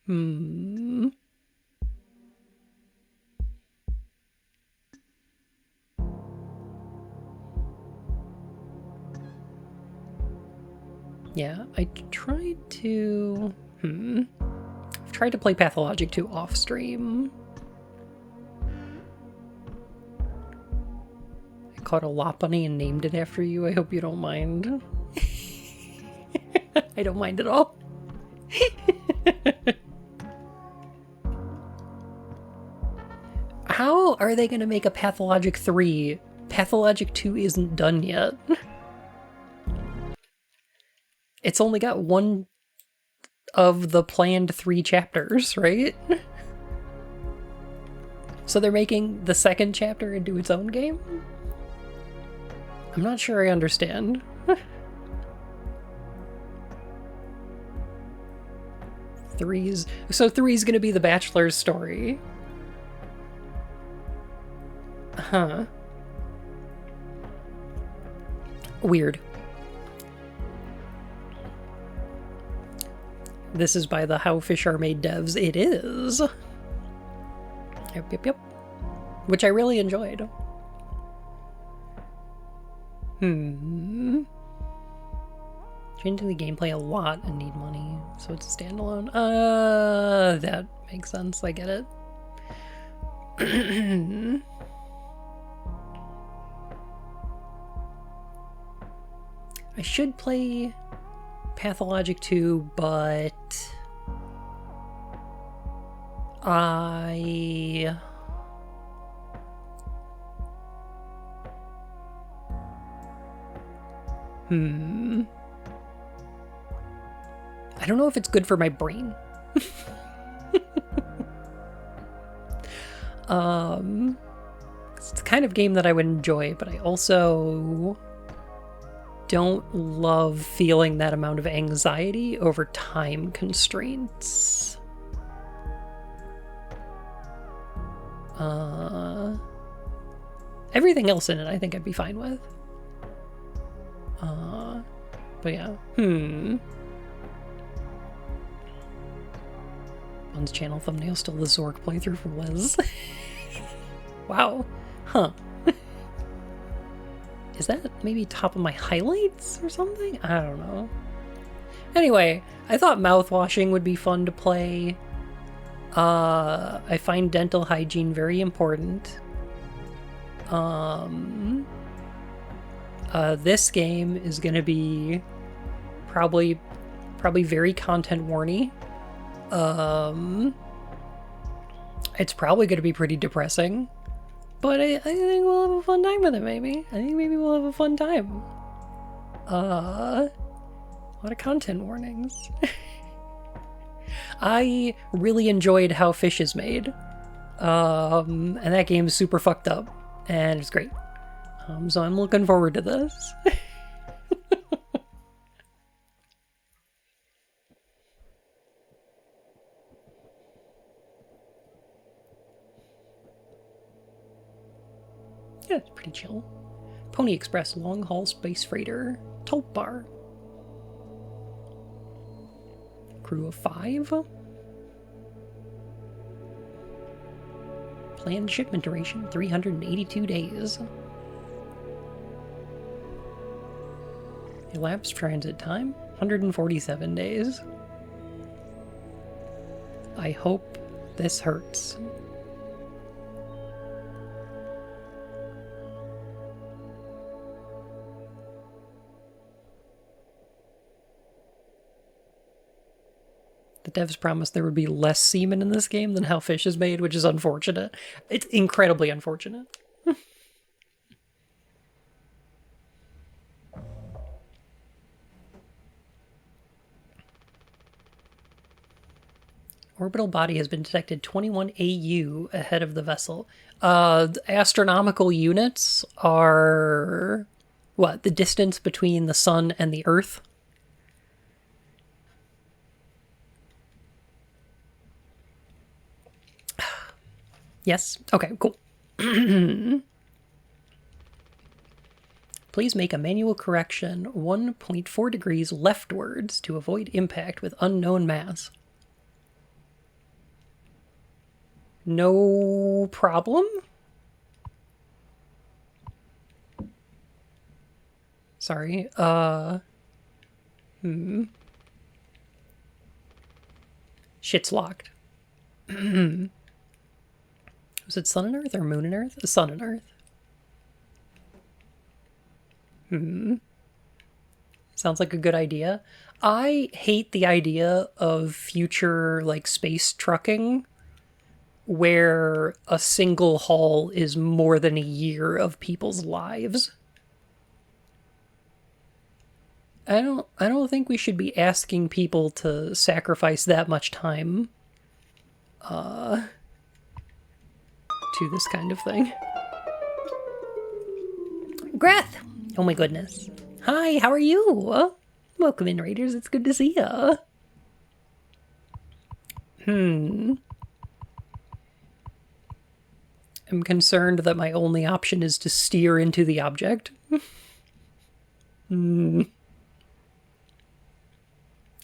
Hmm. Yeah, I tried to... I've tried to play Pathologic 2 off-stream. I caught a Lopunny and named it after you. I hope you don't mind. I don't mind at all. How are they going to make a Pathologic 3? Pathologic 2 isn't done yet. It's only got one of the planned 3 chapters, right? So they're making the second chapter into its own game? I'm not sure I understand. So three's gonna be the Bachelor's story. Huh. Weird. This is by the How Fish Are Made devs. It is. Yep. Which I really enjoyed. Changing the gameplay a lot and need money, so it's a standalone. That makes sense. I get it. I should play Pathologic 2, but I don't know if it's good for my brain. It's the kind of game that I would enjoy, but I also don't love feeling that amount of anxiety over time constraints. Everything else in it I think I'd be fine with. But yeah. One's channel thumbnail still the Zork playthrough for Liz. Wow. Huh. Is that maybe top of my highlights or something? I don't know. Anyway, I thought MoUwUthwashing would be fun to play. I find dental hygiene very important. This game is gonna be probably very content warny. It's probably gonna be pretty depressing. But I think we'll have a fun time with it, maybe. I think maybe we'll have a fun time. A lot of content warnings. I really enjoyed How Fish Is Made. And that game's super fucked up. And it's great. So I'm looking forward to this. Yeah, it's pretty chill. Pony Express long haul space freighter. Tulp bar. Crew of 5. Planned shipment duration 382 days. Elapsed transit time 147 days. I hope this hurts. The devs promised there would be less semen in this game than How Fish Is Made, which is unfortunate. It's incredibly unfortunate. Orbital body has been detected 21 AU ahead of the vessel. Astronomical units are... what? The distance between the sun and the Earth? Yes? Okay, cool. Please make a manual correction 1.4 degrees leftwards to avoid impact with unknown mass. No problem. Sorry. Shit's locked. Was it Sun and Earth or Moon and Earth? Sun and Earth. Sounds like a good idea. I hate the idea of future, like, space trucking where a single haul is more than a year of people's lives. I don't think we should be asking people to sacrifice that much time to this kind of thing. Greth! Oh my goodness. Hi, how are you? Welcome in, Raiders. It's good to see ya. I'm concerned that my only option is to steer into the object.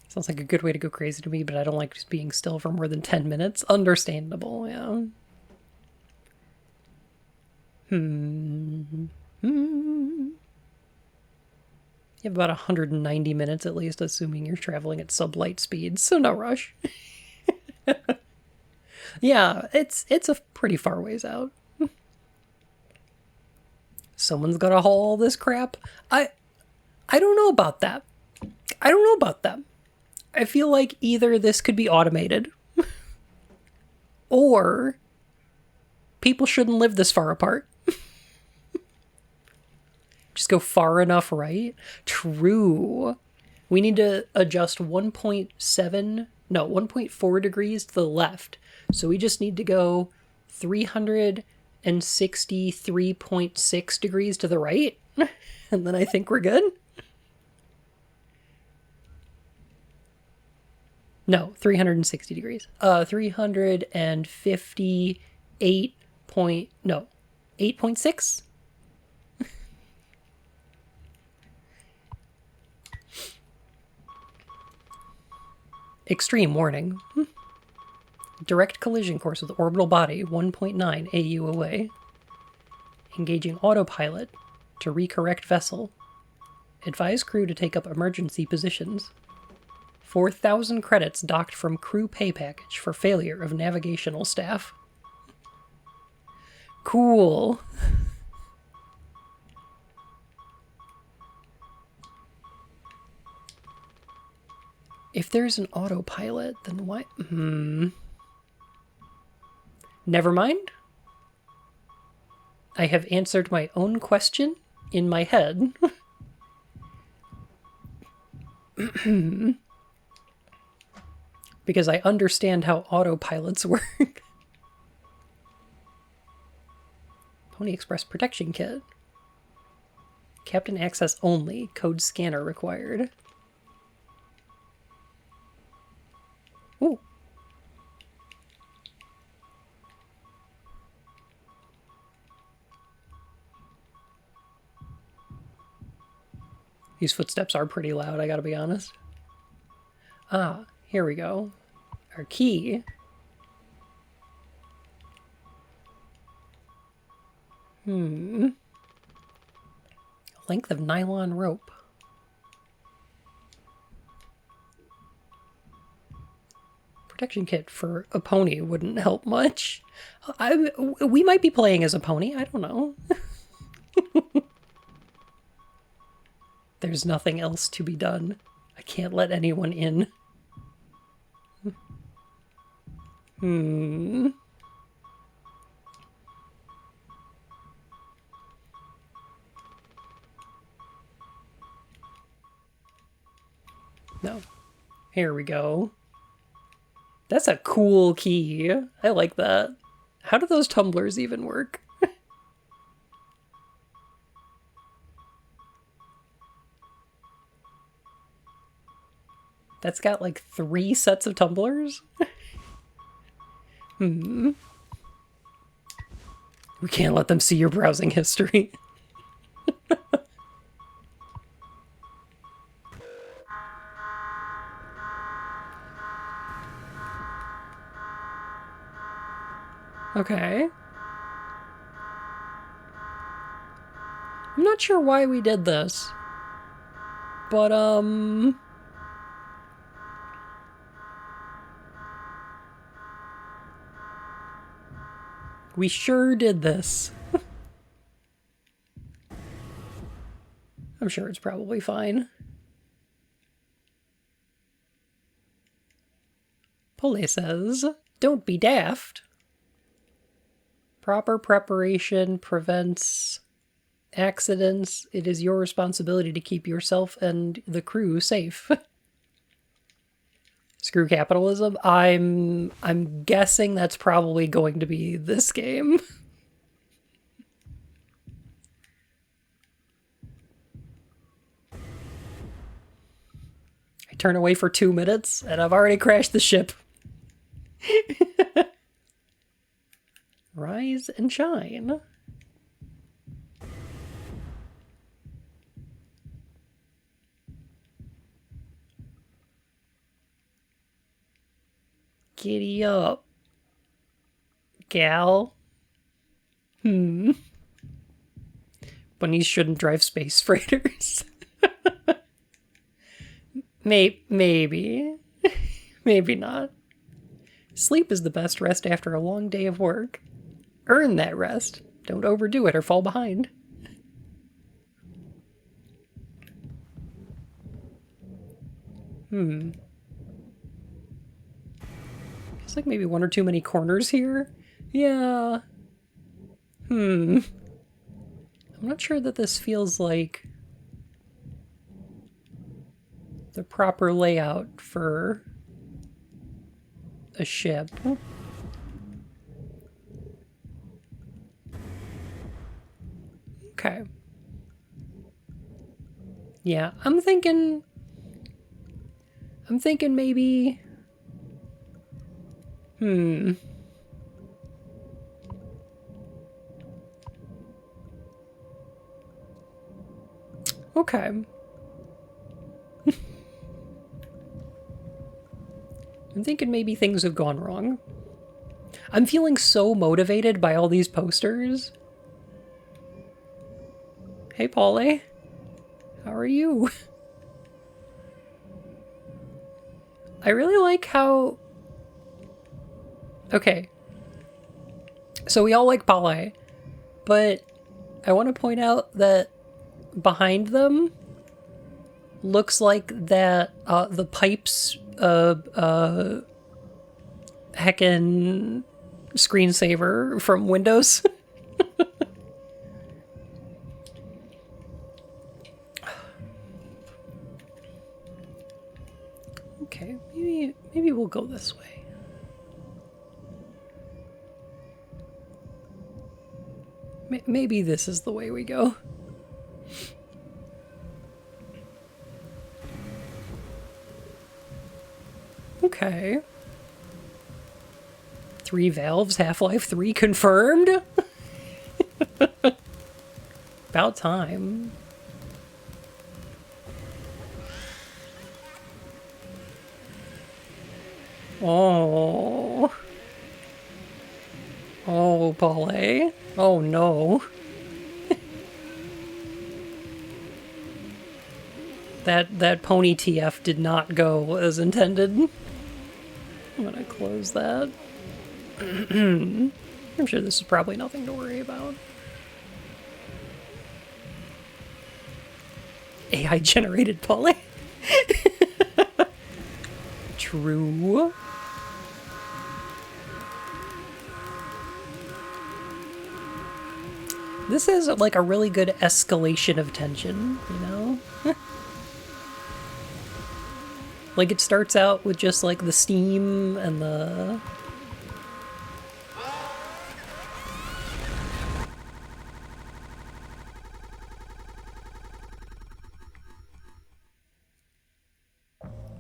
Sounds like a good way to go crazy to me, but I don't like just being still for more than 10 minutes. Understandable, yeah. You have about 190 minutes at least, assuming you're traveling at sublight speeds, so no rush. Yeah, it's a pretty far ways out. Someone's gotta haul all this crap. I don't know about that. I feel like either this could be automated, or people shouldn't live this far apart. Just go far enough right. True. We need to adjust 1.4 degrees to the left. So we just need to go 363.6 degrees to the right. And then I think we're good. No, 360 degrees. 358 point, no, 8.6? Extreme warning. Direct collision course with orbital body 1.9 AU away. Engaging autopilot to recorrect vessel. Advise crew to take up emergency positions. 4,000 credits docked from crew pay package for failure of navigational staff. Cool. If there's an autopilot, then what? Never mind. I have answered my own question in my head. Because I understand how autopilots work. Pony Express protection kit. Captain access only. Code scanner required. Ooh. These footsteps are pretty loud, I gotta be honest. Ah, here we go. Our key. Length of nylon rope. Protection kit for a pony wouldn't help much. We might be playing as a pony, I don't know. There's nothing else to be done. I can't let anyone in. No. Here we go. That's a cool key. I like that. How do those tumblers even work? That's got like 3 sets of tumblers? We can't let them see your browsing history. Okay. I'm not sure why we did this. But, we sure did this. I'm sure it's probably fine. Pole says, don't be daft. Proper preparation prevents accidents. It is your responsibility to keep yourself and the crew safe. Screw capitalism. I'm guessing that's probably going to be this game. I turn away for 2 minutes and I've already crashed the ship. Rise and shine. Giddy up, gal. Bunnies shouldn't drive space freighters. Maybe. Maybe not. Sleep is the best rest after a long day of work. Earn that rest. Don't overdo it or fall behind. Feels like maybe one or too many corners here. Yeah. I'm not sure that this feels like the proper layout for a ship. Okay. Yeah, I'm thinking maybe... Okay. I'm thinking maybe things have gone wrong. I'm feeling so motivated by all these posters. Hey, Polly. How are you? I really like how... Okay. So we all like Polly, but I want to point out that behind them looks like that the pipes heckin' screensaver from Windows. Okay, maybe we'll go this way. Maybe this is the way we go. Okay. 3 valves, Half-Life 3 confirmed? About time. Oh. Oh, Polly. Oh, no. That pony TF did not go as intended. I'm gonna close that. I'm sure this is probably nothing to worry about. AI generated Polly. True. This is like a really good escalation of tension, you know? Like, it starts out with just like the steam and the...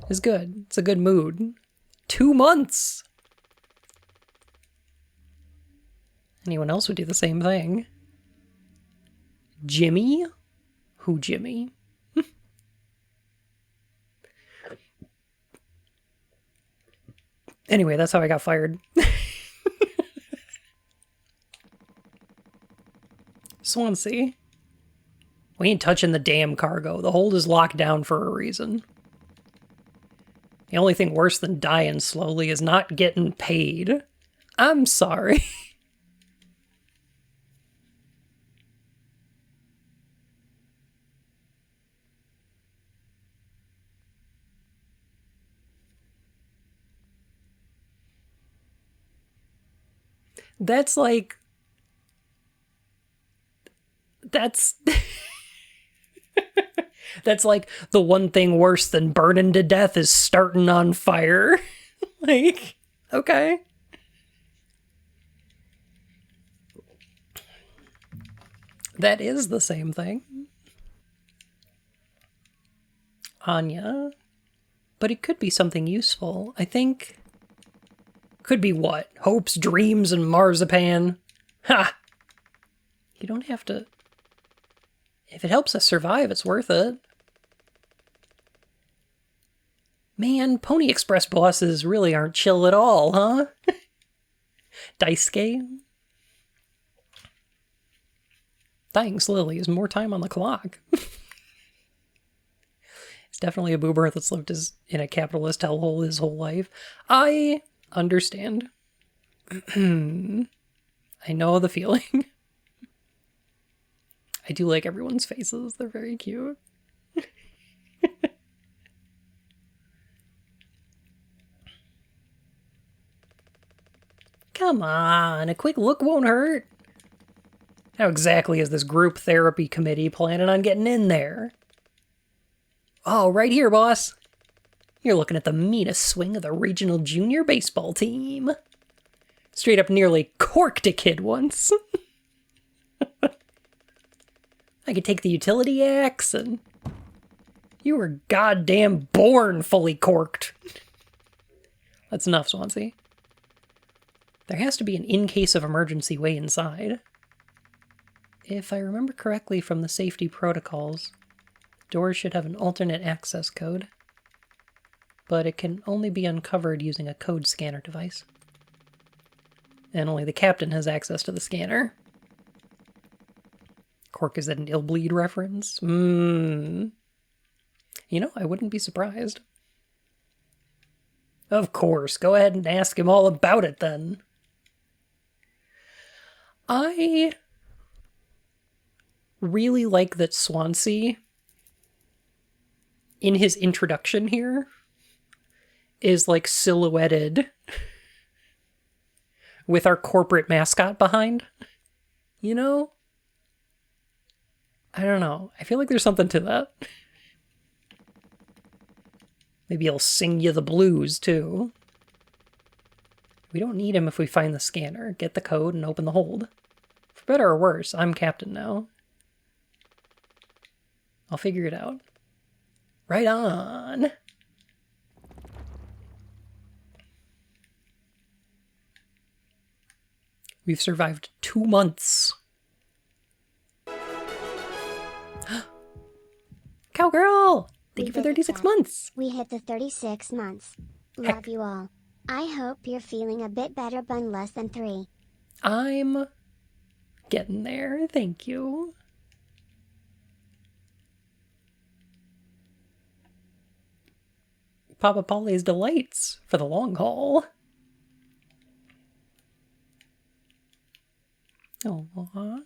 It's good. It's a good mood. 2 months! Anyone else would do the same thing. Jimmy? Who Jimmy? Anyway, that's how I got fired. Swansea. We ain't touching the damn cargo. The hold is locked down for a reason. The only thing worse than dying slowly is not getting paid. I'm sorry. That's like... That's... That's like the one thing worse than burning to death is starting on fire. Like, okay. That is the same thing. Anya. But it could be something useful. I think... Could be what? Hopes, dreams, and marzipan? Ha! You don't have to... If it helps us survive, it's worth it. Man, Pony Express bosses really aren't chill at all, huh? Daisuke? Thanks, Lily, is more time on the clock. It's definitely a boomer that's lived in a capitalist hellhole his whole life. I understand. I know the feeling. I do like everyone's faces. They're very cute. Come on, a quick look won't hurt. How exactly is this group therapy committee planning on getting in there? Oh, right here, boss. You're looking at the meanest swing of the regional junior baseball team. Straight up nearly corked a kid once. I could take the utility axe and... You were goddamn born fully corked. That's enough, Swansea. There has to be an in case of emergency way inside. If I remember correctly from the safety protocols, doors should have an alternate access code, but it can only be uncovered using a code scanner device. And only the captain has access to the scanner. Cork, is that an Illbleed reference? You know, I wouldn't be surprised. Of course, go ahead and ask him all about it then. I really like that Swansea, in his introduction here, is like silhouetted with our corporate mascot behind. You know? I don't know. I feel like there's something to that. Maybe he'll sing you the blues, too. We don't need him if we find the scanner, get the code, and open the hold. For better or worse, I'm captain now. I'll figure it out. Right on! We've survived 2 months. Cowgirl! Thank you for 36 months! We hit the 36 months. Love you all. I hope you're feeling a bit better but in less than 3. I'm getting there, thank you. Papa Polly's delights for the long haul. Aww.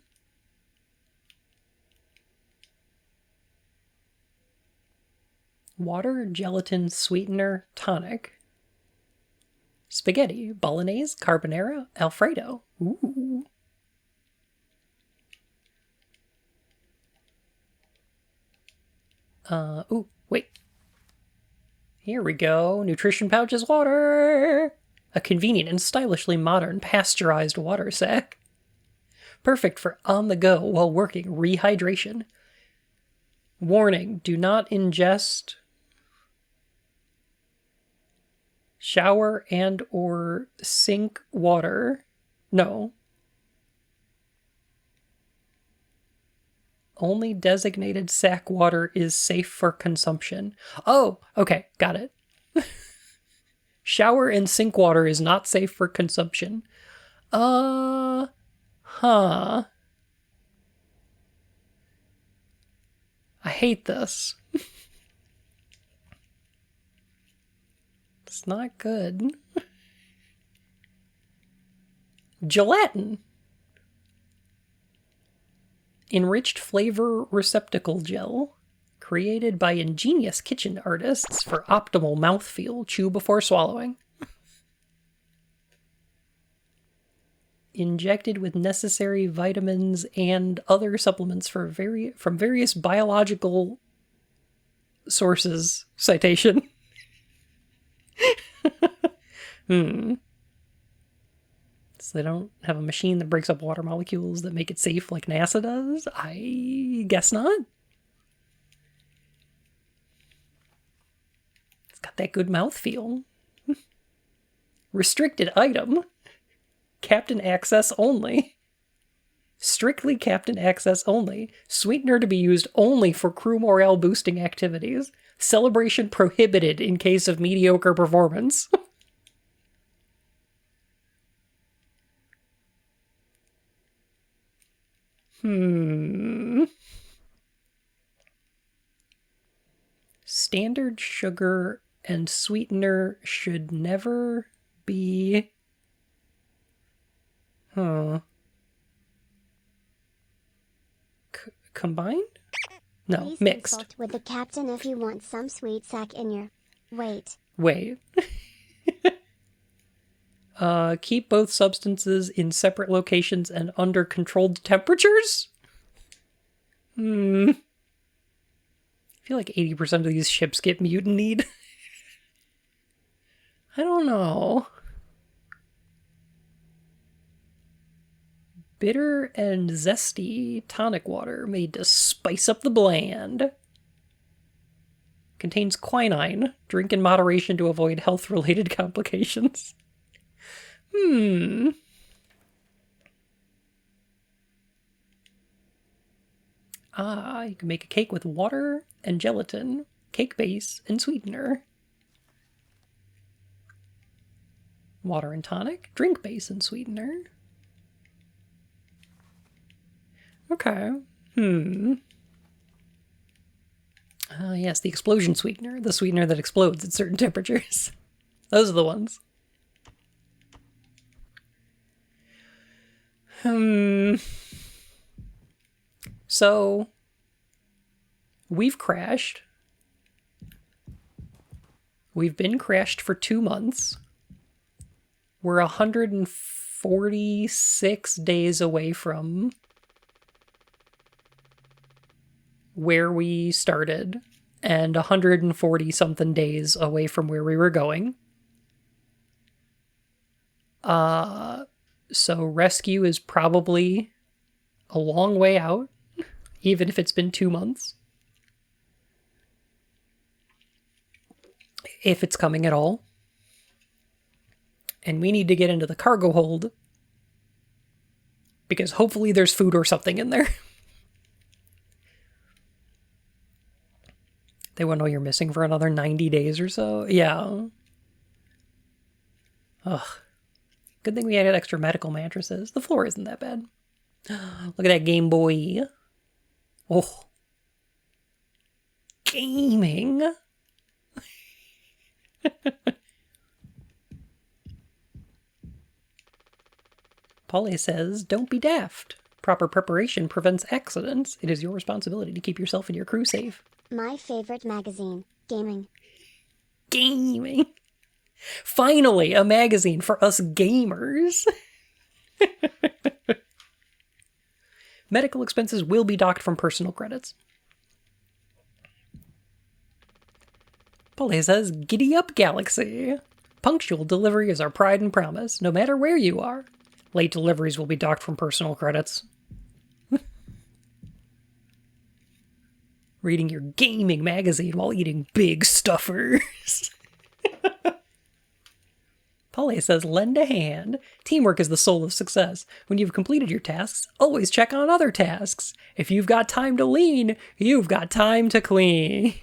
Water, gelatin, sweetener, tonic. Spaghetti, bolognese, carbonara, Alfredo. Ooh. Ooh, wait. Here we go. Nutrition pouches water. A convenient and stylishly modern pasteurized water sack. Perfect for on the go while working rehydration. Warning, do not ingest, shower and or sink water. No. Only designated sack water is safe for consumption. Oh, okay, got it. Shower and sink water is not safe for consumption. Huh. I hate this. It's not good. Gelatin. Enriched flavor receptacle gel. Created by ingenious kitchen artists for optimal mouthfeel. Chew before swallowing. Injected with necessary vitamins and other supplements from various biological sources. Citation. So they don't have a machine that breaks up water molecules that make it safe like NASA does? I guess not. It's got that good mouthfeel. Restricted item. Captain access only. Strictly captain access only. Sweetener to be used only for crew morale boosting activities. Celebration prohibited in case of mediocre performance. Standard sugar and sweetener should never be... Combined? No, Please mixed. consult with the captain if you want some sweet sack in your... Wait. Keep both substances in separate locations and under controlled temperatures? I feel like 80% of these ships get mutinied. I don't know. Bitter and zesty tonic water made to spice up the bland. Contains quinine. Drink in moderation to avoid health-related complications. You can make a cake with water and gelatin, cake base, and sweetener. Water and tonic, drink base, and sweetener. Okay. Yes, the explosion sweetener. The sweetener that explodes at certain temperatures. Those are the ones. So, we've crashed. We've been crashed for 2 months. We're 146 days away from where we started and 140 something days away from where we were going. So rescue is probably a long way out, even if it's been 2 months. If it's coming at all. And we need to get into the cargo hold because hopefully there's food or something in there. They want to know you're missing for another 90 days or so. Yeah. Ugh. Good thing we added extra medical mattresses. The floor isn't that bad. Look at that Game Boy. Oh. Gaming. Polly says, don't be daft. Proper preparation prevents accidents. It is your responsibility to keep yourself and your crew safe. My favorite magazine, Gaming. Gaming. Finally, a magazine for us gamers. Medical expenses will be docked from personal credits. Polly says, giddy up, Galaxy. Punctual delivery is our pride and promise, no matter where you are. Late deliveries will be docked from personal credits. Reading your gaming magazine while eating big stuffers. Polly says, lend a hand. Teamwork is the soul of success. When you've completed your tasks, always check on other tasks. If you've got time to lean, you've got time to clean.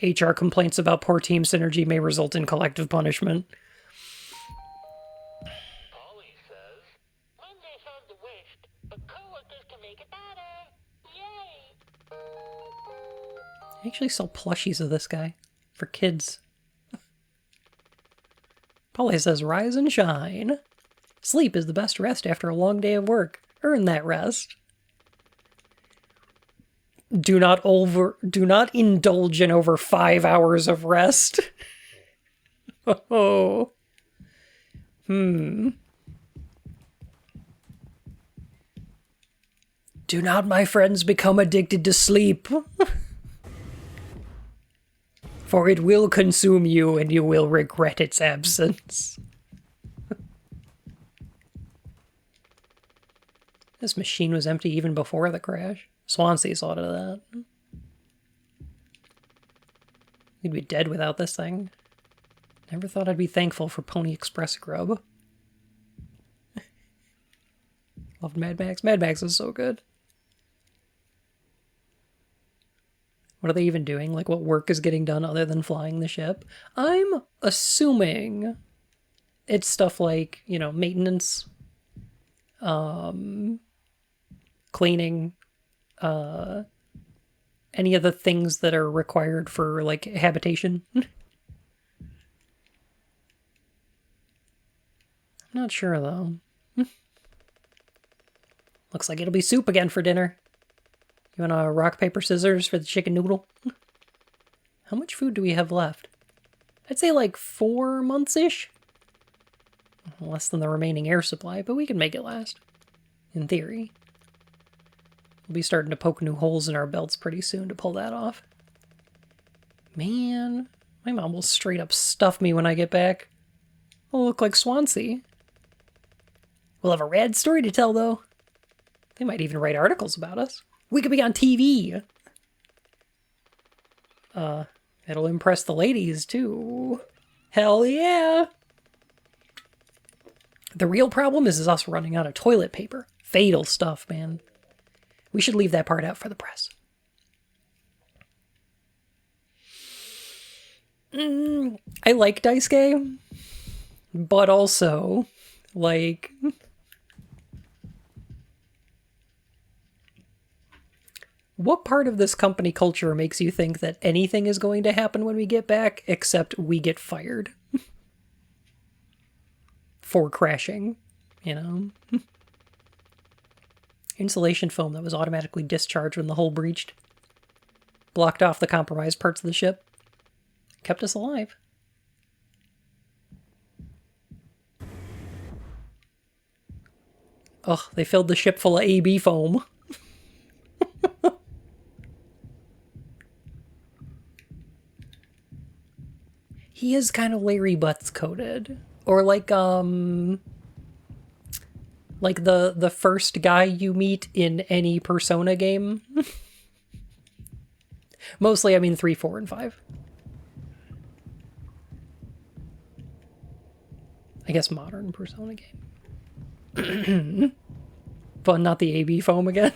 HR complaints about poor team synergy may result in collective punishment. Polly says, Lindsay has the wish, but coworkers can make it better. Yay! I actually sell plushies of this guy for kids. Polly says, rise and shine. Sleep is the best rest after a long day of work. Earn that rest. Do not indulge in over 5 hours of rest. Oh. Do not, my friends, become addicted to sleep. For it will consume you and you will regret its absence. This machine was empty even before the crash. Swansea saw to that. We'd be dead without this thing. Never thought I'd be thankful for Pony Express grub. Loved Mad Max. Mad Max is so good. What are they even doing? Like, what work is getting done other than flying the ship? I'm assuming it's stuff like, you know, maintenance, cleaning, any of the things that are required for, like, habitation. I'm not sure, though. Looks like it'll be soup again for dinner. You want a rock, paper, scissors for the chicken noodle? How much food do we have left? I'd say like 4 months-ish. Less than the remaining air supply, but we can make it last. In theory. We'll be starting to poke new holes in our belts pretty soon to pull that off. Man, my mom will straight up stuff me when I get back. I'll look like Swansea. We'll have a rad story to tell, though. They might even write articles about us. We could be on TV. It'll impress the ladies, too. Hell yeah. The real problem is us running out of toilet paper. Fatal stuff, man. We should leave that part out for the press. I like Daisuke, but also, like... What part of this company culture makes you think that anything is going to happen when we get back, except we get fired? For crashing, you know? Insulation foam that was automatically discharged when the hull breached. Blocked off the compromised parts of the ship. Kept us alive. Ugh, they filled the ship full of AB foam. He is kind of Larry Butts coded. Or like the first guy you meet in any Persona game. Mostly, I mean 3, 4, and 5. I guess modern Persona game. But not the AB foam again.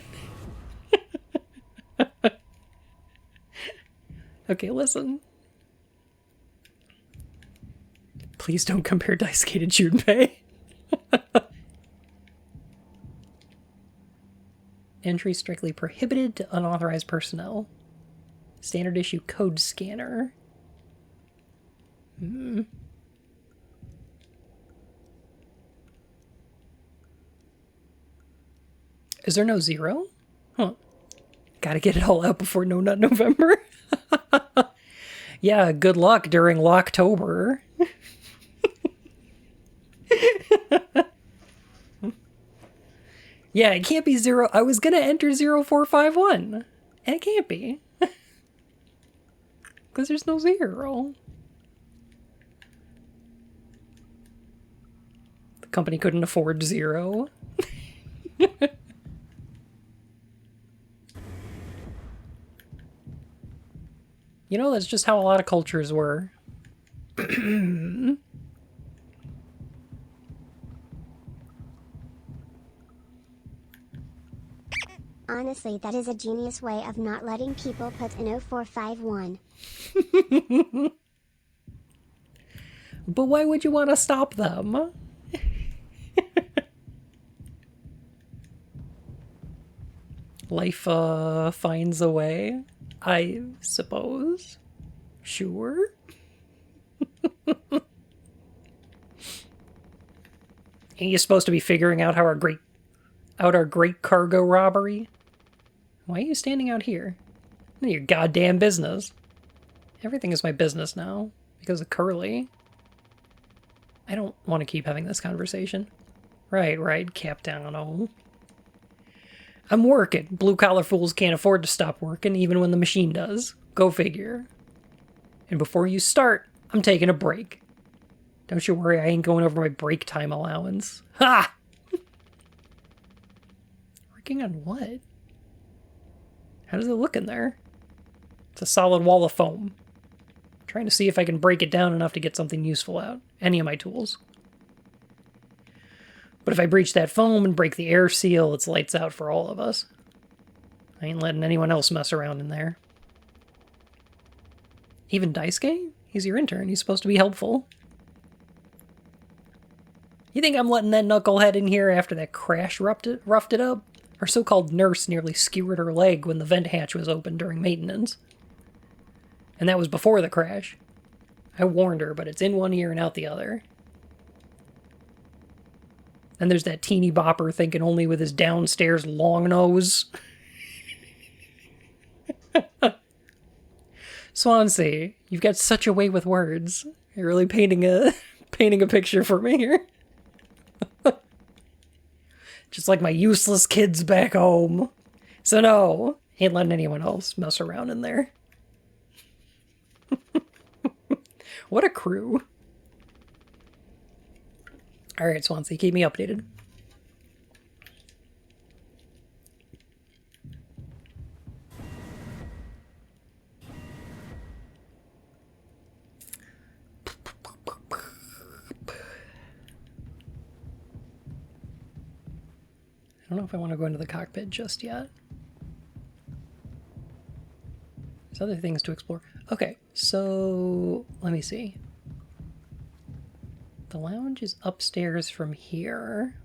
Okay, listen. Please don't compare Daisuke to Junpei. Entry strictly prohibited to unauthorized personnel. Standard issue code scanner. Is there no 0? Huh. Gotta get it all out before No Nut November. Yeah, good luck during Locktober. Yeah, it can't be 0. I was gonna enter 0451. And it can't be. Because there's no 0. The company couldn't afford 0. You know, that's just how a lot of cultures were. Honestly, that is a genius way of not letting people put in 0451. But why would you want to stop them? Life finds a way. I suppose. Sure. Ain't you supposed to be figuring out how our great cargo robbery? Why are you standing out here? None of your goddamn business. Everything is my business now because of Curly. I don't want to keep having this conversation. Right, Capitano. I'm working. Blue-collar fools can't afford to stop working even when the machine does. Go figure. And before you start, I'm taking a break. Don't you worry, I ain't going over my break time allowance. Ha! Working on what? How does it look in there? It's a solid wall of foam. I'm trying to see if I can break it down enough to get something useful out. Any of my tools. But if I breach that foam and break the air seal, it's lights out for all of us. I ain't letting anyone else mess around in there. Even Daisuke? He's your intern. He's supposed to be helpful. You think I'm letting that knucklehead in here after that crash roughed it up? Our so-called nurse nearly skewered her leg when the vent hatch was open during maintenance. And that was before the crash. I warned her, but it's in one ear and out the other. And there's that teeny bopper thinking only with his downstairs long nose. Swansea, you've got such a way with words. You're really painting a picture for me here. Just like my useless kids back home. So no, ain't letting anyone else mess around in there. What a crew. Alright, Swansea, keep me updated. I don't know if I want to go into the cockpit just yet. There's other things to explore. Okay, so let me see. The lounge is upstairs from here.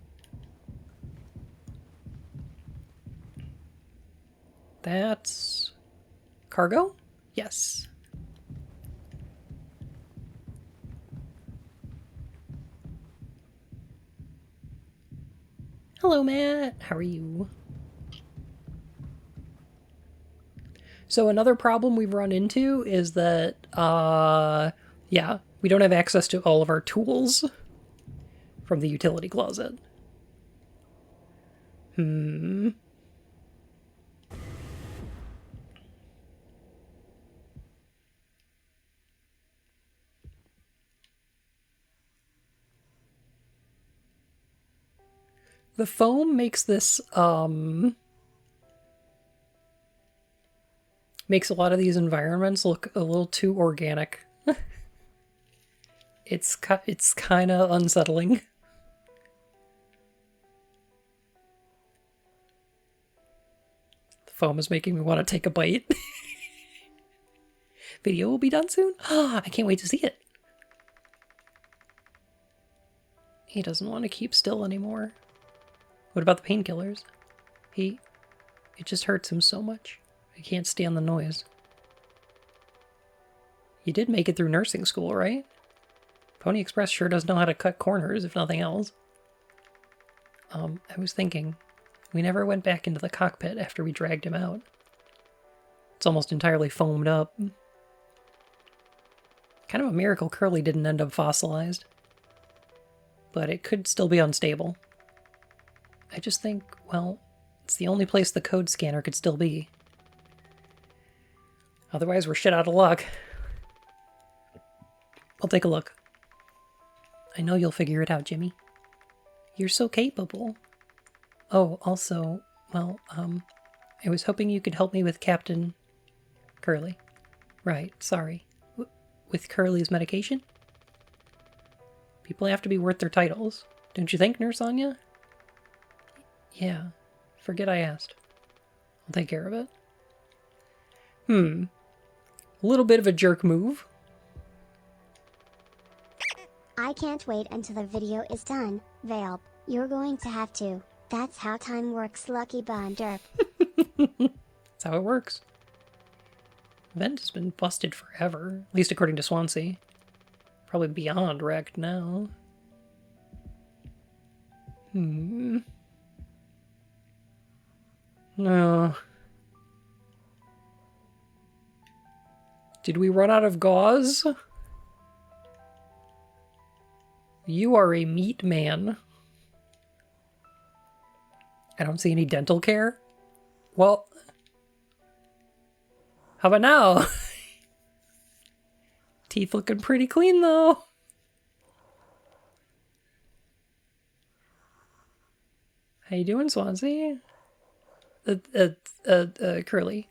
That's cargo? Yes. Hello, Matt. How are you? So another problem we've run into is that, yeah, we don't have access to all of our tools from the utility closet. The foam makes this, makes a lot of these environments look a little too organic. It's kind of unsettling. The foam is making me want to take a bite. Video will be done soon? I can't wait to see it. He doesn't want to keep still anymore. What about the painkillers? It just hurts him so much. I can't stand the noise. You did make it through nursing school, right? Pony Express sure does know how to cut corners, if nothing else. I was thinking, we never went back into the cockpit after we dragged him out. It's almost entirely foamed up. Kind of a miracle Curly didn't end up fossilized. But it could still be unstable. I just think, well, it's the only place the code scanner could still be. Otherwise, we're shit out of luck. I'll take a look. I know you'll figure it out, Jimmy. You're so capable. Oh, also, well, I was hoping you could help me with Captain Curly. Right, sorry. With Curly's medication? People have to be worth their titles. Don't you think, Nurse Anya? Yeah, forget I asked. I'll take care of it. A little bit of a jerk move. I can't wait until the video is done, Valp. You're going to have to. That's how time works, Lucky Bun Derp. That's how it works. Vent has been busted forever, at least according to Swansea. Probably beyond wrecked now. No. Did we run out of gauze? You are a meat man. I don't see any dental care. Well, how about now? Teeth looking pretty clean, though. How you doing, Swansea? Curly.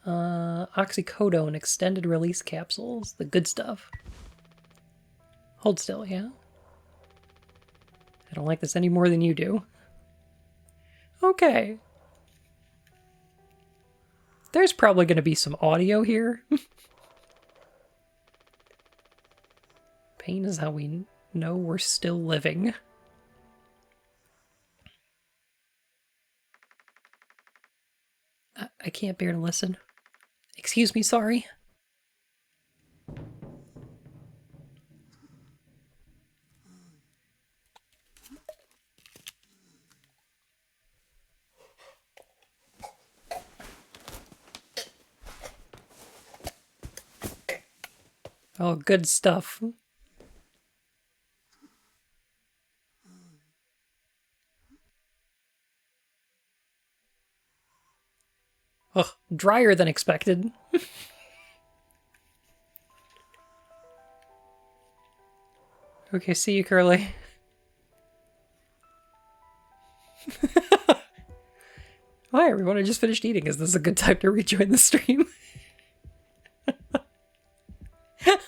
Oxycodone extended release capsules. The good stuff. Hold still, yeah? I don't like this any more than you do. Okay. There's probably going to be some audio here. Pain is how we know we're still living. I can't bear to listen. Excuse me, sorry. Oh, good stuff. Ugh, drier than expected. Okay, see you, Curly. Hi, everyone. I just finished eating. Is this a good time to rejoin the stream?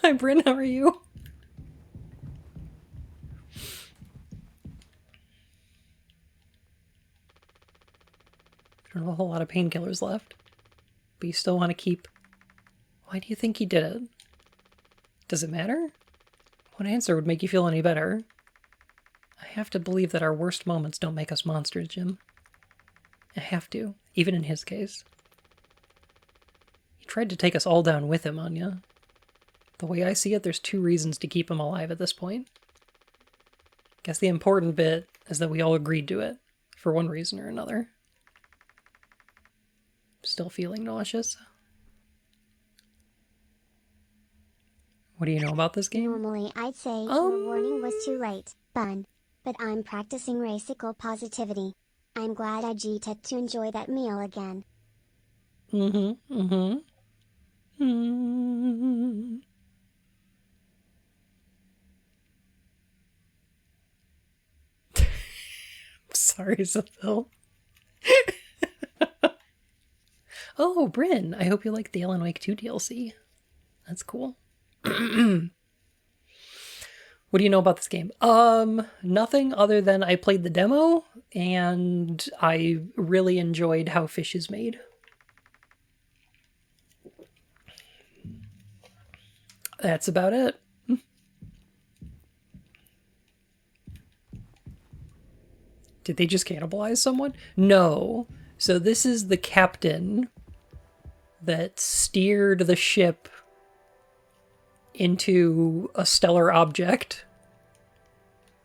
Hi, Bryn. How are you? I don't have a whole lot of painkillers left. But you still want to keep... Why do you think he did it? Does it matter? What answer would make you feel any better? I have to believe that our worst moments don't make us monsters, Jim. I have to, even in his case. He tried to take us all down with him, Anya. The way I see it, there's 2 reasons to keep him alive at this point. Guess the important bit is that we all agreed to it, for one reason or another. Still feeling nauseous. What do you know about this game? Normally I'd say your warning was too late, Bun. But I'm practicing racial positivity. I'm glad I cheated to enjoy that meal again. Sorry, Sophil. Oh, Bryn, I hope you like the Alan Wake 2 DLC. That's cool. What do you know about this game? Nothing other than I played the demo, and I really enjoyed how fish is made. That's about it. Did they just cannibalize someone? No. So this is the captain that steered the ship into a stellar object,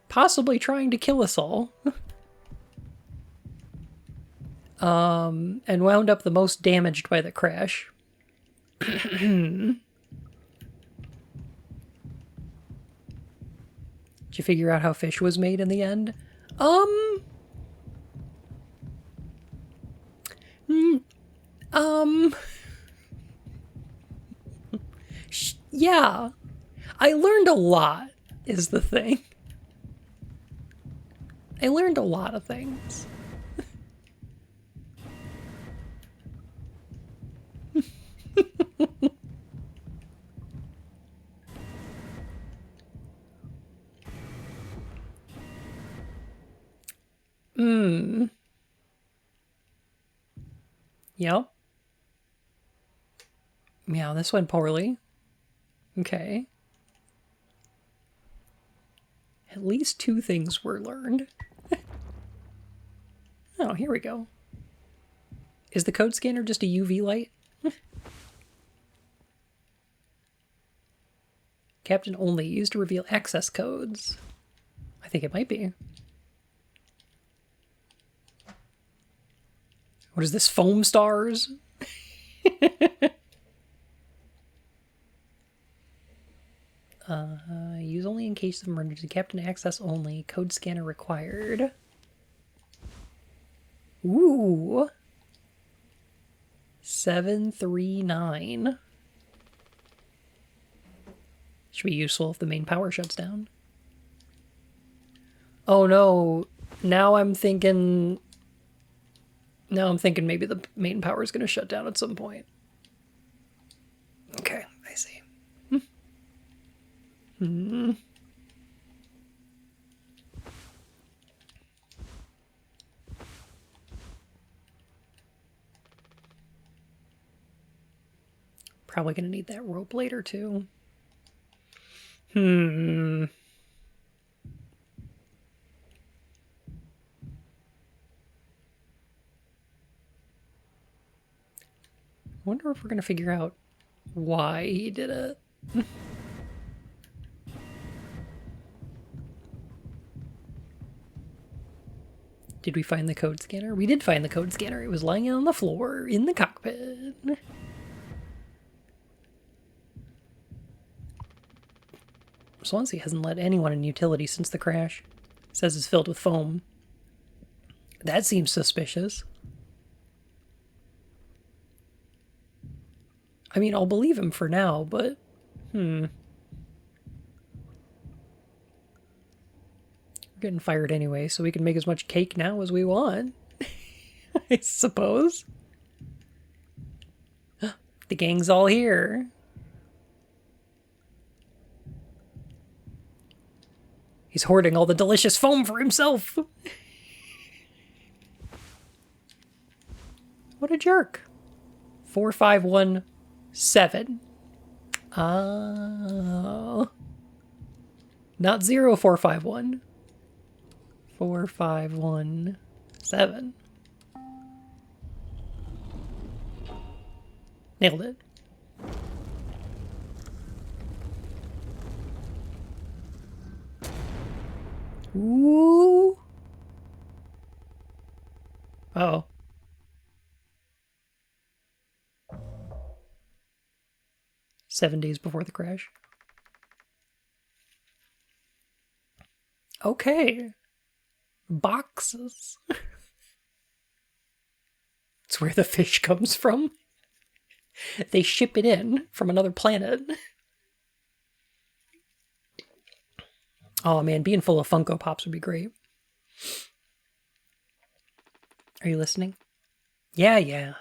possibly trying to kill us all. And wound up the most damaged by the crash. Did you figure out how fish was made in the end? Yeah. I learned a lot, is the thing. I learned a lot of things. Yep. Yeah, this went poorly. Okay. At least 2 things were learned. Oh, here we go. Is the code scanner just a UV light? Captain only used to reveal access codes. I think it might be. What is this, foam stars? Use only in case of emergency. Captain access only. Code scanner required. Ooh. 739. Should be useful if the main power shuts down. Oh no. Now I'm thinking maybe the main power is going to shut down at some point. Okay, I see. Probably going to need that rope later too. Wonder if we're going to figure out why he did it. Did we find the code scanner? We did find the code scanner. It was lying on the floor in the cockpit. Swansea hasn't let anyone in utility since the crash. It says it's filled with foam. That seems suspicious. I mean, I'll believe him for now, but... We're getting fired anyway, so we can make as much cake now as we want. I suppose. The gang's all here. He's hoarding all the delicious foam for himself. What a jerk. 4517. Not 0451. 4517. Nailed it. Ooh. Uh-oh. Seven days before the crash. Okay. Boxes. It's where the fish comes from. They ship it in from another planet. Oh man, being full of Funko Pops would be great. Are you listening? Yeah.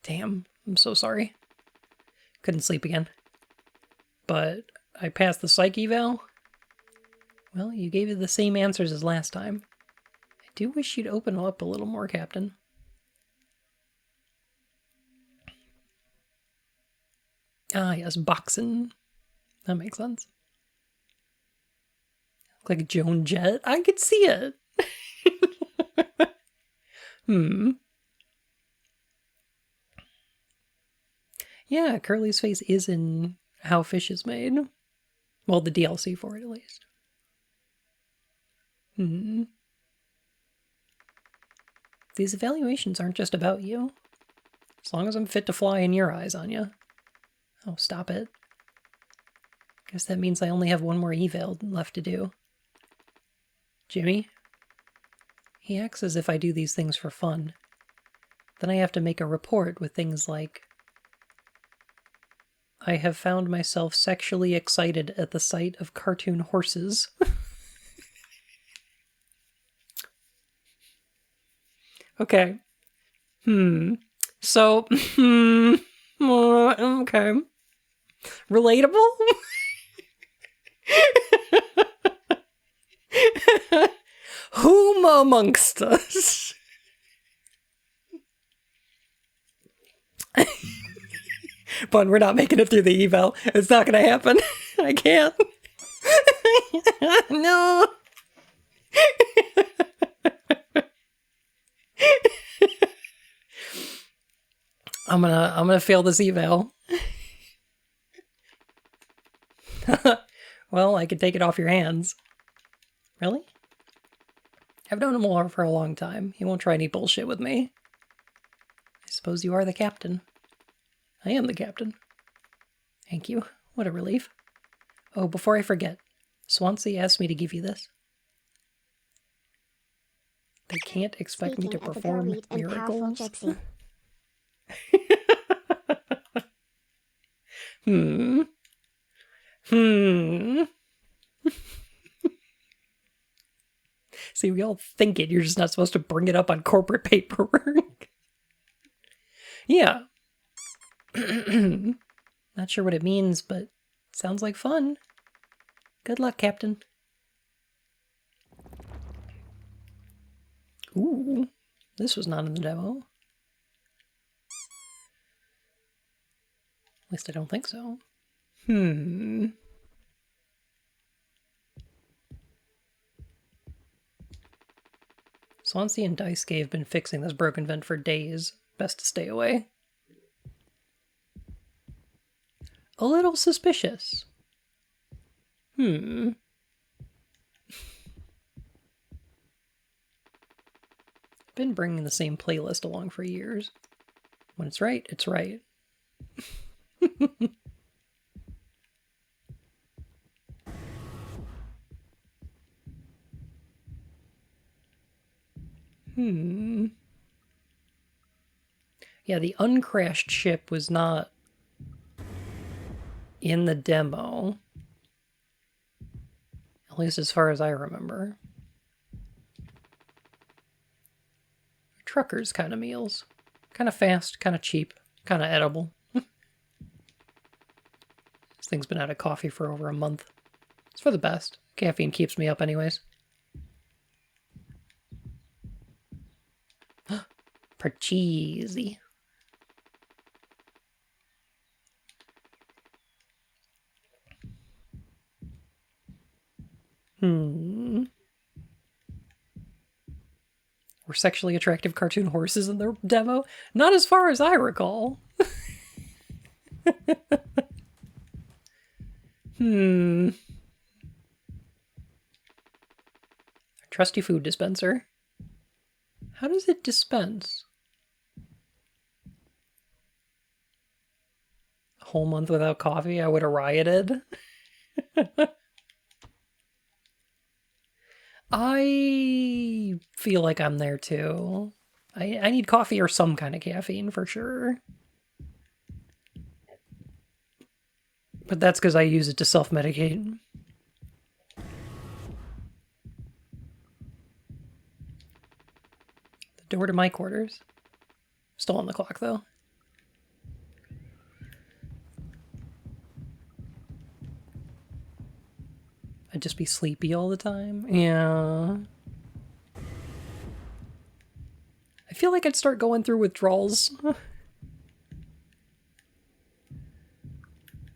Damn, I'm so sorry. Couldn't sleep again. But I passed the psych eval. Well, you gave it the same answers as last time. I do wish you'd open up a little more, Captain. Ah, yes, boxing. That makes sense. Look like Joan Jett. I could see it. Yeah, Curly's face is in How Fish is Made. Well, the DLC for it, at least. These evaluations aren't just about you. As long as I'm fit to fly in your eyes, Anya. Oh, stop it. Guess that means I only have one more eval left to do. Jimmy? He acts as if I do these things for fun. Then I have to make a report with things like, I have found myself sexually excited at the sight of cartoon horses. Okay. So, okay. Relatable? Whom amongst us? But we're not making it through the eval. It's not gonna happen. I can't. No. I'm gonna fail this eval. Well, I could take it off your hands. Really? I've known him for a long time. He won't try any bullshit with me. I suppose you are the captain. I am the captain. Thank you. What a relief. Oh, before I forget, Swansea asked me to give you this. They can't expect me to perform miracles. See, we all think it. You're just not supposed to bring it up on corporate paperwork. Yeah. Not sure what it means, but sounds like fun. Good luck, Captain. Ooh, this was not in the demo. At least I don't think so. Swansea and Daisuke have been fixing this broken vent for days. Best to stay away. A little suspicious. Been bringing the same playlist along for years. When it's right, it's right. Yeah, the uncrashed ship was not in the demo. At least as far as I remember. Truckers kind of meals. Kind of fast, kind of cheap, kind of edible. This thing's been out of coffee for over a month. It's for the best. Caffeine keeps me up anyways. Parcheesi. Were sexually attractive cartoon horses in the demo? Not as far as I recall. Trusty food dispenser. How does it dispense? A whole month without coffee? I would have rioted. I feel like I'm there too. I need coffee or some kind of caffeine for sure. But that's because I use it to self-medicate. The door to my quarters. Still on the clock though. I'd just be sleepy all the time. Yeah. I feel like I'd start going through withdrawals.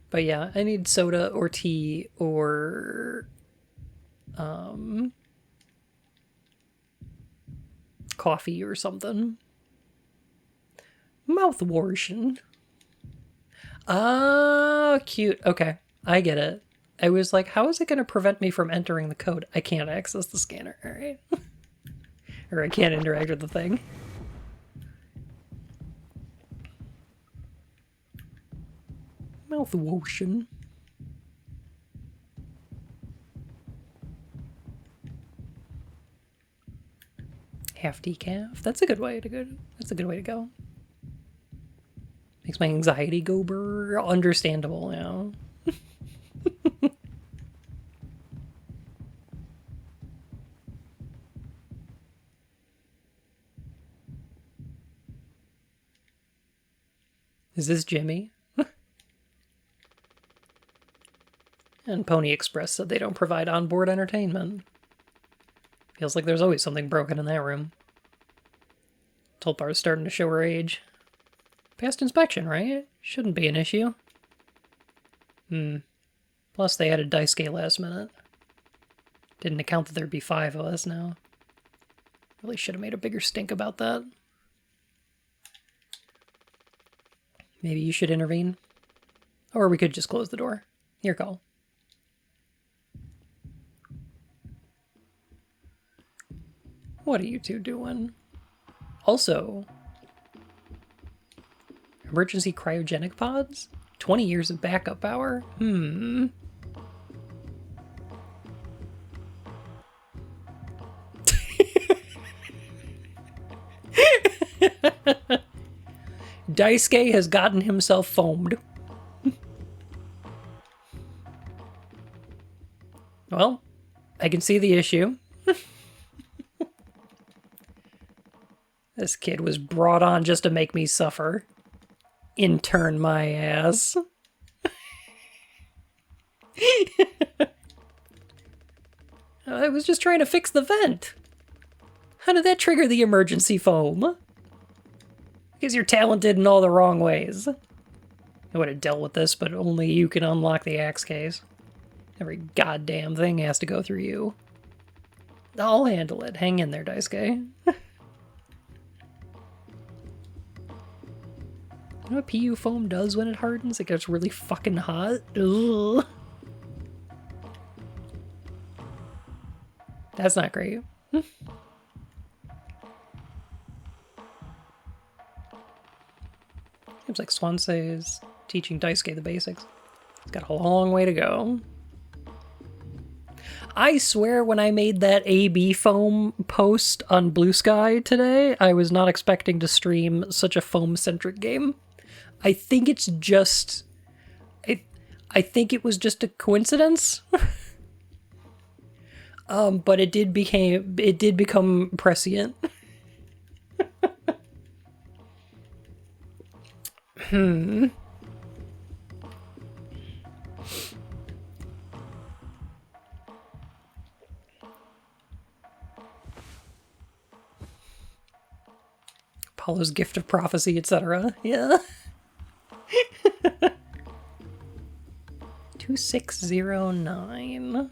But yeah, I need soda or tea or coffee or something. MoUwUthwashing. Ah, cute. Okay, I get it. I was like, how is it going to prevent me from entering the code? I can't access the scanner, all right? Or I can't interact with the thing. MoUwUthwashing. Half decaf. That's a good way to go. That's a good way to go. Makes my anxiety go brr. Understandable now. Is this Jimmy? And Pony Express said they don't provide onboard entertainment. Feels like there's always something broken in that room. Tulpar's starting to show her age. Past inspection, right? Shouldn't be an issue. Plus they added Daisuke last minute. Didn't account that there'd be 5 of us now. Really should have made a bigger stink about that. Maybe you should intervene. Or we could just close the door. Your call. What are you two doing? Also, emergency cryogenic pods? 20 years of backup power? Daisuke has gotten himself foamed. Well, I can see the issue. This kid was brought on just to make me suffer. Intern my ass. I was just trying to fix the vent. How did that trigger the emergency foam? Because you're talented in all the wrong ways. I would have dealt with this, but only you can unlock the axe case. Every goddamn thing has to go through you. I'll handle it. Hang in there, Daisuke. You know what PU foam does when it hardens? It gets really fucking hot. Ugh. That's not great. Seems like Swansea is teaching Daisuke the basics. He's got a long way to go. I swear when I made that AB foam post on Blue Sky today, I was not expecting to stream such a foam-centric game. I think it's just... I think it was just a coincidence. But it did become prescient. Apollo's gift of prophecy, etc. Yeah. 2609.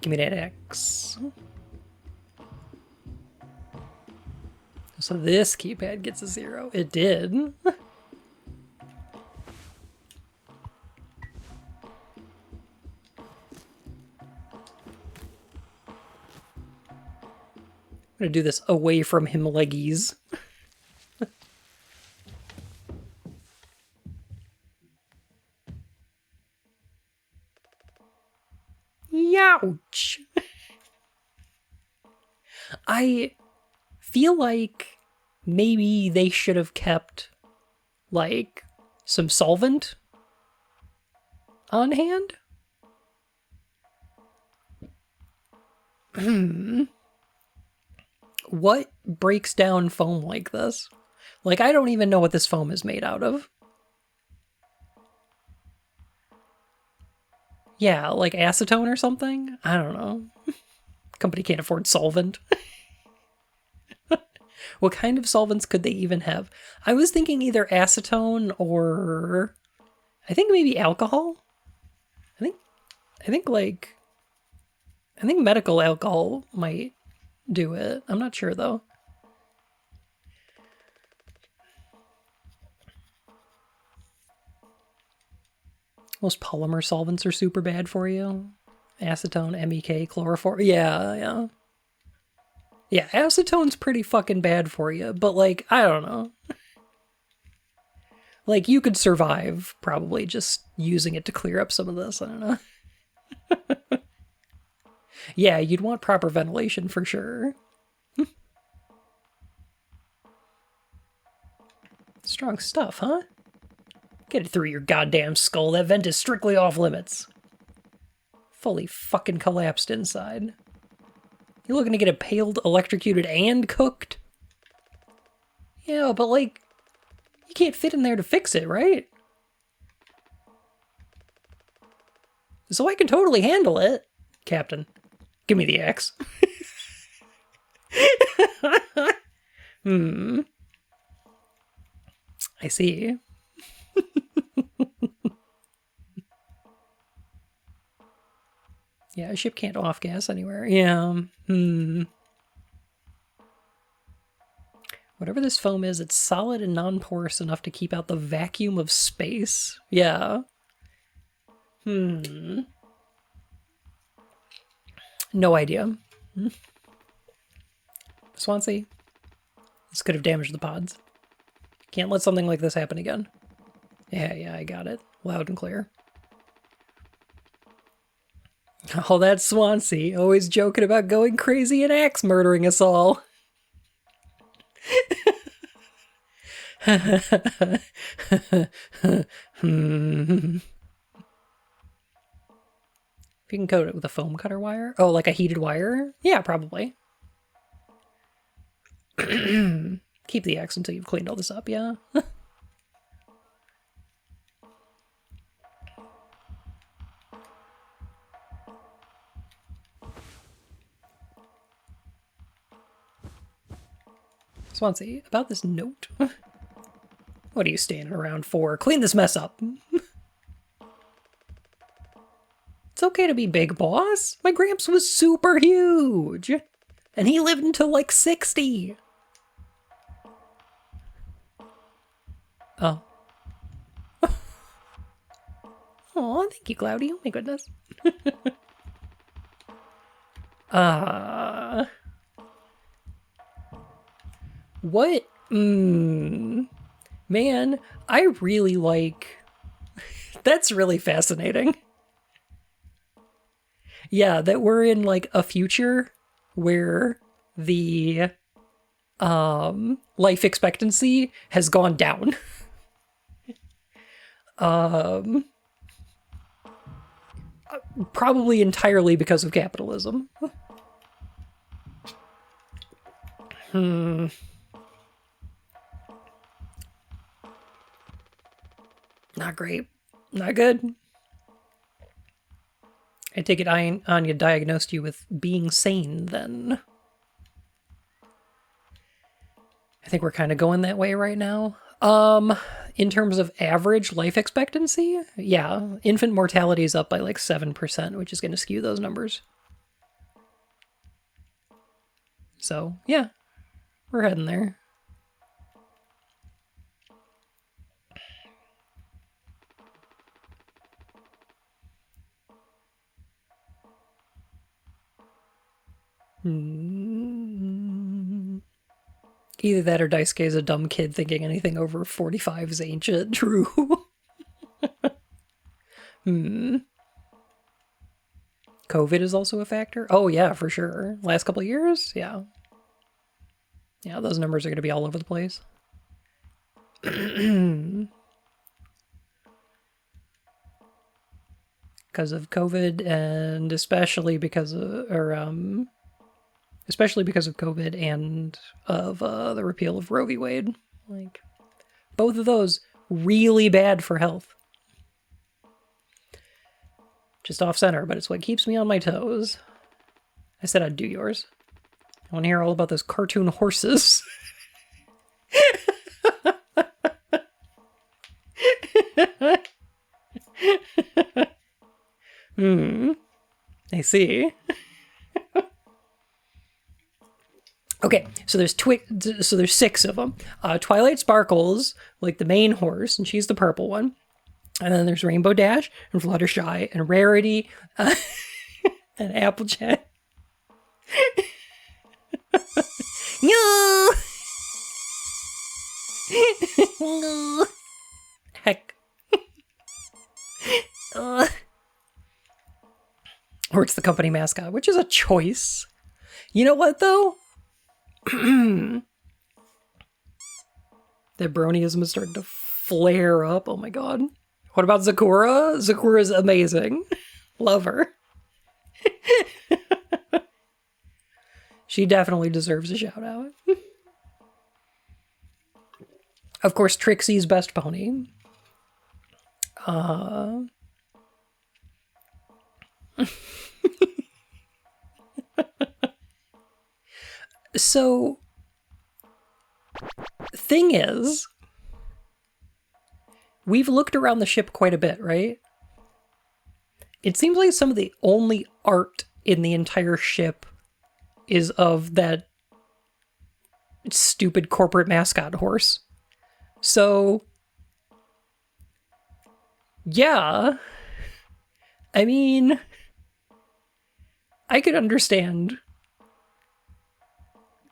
Give me that X. So this keypad gets a 0. It did. I'm gonna do this away from him leggies. Youch! I feel like maybe they should have kept, like, some solvent on hand? What breaks down foam like this? Like, I don't even know what this foam is made out of. Yeah, like acetone or something? I don't know. Company can't afford solvent. What kind of solvents could they even have? I was thinking either acetone or... I think maybe alcohol? I think medical alcohol might do it. I'm not sure though. Most polymer solvents are super bad for you. Acetone, MEK, chloroform. Yeah. Yeah, acetone's pretty fucking bad for you, but like, I don't know. Like, you could survive probably just using it to clear up some of this. I don't know. Yeah, you'd want proper ventilation for sure. Strong stuff, huh? Get it through your goddamn skull. That vent is strictly off limits. Fully fucking collapsed inside. You looking to get impaled, electrocuted, and cooked? Yeah, but like, you can't fit in there to fix it, right? So I can totally handle it, Captain. Give me the axe. I see. Yeah, a ship can't off-gas anywhere. Yeah. Whatever this foam is, it's solid and non-porous enough to keep out the vacuum of space. Yeah. No idea. Swansea? This could have damaged the pods. Can't let something like this happen again. Yeah, I got it. Loud and clear. Oh, that's Swansea. Always joking about going crazy and axe murdering us all. If you can coat it with a foam cutter wire? Oh, like a heated wire? Yeah, probably. Keep the axe until you've cleaned all this up, yeah? Swansea, about this note. What are you standing around for? Clean this mess up. It's okay to be big, boss. My Gramps was super huge. And he lived until like 60. Oh. Oh, thank you, Cloudy. Oh my goodness. What? Man, I really like... That's really fascinating. Yeah, that we're in like a future where the life expectancy has gone down. Probably entirely because of capitalism. Not great. Not good. I take it Anya diagnosed you with being sane, then. I think we're kind of going that way right now. In terms of average life expectancy, yeah, infant mortality is up by like 7%, which is going to skew those numbers. So, yeah, we're heading there. Either that or Daisuke is a dumb kid thinking anything over 45 is ancient. True. COVID is also a factor? Oh, yeah, for sure. Last couple of years? Yeah. Yeah, those numbers are going to be all over the place. Because of COVID, and especially because of, especially because of COVID and of the repeal of Roe v. Wade. Like, both of those really bad for health. Just off center, but it's what keeps me on my toes. I said I'd do yours. I want to hear all about those cartoon horses. I see. Okay, so there's 6 of them. Twilight Sparkles, like the main horse, and she's the purple one. And then there's Rainbow Dash, and Fluttershy, and Rarity, and Applejack. No! No! Heck. Or it's the company mascot, which is a choice. You know what, though? That bronyism is starting to flare up. Oh my god. What about Zakura? Zakura's amazing. Love her. She definitely deserves a shout out. Of course, Trixie's best pony. So, thing is, we've looked around the ship quite a bit, right? It seems like some of the only art in the entire ship is of that stupid corporate mascot horse. So, yeah. I mean, I could understand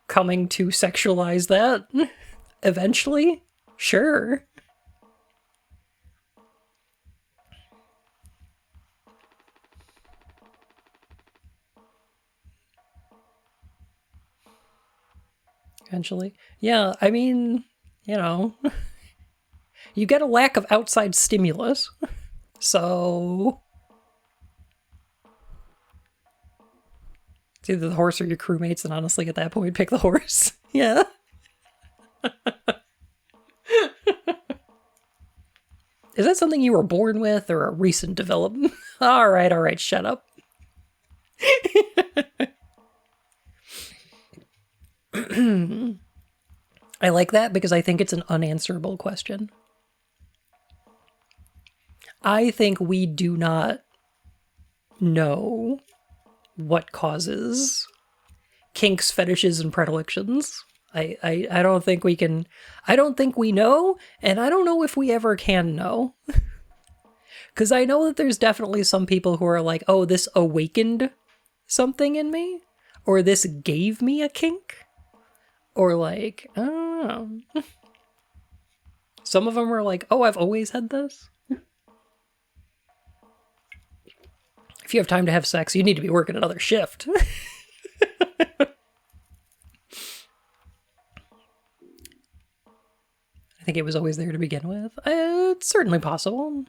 coming to sexualize that eventually. Sure. Eventually. Yeah, I mean, you know, you get a lack of outside stimulus. So it's either the horse or your crewmates, and honestly, at that point, pick the horse. Yeah. Is that something you were born with or a recent development? All right, shut up. I like that because I think it's an unanswerable question. I think we do not know what causes kinks, fetishes, and predilections. I don't think we can. I don't think we know, and I don't know if we ever can know. Because I know that there's definitely some people who are like, oh, this awakened something in me, or this gave me a kink, or like, I don't know. Some of them are like, oh, I've always had this. If you have time to have sex, you need to be working another shift. I think it was always there to begin with. It's certainly possible.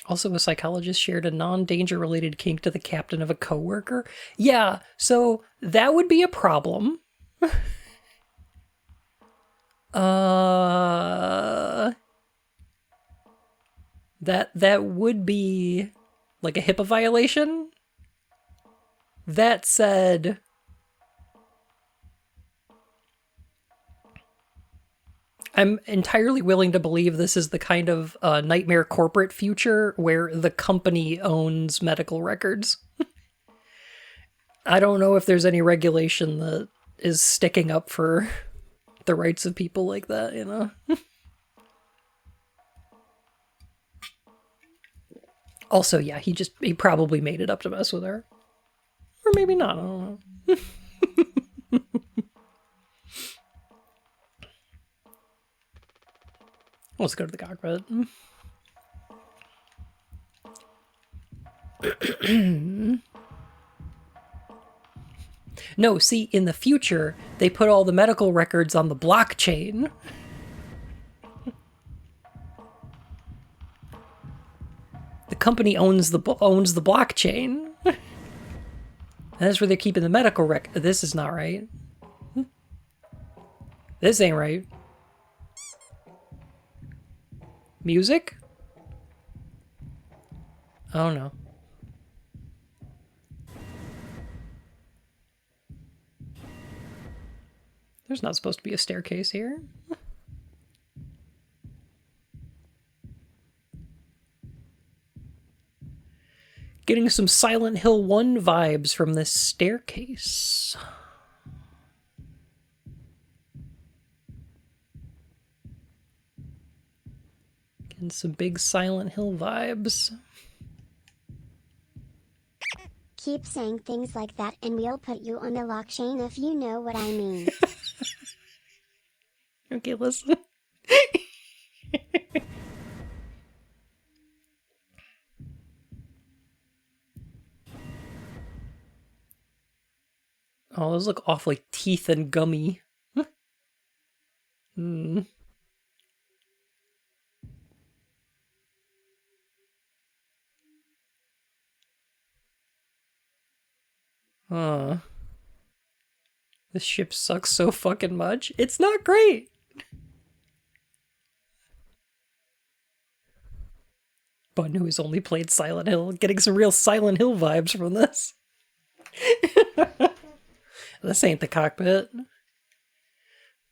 Also, a psychologist shared a non-danger related kink to the captain of a coworker. Yeah, so that would be a problem. That would be like a HIPAA violation. That said, I'm entirely willing to believe this is the kind of nightmare corporate future where the company owns medical records. I don't know if there's any regulation that is sticking up for the rights of people like that, you know? Also, yeah, he probably made it up to mess with her. Or maybe not, I don't know. Let's go to the cockpit. No, see, in the future, they put all the medical records on the blockchain. The company owns the blockchain. And that's where they're keeping the medical record. This is not right. This ain't right. Music? Oh no. There's not supposed to be a staircase here. Getting some Silent Hill 1 vibes from this staircase. Getting some big Silent Hill vibes. Keep saying things like that and we'll put you on the blockchain if you know what I mean. Okay, listen. Oh, those look awfully teeth and gummy. This ship sucks so fucking much. It's not great. Bun, who has only played Silent Hill, getting some real Silent Hill vibes from this. This ain't the cockpit.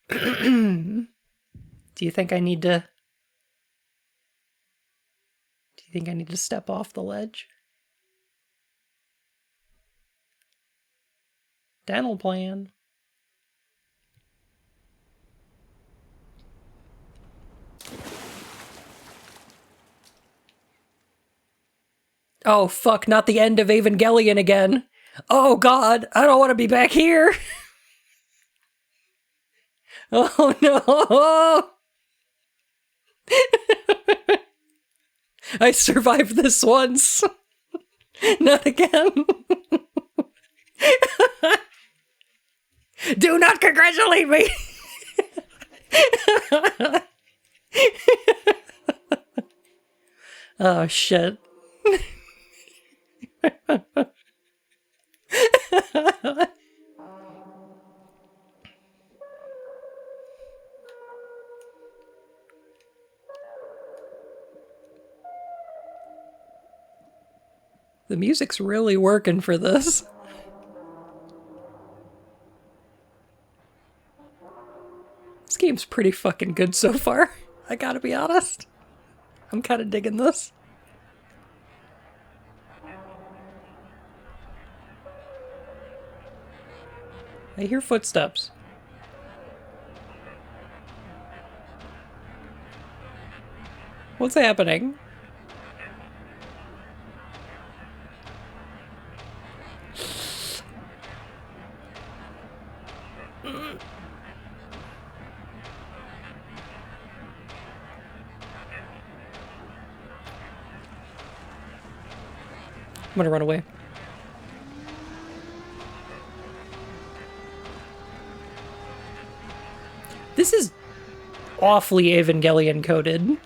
Do you think I need to... Do you think I need to step off the ledge? Dental plan. Oh, fuck, not the end of Evangelion again. Oh, God, I don't want to be back here. Oh, no. I survived this once. Not again. Do not congratulate me. Oh, shit. The music's really working for this. This game's pretty fucking good so far. I gotta be honest. I'm kind of digging this. I hear footsteps. What's happening? I'm gonna run away. This is awfully Evangelion coded.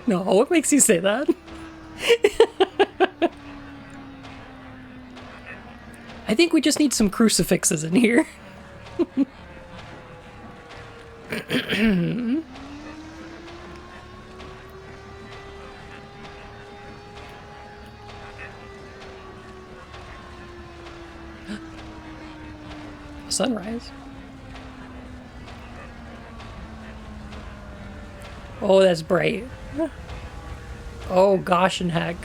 No, what makes you say that? I think we just need some crucifixes in here. Sunrise. Oh, that's bright. Oh, gosh and heck.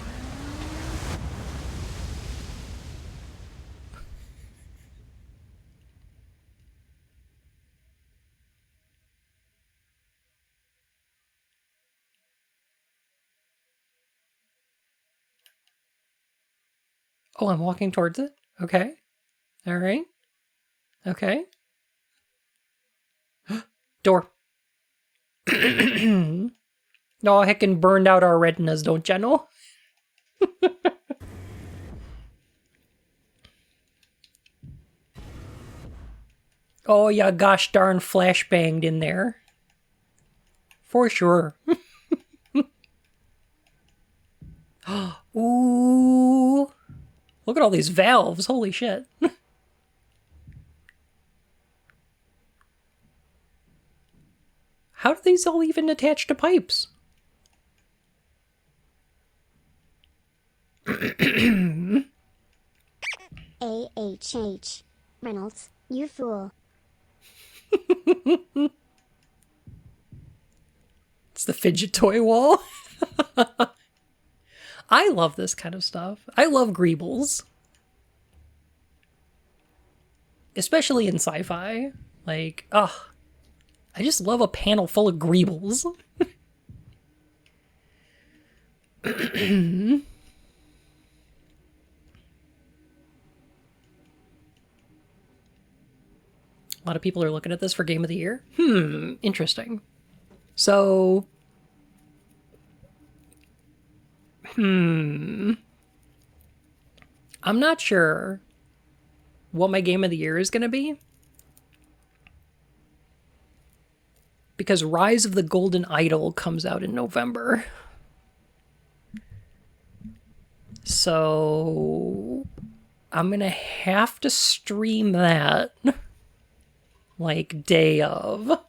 Oh, I'm walking towards it? Okay. All right. Okay. Door. No, heckin' burned out our retinas, don't ya know? Oh, yeah, gosh darn flashbanged in there. For sure. Ooh. Look at all these valves, holy shit. How do these all even attach to pipes? AHH. Reynolds, you fool. It's the fidget toy wall. I love this kind of stuff. I love greebles. Especially in sci-fi. Like, ugh. I just love a panel full of greebles. A lot of people are looking at this for Game of the Year. Interesting. So... I'm not sure what my Game of the Year is going to be. Because Rise of the Golden Idol comes out in November. So... I'm gonna have to stream that. Like, day of.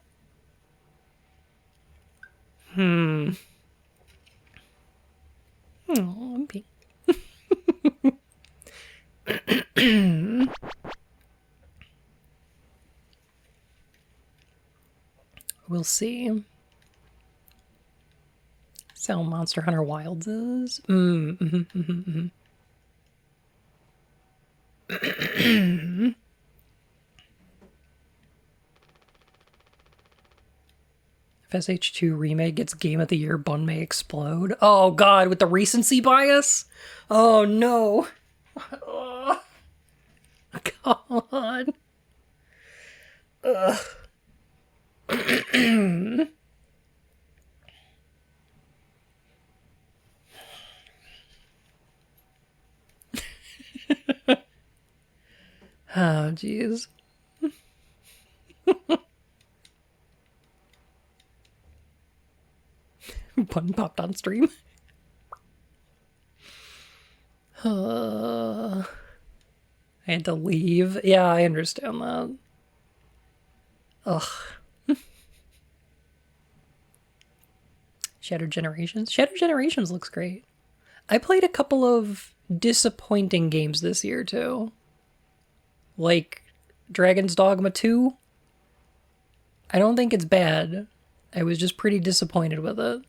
Oh, I'm pink. We'll see. So Monster Hunter Wilds is. If SH2 Remake gets Game of the Year, Bun may explode. Oh god, with the recency bias? Oh no. Oh, god. Ugh. Oh, jeez. Button popped on stream. I had to leave. Yeah, I understand that. Ugh. Shattered Generations? Shattered Generations looks great. I played a couple of disappointing games this year, too. Like Dragon's Dogma 2. I don't think it's bad. I was just pretty disappointed with it.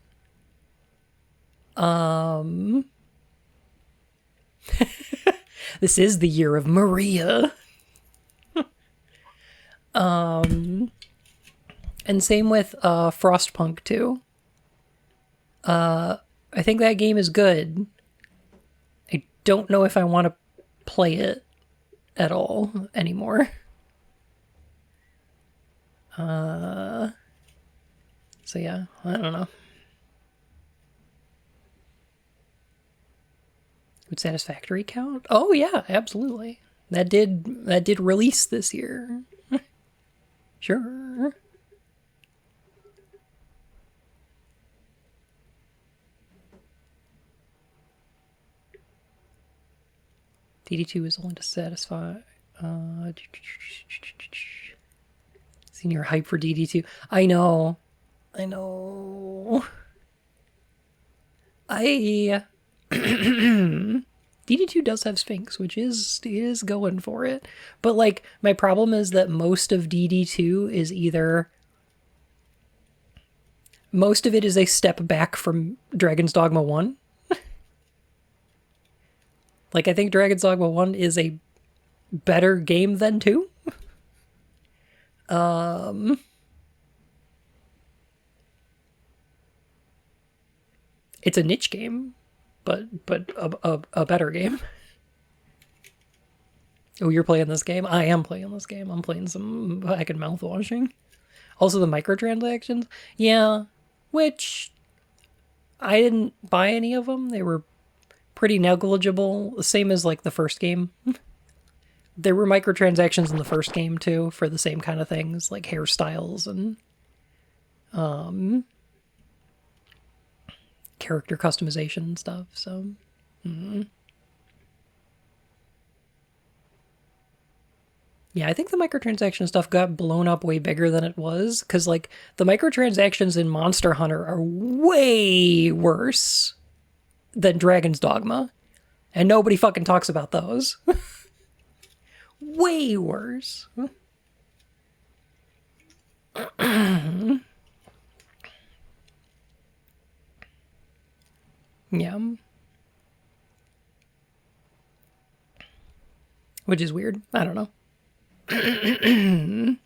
This is the year of Maria. And same with Frostpunk 2. I think that game is good. I don't know if I want to play it at all anymore. So yeah, I don't know. Would Satisfactory count? Oh yeah, absolutely. That did release this year. Sure. DD2 is only to satisfy. Senior hype for DD2. I know. DD2 does have Sphinx, which is going for it. But like my problem is that most of DD2 is either most of it is a step back from Dragon's Dogma 1. Like I think Dragon's Dogma 1 is a better game than 2. It's a niche game, but a better game. Oh, you're playing this game? I am playing this game. I'm playing some fucking mouthwashing. Also the microtransactions. Yeah, which I didn't buy any of them. They were pretty negligible. The same as like the first game. There were microtransactions in the first game too for the same kind of things, like hairstyles and character customization and stuff. So yeah, I think the microtransaction stuff got blown up way bigger than it was, because like the microtransactions in Monster Hunter are way worse than Dragon's Dogma, and nobody fucking talks about those. Way worse. Yeah. Which is weird. I don't know. Can't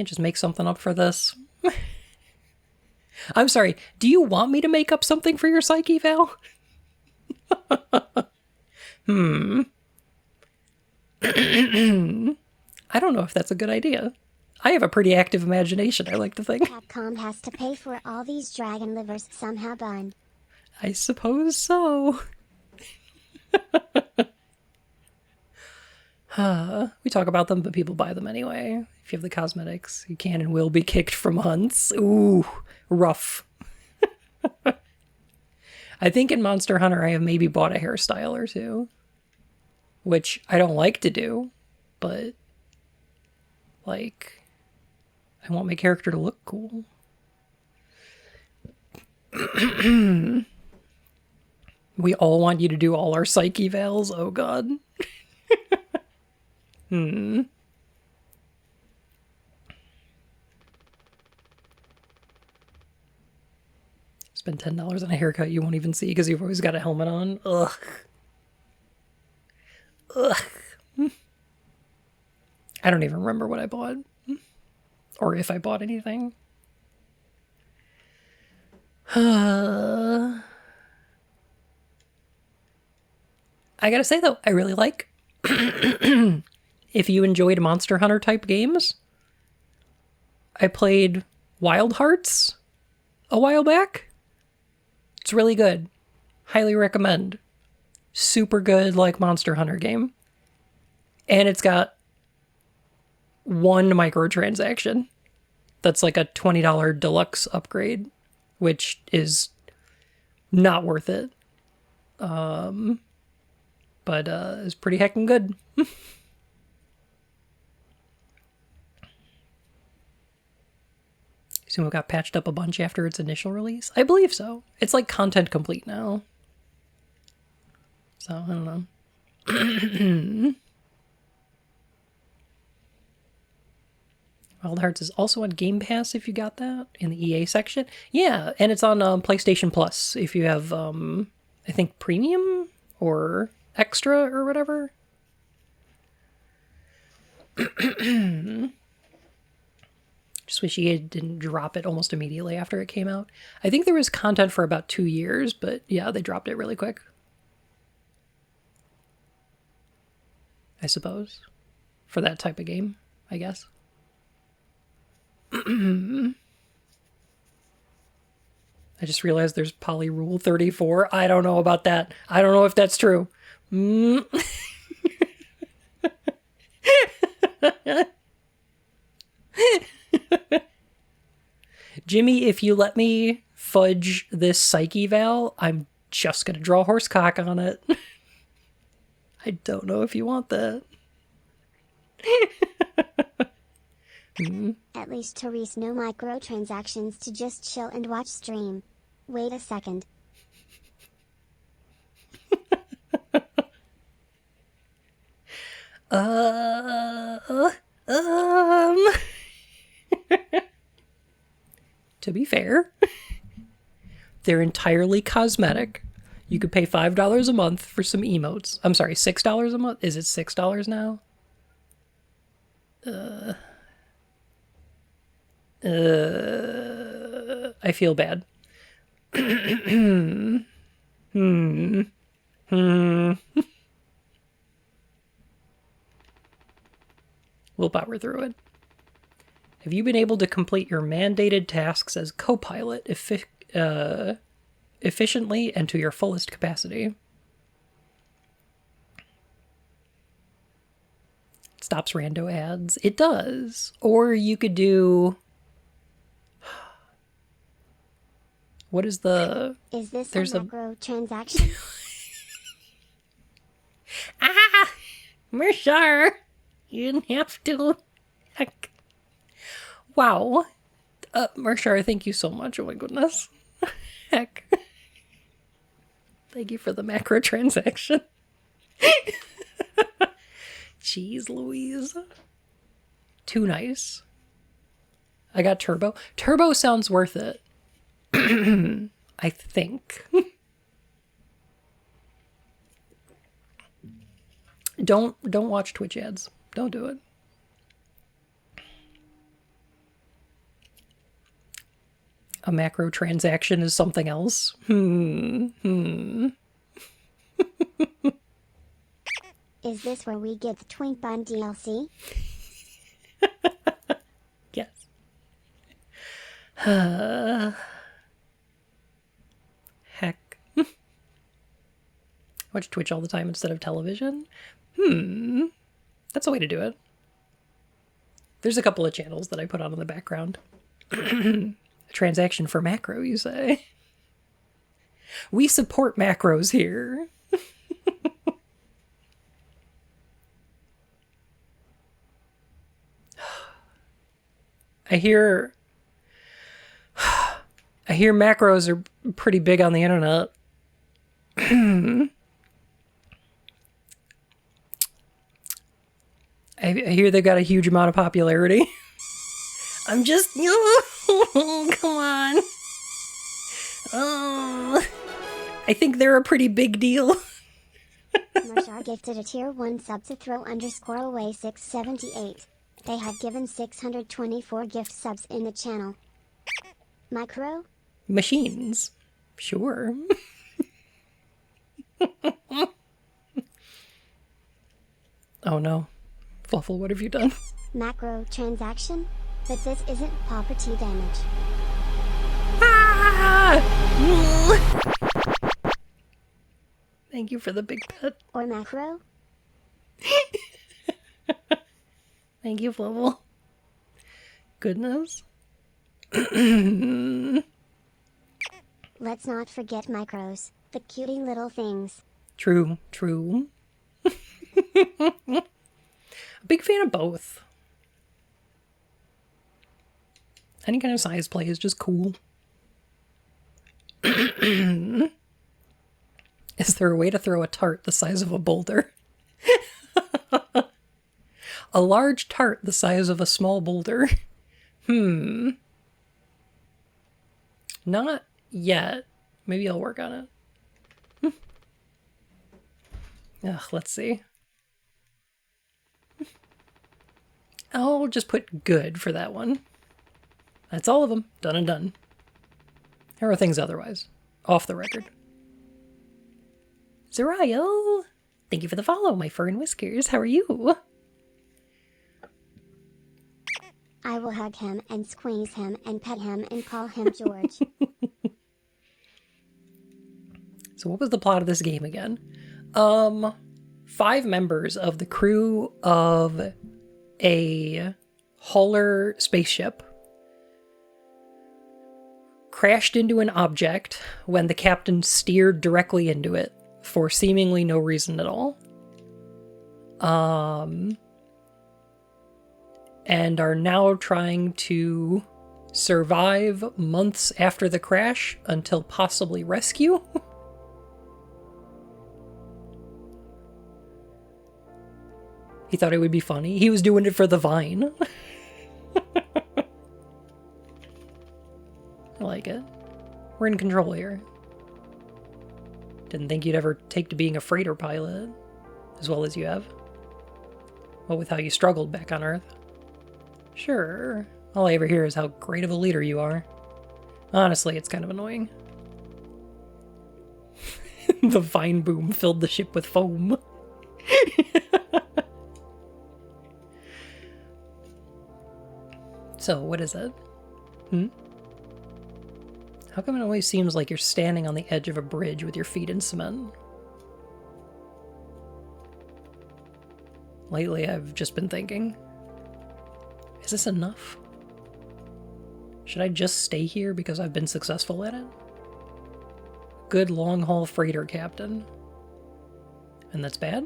just make something up for this. I'm sorry. Do you want me to make up something for your psyche, Val? I don't know if that's a good idea. I have a pretty active imagination, I like to think. Capcom has to pay for all these dragon livers somehow, bun. I suppose so. We talk about them, but people buy them anyway. If you have the cosmetics, you can and will be kicked from hunts. Ooh, rough. I think in Monster Hunter I have maybe bought a hairstyle or two, which I don't like to do, but like I want my character to look cool. We all want you to do all our psych evals. Oh god. Spend $10 on a haircut you won't even see because you've always got a helmet on. Ugh. Ugh. I don't even remember what I bought. Or if I bought anything. I gotta say though, I really like if you enjoyed Monster Hunter type games. I played Wild Hearts a while back. It's really good. Highly recommend. Super good like Monster Hunter game. And it's got one microtransaction that's like a $20 deluxe upgrade, which is not worth it. But it's pretty heckin' good. Sumo got patched up a bunch after its initial release? I believe so. It's like content complete now. So, I don't know. Wild Hearts is also on Game Pass if you got that in the EA section. Yeah, and it's on PlayStation Plus if you have, I think, Premium or Extra or whatever. Just wish EA didn't drop it almost immediately after it came out. I think there was content for about 2 years, but yeah, they dropped it really quick. I suppose. For that type of game, I guess. I just realized there's Poly Rule 34. I don't know about that. I don't know if that's true. Jimmy, if you let me fudge this psych eval, I'm just gonna draw horse cock on it. I don't know if you want that. At least Therese no microtransactions to just chill and watch stream. Wait a second. To be fair, they're entirely cosmetic. You could pay $5 a month for some emotes. I'm sorry, $6 a month? Is it $6 now? I feel bad. We'll power through it. Have you been able to complete your mandated tasks as co-pilot efficiently and to your fullest capacity? It stops rando ads. It does. Or you could do... What is the... Is this There's a macro transaction? Mershar! You didn't have to. Heck. Wow. Mershar, thank you so much. Oh my goodness. Heck. Thank you for the macro transaction. Jeez Louise. Too nice. I got Turbo. Turbo sounds worth it. I think. Don't watch Twitch ads. Don't do it. A macro transaction is something else. Is this where we get the Twink Bun DLC? Yes. Heck. Watch Twitch all the time instead of television? That's a way to do it. There's a couple of channels that I put on in the background. A transaction for macro, you say? We support macros here. I hear macros are pretty big on the internet. I hear they got a huge amount of popularity. I'm just... come on. Oh, I think they're a pretty big deal. Marshar gifted a tier 1 sub to throw_away 678. They have given 624 gift subs in the channel. Micro? Machines. Sure. Oh no. Fluffle, what have you done? Macro transaction? But this isn't property damage. Ah! Thank you for the big pet. Or macro? Thank you, Fluffle. Goodness. Let's not forget micros, the cutie little things. True, true. A big fan of both. Any kind of size play is just cool. Is there a way to throw a tart the size of a boulder? A large tart the size of a small boulder? Not yet. Maybe I'll work on it. Ugh, let's see. I'll just put good for that one. That's all of them. Done and done. How are things otherwise? Off the record. Zariel! Thank you for the follow, my fur and whiskers. How are you? I will hug him and squeeze him and pet him and call him George. So what was the plot of this game again? 5 members of the crew of a hauler spaceship crashed into an object when the captain steered directly into it for seemingly no reason at all. And are now trying to survive months after the crash until possibly rescue. He thought it would be funny. He was doing it for the Vine. I like it. We're in control here. Didn't think you'd ever take to being a freighter pilot as well as you have. What with how you struggled back on Earth. Sure. All I ever hear is how great of a leader you are. Honestly, it's kind of annoying. The vine boom filled the ship with foam. So, what is it? How come it always seems like you're standing on the edge of a bridge with your feet in cement? Lately, I've just been thinking, is this enough? Should I just stay here because I've been successful at it? Good long-haul freighter captain. And that's bad?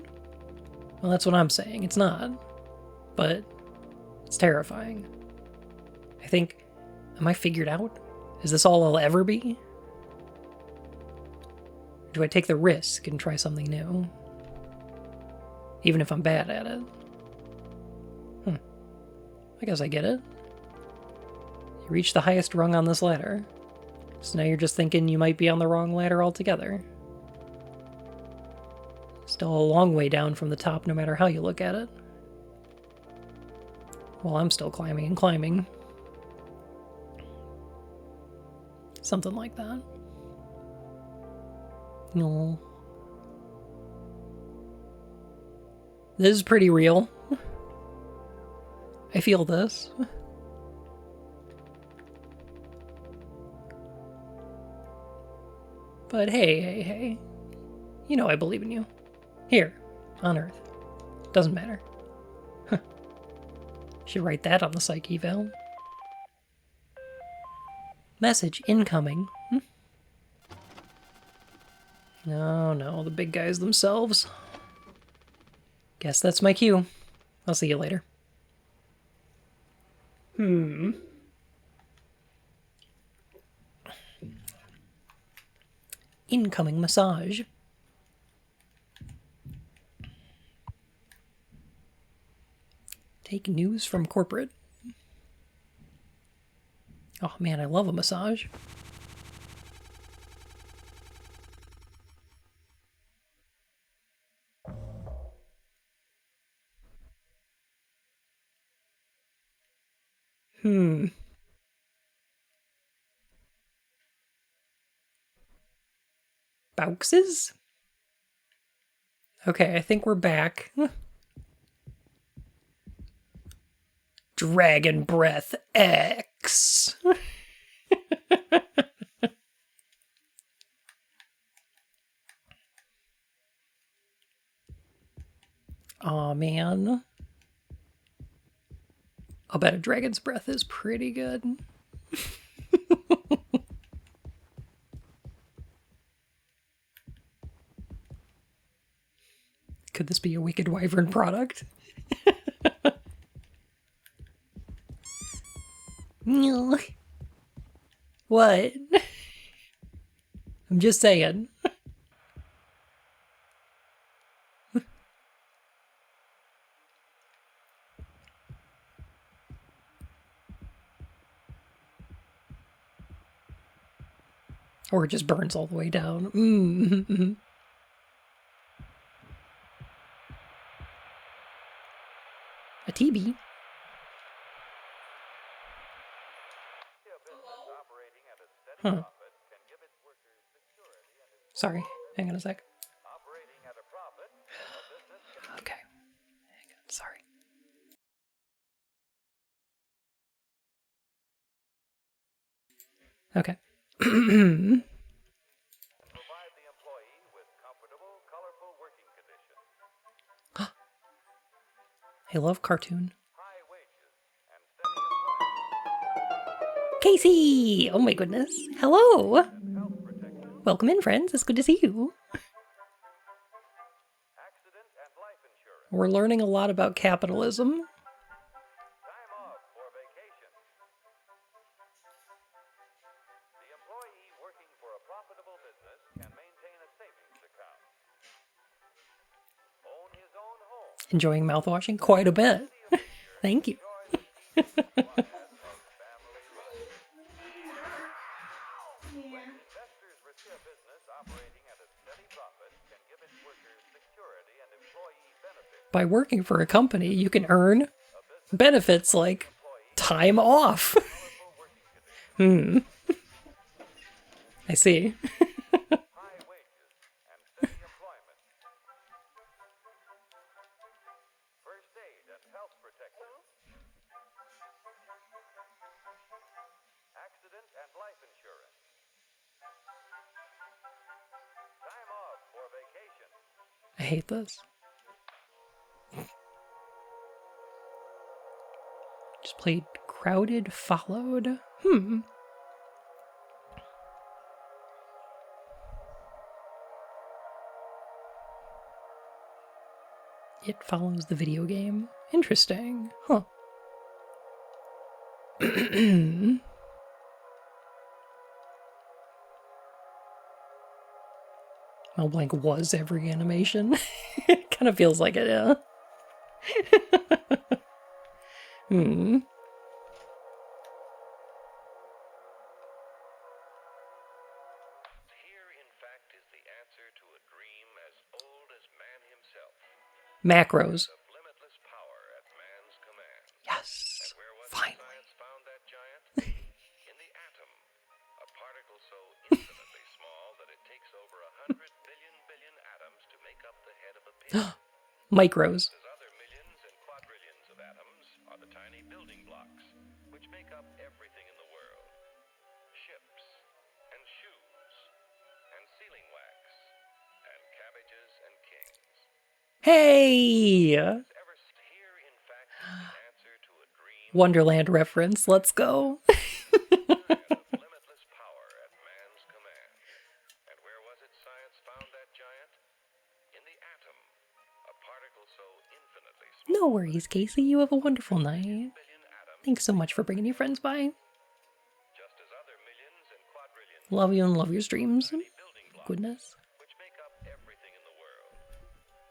Well, that's what I'm saying. It's not. But it's terrifying. I think, am I figured out? Is this all I'll ever be? Or do I take the risk and try something new? Even if I'm bad at it? I guess I get it. You reached the highest rung on this ladder. So now you're just thinking you might be on the wrong ladder altogether. Still a long way down from the top no matter how you look at it. Well, I'm still climbing and climbing. Something like that. No. This is pretty real. I feel this. But hey. You know I believe in you. Here, on Earth. Doesn't matter. Huh. Should write that on the psych eval. Message incoming. No, no, the big guys themselves. Guess that's my cue. I'll see you later. Incoming massage. Take news from corporate. Oh man, I love a massage. Bouxes? Okay, I think we're back. Dragon Breath X. Aw, man. I'll bet a Dragon's Breath is pretty good. Could this be a Wicked Wyvern product? What? I'm just saying. Or it just burns all the way down. A TB. Huh. Sorry, hang on a sec. Okay, hang on, sorry. Okay. Provide the employee with comfortable, colorful working conditions. I love cartoon. High wages and steady employment. Casey! Oh my goodness. Hello! Health protection. Welcome in, friends. It's good to see you. Accident and life insurance. We're learning a lot about capitalism. Time off for vacation. The employee working for a profitable business can maintain a savings account. Own his own home. Enjoying mouthwashing quite a bit. Thank you. Enjoy the quietness of family life. When investors risk a business operating at a steady profit can give its workers security and employee benefits. By working for a company, you can earn benefits like time off. I see. High wages and steady employment. First aid and health protection. Accident and life insurance. Time off for vacation. I hate this. Just played Crowded Followed. It follows the video game. Interesting. Huh. Mel Blanc was every animation. It kind of feels like it, yeah. Here, in fact, is the answer to a dream as old as man himself. Macros. Of limitless power at man's command. Yes. Where was Finally. science found that giant? In the atom, a particle so infinitely small that it takes over 100 billion atoms to make up the head of a pin. Micros. As other millions and quadrillions of atoms are the tiny building blocks which make up everything in the world. Ships and shoes and sealing wax and cabbages and kings. Hey! Ever here, in fact, is the answer to a dream Wonderland reference. Let's go. of limitless power at man's command. And where was it science found that No worries, Casey. You have a wonderful night. Thanks so much for bringing your friends by. just as other millions and quadrillions Love you and love your streams. of building blocks, Goodness. which make up everything in the world.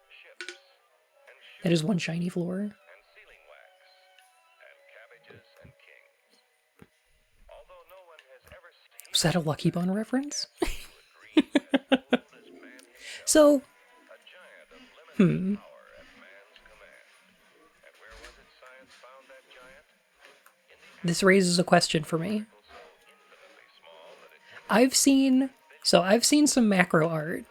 Ships and shoes That is one shiny floor. and sealing wax and cabbages and kings. Although no one has ever seen Was that a Lucky Bun reference? to a dream as bold as man himself, So, a giant of limitless power at man's command. And where was it science found that giant? In the this raises a question for me. article so infinitely small that it I've seen some macro art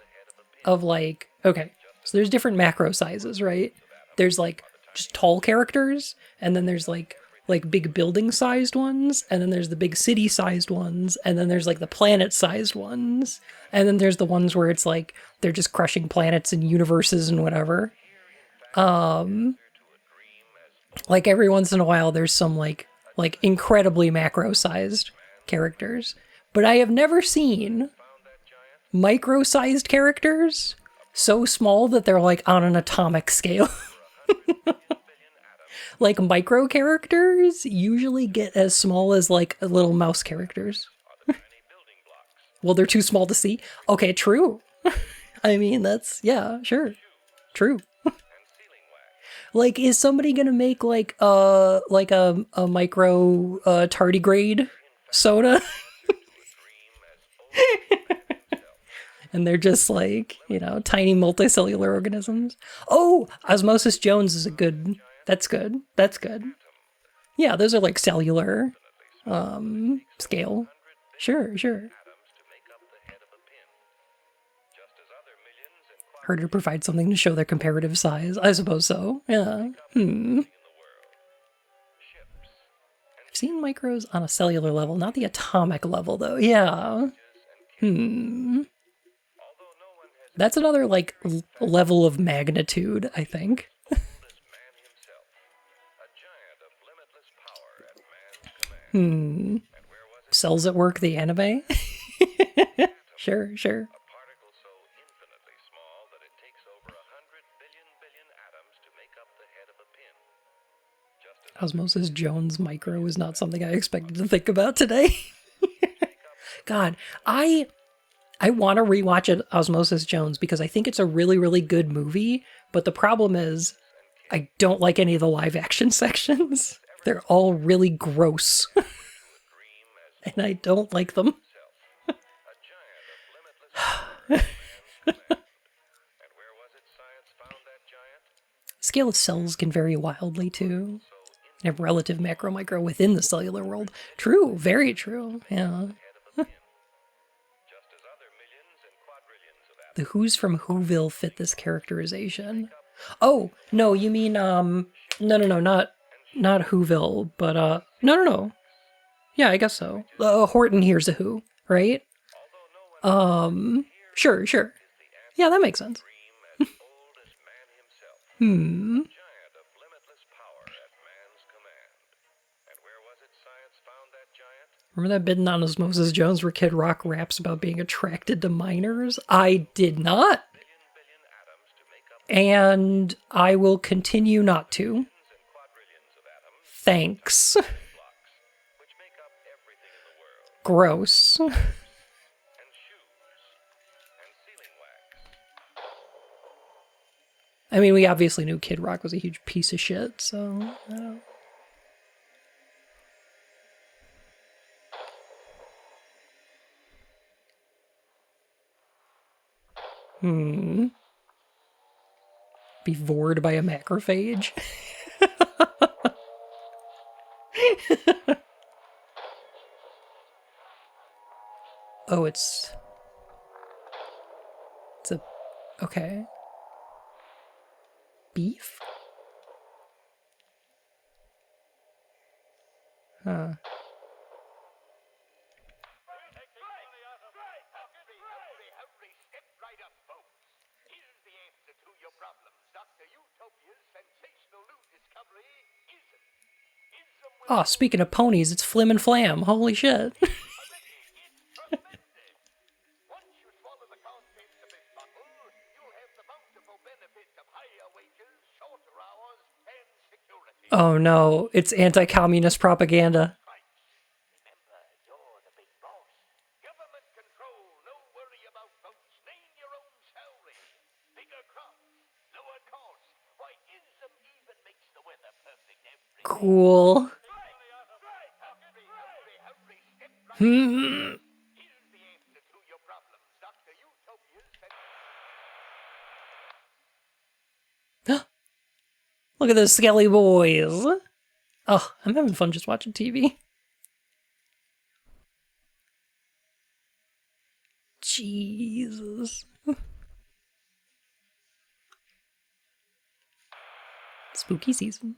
of like, okay, so there's different macro sizes, right? There's like just tall characters, and then there's like big building sized ones, and then there's the big city sized ones, and then there's like the planet sized ones, and then there's the ones where it's like they're just crushing planets and universes and whatever. Like every once in a while there's some like incredibly macro sized characters, but I have never seen micro sized characters so small that they're like on an atomic scale. Like micro characters usually get as small as like little mouse characters. Well, they're too small to see. Okay, true. I mean, that's, yeah, sure. True. Like, is somebody gonna make like a micro tardigrade soda? And they're just like, you know, tiny multicellular organisms. Oh, Osmosis Jones is a good. That's good. That's good. Yeah, those are like cellular scale. Sure, sure. atoms to make up the head of a pin, just as other millions and Harder to provide something to show their comparative size. I suppose so. Yeah. in the world. Ships I've seen micros on a cellular level, not the atomic level though. Yeah. although no one has That's another like level of magnitude, I think. as man himself, a giant of limitless power at man's command. And where was it? Cells at Work, the anime. Sure, sure. A particle so infinitely small that it takes over 100 billion atoms to make up the head of a pin. Just as Osmosis Jones micro is not something I expected to think about today. God, I want to rewatch it, Osmosis Jones, because I think it's a really, really good movie. But the problem is, I don't like any of the live action sections. They're all really gross, and I don't like them. a giant of limitless power at man's command. And where was it science found that giant? Scale of cells can vary wildly too. And have relative macro micro within the cellular world. True, very true. Yeah. Head of a pin, just as other millions and quadrillions of atoms. The Who's from Whoville fit this characterization. Oh, no, you mean no, not Whoville, but no. Yeah, I guess so. Horton Hears a Who, right? Sure. Yeah, that makes sense. Dream as old as man himself, Hmm. giant of limitless power at man's command. And where was it science found that giant? Remember that bit in Osmosis Jones where Kid Rock raps about being attracted to minors? I did not. Billion atoms to make up And I will continue not to. billions and quadrillions of atoms, Thanks. blocks, which make up everything in the world. Gross. And shoes and sealing wax. I mean, we obviously knew Kid Rock was a huge piece of shit, so I don't. Be vored by a macrophage. Oh, it's a okay. Beef? Huh. Hurry, step right up, folks. Here's the answer to your problems. Dr. Utopia's sensational new discovery isn't. Oh, speaking of ponies, it's Flim and Flam. Holy shit. It's tremendous. Once you swallow the contents of this bottle, you'll have the bountiful benefits of higher wages, shorter hours, and Oh no, it's anti-communist propaganda. Remember, you're the big boss. Government control, no worry about votes. Name your own salary. Bigger crops, lower costs. Why, ISM even makes the weather perfect every day. Cool. Hurry, step right. Hmm. Here's the answer to your problems. Dr. Utopia said... Look at those skelly boys. Oh, I'm having fun just watching TV. Jesus. Spooky season.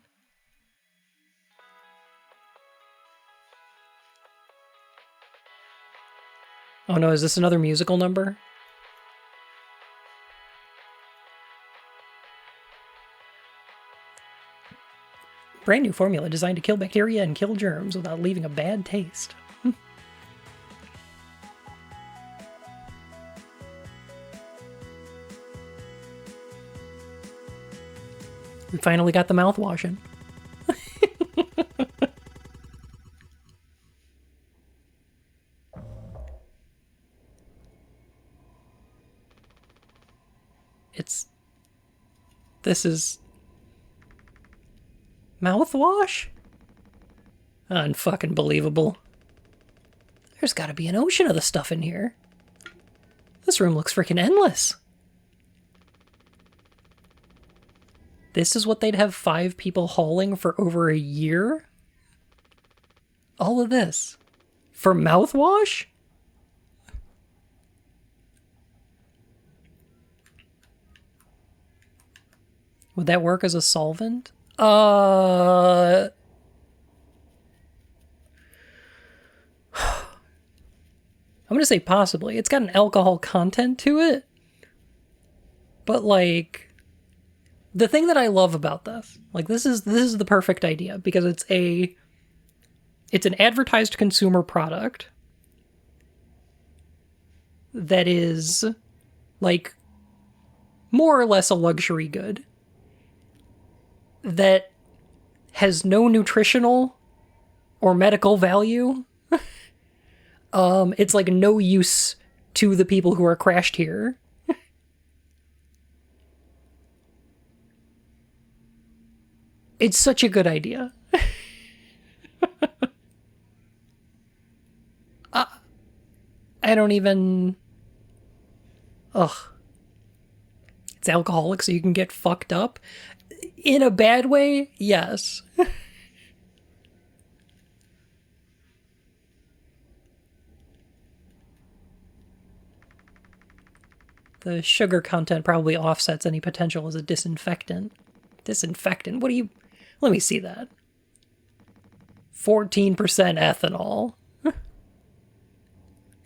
Oh no, is this another musical number? Brand new formula designed to kill bacteria and kill germs without leaving a bad taste. We finally got the mouthwashing. This is mouthwash? Unfucking believable. There's gotta be an ocean of the stuff in here. This room looks freaking endless. This is what they'd have 5 people hauling for over a year? All of this. For mouthwash? Would that work as a solvent? I'm gonna say possibly. It's got an alcohol content to it. But like, the thing that I love about this, like this is the perfect idea because it's an advertised consumer product that is like more or less a luxury good that has no nutritional or medical value. It's like no use to the people who are crashed here. It's such a good idea. I don't even... Ugh. It's alcoholic so you can get fucked up. In a bad way, yes. The sugar content probably offsets any potential as a disinfectant. Disinfectant? What do you... Let me see that. 14% ethanol.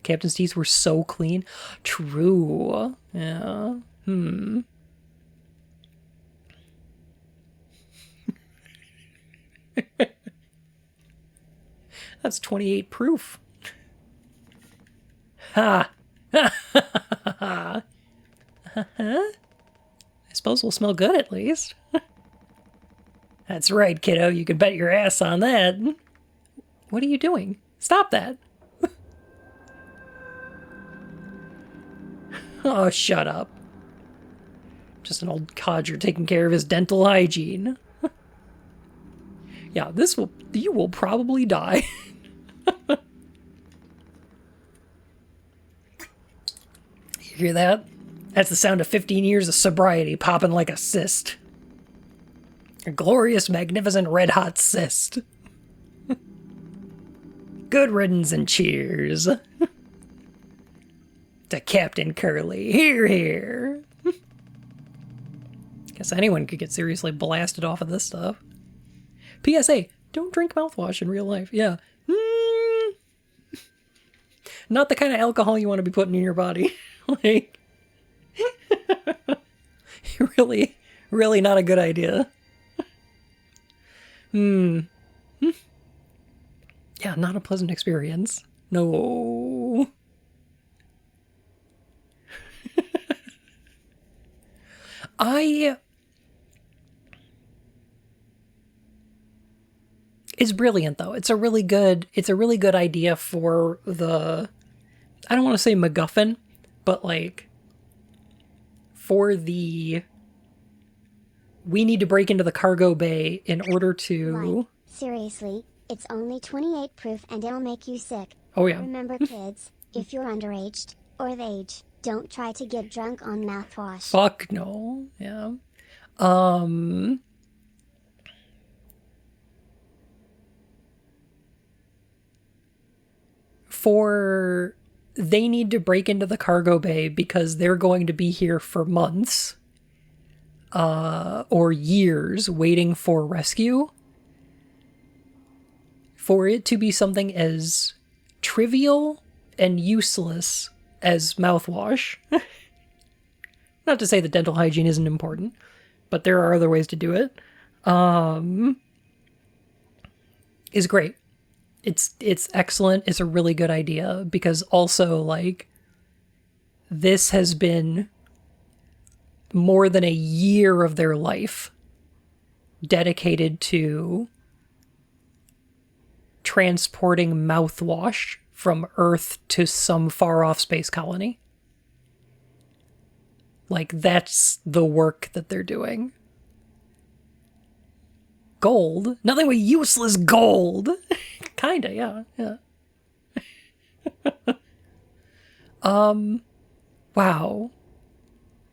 Captain's teeth were so clean. True. Yeah. That's 28 proof. Ha! I suppose we'll smell good at least. That's right, kiddo. You can bet your ass on that. What are you doing? Stop that. Oh, shut up. Just an old codger taking care of his dental hygiene. Yeah, you will probably die. You hear that? That's the sound of 15 years of sobriety popping like a cyst. A glorious, magnificent, red-hot cyst. Good riddance and cheers. To Captain Curly. Hear, hear. Guess anyone could get seriously blasted off of this stuff. PSA, don't drink mouthwash in real life. Yeah. Not the kind of alcohol you want to be putting in your body. Like, really, really not a good idea. Yeah, not a pleasant experience. No. It's brilliant though. It's a really good idea for the, I don't want to say MacGuffin, but like for the, we need to break into the cargo bay in order to... Like, seriously, it's only 28 proof and it'll make you sick. Oh yeah. Remember kids, if you're underage, or of age, don't try to get drunk on mouthwash. Fuck no. Yeah. For, they need to break into the cargo bay because they're going to be here for months. Or years waiting for rescue. For it to be something as trivial and useless as mouthwash. Not to say that dental hygiene isn't important, but there are other ways to do it. Is great. It's excellent. It's a really good idea because also like this has been more than a year of their life dedicated to transporting mouthwash from Earth to some far-off space colony. Like, that's the work that they're doing. Gold? Nothing but useless gold! Kinda, yeah. Wow.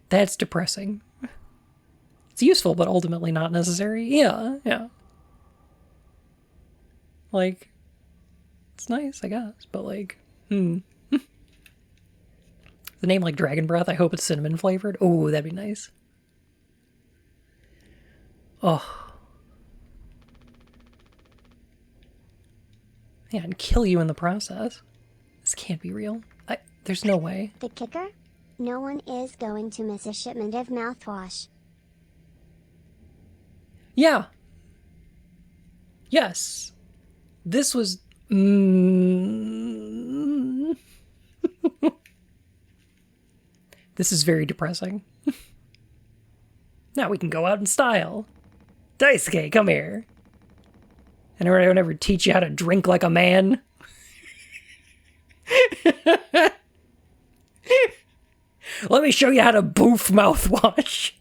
That's depressing. It's useful, but ultimately not necessary. Yeah. Like, it's nice, I guess, but like, The name like Dragon Breath, I hope it's cinnamon flavored. Oh, that'd be nice. Oh. Yeah, and kill you in the process. This can't be real. There's no way. The kicker? No one is going to miss a shipment of mouthwash. Yeah. Yes. This was... This is very depressing. Now we can go out in style. Daisuke, come here. And I don't ever teach you how to drink like a man. Let me show you how to boof mouthwash.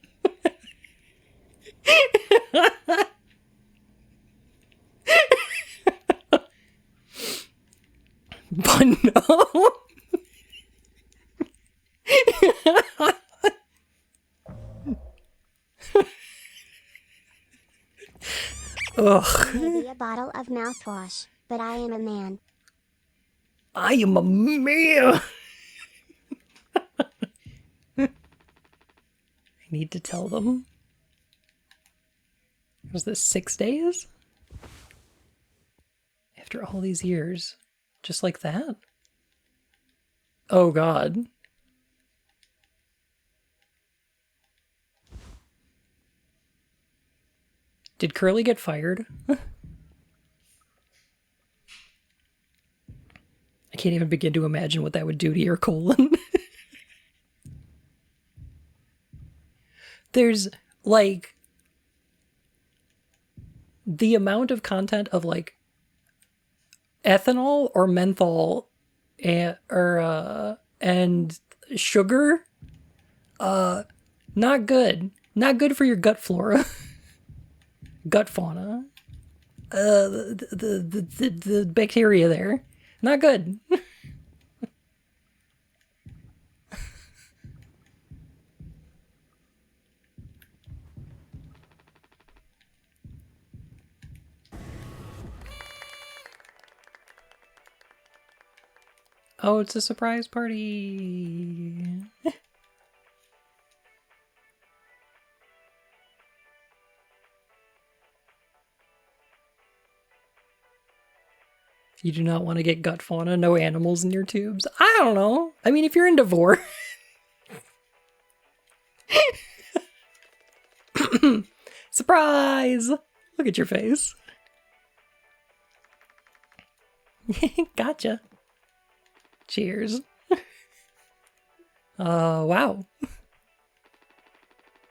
But no. Ugh. Maybe a bottle of mouthwash, but I am a man. I am a man. I need to tell them. Was this 6 days? After all these years. Just like that? Oh god. Did Curly get fired? I can't even begin to imagine what that would do to your colon. There's, like, the amount of content of, like, ethanol or menthol and sugar, not good. Not good for your gut flora. Gut fauna. The bacteria there. Not good. Oh, it's a surprise party. You do not want to get gut fauna, no animals in your tubes. I don't know. I mean, if you're into vor. Surprise! Look at your face. Gotcha. Cheers. Wow.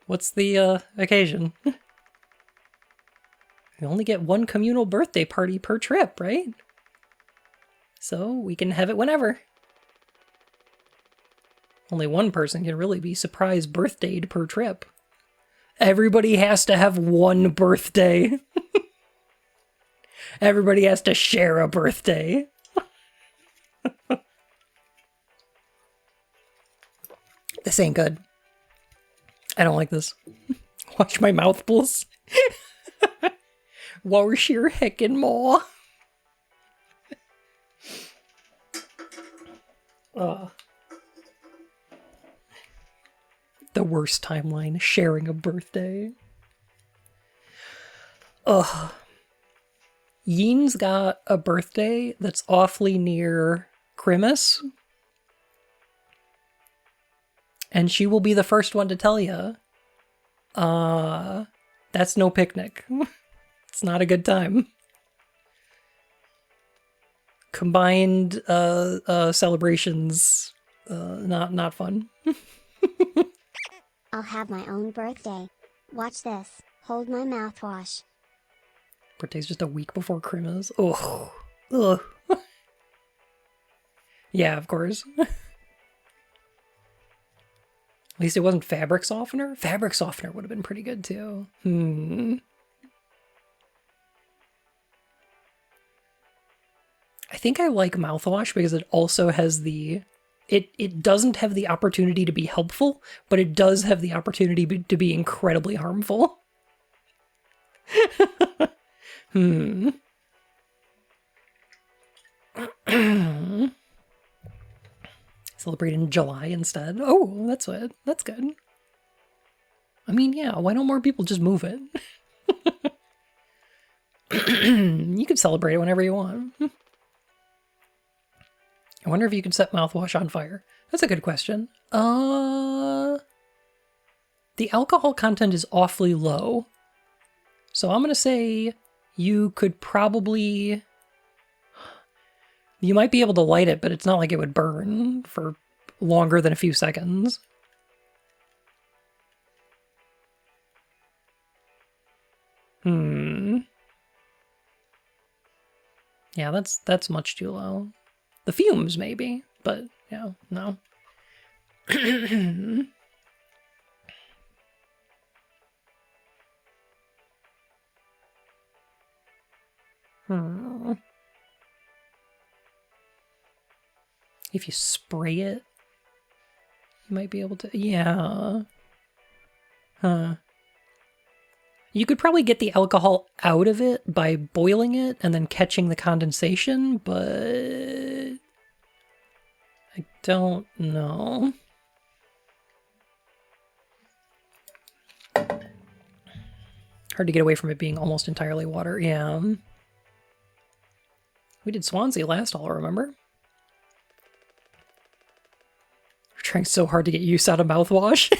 What's the, occasion? We only get one communal birthday party per trip, right? So we can have it whenever. Only one person can really be surprise birthdayed per trip. Everybody has to have one birthday. Everybody has to share a birthday. This ain't good. I don't like this. Watch my mouth pulse. Wash your heckin' maw. The worst timeline, sharing a birthday. Ugh. Yeen's got a birthday that's awfully near Christmas. And she will be the first one to tell you, that's no picnic. It's not a good time. Combined celebrations, not fun. I'll have my own birthday. Watch this. Hold my mouthwash. Birthday's just a week before Christmas. Ugh. Ugh. Yeah, of course. At least it wasn't fabric softener. Fabric softener would have been pretty good too. I think I like mouthwash because it also has the... It doesn't have the opportunity to be helpful, but it does have the opportunity to be incredibly harmful. Celebrate in July instead. Oh, that's good. I mean, yeah, why don't more people just move it? You can celebrate it whenever you want. I wonder if you could set mouthwash on fire. That's a good question. The alcohol content is awfully low. So I'm going to say you could probably... You might be able to light it, but it's not like it would burn for longer than a few seconds. Yeah, that's much too low. The fumes, maybe, but, yeah, no. If you spray it, you might be able to... Yeah. Huh. You could probably get the alcohol out of it by boiling it and then catching the condensation, but... I don't know. Hard to get away from it being almost entirely water. Yeah. We did Swansea last all, remember? We're trying so hard to get use out of mouthwash.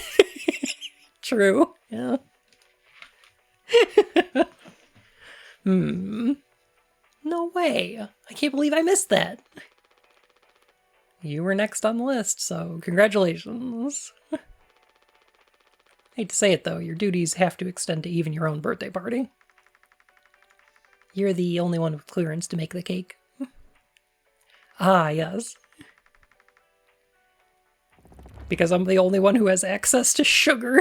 True. Yeah. No way. I can't believe I missed that. You were next on the list, so congratulations. Hate to say it though, your duties have to extend to even your own birthday party. You're the only one with clearance to make the cake. Ah, yes. Because I'm the only one who has access to sugar.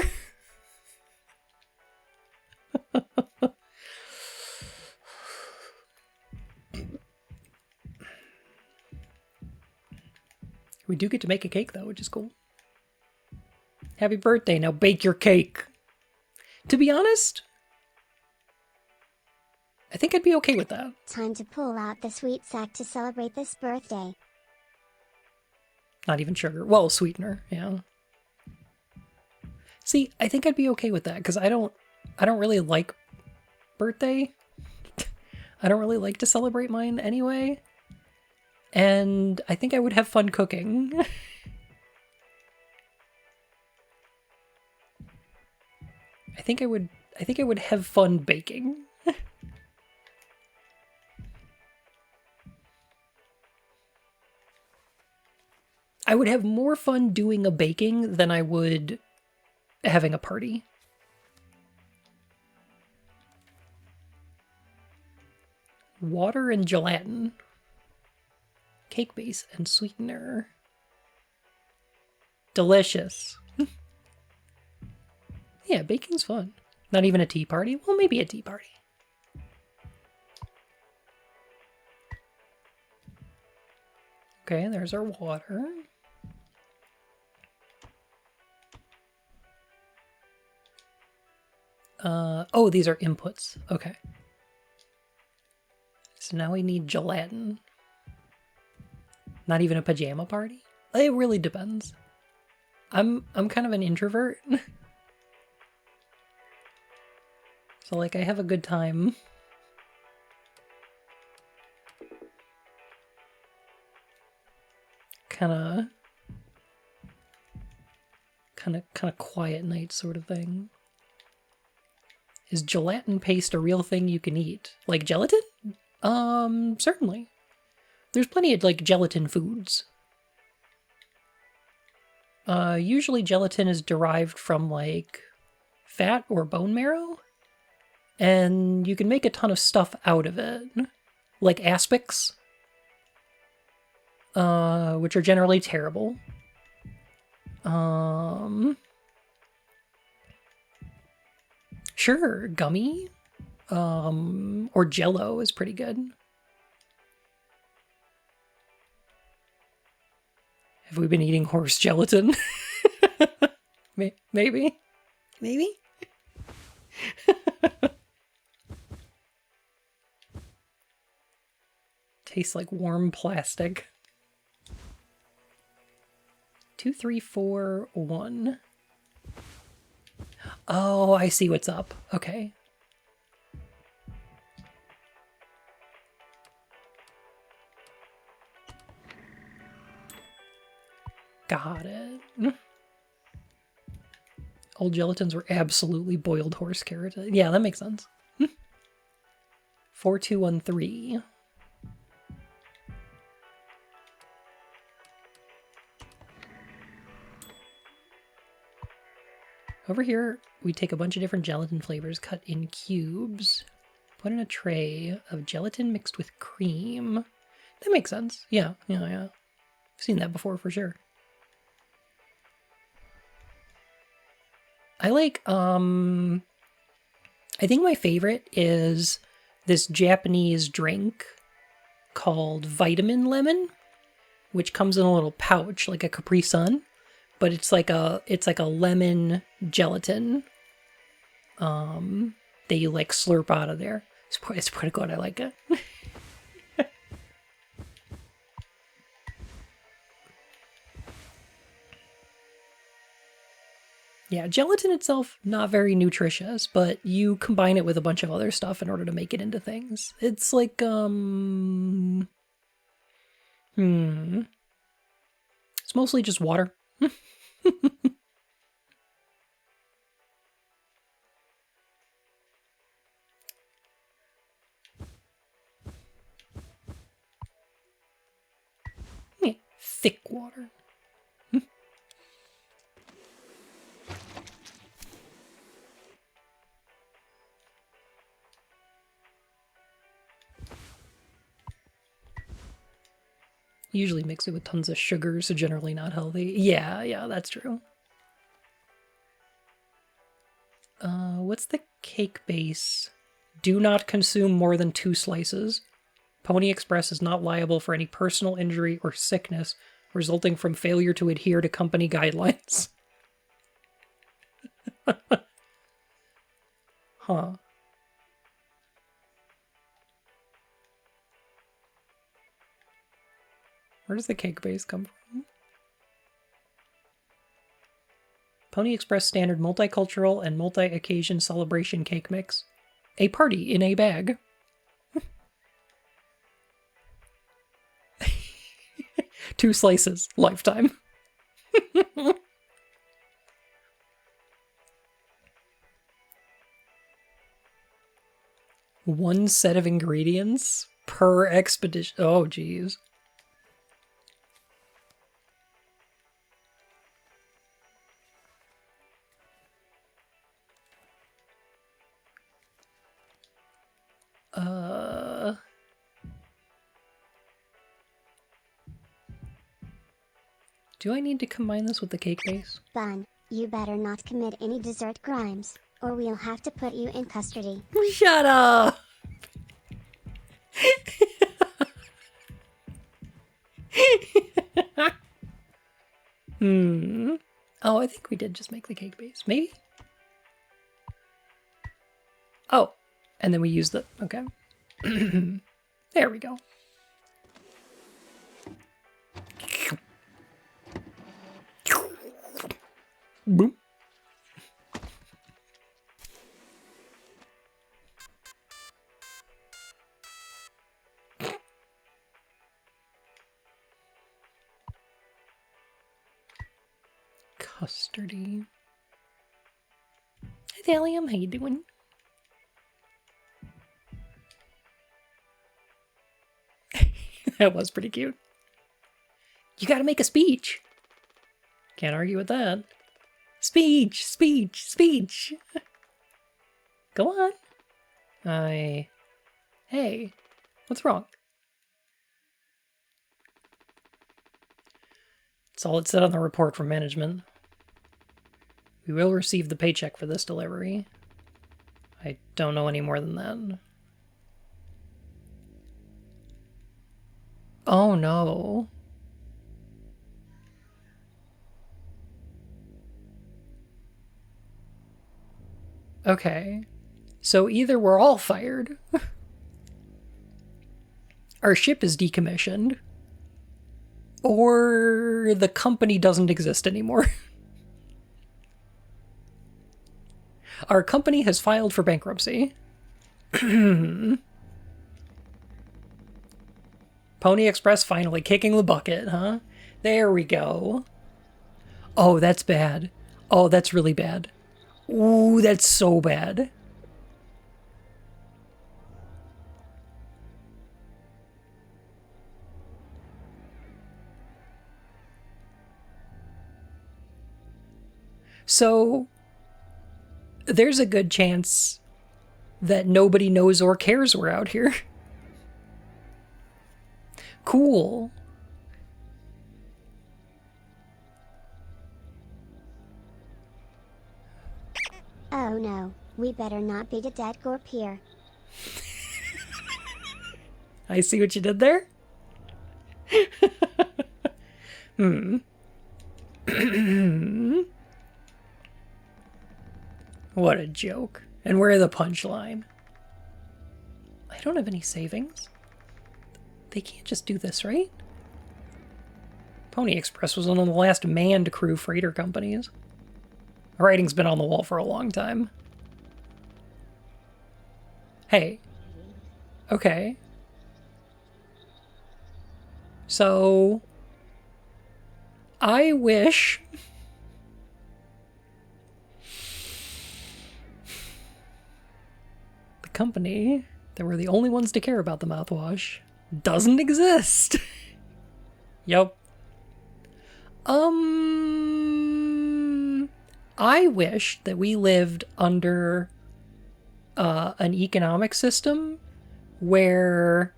We do get to make a cake though, which is cool. Happy birthday, now bake your cake. To be honest, I think I'd be okay with that. Time to pull out the sweet sack to celebrate this birthday. Not even sugar. Well, sweetener, yeah. See, I think I'd be okay with that, because I don't really like birthday. I don't really like to celebrate mine anyway. And I think I would have fun cooking. I think I would have fun baking. I would have more fun doing a baking than I would having a party. Water and gelatin. Cake base and sweetener. Delicious. Yeah, baking's fun. Not even a tea party? Well, maybe a tea party. Okay, there's our water. Oh, these are inputs. Okay. So now we need gelatin. Not even a pajama party? It really depends. I'm kind of an introvert. So like I have a good time. Kind of quiet night sort of thing. Is gelatin paste a real thing you can eat? Like gelatin? Certainly. There's plenty of like gelatin foods. Usually gelatin is derived from like fat or bone marrow. And you can make a ton of stuff out of it. Like aspics. Which are generally terrible. Sure, gummy. Or Jello is pretty good. Have we been eating horse gelatin? Maybe? Maybe? Tastes like warm plastic. 2, 3, 4, 1. Oh, I see what's up. Okay. Got it. Old gelatins were absolutely boiled horse keratin. Yeah, that makes sense. 4213. Over here, we take a bunch of different gelatin flavors cut in cubes, put in a tray of gelatin mixed with cream. That makes sense. Yeah. I've seen that before for sure. I like, I think my favorite is this Japanese drink called Vitamin Lemon, which comes in a little pouch, like a Capri Sun, but it's like a lemon gelatin, that you like slurp out of there. It's pretty good. I like it. Yeah, gelatin itself, not very nutritious, but you combine it with a bunch of other stuff in order to make it into things. It's like, it's mostly just water. Yeah, thick water. Usually mix it with tons of sugar, so generally not healthy. Yeah, that's true. What's the cake base? Do not consume more than 2 slices. Pony Express is not liable for any personal injury or sickness resulting from failure to adhere to company guidelines. Huh. Where does the cake base come from? Pony Express standard multicultural and multi-occasion celebration cake mix. A party in a bag. 2 slices. Lifetime. One set of ingredients per expedition. Oh, geez. Do I need to combine this with the cake base? Bun, you better not commit any dessert crimes, or we'll have to put you in custody. Shut up! Oh, I think we did just make the cake base. Maybe? Oh, and then we use the... Okay. There we go. Boom. Custardy. Hi, Thallium. How you doing? That was pretty cute. You gotta make a speech. Can't argue with that. Speech, speech, speech. Go on. Hey, what's wrong? That's all it said on the report from management. We will receive the paycheck for this delivery. I don't know any more than that. Oh no. Okay. So either we're all fired, our ship is decommissioned, or the company doesn't exist anymore. Our company has filed for bankruptcy. Pony Express finally kicking the bucket, huh? There we go. Oh, that's bad. Oh, that's really bad. Ooh, that's so bad. So, there's a good chance that nobody knows or cares we're out here. Cool. Oh no, we better not be the dead gorp here. I see what you did there. What a joke. And where the punchline? I don't have any savings. They can't just do this, right? Pony Express was one of the last manned crew freighter companies. The writing's been on the wall for a long time. Hey. Okay. So... I wish... the company that were the only ones to care about the mouthwash doesn't exist. Yep. I wish that we lived under an economic system where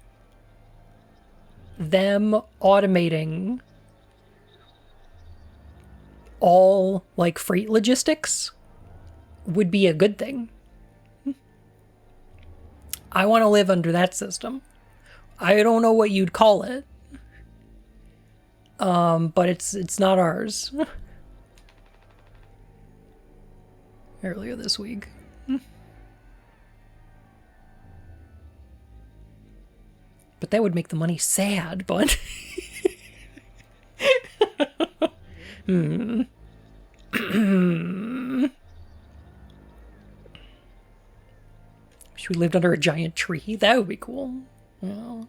them automating all, like, freight logistics would be a good thing. I want to live under that system. I don't know what you'd call it. But it's not ours. Earlier this week. But that would make the money sad, but... Wish we lived under a giant tree. That would be cool. Well,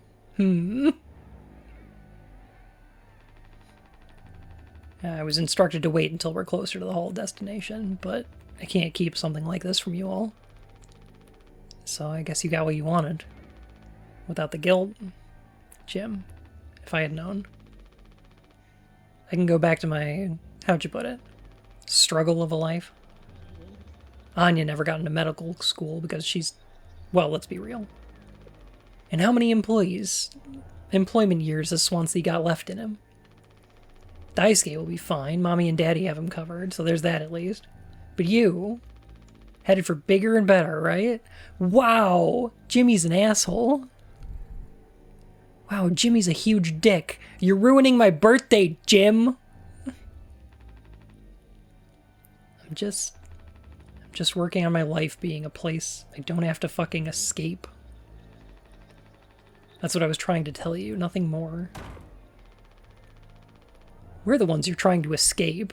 I was instructed to wait until we're closer to the whole destination, but I can't keep something like this from you all. So I guess you got what you wanted. Without the guilt. Jim, if I had known. I can go back to my, how'd you put it? Struggle of a life. Anya never got into medical school because she's, well, let's be real. And how many employment years has Swansea got left in him? Daisuke will be fine. Mommy and Daddy have him covered, so there's that at least. But you, headed for bigger and better, right? Wow, Jimmy's an asshole. Wow, Jimmy's a huge dick. You're ruining my birthday, Jim. I'm just working on my life being a place I don't have to fucking escape. That's what I was trying to tell you, nothing more. We're the ones you're trying to escape.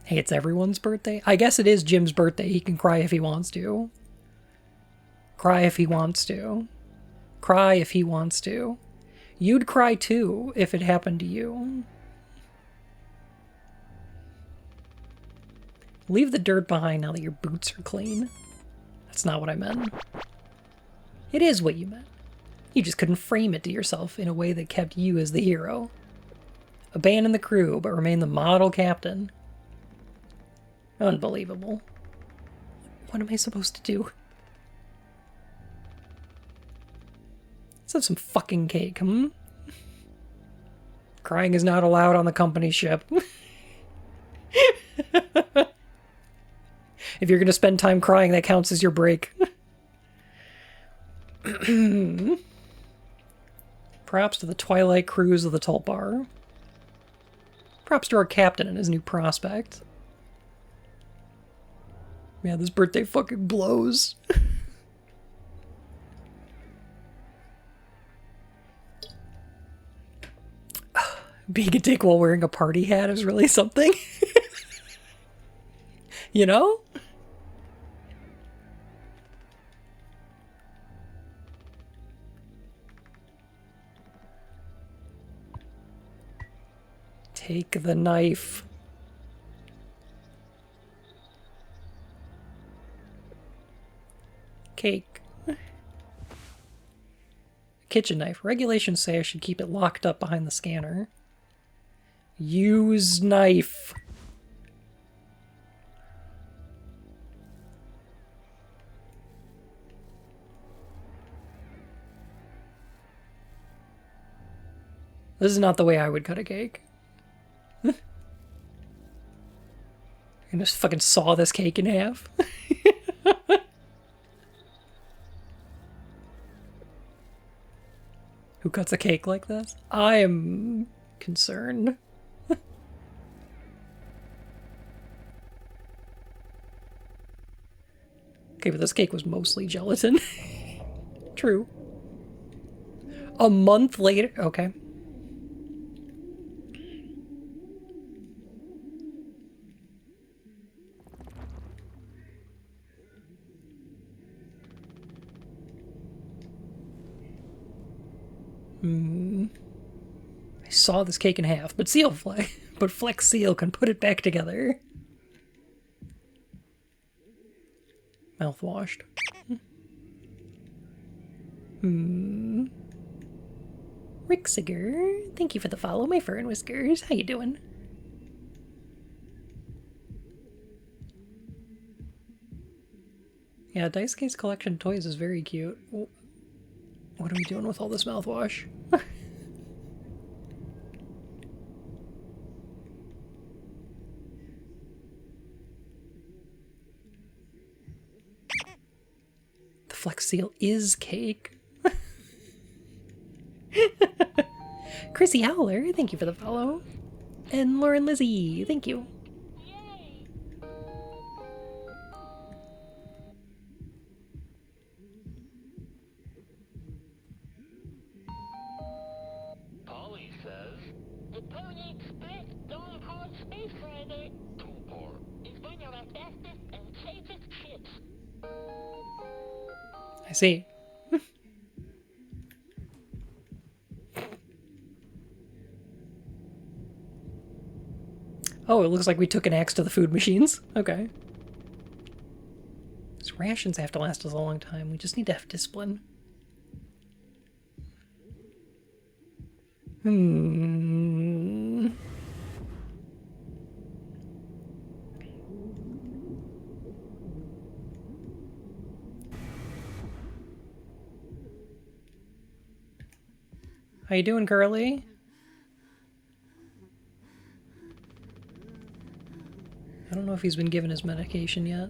Hey, it's everyone's birthday? I guess it is Jim's birthday. He can cry if he wants to. Cry if he wants to. Cry if he wants to. You'd cry too if it happened to you. Leave the dirt behind now that your boots are clean. That's not what I meant. It is what you meant. You just couldn't frame it to yourself in a way that kept you as the hero. Abandon the crew, but remain the model captain. Unbelievable. What am I supposed to do? Let's have some fucking cake, hmm? Crying is not allowed on the company ship. If you're gonna spend time crying, that counts as your break. Props to the Twilight Cruise of the Tulpar. Props to our captain and his new prospect. Man, this birthday fucking blows. Being a dick while wearing a party hat is really something. You know? Take the knife. Cake. Kitchen knife. Regulations say I should keep it locked up behind the scanner. Use knife. This is not the way I would cut a cake. I'm gonna just fucking saw this cake in half. Who cuts a cake like this? I am concerned. Okay, but this cake was mostly gelatin. True. A month later. Okay. I saw this cake in half, but Flex Seal can put it back together. Mouthwashed. Rixiger, thank you for the follow, my fur and whiskers. How you doing? Yeah, Daisuke's collection of toys is very cute. What are we doing with all this mouthwash? The Flex Seal is cake. Chrissy Howler, thank you for the follow. And Lauren Lizzie, thank you. Polly says the Pony Express going hard space Friday. Tulpar is one of our fastest and safest ships. I see. Oh, it looks like we took an axe to the food machines. Okay. These rations have to last us a long time. We just need to have discipline. How you doing, Curly? I don't know if he's been given his medication yet.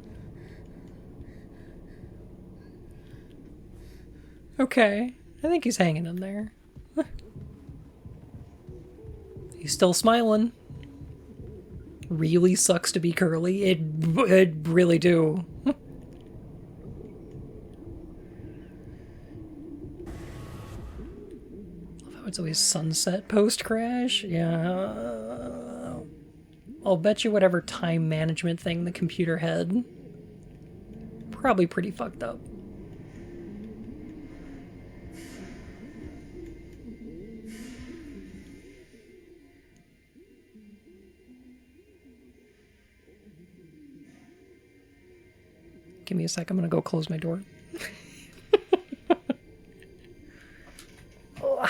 Okay, I think he's hanging in there. He's still smiling. Really sucks to be Curly. It really do. Love how it's always sunset post-crash. Yeah. I'll bet you whatever time management thing the computer had. Probably pretty fucked up. Give me a sec, I'm gonna go close my door. Oh.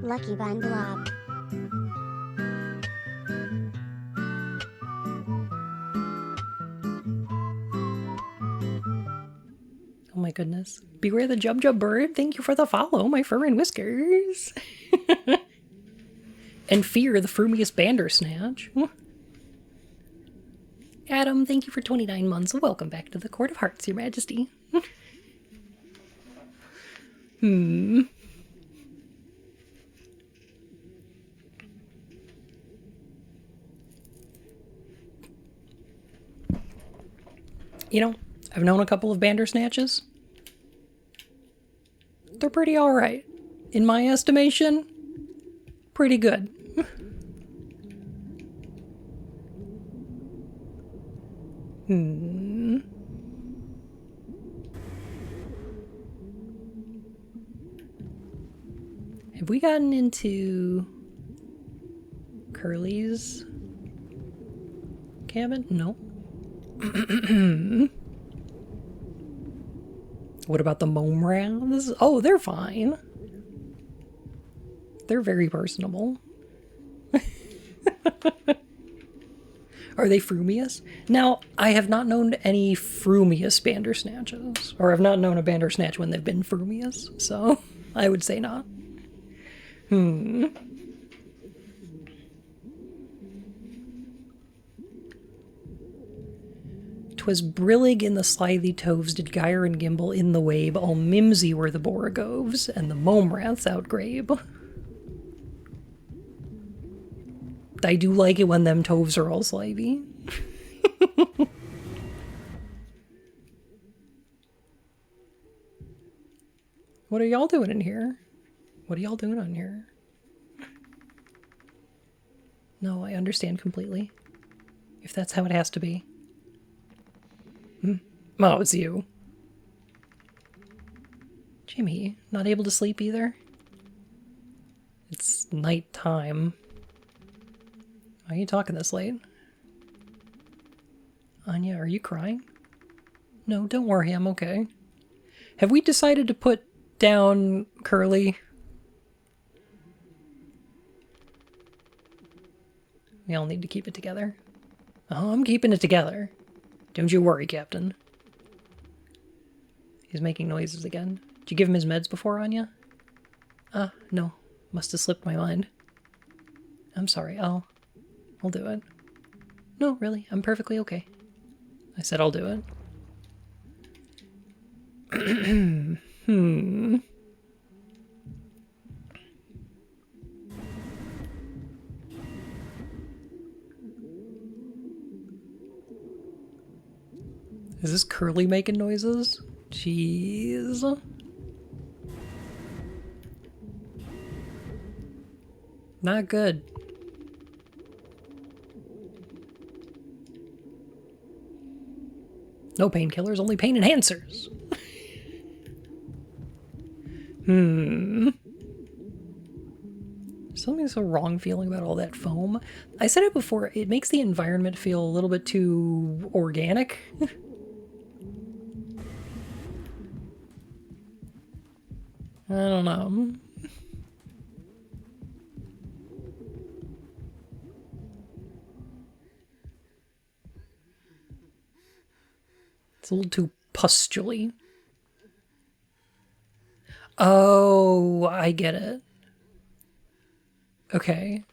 Lucky Bun Blob. Oh my goodness. Beware the Jub Jub Bird. Thank you for the follow, my fur and whiskers. And Fear the frumiest Bandersnatch. Adam, thank you for 29 months. Welcome back to the Court of Hearts, Your Majesty. You know, I've known a couple of Bandersnatches. They're pretty alright. In my estimation, pretty good. Have we gotten into Curly's cabin? No. What about the mome rounds? Oh, they're fine. They're very personable. Are they frumious? Now, I have not known any frumious Bandersnatches. Or I've not known a Bandersnatch when they've been frumious, so I would say not. 'Twas brillig in the slithy toves did gyre and gimble in the wabe, all mimsy were the borogoves, and the momraths outgrabe. I do like it when them toves are all slithy. What are y'all doing in here? What are y'all doing on here? No, I understand completely. If that's how it has to be. Oh, it's you. Jimmy, not able to sleep either? It's night time. Why are you talking this late? Anya, are you crying? No, don't worry, I'm okay. Have we decided to put down Curly? We all need to keep it together. Oh, I'm keeping it together. Don't you worry, Captain. He's making noises again. Did you give him his meds before, Anya? No. Must have slipped my mind. I'm sorry, I'll do it. No, really, I'm perfectly okay. I said I'll do it. Is this Curly making noises? Jeez. Not good. No painkillers, only pain enhancers. Something so wrong feeling about all that foam. I said it before, it makes the environment feel a little bit too organic. I don't know. It's a little too pustuley. Oh, I get it. Okay.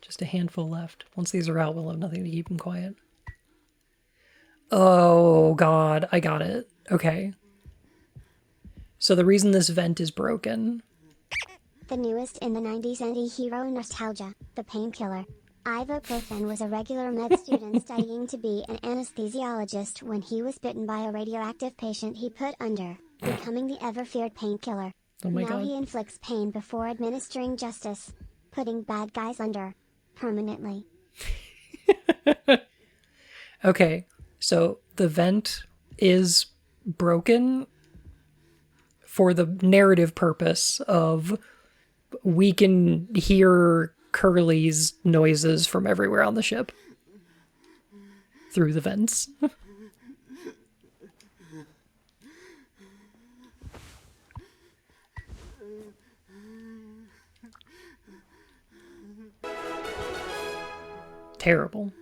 Just a handful left. Once these are out, we'll have nothing to keep them quiet. Oh, God. I got it. Okay. So the reason this vent is broken... The newest in the 90s anti-hero nostalgia, the painkiller. Ibuprofen was a regular med student studying to be an anesthesiologist when he was bitten by a radioactive patient he put under, becoming the ever-feared painkiller. Oh my Now God. he inflicts pain before administering justice, putting bad guys under, permanently. Okay, so the vent is broken for the narrative purpose of we can hear Curly's noises from everywhere on the ship through the vents. Terrible.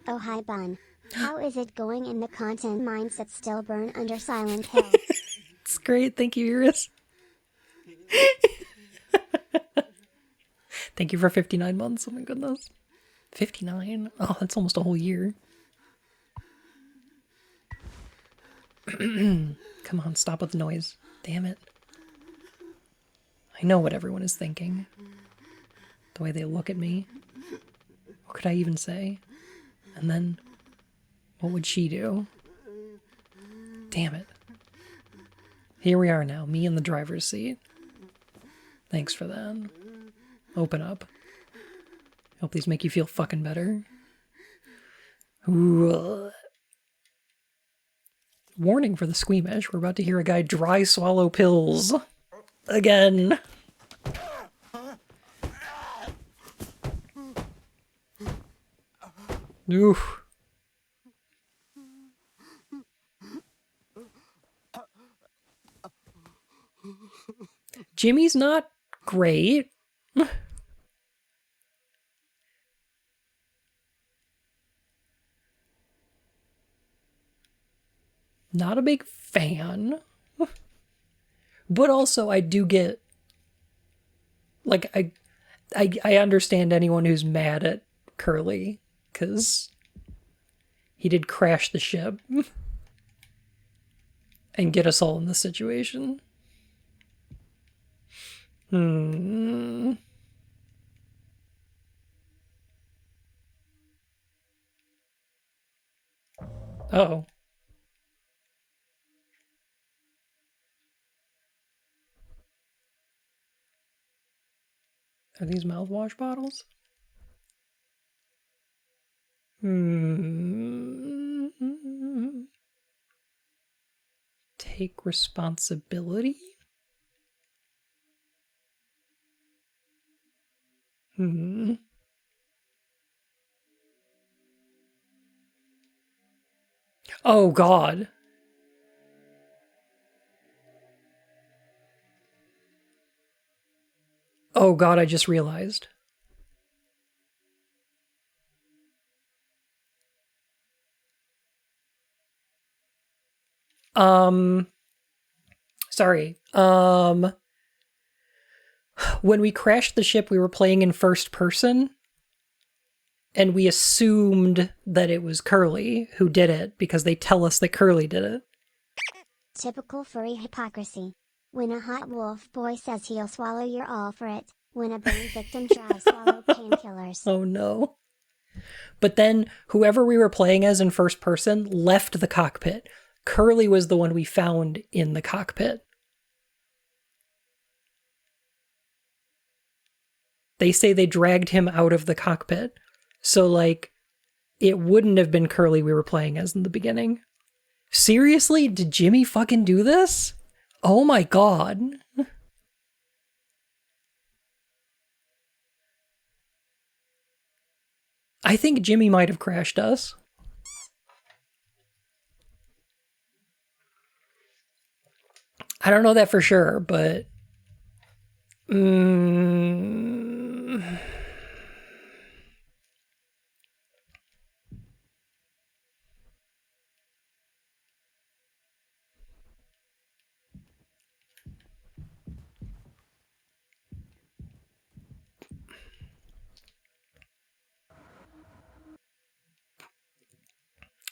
Oh hi Bun. How is it going in the content mines that still burn under Silent Hill? It's great. Thank you, Iris. Thank you for 59 months. Oh my goodness. 59? Oh, that's almost a whole year. Come on, stop with the noise. Damn it. I know what everyone is thinking. The way they look at me. What could I even say? And then, what would she do? Damn it. Here we are now, me in the driver's seat. Thanks for that. Open up. Hope these make you feel fucking better. Ooh. Warning for the squeamish. We're about to hear a guy dry swallow pills. Again. Oof. Jimmy's not great. Not a big fan. But also I do get like I understand anyone who's mad at Curly cuz he did crash the ship and get us all in this situation. Oh. Are these mouthwash bottles? Take responsibility? Oh, God. Oh, God, I just realized. Sorry. When we crashed the ship, we were playing in first person, and we assumed that it was Curly who did it because they tell us that Curly did it. Typical furry hypocrisy. When a hot wolf boy says he'll swallow your all for it, when a burn victim dry swallow painkillers. Oh no. But then whoever we were playing as in first person left the cockpit. Curly was the one we found in the cockpit. they say they dragged him out of the cockpit. So, like, it wouldn't have been Curly we were playing as in the beginning. Seriously? Did Jimmy fucking do this? Oh my god. I think Jimmy might have crashed us. I don't know that for sure, but...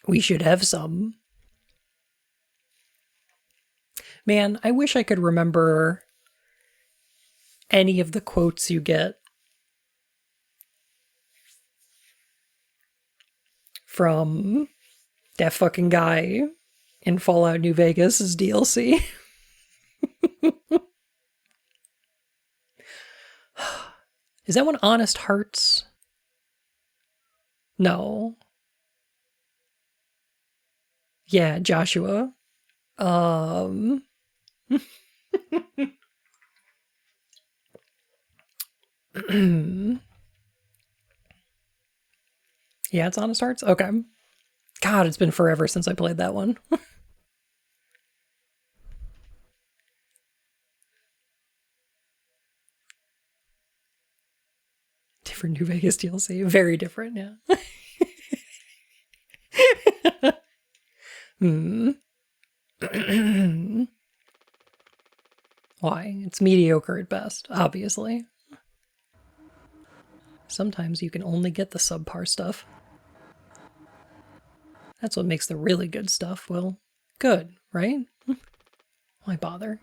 we should have some. Man, I wish I could remember any of the quotes you get from that fucking guy in Fallout New Vegas' DLC. Is that one Honest Hearts? No. Yeah, Joshua. Yeah, it's Honest Hearts? Okay. God, it's been forever since I played that one. Different New Vegas DLC. Very different, yeah. Why? It's mediocre at best, obviously. Sometimes you can only get the subpar stuff. That's what makes the really good stuff, well, good, right? Why bother?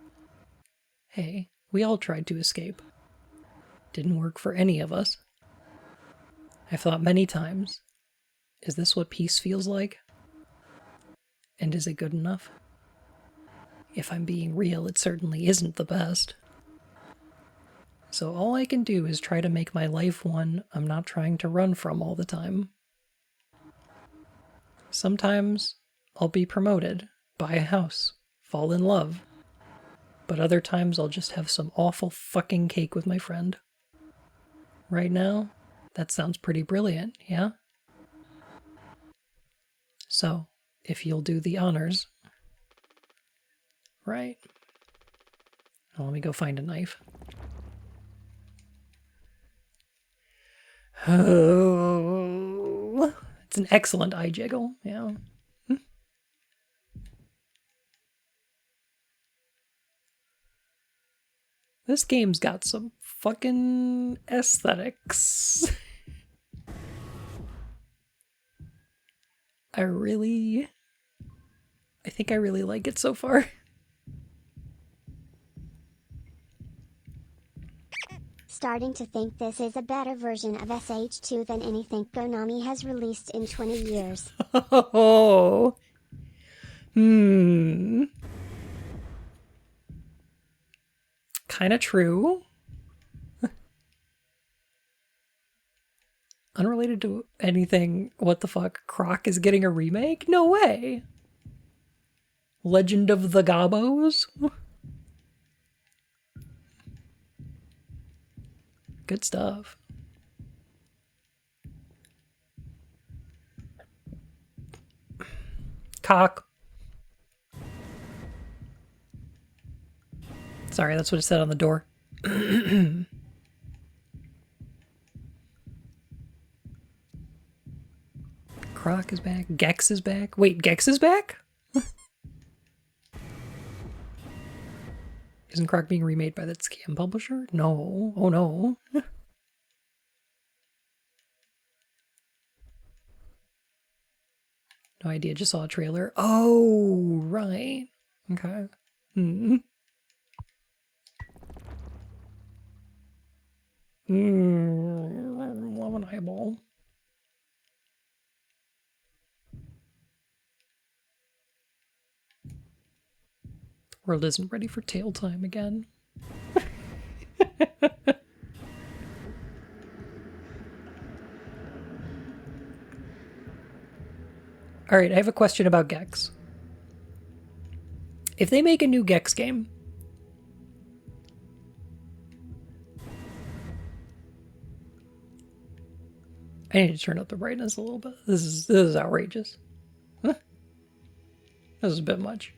Hey, we all tried to escape. Didn't work for any of us. I've thought many times, is this what peace feels like? And is it good enough? If I'm being real, it certainly isn't the best. So all I can do is try to make my life one I'm not trying to run from all the time. Sometimes I'll be promoted, buy a house, fall in love. But other times I'll just have some awful fucking cake with my friend. Right now, that sounds pretty brilliant, yeah? So, if you'll do the honors. Right. Now let me go find a knife. Oh, it's an excellent eye jiggle, yeah. This game's got some fucking aesthetics. I think I really like it so far. Starting to think this is a better version of SH2 than anything Konami has released in 20 years. Oh. Kinda true. Unrelated to anything, what the fuck? Croc is getting a remake? No way! Legend of the Gobos? Good stuff. Cock. Sorry, that's what it said on the door. Croc is back. Gex is back. Wait, Gex is back? Isn't Croc being remade by that scam publisher? No. Oh no. No idea, just saw a trailer. Oh, right. Okay. Love an eyeball. The world isn't ready for tail time again. All right, I have a question about Gex. If they make a new Gex game, I need to turn up the brightness a little bit. This is outrageous. Huh? This is a bit much.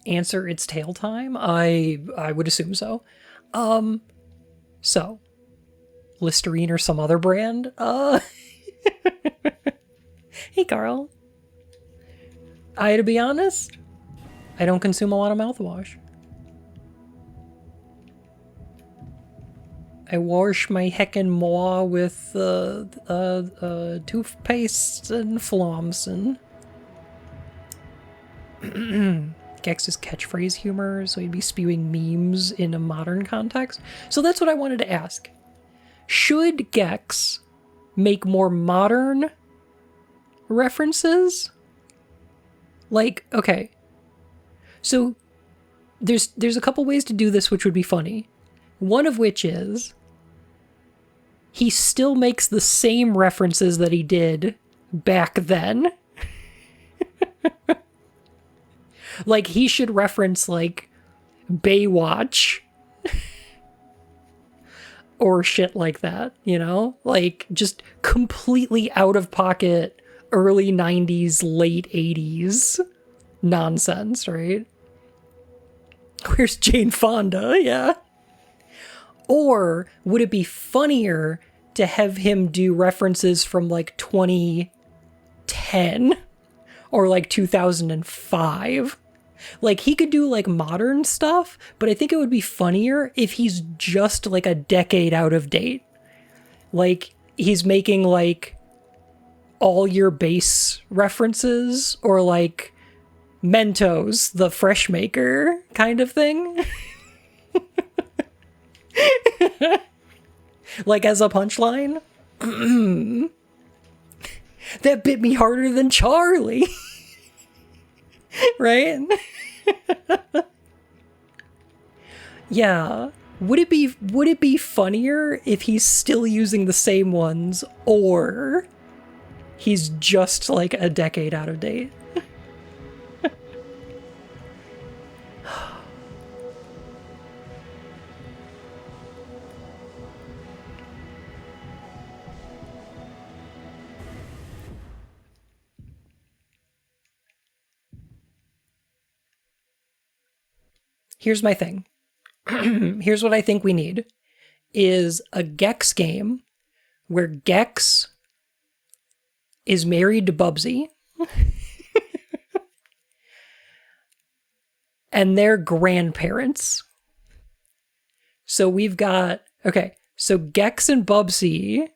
Answer it's tail time? I would assume so. So Listerine or some other brand? Hey Carl. To be honest, I don't consume a lot of mouthwash. I wash my heckin' maw with toothpaste and floms and Gex's catchphrase humor, so he'd be spewing memes in a modern context. So that's what I wanted to ask. Should Gex make more modern references? Like, okay. So there's a couple ways to do this which would be funny. One of which is he still makes the same references that he did back then. Like, he should reference, like, Baywatch. Or shit like that, you know? Like, just completely out of pocket, early 90s, late 80s nonsense, right? Where's Jane Fonda? Yeah. Or would it be funnier to have him do references from, like, 2010 or, like, 2005? Like, he could do, like, modern stuff, but I think it would be funnier if he's just, like, a decade out of date. Like, he's making, like, all your base references, or, like, Mentos, the fresh maker kind of thing. Like, as a punchline. That bit me harder than Charlie. Right? Yeah. Would it be funnier if he's still using the same ones, or he's just like a decade out of date? Here's my thing. Here's what I think we need, is a Gex game where Gex is married to Bubsy and their grandparents. So we've got, okay, so Gex and Bubsy.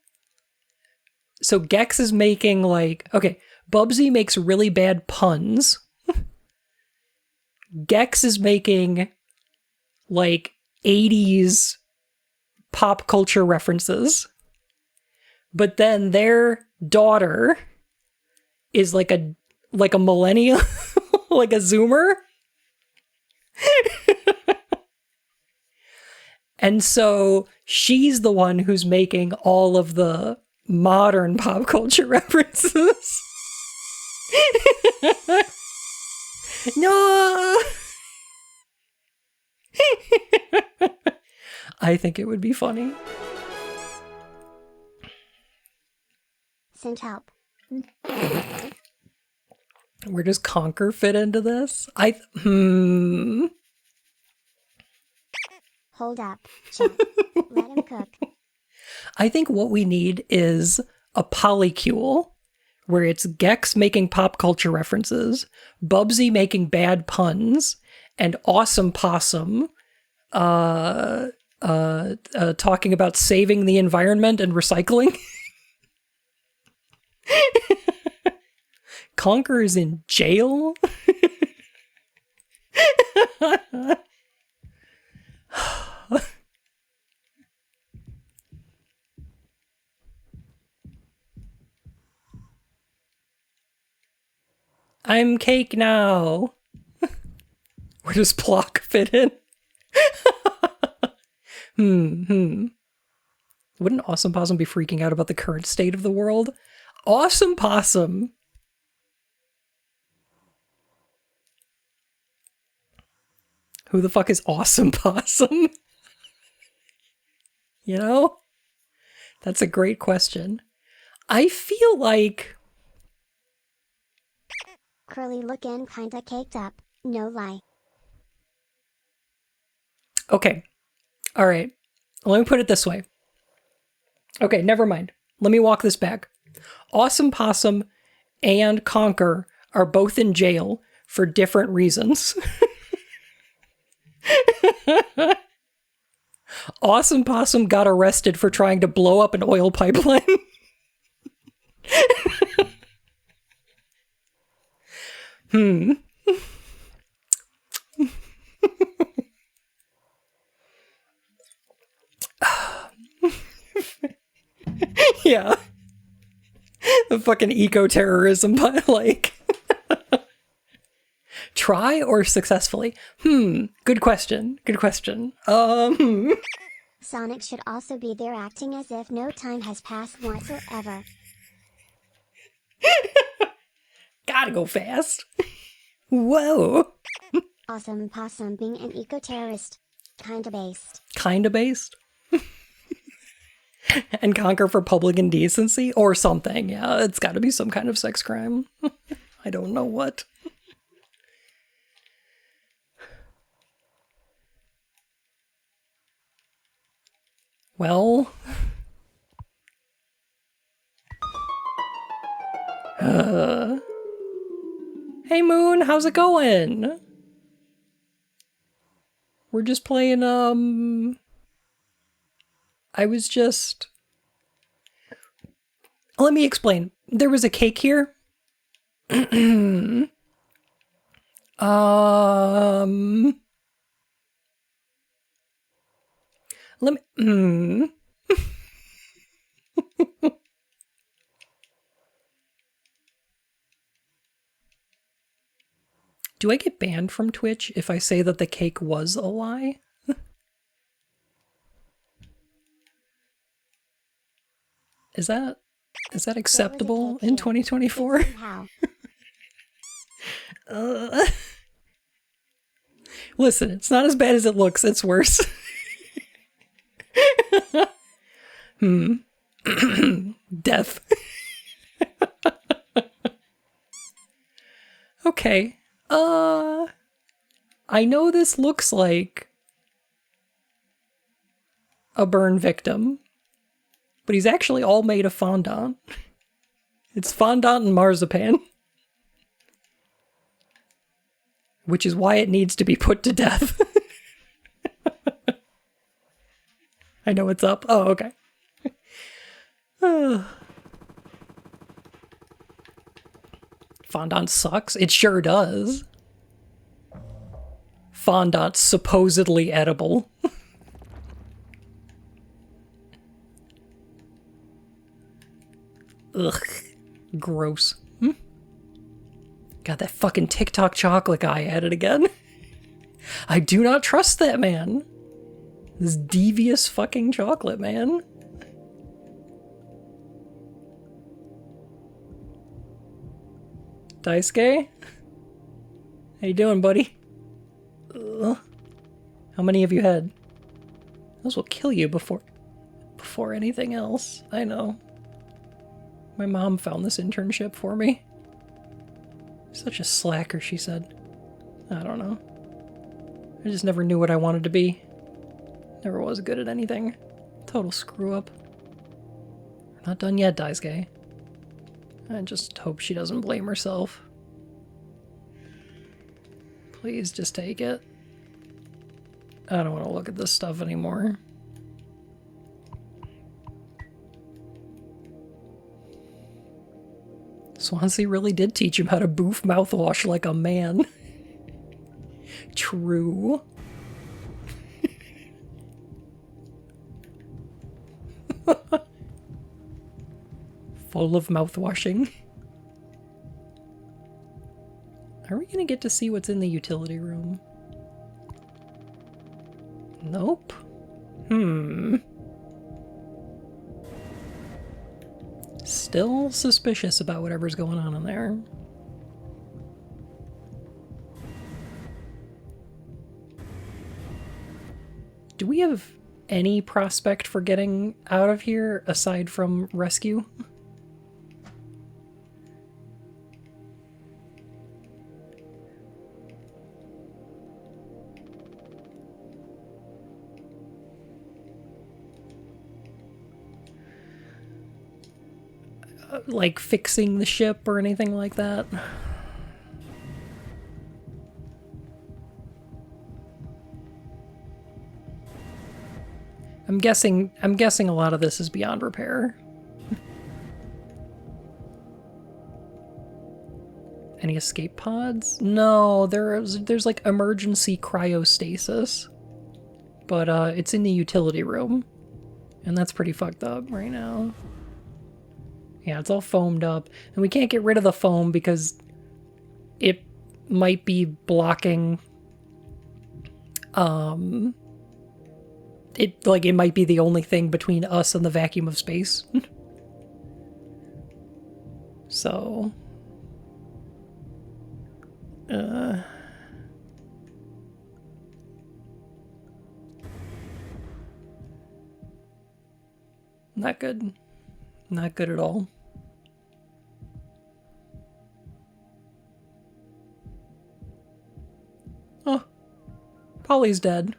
So Gex is making, like, okay, Bubsy makes really bad puns. Gex is making, like, 80s pop culture references. But then their daughter is like a millennial, like a Zoomer. And so she's the one who's making all of the modern pop culture references. No! I think it would be funny. Send help. Where does Conquer fit into this? Hold up. Check. Let him cook. I think what we need is a polycule where it's Gex making pop culture references, Bubsy making bad puns, and Awesome Possum talking about saving the environment and recycling. Conquer is in jail. I'm cake now. Where does Plock fit in? Wouldn't Awesome Possum be freaking out about the current state of the world? Awesome Possum! Who the fuck is Awesome Possum? You know? That's a great question. I feel like... Curly looking kinda caked up, no lie. Okay. Alright. Let me put it this way. Okay, never mind. Let me walk this back. Awesome Possum and Conker are both in jail for different reasons. Awesome Possum got arrested for trying to blow up an oil pipeline. Yeah. The fucking eco-terrorism, but like... Try or successfully? Good question. Good question. Sonic should also be there acting as if no time has passed whatsoever. Gotta go fast. Whoa. Awesome Possum being an eco-terrorist. Kinda based. Kinda based. And Conquer for public indecency or something. Yeah, it's gotta be some kind of sex crime. I don't know what. Well... Hey Moon, how's it going? We're just playing, I was just... Let me explain. There was a cake here. Let me... Do I get banned from Twitch if I say that the cake was a lie? Is that acceptable in 2024? Listen, it's not as bad as it looks, it's worse. Death. Okay. I know this looks like a burn victim, but he's actually all made of fondant. It's fondant and marzipan. Which is why it needs to be put to death. I know it's up. Oh, okay. Fondant sucks. It sure does. Fondant's supposedly edible. Ugh. Gross. Got that fucking TikTok chocolate guy at it again. I do not trust that man. This devious fucking chocolate man. Daisuke? How you doing, buddy? Ugh. How many have you had? Those will kill you before anything else. I know. My mom found this internship for me. Such a slacker, she said. I don't know. I just never knew what I wanted to be. Never was good at anything. Total screw up. We're not done yet, Daisuke. I just hope she doesn't blame herself. Please just take it. I don't want to look at this stuff anymore. Swansea really did teach him how to boof mouthwash like a man. True. Full of mouthwashing. Are we gonna get to see what's in the utility room? Nope. Still suspicious about whatever's going on in there. Do we have any prospect for getting out of here aside from rescue? Like fixing the ship or anything like that? I'm guessing a lot of this is beyond repair. Any escape pods? No, there's like emergency cryostasis. But it's in the utility room. And that's pretty fucked up right now. Yeah, it's all foamed up. And we can't get rid of the foam because it might be blocking it might be the only thing between us and the vacuum of space. So not good. Not good at all. Oh, Polly's dead.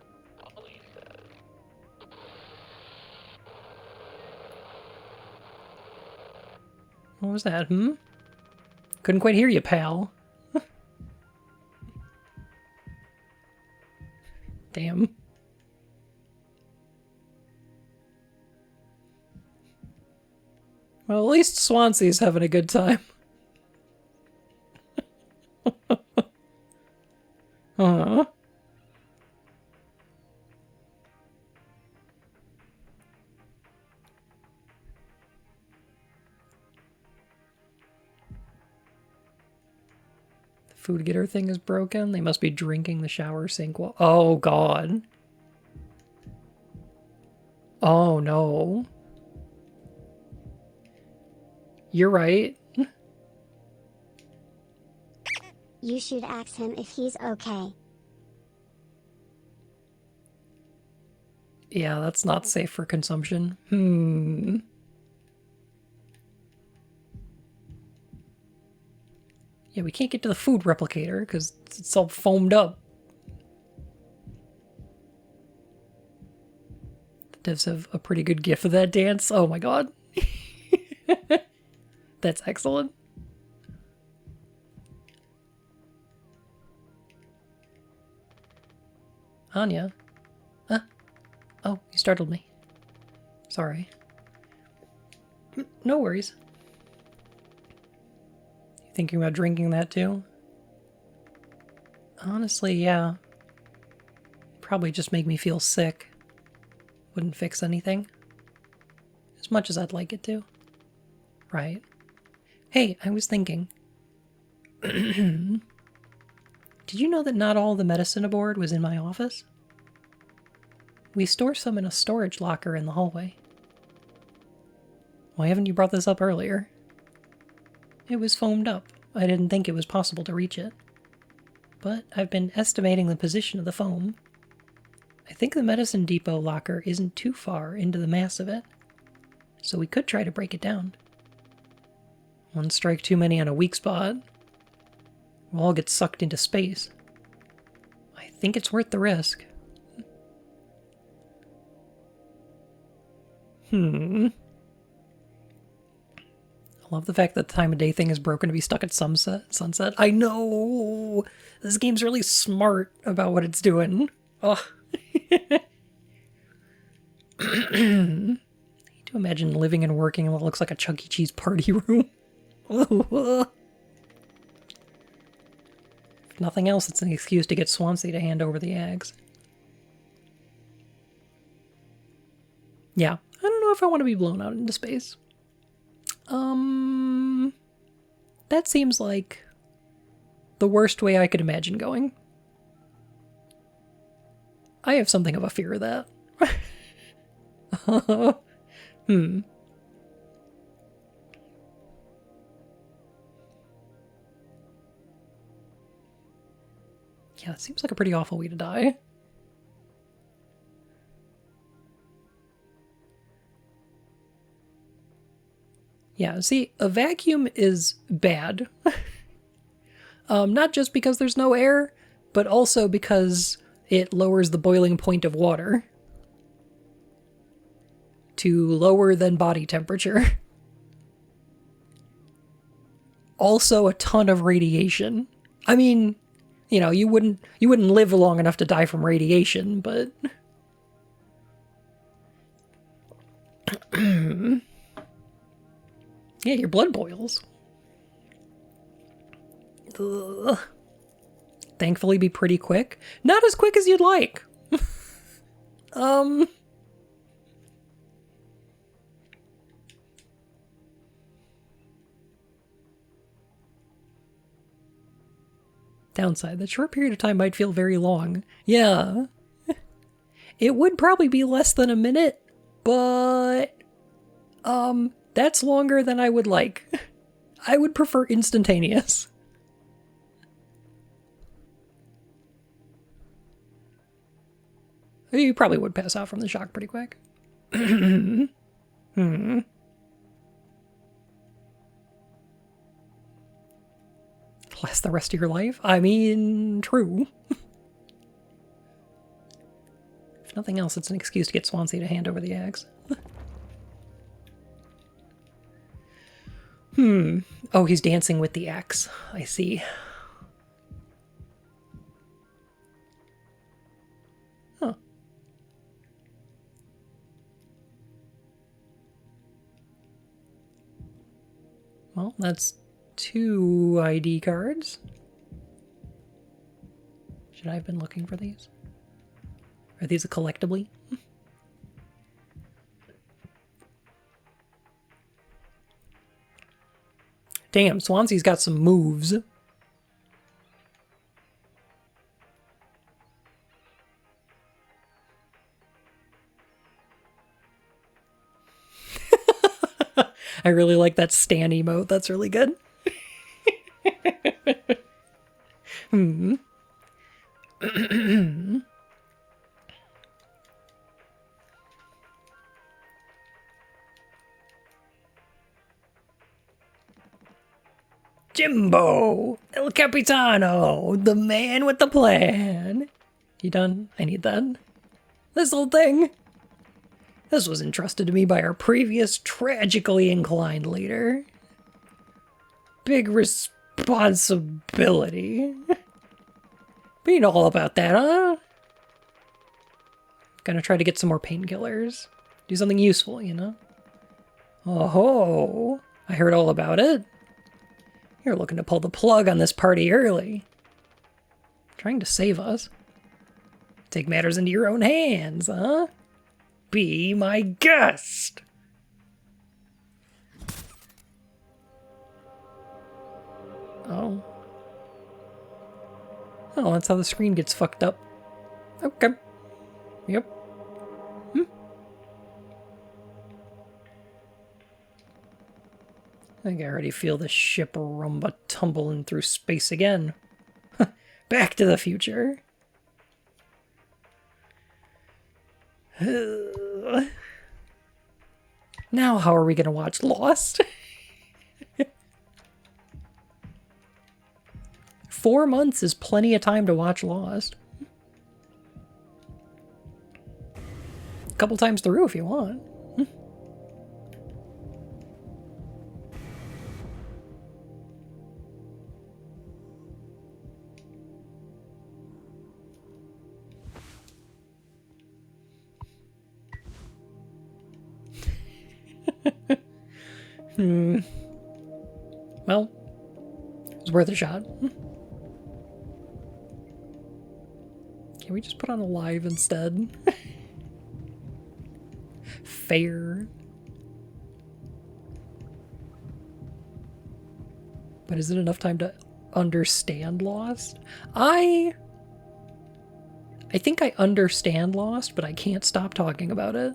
What was that, Couldn't quite hear you, pal. Damn. Well, at least Swansea's having a good time. Uh-huh. The food getter thing is broken. They must be drinking the shower sink wall. Oh, God. Oh, no. You're right. You should ask him if he's okay. Yeah, that's not safe for consumption. Yeah, we can't get to the food replicator because it's all foamed up. The devs have a pretty good gif of that dance. Oh my god. That's excellent. Anya? Huh? Oh, you startled me. Sorry. No worries. You thinking about drinking that too? Honestly, yeah. Probably just make me feel sick. Wouldn't fix anything. As much as I'd like it to. Right. Hey, I was thinking. Did you know that not all the medicine aboard was in my office? We store some in a storage locker in the hallway. Why haven't you brought this up earlier? It was foamed up. I didn't think it was possible to reach it. But I've been estimating the position of the foam. I think the medicine depot locker isn't too far into the mass of it. So we could try to break it down. One strike too many on a weak spot. We'll all get sucked into space. I think it's worth the risk. I love the fact that the time of day thing is broken to be stuck at sunset. I know! This game's really smart about what it's doing. Ugh. I need to imagine living and working in what looks like a Chuck E. Cheese party room. If nothing else, it's an excuse to get Swansea to hand over the eggs. Yeah, I don't know if I want to be blown out into space. That seems like the worst way I could imagine going. I have something of a fear of that. Yeah, it seems like a pretty awful way to die. Yeah, see, a vacuum is bad. Not just because there's no air, but also because it lowers the boiling point of water to lower than body temperature. Also a ton of radiation. I mean, you know, you wouldn't live long enough to die from radiation, but yeah, your blood boils. Ugh. Thankfully be pretty quick. Not as quick as you'd like. Downside, that short period of time might feel very long. Yeah. It would probably be less than a minute, but that's longer than I would like. I would prefer instantaneous. You probably would pass out from the shock pretty quick. Last the rest of your life? I mean, true. If nothing else, it's an excuse to get Swansea to hand over the axe. Oh, he's dancing with the axe. I see. Huh. Well, that's 2 ID cards. Should I have been looking for these? Are these a collectible? Damn, Swansea's got some moves. I really like that Stan emote. That's really good. Jimbo! El Capitano! The man with the plan! You done? I need that. This whole thing? This was entrusted to me by our previous tragically inclined leader. Big responsibility. Being all about that, huh? Gonna try to get some more painkillers. Do something useful, you know? Oh, I heard all about it. You're looking to pull the plug on this party early. Trying to save us. Take matters into your own hands, huh? Be my guest! Oh. Oh, that's how the screen gets fucked up. Okay. Yep. I think I already feel the ship rumba tumbling through space again. Back to the future. Now how are we gonna watch Lost? 4 months is plenty of time to watch Lost. A couple times through if you want. Well, it was worth a shot. Can we just put on Alive instead? Fair. But is it enough time to understand Lost? I think I understand Lost, but I can't stop talking about it.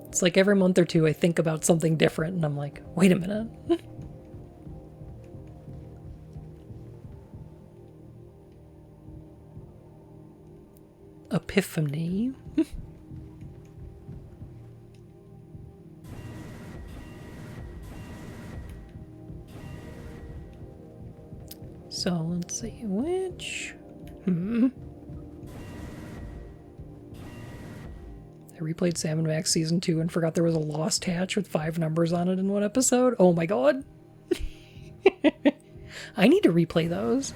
It's like every month or two I think about something different and I'm like, wait a minute. epiphany. So let's see, which... I replayed Sam & Max Season 2 and forgot there was a lost hatch with 5 numbers on it in one episode. Oh my god. I need to replay those.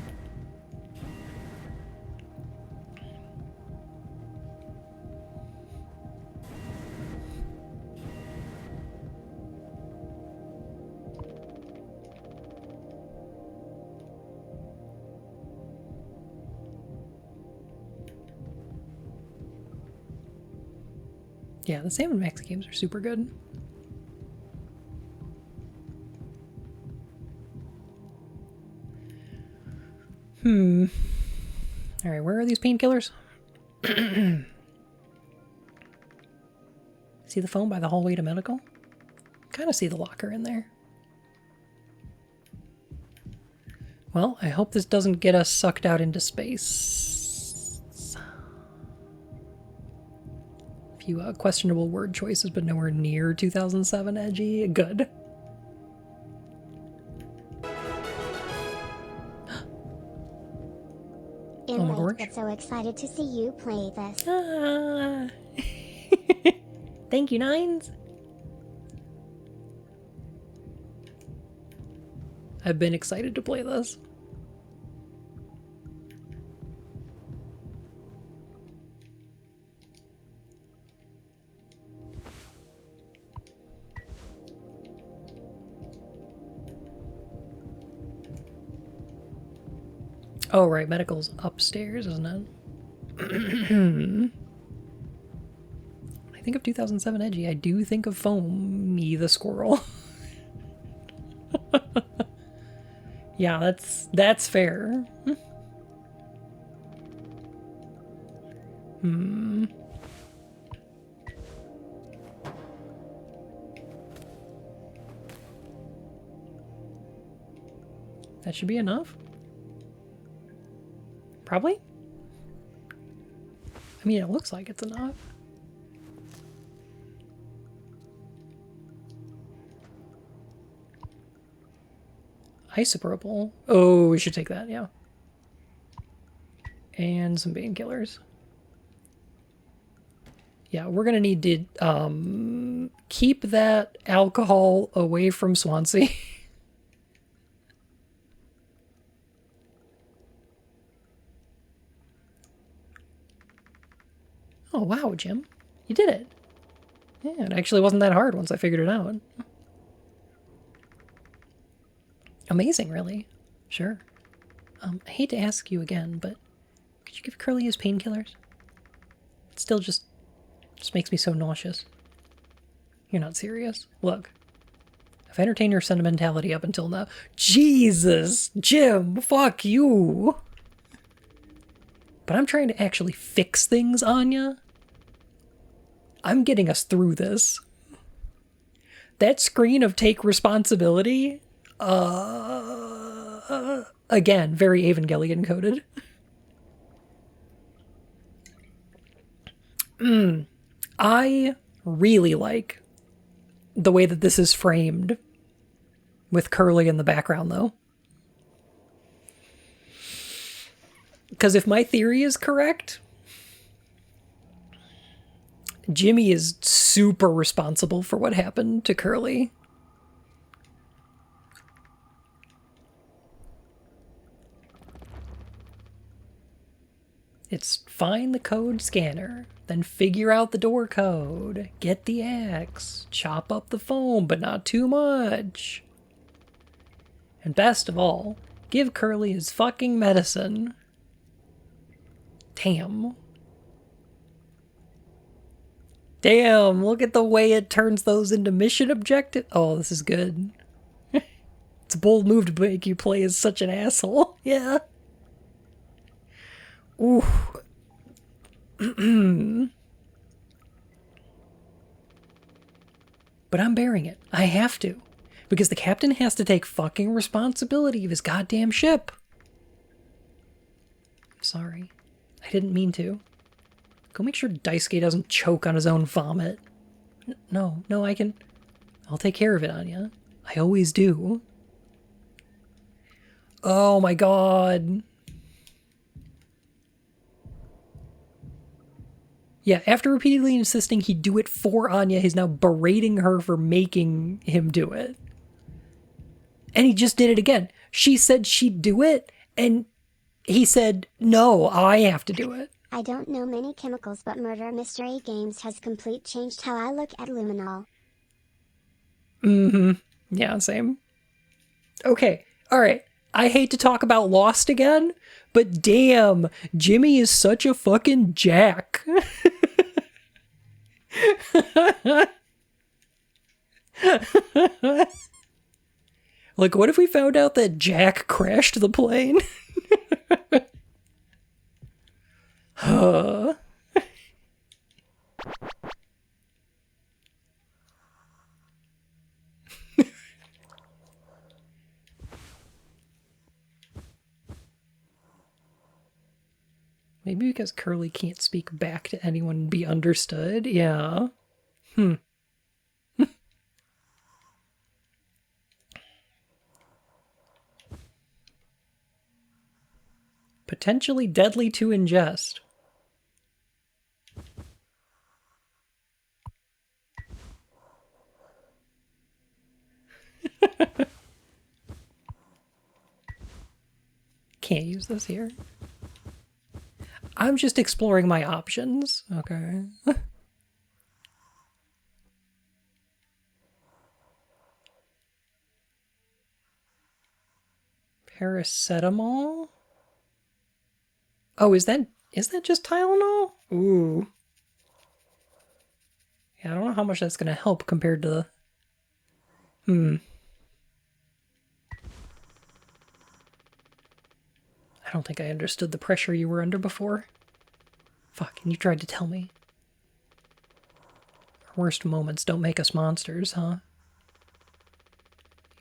Yeah, the Sam & Max games are super good. Alright, where are these painkillers? See the phone by the hallway to medical? Kind of see the locker in there. Well, I hope this doesn't get us sucked out into space. A few questionable word choices, but nowhere near 2007 edgy. Good. Inmate gets so excited to see you play this. Thank you, Nines. I've been excited to play this. Oh, right, medical's upstairs, isn't it? I think of 2007 edgy. I do think of Foamy the squirrel. Yeah, that's fair. That should be enough. Probably? I mean, it looks like it's enough. Isopropyl. Oh, we should take that, yeah. And some painkillers. Yeah, we're gonna need to keep that alcohol away from Swansea. Oh, wow, Jim. You did it. Yeah, it actually wasn't that hard once I figured it out. Amazing, really. Sure. I hate to ask you again, but could you give Curly his painkillers? It still just makes me so nauseous. You're not serious? Look. I've entertained your sentimentality up until now. Jesus! Jim, fuck you! But I'm trying to actually fix things, Anya. I'm getting us through this. That screen of take responsibility, again, very Evangelion coded. I really like the way that this is framed with Curly in the background, though. Because if my theory is correct, Jimmy is super responsible for what happened to Curly. It's find the code scanner, then figure out the door code, get the axe, chop up the foam, but not too much. And best of all, give Curly his fucking medicine. Damn. Damn, look at the way it turns those into mission objectives. Oh, this is good. It's a bold move to make you play as such an asshole. Yeah. Ooh. But I'm bearing it. I have to. Because the captain has to take fucking responsibility of his goddamn ship. I'm sorry. I didn't mean to. Go make sure Daisuke doesn't choke on his own vomit. No, I'll take care of it, Anya. I always do. Oh my god. Yeah, after repeatedly insisting he'd do it for Anya, he's now berating her for making him do it. And he just did it again. She said she'd do it, and he said, no, I have to do it. I don't know many chemicals, but Murder Mystery Games has complete changed how I look at luminol. Mm-hmm. Yeah, same. Okay, alright. I hate to talk about Lost again, but damn, Jimmy is such a fucking jack. Like, what if we found out that Jack crashed the plane? Huh? Maybe because Curly can't speak back to anyone and be understood? Yeah. Potentially deadly to ingest. Can't use this here. I'm just exploring my options, okay? Paracetamol? Oh, is that just Tylenol? Ooh. Yeah, I don't know how much that's gonna help compared to... I don't think I understood the pressure you were under before. Fuck, and you tried to tell me. Our worst moments don't make us monsters, huh?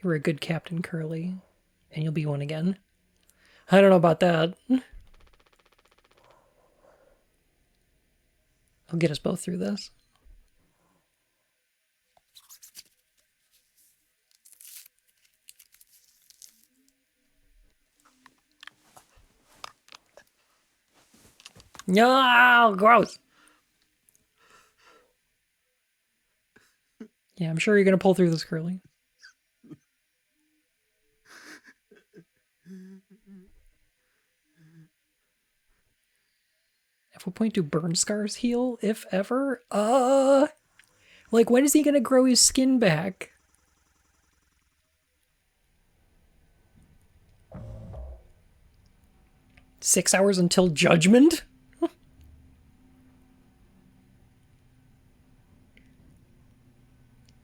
You were a good Captain Curly, and you'll be one again. I don't know about that. I'll get us both through this. No, gross. Yeah, I'm sure you're gonna pull through this, Curly. At what point do burn scars heal, if ever? Like, when is he gonna grow his skin back? Six hours until judgment?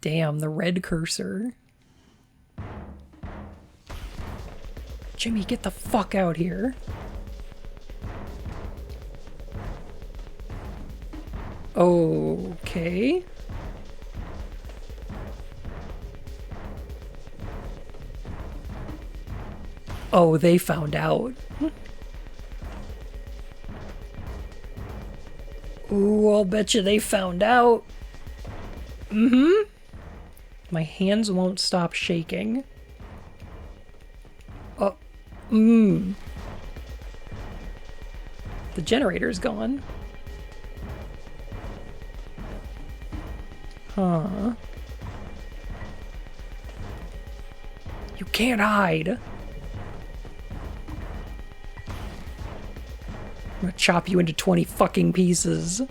Damn, the red cursor. Jimmy, get the fuck out here. Okay. Oh, they found out. Ooh, I'll bet you they found out. Mm-hmm. My hands won't stop shaking. Oh, The generator's gone. Huh. You can't hide. I'm gonna chop you into 20 fucking pieces.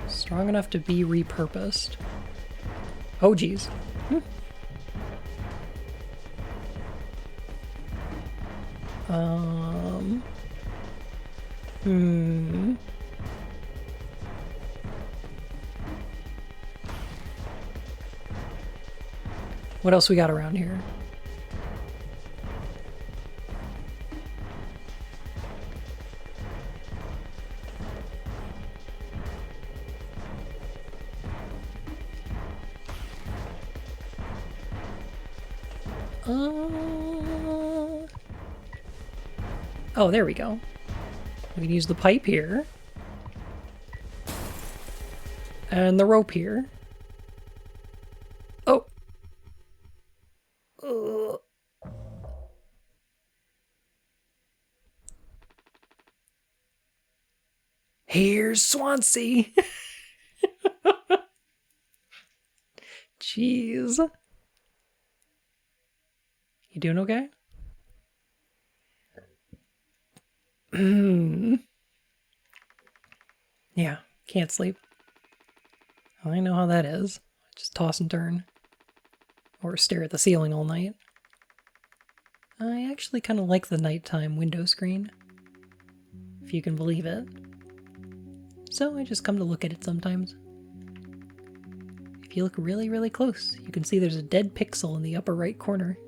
Strong enough to be repurposed. Oh, geez. What else we got around here? Oh, there we go. We can use the pipe here. And the rope here. Oh! Here's Swansea! Jeez. You doing okay? Yeah, can't sleep. I know how that is. Just toss and turn. Or stare at the ceiling all night. I actually kind of like the nighttime window screen. If you can believe it. So I just come to look at it sometimes. If you look really, really close, you can see there's a dead pixel in the upper right corner.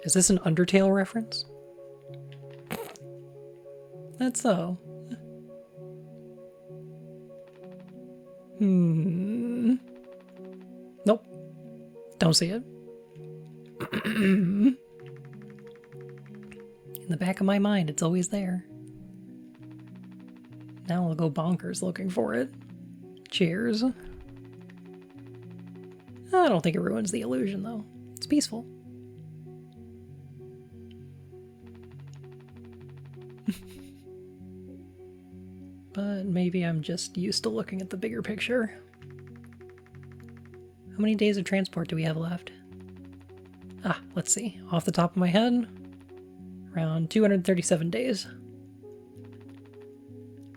Is this an Undertale reference? That's so. Nope. Don't see it. In the back of my mind, it's always there. Now I'll go bonkers looking for it. Cheers. I don't think it ruins the illusion, though. It's peaceful. But maybe I'm just used to looking at the bigger picture. How many days of transport do we have left? Ah, let's see. Off the top of my head, around 237 days.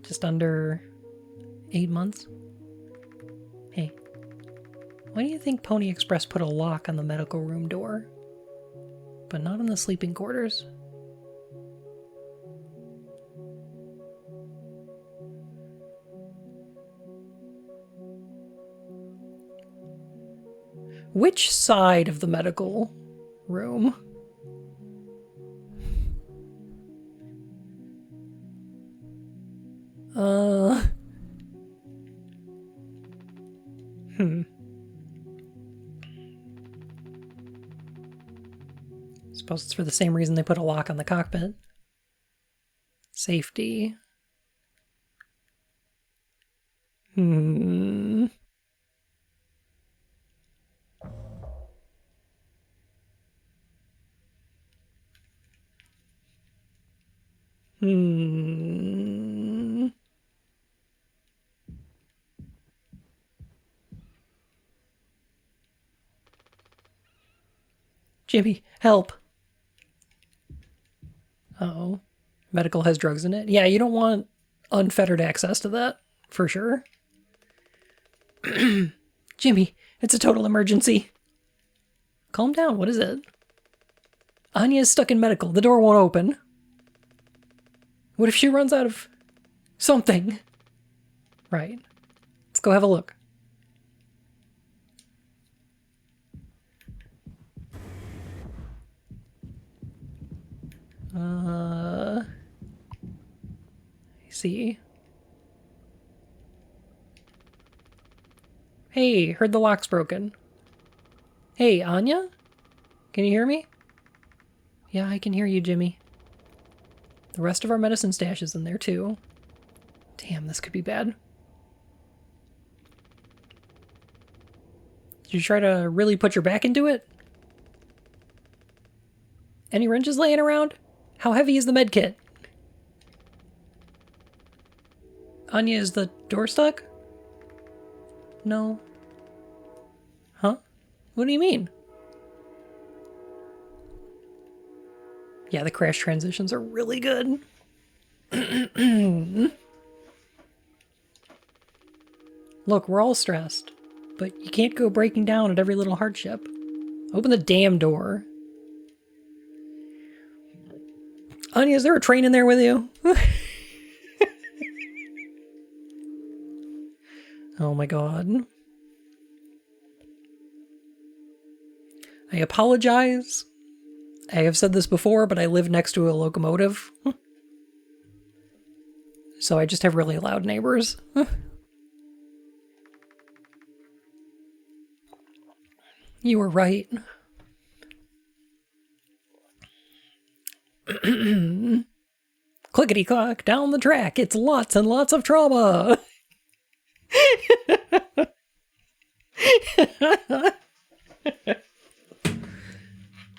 Just under 8 months. Hey, why do you think Pony Express put a lock on the medical room door, but not on the sleeping quarters? Which side of the medical room? Suppose it's for the same reason they put a lock on the cockpit. Safety. Jimmy, help! Uh-oh. Medical has drugs in it? Yeah, you don't want unfettered access to that, for sure. Jimmy, it's a total emergency. Calm down, what is it? Anya is stuck in medical. The door won't open. What if she runs out of something? Right. Let's go have a look. I see. Hey, heard the lock's broken. Hey, Anya? Can you hear me? Yeah, I can hear you, Jimmy. The rest of our medicine stash is in there, too. Damn, this could be bad. Did you try to really put your back into it? Any wrenches laying around? How heavy is the med kit? Anya, is the door stuck? No. Huh? What do you mean? Yeah, the crash transitions are really good. Look, we're all stressed, but you can't go breaking down at every little hardship. Open the damn door. Anya, is there a train in there with you? Oh my god. I apologize. I have said this before, but I live next to a locomotive. So so I just have really loud neighbors. You were right. Clickety-clock, down the track, it's lots and lots of trauma!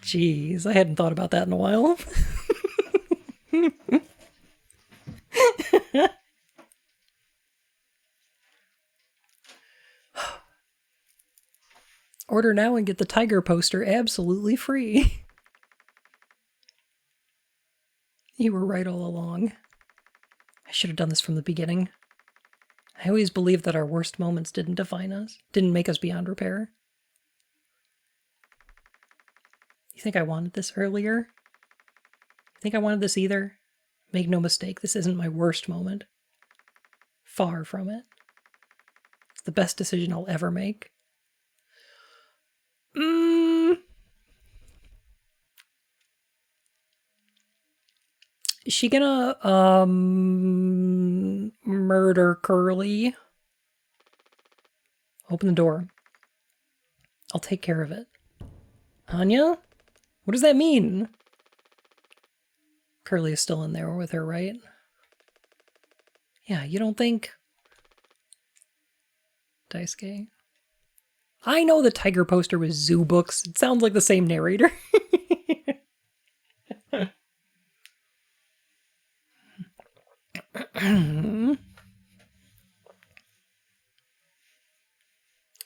Jeez, I hadn't thought about that in a while. Order now and get the tiger poster absolutely free. You were right all along. I should have done this from the beginning. I always believed that our worst moments didn't define us, didn't make us beyond repair. You think I wanted this earlier? You think I wanted this either? Make no mistake, this isn't my worst moment. Far from it. It's the best decision I'll ever make. Is she gonna, murder Curly? Open the door. I'll take care of it. Anya? What does that mean? Curly is still in there with her, right? Yeah, you don't think... Daisuke? I know the tiger poster was Zoo Books. It sounds like the same narrator.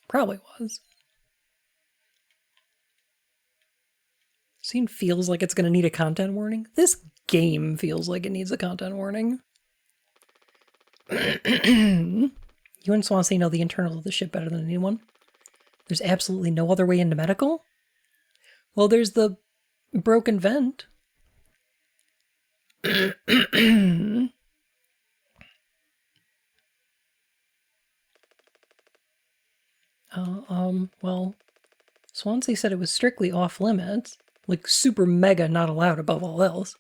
Probably was. Scene feels like it's going to need a content warning. This game feels like it needs a content warning. You and Swansea know the internals of the ship better than anyone. There's absolutely no other way into medical? Well, there's the broken vent. Well, Swansea said it was strictly off limits. Like, super mega not allowed above all else.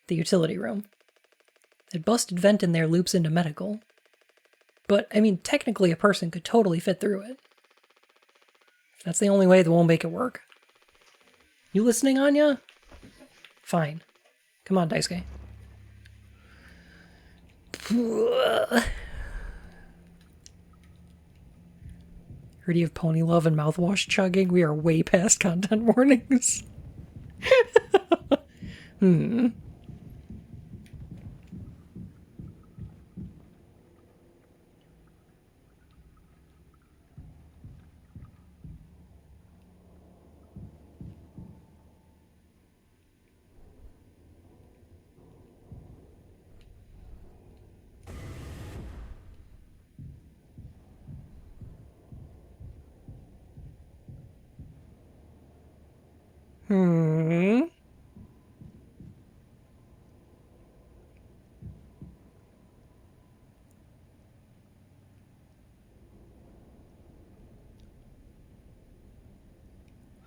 The utility room. That busted vent in there loops into medical. But, I mean, technically a person could totally fit through it. If that's the only way, that won't make it work. You listening, Anya? Fine. Come on, Daisuke. Heard you have pony love and mouthwash chugging? We are way past content warnings.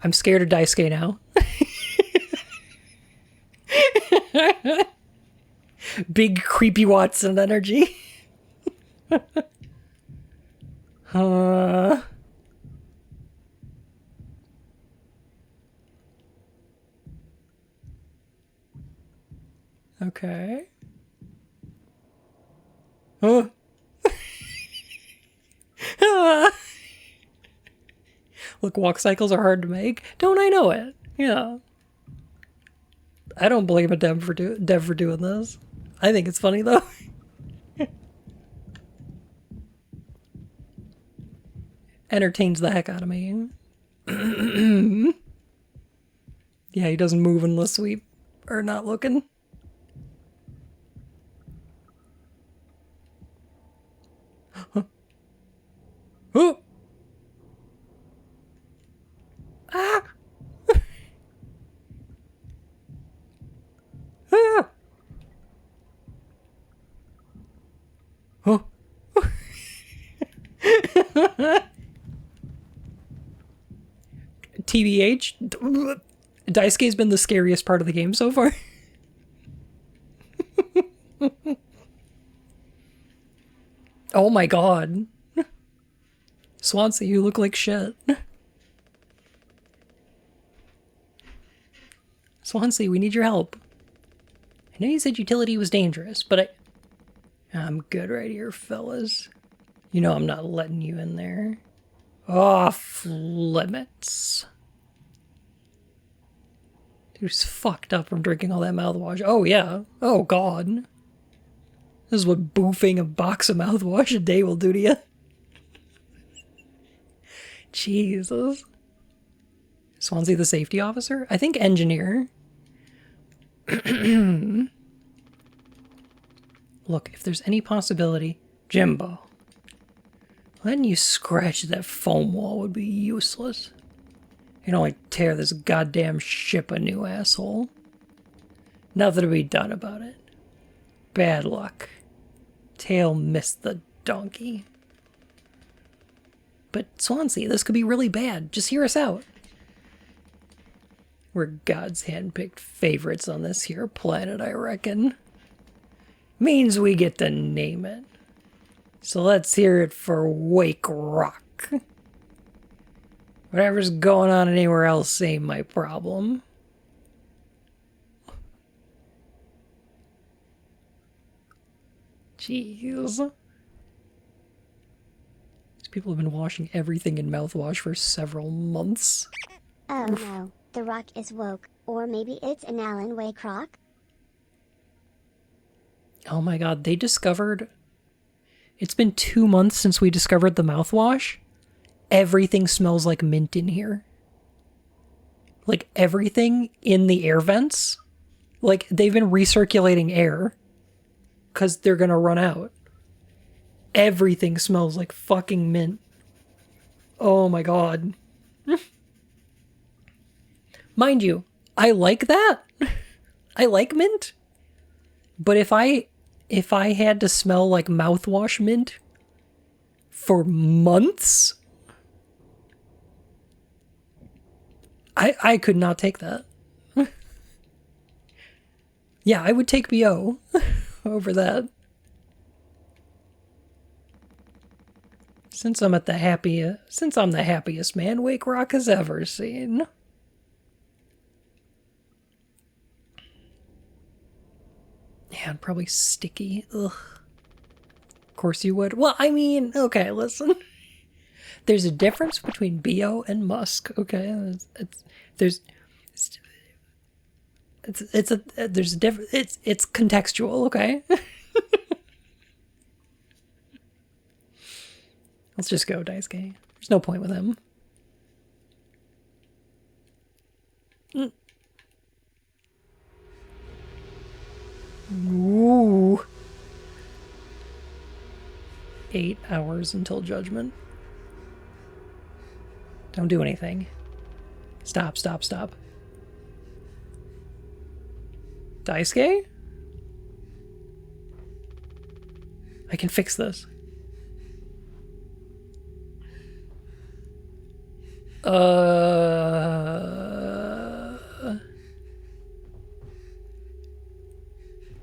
I'm scared of Daisuke now. Big creepy Watson energy. Okay. Look, walk cycles are hard to make. Don't I know it? Yeah. I don't blame a Dev for doing this. I think it's funny though. Entertains the heck out of me. Yeah, he doesn't move unless we are not looking. Oh! Ah! Ah! Oh! TBH, Daisuke's been the scariest part of the game so far. Oh my god. Swansea, you look like shit. Swansea, we need your help. I know you said utility was dangerous, but I'm good right here, fellas. You know I'm not letting you in there. Off limits. Dude's fucked up from drinking all that mouthwash. Oh, yeah. Oh, God. This is what boofing a box of mouthwash a day will do to you. Jesus. Swansea the safety officer? I think engineer. Look, if there's any possibility, Jimbo, letting you scratch that foam wall would be useless. You know, like tear this goddamn ship a new, asshole. Nothing to be done about it. Bad luck. Tail missed the donkey. But Swansea, this could be really bad. Just hear us out. We're God's hand-picked favorites on this here planet, I reckon. Means we get to name it. So let's hear it for Wake Rock. Whatever's going on anywhere else ain't my problem. Jeez. These people have been washing everything in mouthwash for several months. Oh no, the rock is woke. Or maybe it's an Alan Wake rock? Oh my god, they discovered... It's been 2 months since we discovered the mouthwash. Everything smells like mint in here. Like, everything in the air vents. Like, they've been recirculating air. Because they're gonna run out. Everything smells like fucking mint. Oh my god. Mind you, I like that. I like mint. But if I had to smell like mouthwash mint for months, I could not take that. Yeah, I would take BO over that. Since I'm the happiest man Wake Rock has ever seen. Yeah, probably sticky. Ugh. Of course you would. Well, I mean, okay, listen. There's a difference between BO and musk, okay? There's a difference. It's contextual, okay? Let's just go, Daisuke. There's no point with him. Ooh. 8 hours until judgment. Don't do anything. Stop. Daisuke? I can fix this.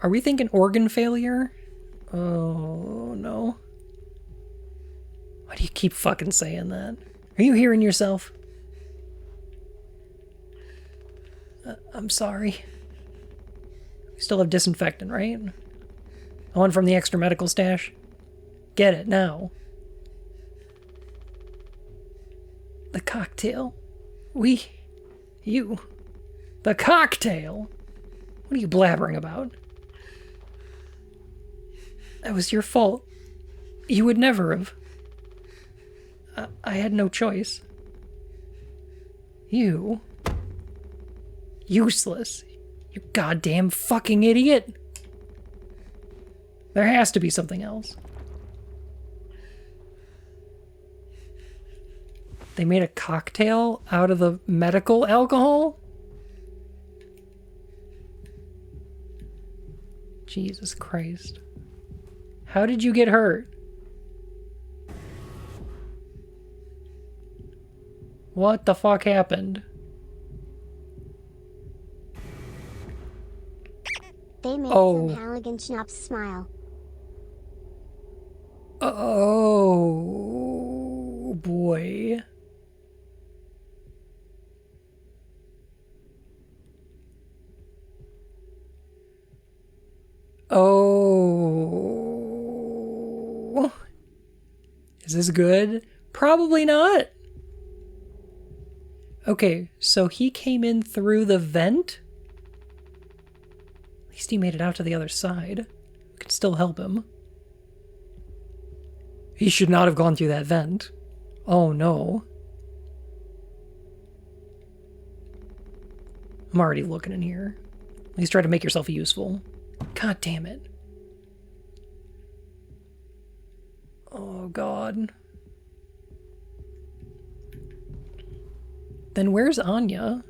Are we thinking organ failure? Oh, no. Why do you keep fucking saying that? Are you hearing yourself? I'm sorry. We still have disinfectant, right? The one from the extra medical stash? Get it, now. The cocktail? You. The cocktail? What are you blabbering about? That was your fault. You would never have. I had no choice. You. Useless. You goddamn fucking idiot. There has to be something else. They made a cocktail out of the medical alcohol? Jesus Christ. How did you get hurt? What the fuck happened? They made some Halligan Schnapps smile. Oh, boy. Oh. Is this good? Probably not. Okay, so he came in through the vent? At least he made it out to the other side. We can still help him. He should not have gone through that vent. Oh no. I'm already looking in here. At least try to make yourself useful. God damn it. Oh god. Then where's Anya?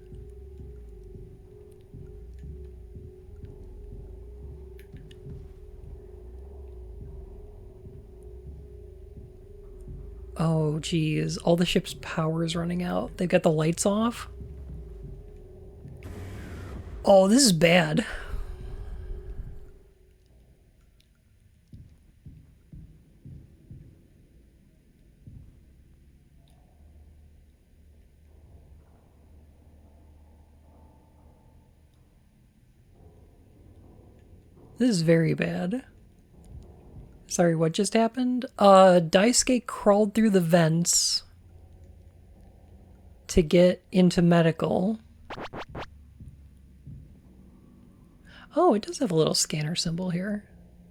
Oh geez, all the ship's power is running out. They've got the lights off. Oh, this is bad. This is very bad. Sorry, what just happened? Daisuke crawled through the vents to get into medical. Oh, it does have a little scanner symbol here.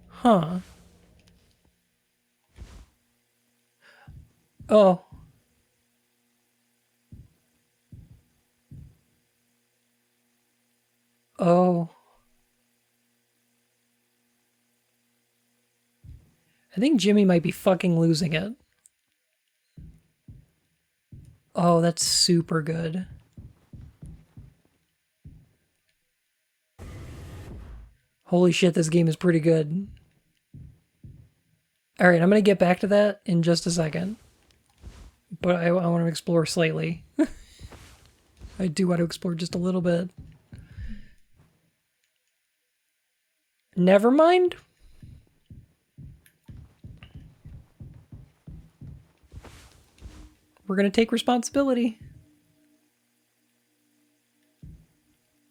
Huh. Oh. Oh. I think Jimmy might be fucking losing it. Oh, that's super good. Holy shit, this game is pretty good. Alright, I'm gonna get back to that in just a second. But I want to explore slightly. I do want to explore just a little bit. Never mind. We're gonna take responsibility. I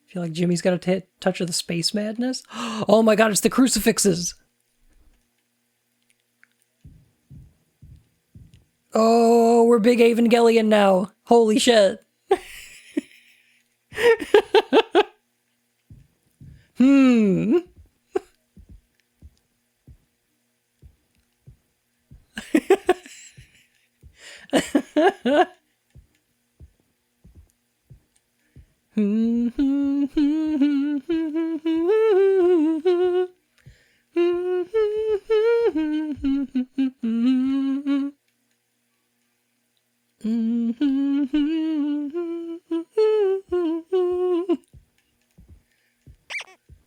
feel like Jimmy's got a touch of the space madness. Oh my god, it's the crucifixes! Oh, we're big Evangelion now. Holy shit. Hmm.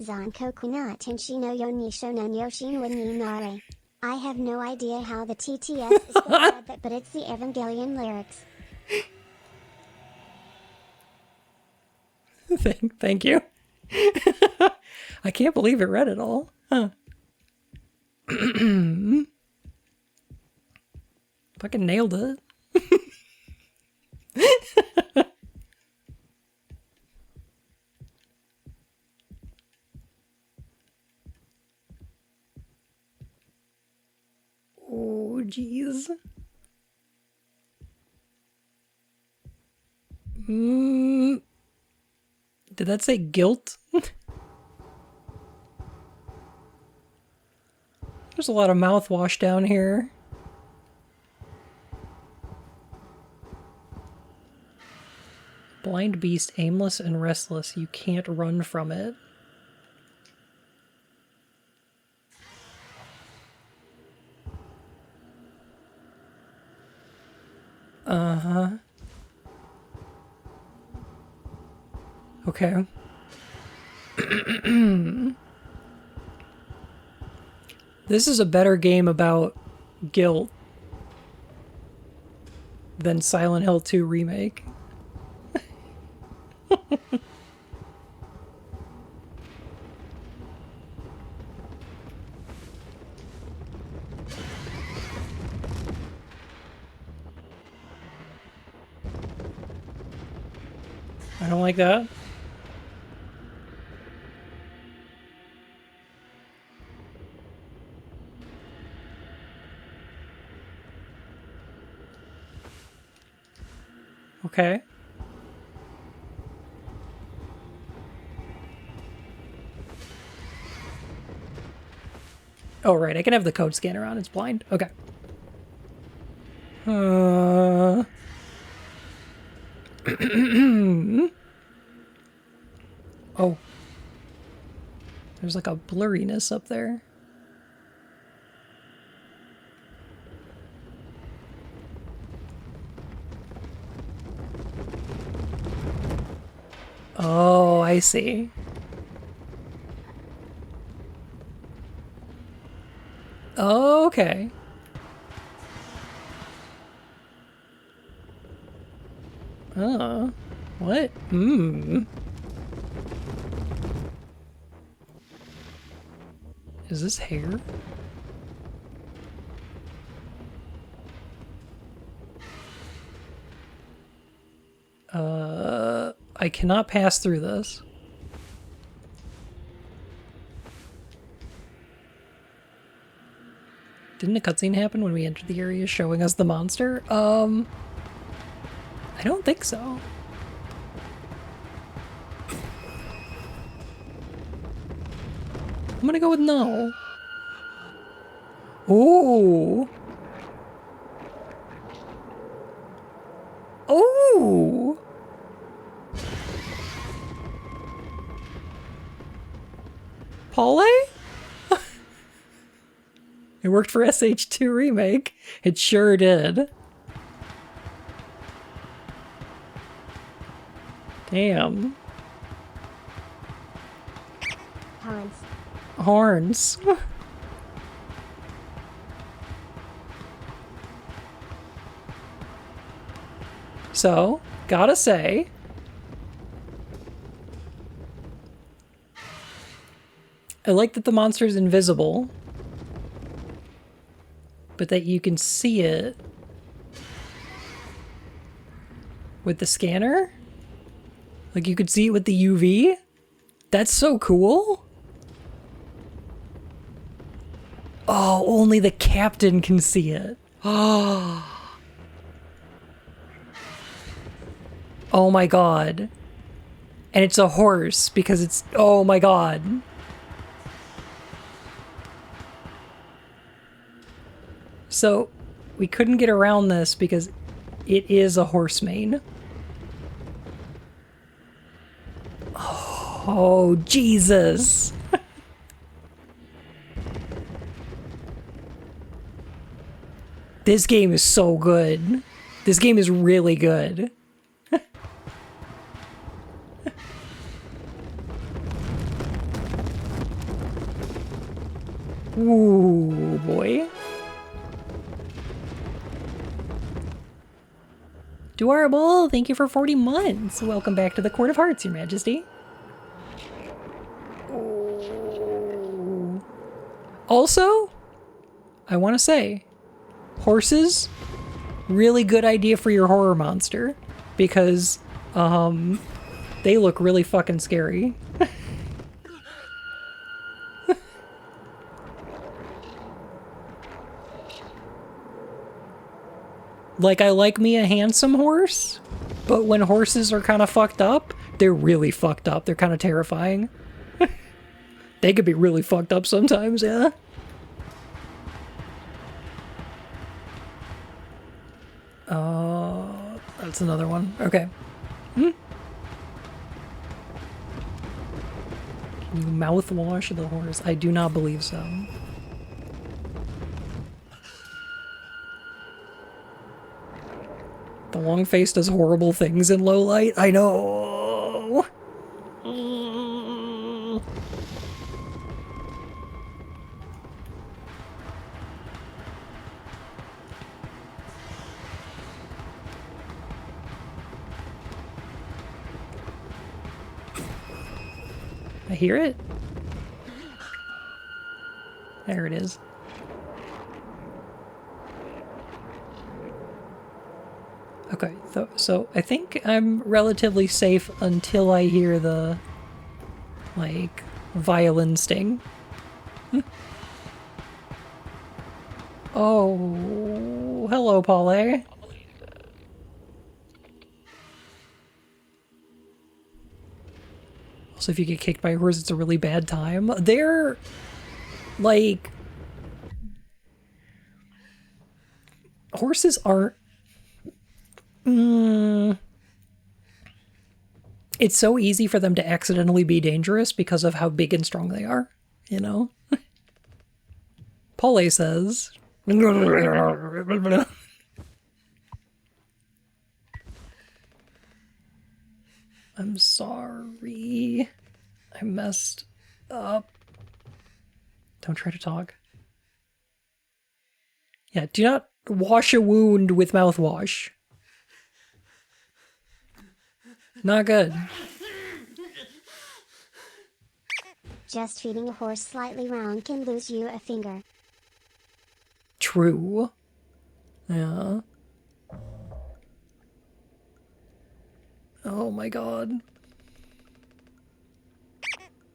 Zankoku na tenshi no yo ni shonen yoshin when ni nare. I have no idea how the TTS is spelled, but it's the Evangelion lyrics. Thank you. I can't believe it read it all. Huh. Fucking nailed it. Oh, jeez. Did that say guilt? There's a lot of mouthwash down here. Blind beast, aimless and restless. You can't run from it. Uh-huh. Okay. This is a better game about guilt than Silent Hill 2 Remake. I don't like that. Okay. Oh, right. I can have the code scanner on. It's blind. Okay. Oh. There's like a blurriness up there. Oh, I see. Okay. Oh. What? Hmm. Is this hair? I cannot pass through this. Didn't a cutscene happen when we entered the area showing us the monster? I don't think so. I'm gonna go with no. Ooh. Ooh. Paule? It worked for SH2 Remake. It sure did. Damn. Horns. Horns. So, gotta say, I like that the monster's invisible, but that you can see it with the scanner. Like you could see it with the UV. That's so cool. Oh, only the captain can see it. Oh. Oh my god. And it's a horse because it's... Oh my god. So, we couldn't get around this because it is a horse mane. Oh, Jesus. This game is so good. This game is really good. Ooh, boy. Adorable, thank you for 40 months. Welcome back to the Court of Hearts, Your Majesty. Ooh. Also, I want to say, horses, really good idea for your horror monster, because, they look really fucking scary. Like, I like me a handsome horse, but when horses are kind of fucked up, they're really fucked up. They're kind of terrifying. They could be really fucked up sometimes, yeah? Oh, that's another one. Okay. Can you mouthwash the horse? I do not believe so. The long face does horrible things in low light. I know. I hear it. There it is. Okay, so I think I'm relatively safe until I hear the, like, violin sting. Oh, hello, Polly. Also, if you get kicked by a horse, it's a really bad time. They're, like... Horses aren't... It's so easy for them to accidentally be dangerous because of how big and strong they are, you know? Polly says... I'm sorry. I messed up. Don't try to talk. Yeah, do not wash a wound with mouthwash. Not good. Just feeding a horse slightly round can lose you a finger. True. Yeah. Oh my god.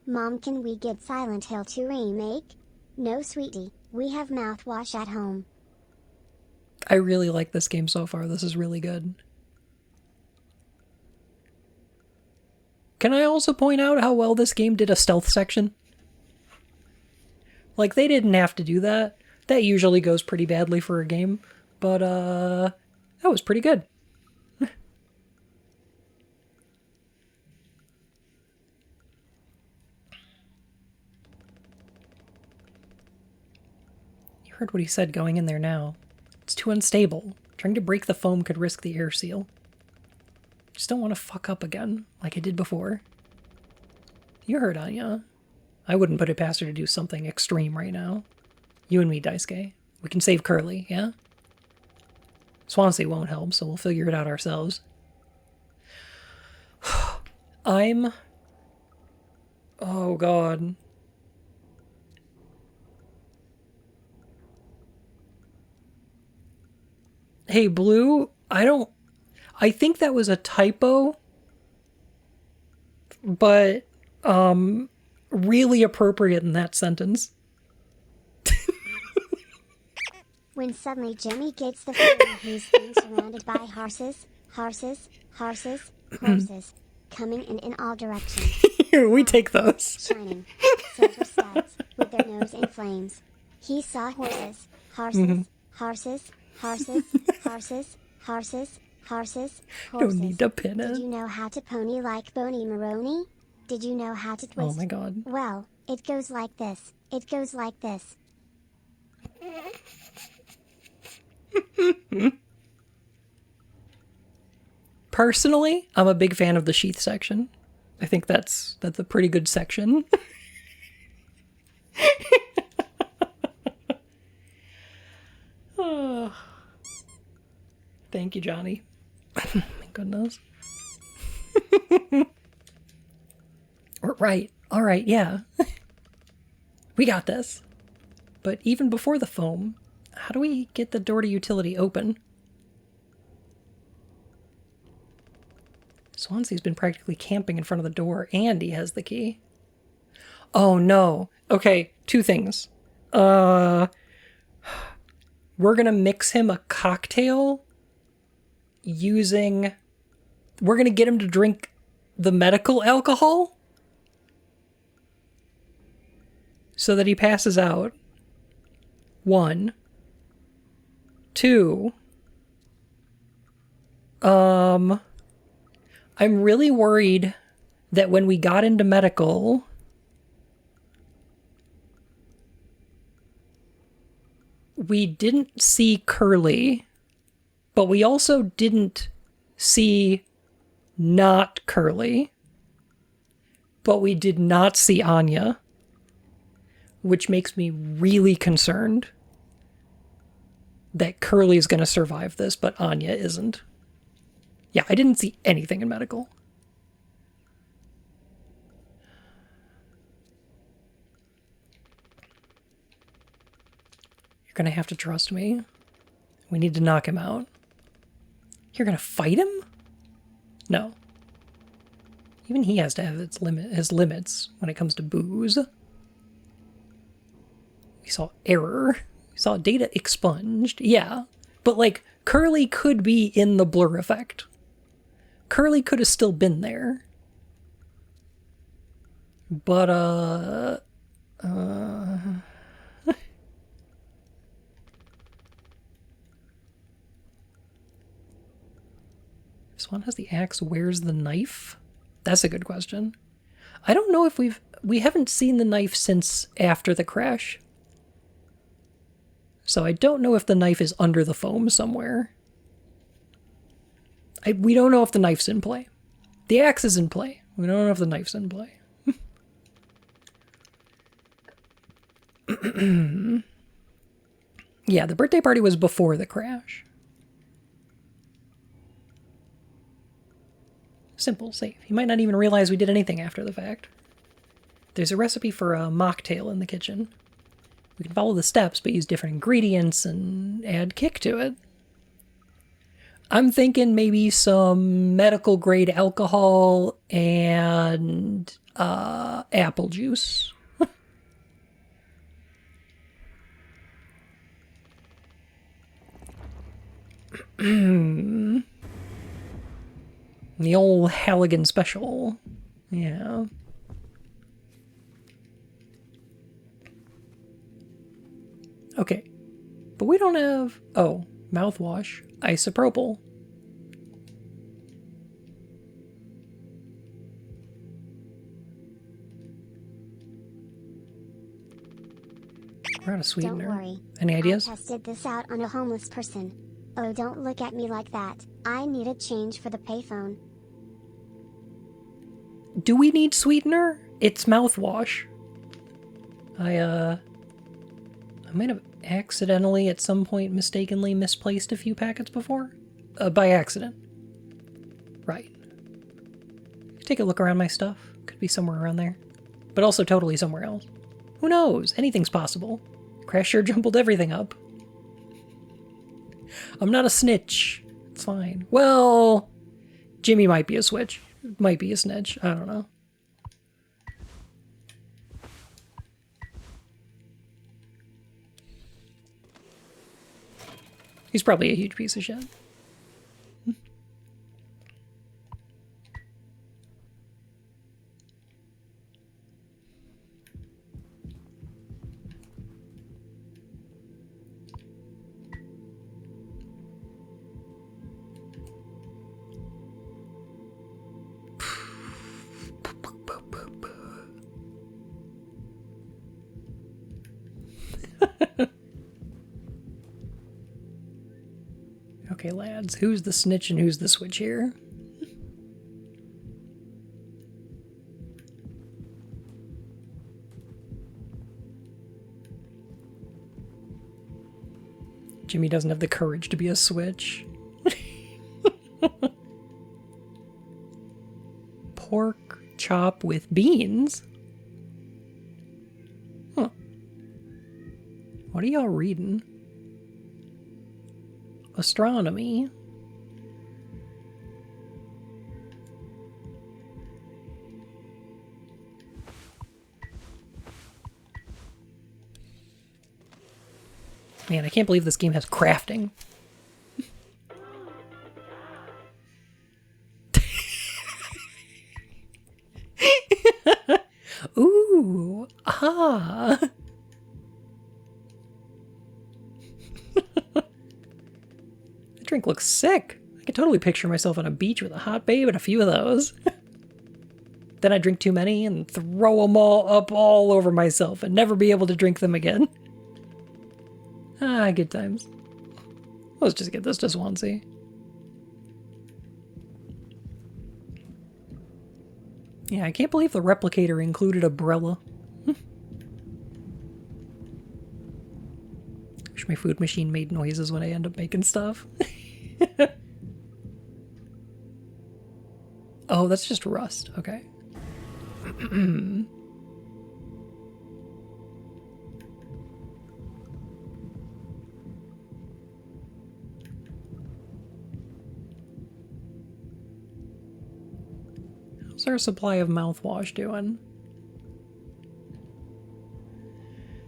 Mom, can we get Silent Hill 2 remake? No, sweetie, we have mouthwash at home. I really like this game so far. This is really good. Can I also point out how well this game did a stealth section? Like, they didn't have to do that. That usually goes pretty badly for a game. But, that was pretty good. You heard what he said going in there now. It's too unstable. Trying to break the foam could risk the air seal. Just don't want to fuck up again, like I did before. You heard Anya. I wouldn't put it past her to do something extreme right now. You and me, Daisuke. We can save Curly, yeah? Swansea won't help, so we'll figure it out ourselves. I'm... Oh, God. Hey, Blue, I think that was a typo, but, really appropriate in that sentence. When suddenly Jimmy gets the feeling he's being surrounded by horses, coming in all directions. Here, we take those. Shining, silver studs, with their nose in flames. He saw horses, horses. Don't need to pin Did it. you know how to pony like Boney Maroney? Did you know how to twist? Oh my god. Well, it goes like this. It goes like this. Personally, I'm a big fan of the sheath section. I think that's a pretty good section. Oh. Thank you, Johnny. My goodness. Right. All right, yeah. We got this. But even before the foam, how do we get the door to utility open? Swansea's been practically camping in front of the door, and he has the key. Oh no. Okay, two things. We're gonna mix him a cocktail using... We're gonna get him to drink the medical alcohol so that he passes out. 1. 2. I'm really worried that when we got into medical, we didn't see Curly, but we also didn't see not Curly, but we did not see Anya, which makes me really concerned that Curly's going to survive this, but Anya isn't. Yeah, I didn't see anything in medical. You're going to have to trust me. We need to knock him out. You're gonna fight him? No. Even he has to have his limits when it comes to booze. We saw error. We saw data expunged. Yeah. But, like, Curly could be in the blur effect. Curly could have still been there. But, If Swan has the axe, where's the knife? That's a good question. I don't know if we haven't seen the knife since after the crash. So I don't know if the knife is under the foam somewhere. We don't know if the knife's in play. The axe is in play. We don't know if the knife's in play. Yeah, the birthday party was before the crash. Simple, safe. You might not even realize we did anything after the fact. There's a recipe for a mocktail in the kitchen. We can follow the steps, but use different ingredients and add kick to it. I'm thinking maybe some medical grade alcohol and apple juice. The old Halligan special. Yeah. Okay. But we don't have... Oh, mouthwash. Isopropyl. We're out of sweetener. Don't worry. Any ideas? I tested this out on a homeless person. Oh, don't look at me like that. I needed change for the payphone. Do we need sweetener? It's mouthwash. I might have accidentally at some point mistakenly misplaced a few packets before. By accident. Right. Take a look around my stuff. Could be somewhere around there. But also totally somewhere else. Who knows? Anything's possible. Crash sure jumbled everything up. I'm not a snitch. It's fine. Well, Jimmy might be a switch. Might be a snitch. I don't know. He's probably a huge piece of shit. Okay, lads, who's the snitch and who's the switch here? Jimmy doesn't have the courage to be a switch. Pork chop with beans? Huh. What are y'all reading? Astronomy. Man, I can't believe this game has crafting. Ooh, ah. That drink looks sick. I could totally picture myself on a beach with a hot babe and a few of those. Then I drink too many and throw them all up all over myself and never be able to drink them again. Ah, good times. Let's just get this to Swansea. Yeah, I can't believe the replicator included a Brella. Wish my food machine made noises when I end up making stuff. Oh, that's just rust. Okay. How's our supply of mouthwash doing?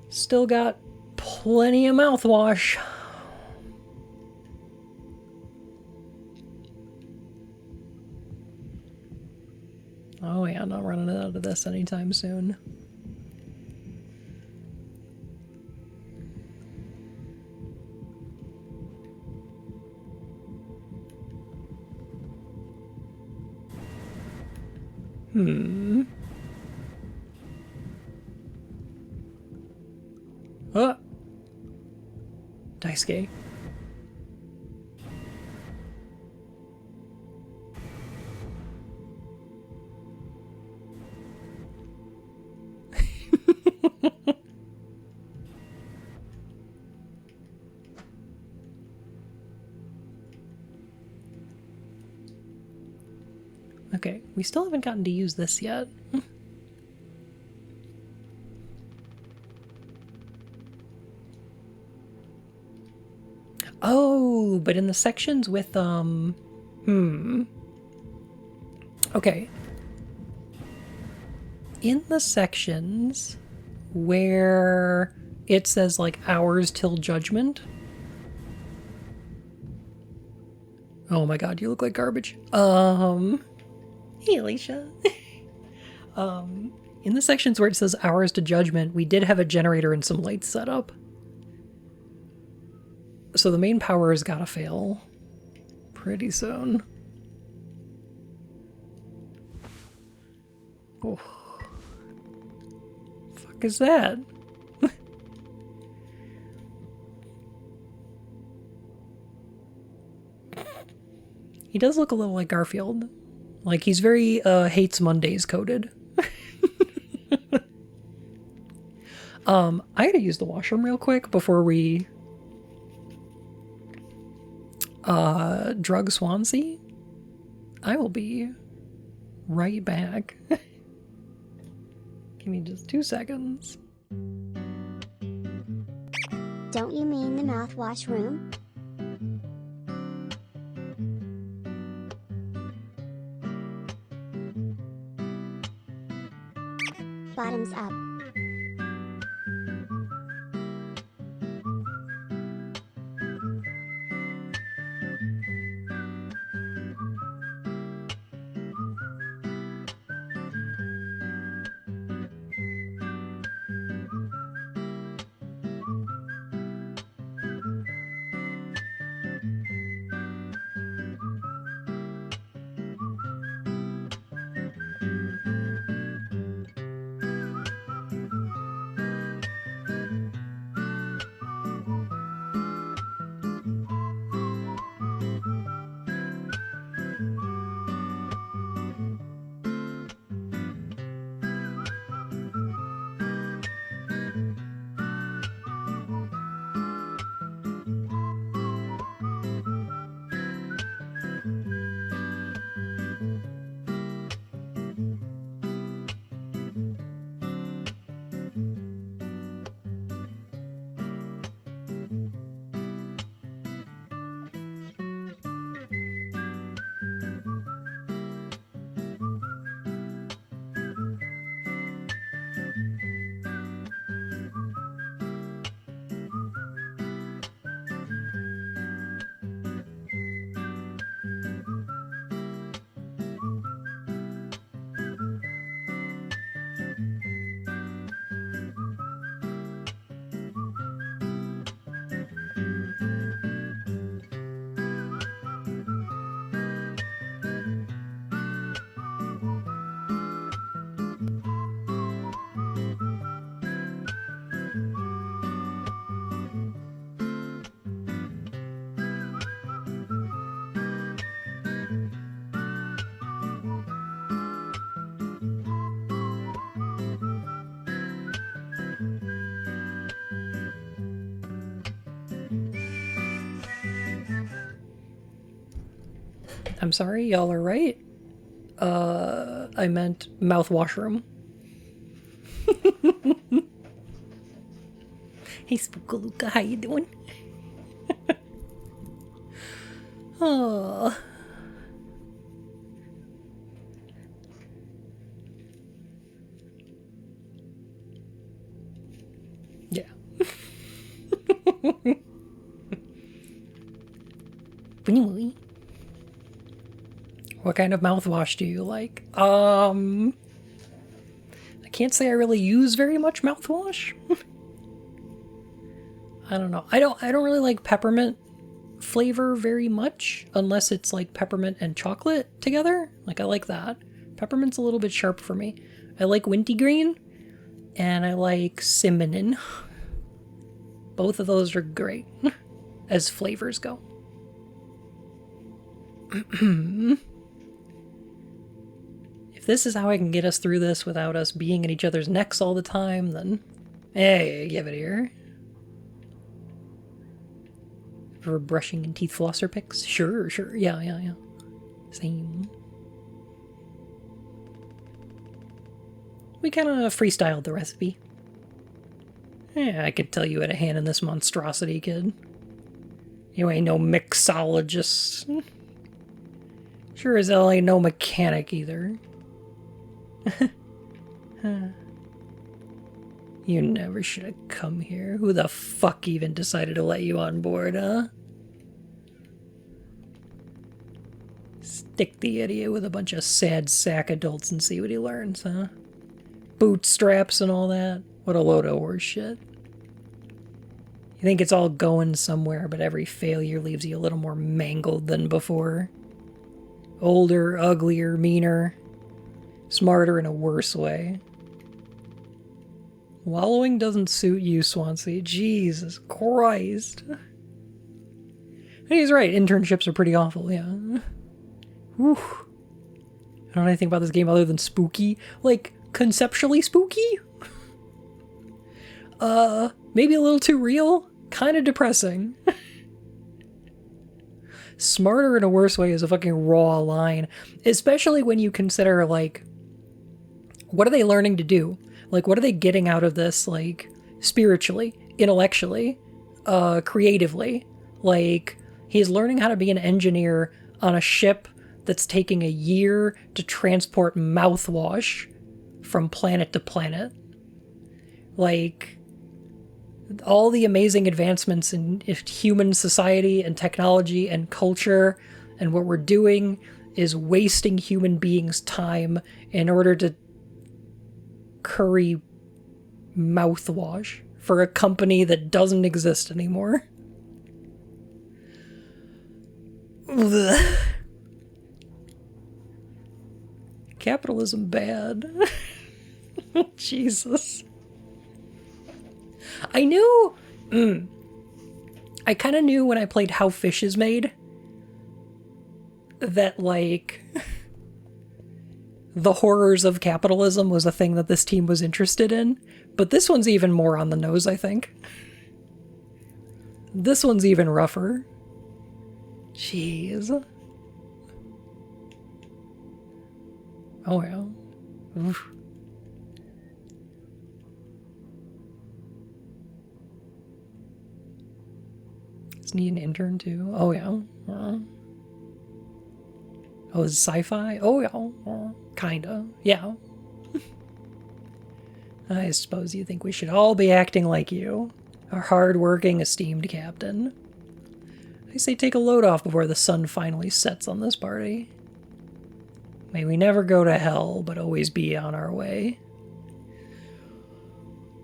Still got plenty of mouthwash. Oh yeah, not running out of this anytime soon. Oh! Daisuke. Okay, we still haven't gotten to use this yet. Oh, but in the sections with, Okay. In the sections where it says, like, hours till judgment. Oh my god, you look like garbage. Hey, Alicia. In the sections where it says hours to judgment, we did have a generator and some lights set up. So the main power has gotta fail pretty soon. Oh. Fuck is that? He does look a little like Garfield. Like he's very hates Mondays coded. I gotta use the washroom real quick before we drug Swansea. I will be right back. Give me just 2 seconds. Don't you mean the mouthwash room? Bottoms up. I'm sorry, y'all are right. I meant mouthwash room. Hey, Spookalooka, how you doing? Oh. Anyway. What kind of mouthwash do you like? I can't say I really use very much mouthwash. I don't know. I don't really like peppermint flavor very much unless it's like peppermint and chocolate together. Like I like that. Peppermint's a little bit sharp for me. I like wintergreen and I like cinnamon. Both of those are great as flavors go. If this is how I can get us through this without us being in each other's necks all the time, then hey, give it here. For brushing and teeth flosser picks? Sure. Yeah. Same. We kind of freestyled the recipe. Yeah, I could tell you had a hand in this monstrosity, kid. You ain't no mixologist. Sure as hell ain't no mechanic either. You never should have come here. Who the fuck even decided to let you on board, huh? Stick the idiot with a bunch of sad sack adults and see what he learns, huh? Bootstraps and all that. What a load of horse shit. You think it's all going somewhere, but every failure leaves you a little more mangled than before. Older, uglier, meaner. Smarter in a worse way. Wallowing doesn't suit you, Swansea. Jesus Christ. He's right, internships are pretty awful, yeah. Whew. I don't know anything about this game other than spooky. Like, conceptually spooky? Maybe a little too real? Kind of depressing. Smarter in a worse way is a fucking raw line. Especially when you consider, like, what are they learning to do? Like, what are they getting out of this, like, spiritually, intellectually, creatively? Like, he's learning how to be an engineer on a ship that's taking a year to transport mouthwash from planet to planet. Like, all the amazing advancements in human society and technology and culture and what we're doing is wasting human beings' time in order to curry mouthwash for a company that doesn't exist anymore. Ugh. Capitalism bad. Jesus. I knew... I kind of knew when I played How Fish Is Made that, like... the horrors of capitalism was a thing that this team was interested in, but this one's even more on the nose, I think. This one's even rougher. Jeez. Oh, yeah. Oof. Does he need an intern, too? Oh, yeah. Oh, is it sci-fi? Oh, yeah. Kinda. Yeah. I suppose you think we should all be acting like you, a hard-working, esteemed captain. I say take a load off before the sun finally sets on this party. May we never go to hell, but always be on our way.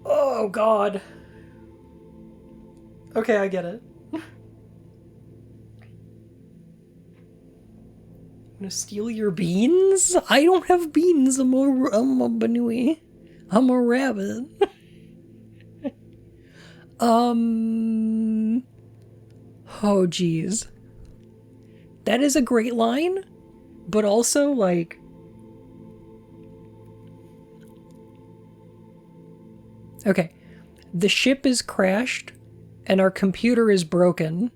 Oh, God. Okay, I get it. I'm gonna steal your beans? I don't have beans. I'm a Banui. I'm a rabbit. Oh, geez. That is a great line, but also, like... Okay. The ship is crashed, and our computer is broken,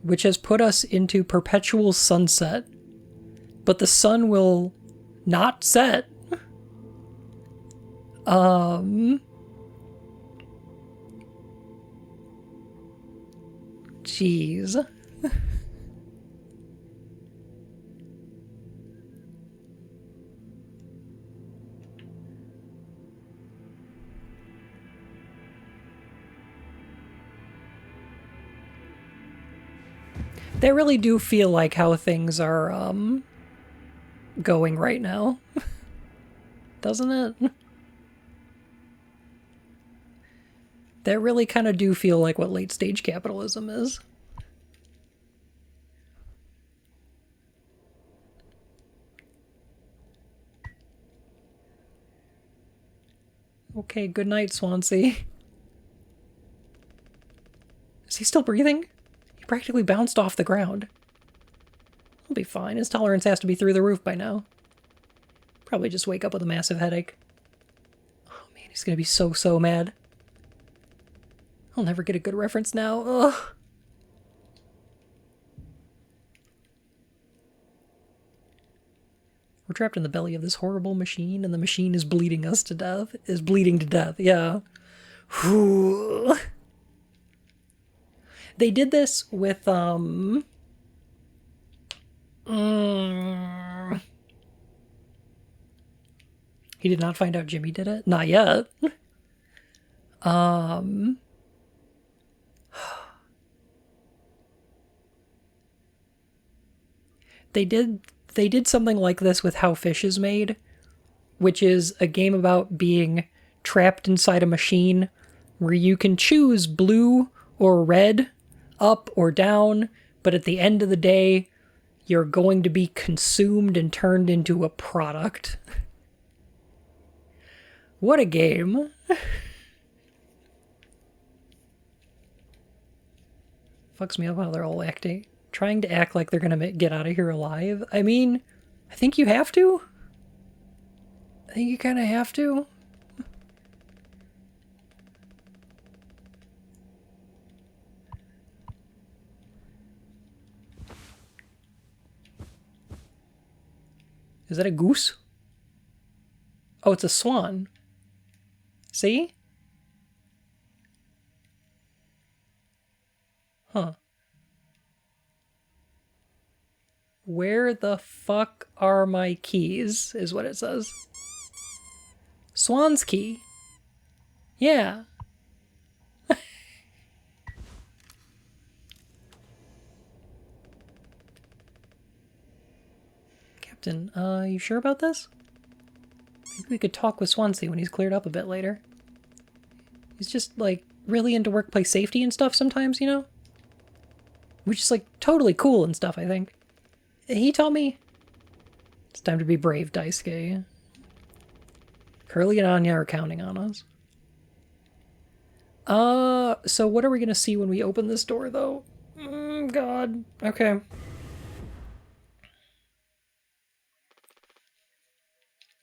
which has put us into perpetual sunset. But the sun will not set. Jeez. They really do feel like how things are, going right now. Doesn't it? They really kind of do feel like what late stage capitalism is. Okay, good night, Swansea. Is he still breathing? He practically bounced off the ground. He'll be fine. His tolerance has to be through the roof by now. Probably just wake up with a massive headache. Oh man, he's gonna be so mad. I'll never get a good reference now. Ugh. We're trapped in the belly of this horrible machine, and the machine is bleeding us to death. Is bleeding to death, yeah. Whew. They did this with, He did not find out Jimmy did it? Not yet. They did something like this with How Fish is Made, which is a game about being trapped inside a machine where you can choose blue or red, up or down, but at the end of the day, you're going to be consumed and turned into a product. What a game. Fucks me up how they're all trying to act like they're gonna get out of here alive. I mean, I think you have to. I think you kind of have to. Is that a goose? Oh, it's a swan. See? Huh. Where the fuck are my keys, is what it says. Swan's key. Yeah. Captain, you sure about this? Maybe we could talk with Swansea when he's cleared up a bit later. He's just, like, really into workplace safety and stuff sometimes, you know? Which is, like, totally cool and stuff, I think. He taught me it's time to be brave, Daisuke. Curly and Anya are counting on us. So what are we gonna see when we open this door, though? God. Okay.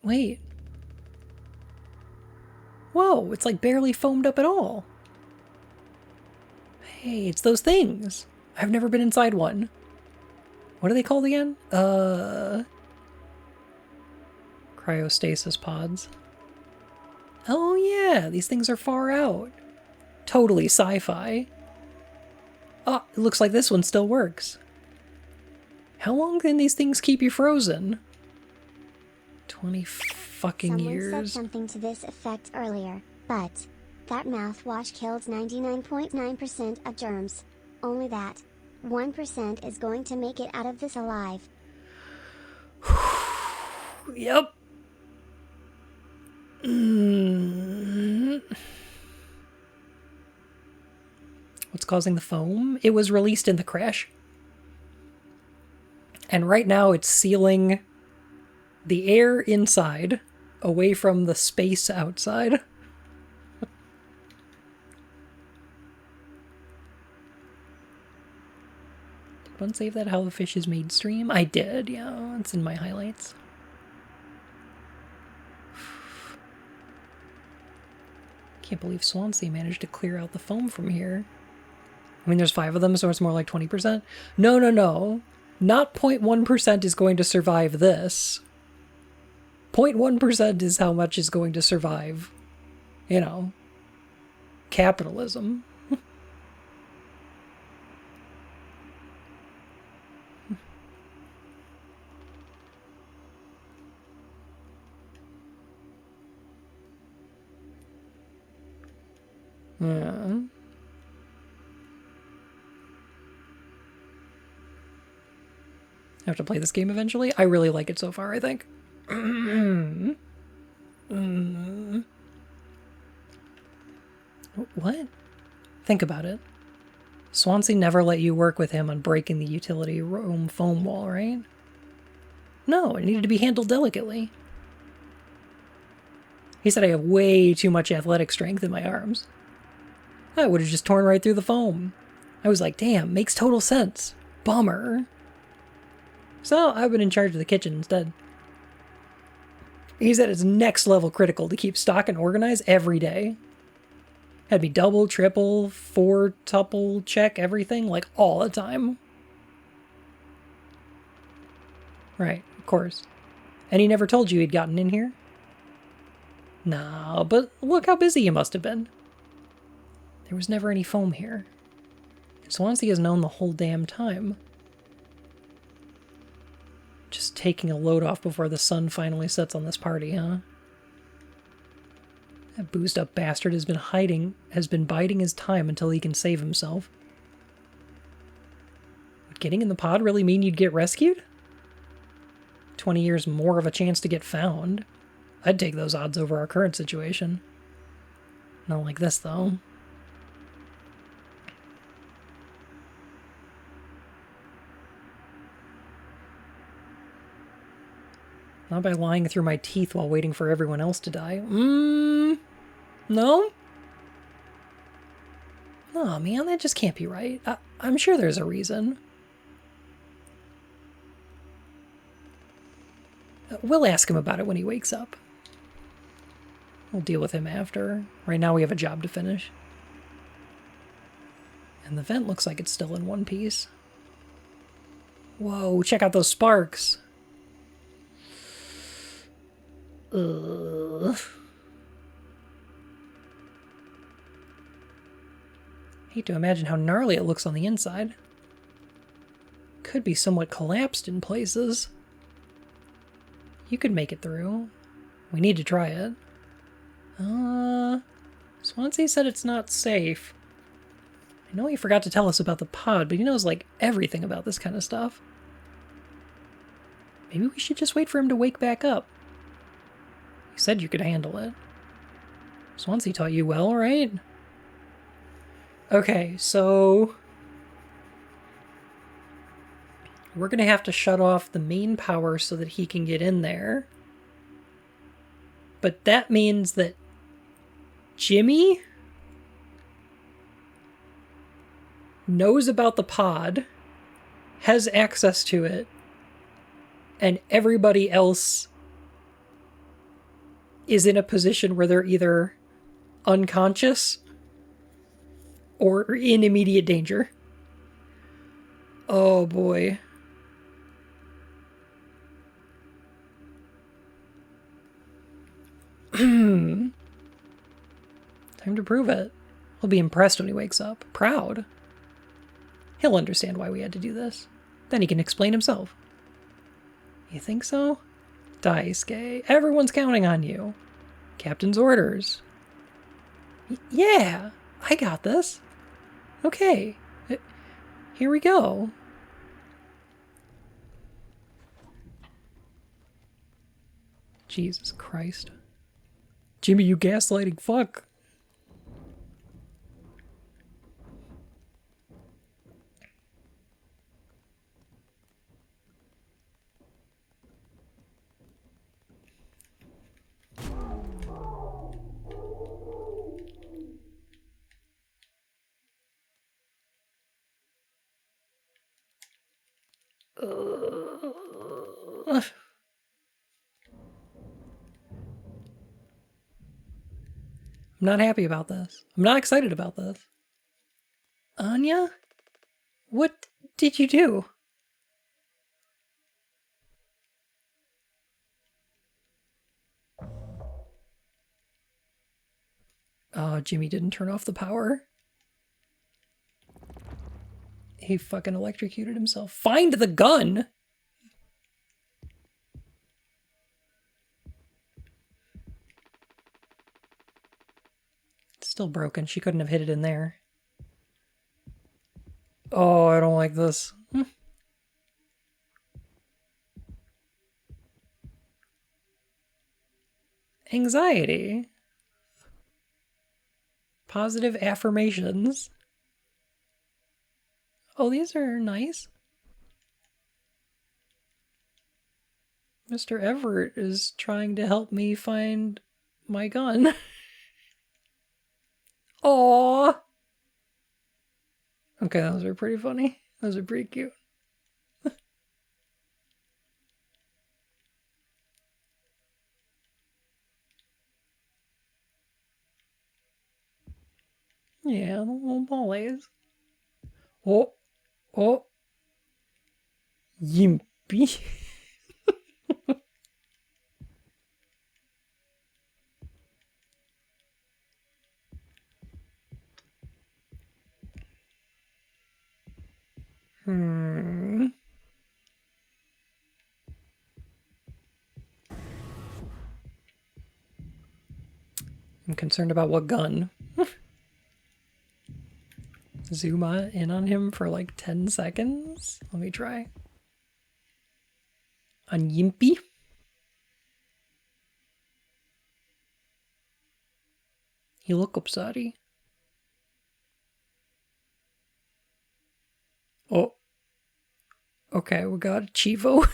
Wait. Whoa, it's like barely foamed up at all. Hey, it's those things. I've never been inside one. What are they called again? Cryostasis pods. Oh yeah, these things are far out. Totally sci-fi. Oh, it looks like this one still works. How long can these things keep you frozen? 20 fucking years. Someone said something to this effect earlier, but that mouthwash kills 99.9% of germs. Only that 1% is going to make it out of this alive. Yep. What's causing the foam? It was released in the crash. And right now it's sealing the air inside away from the space outside. Did one save that How the Fish is Made stream? I did, yeah. It's in my highlights. Can't believe Swansea managed to clear out the foam from here. I mean, there's 5 of them, so it's more like 20%. No. Not 0.1% is going to survive this. 0.1% is how much is going to survive, you know, capitalism. Yeah. I have to play this game eventually. I really like it so far, I think. What? Think about it. Swansea never let you work with him on breaking the utility room foam wall, right? No, it needed to be handled delicately. He said I have way too much athletic strength in my arms. I would have just torn right through the foam. I was like, damn, makes total sense. Bummer. So I've been in charge of the kitchen instead. He said it's next level critical to keep stock and organize every day. Had me double, triple, four-tuple check everything, like all the time. Right, of course. And he never told you he'd gotten in here? No, but look how busy you must have been. There was never any foam here. Swansea has known the whole damn time. Just taking a load off before the sun finally sets on this party, huh? That boozed up bastard has been biding his time until he can save himself. Would getting in the pod really mean you'd get rescued? 20 years more of a chance to get found. I'd take those odds over our current situation. Not like this, though. Not by lying through my teeth while waiting for everyone else to die. No? Oh, man, that just can't be right. I'm sure there's a reason. We'll ask him about it when he wakes up. We'll deal with him after. Right now we have a job to finish. And the vent looks like it's still in one piece. Whoa, check out those sparks. Ugh. Hate to imagine how gnarly it looks on the inside. Could be somewhat collapsed in places. You could make it through. We need to try it. Swansea said it's not safe. I know he forgot to tell us about the pod, but he knows, like, everything about this kind of stuff. Maybe we should just wait for him to wake back up. You said you could handle it. Swansea taught you well, right? Okay, so we're going to have to shut off the main power so that he can get in there. But that means that Jimmy knows about the pod, has access to it, and everybody else is in a position where they're either unconscious or in immediate danger. Oh boy. Time to prove it. He'll be impressed when he wakes up. Proud. He'll understand why we had to do this. Then he can explain himself. You think so? Daisuke, everyone's counting on you. Captain's orders. Yeah, I got this. Okay, here we go. Jesus Christ. Jimmy, you gaslighting fuck. I'm not happy about this. I'm not excited about this. Anya? What did you do? Oh, Jimmy didn't turn off the power. He fucking electrocuted himself. Find the gun! It's still broken. She couldn't have hit it in there. Oh, I don't like this. Anxiety. Positive affirmations. Oh, these are nice. Mr. Everett is trying to help me find my gun. Aww. Okay, those are pretty funny. Those are pretty cute. Yeah, the little bollies. Oh, oh. Yimpy. I'm concerned about what gun. Zoom in on him for like 10 seconds. Let me try. On Yimpy. He look upsetty. Oh. Okay, we got a Chivo.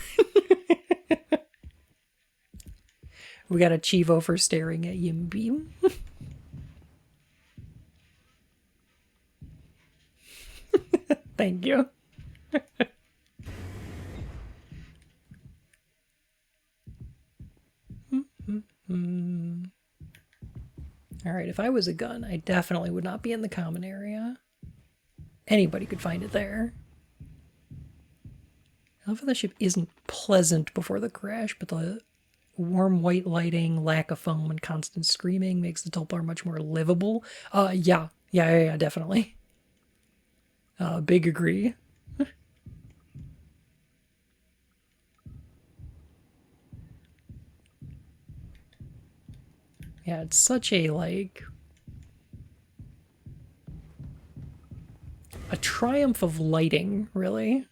We got a Chivo for staring at Yimpy. Thank you. Alright, if I was a gun, I definitely would not be in the common area. Anybody could find it there. I love how the ship isn't pleasant before the crash, but the warm white lighting, lack of foam, and constant screaming makes the Tulpar much more livable. Yeah, definitely. Big agree. Yeah, it's such a, like, a triumph of lighting, really.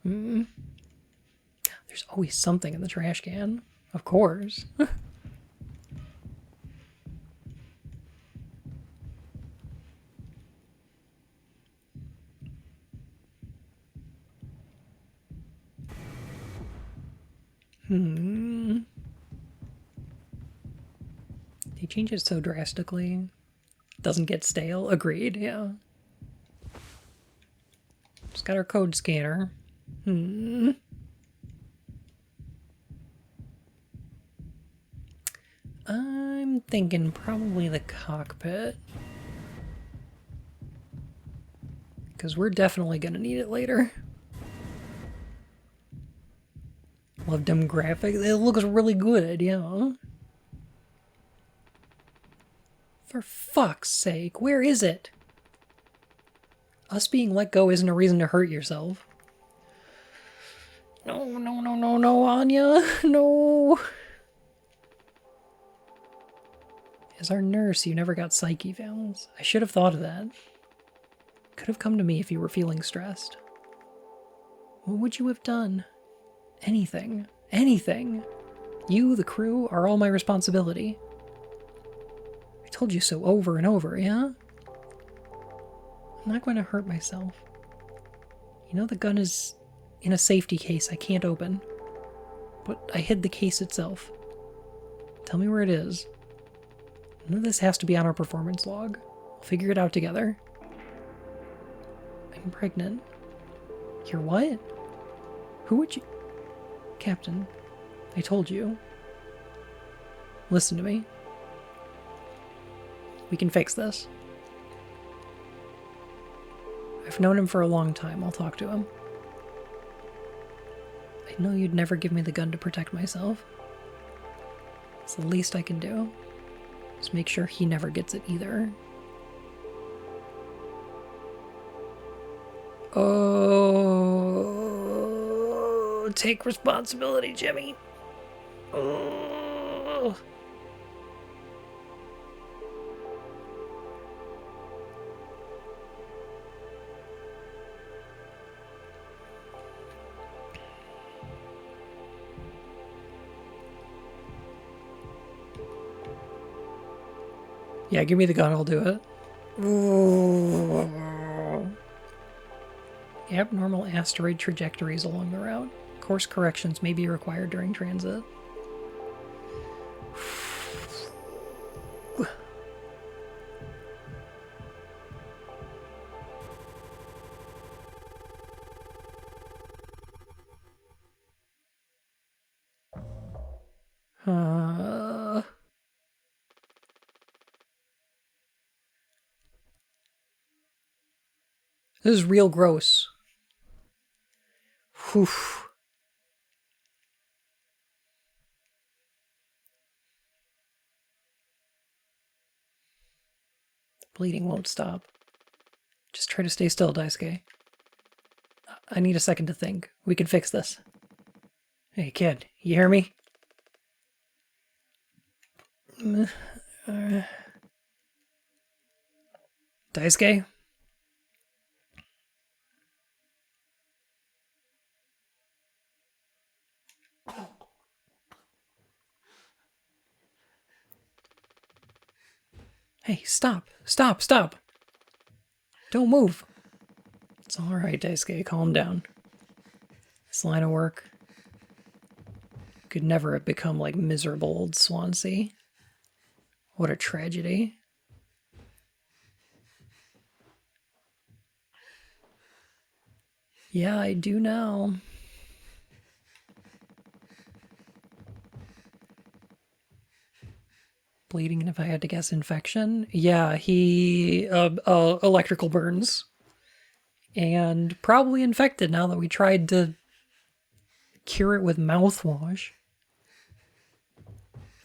There's always something in the trash can. Of course. They change it so drastically. Doesn't get stale. Agreed, yeah. Just got our code scanner. I'm thinking probably the cockpit. Because we're definitely going to need it later. Love them graphics. It looks really good, yeah. For fuck's sake, where is it? Us being let go isn't a reason to hurt yourself. No, Anya. No. As our nurse, you never got psych evals. I should have thought of that. Could have come to me if you were feeling stressed. What would you have done? Anything. Anything. You, the crew, are all my responsibility. I told you so over and over, yeah? I'm not going to hurt myself. You know the gun is in a safety case I can't open. But I hid the case itself. Tell me where it is. None of this has to be on our performance log. We'll figure it out together. I'm pregnant. You're what? Who would you... Captain, I told you. Listen to me. We can fix this. I've known him for a long time. I'll talk to him. I know you'd never give me the gun to protect myself. It's the least I can do. Just make sure he never gets it either. Oh, take responsibility, Jimmy. Oh. Yeah, give me the gun, I'll do it. Ooh. Abnormal asteroid trajectories along the route. Course corrections may be required during transit. This is real gross. Whew. Bleeding won't stop. Just try to stay still, Daisuke. I need a second to think. We can fix this. Hey, kid, you hear me? Daisuke? Hey, stop. Stop, stop. Don't move. It's alright, Daisuke. Calm down. This line of work could never have become like miserable old Swansea. What a tragedy. Yeah, I do now. Bleeding, and if I had to guess, infection? Yeah, he... electrical burns. And probably infected now that we tried to cure it with mouthwash.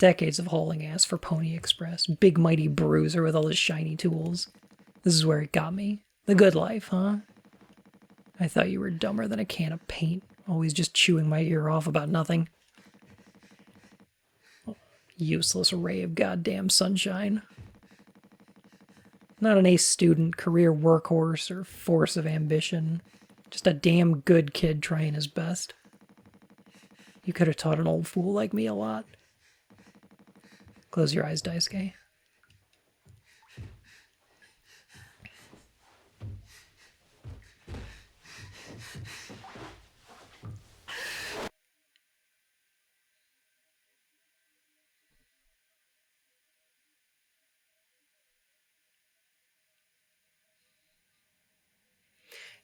Decades of hauling ass for Pony Express. Big mighty bruiser with all his shiny tools. This is where it got me. The good life, huh? I thought you were dumber than a can of paint. Always just chewing my ear off about nothing. Useless ray of goddamn sunshine. Not an ace student, career workhorse, or force of ambition. Just a damn good kid trying his best. You could have taught an old fool like me a lot. Close your eyes, Daisuke.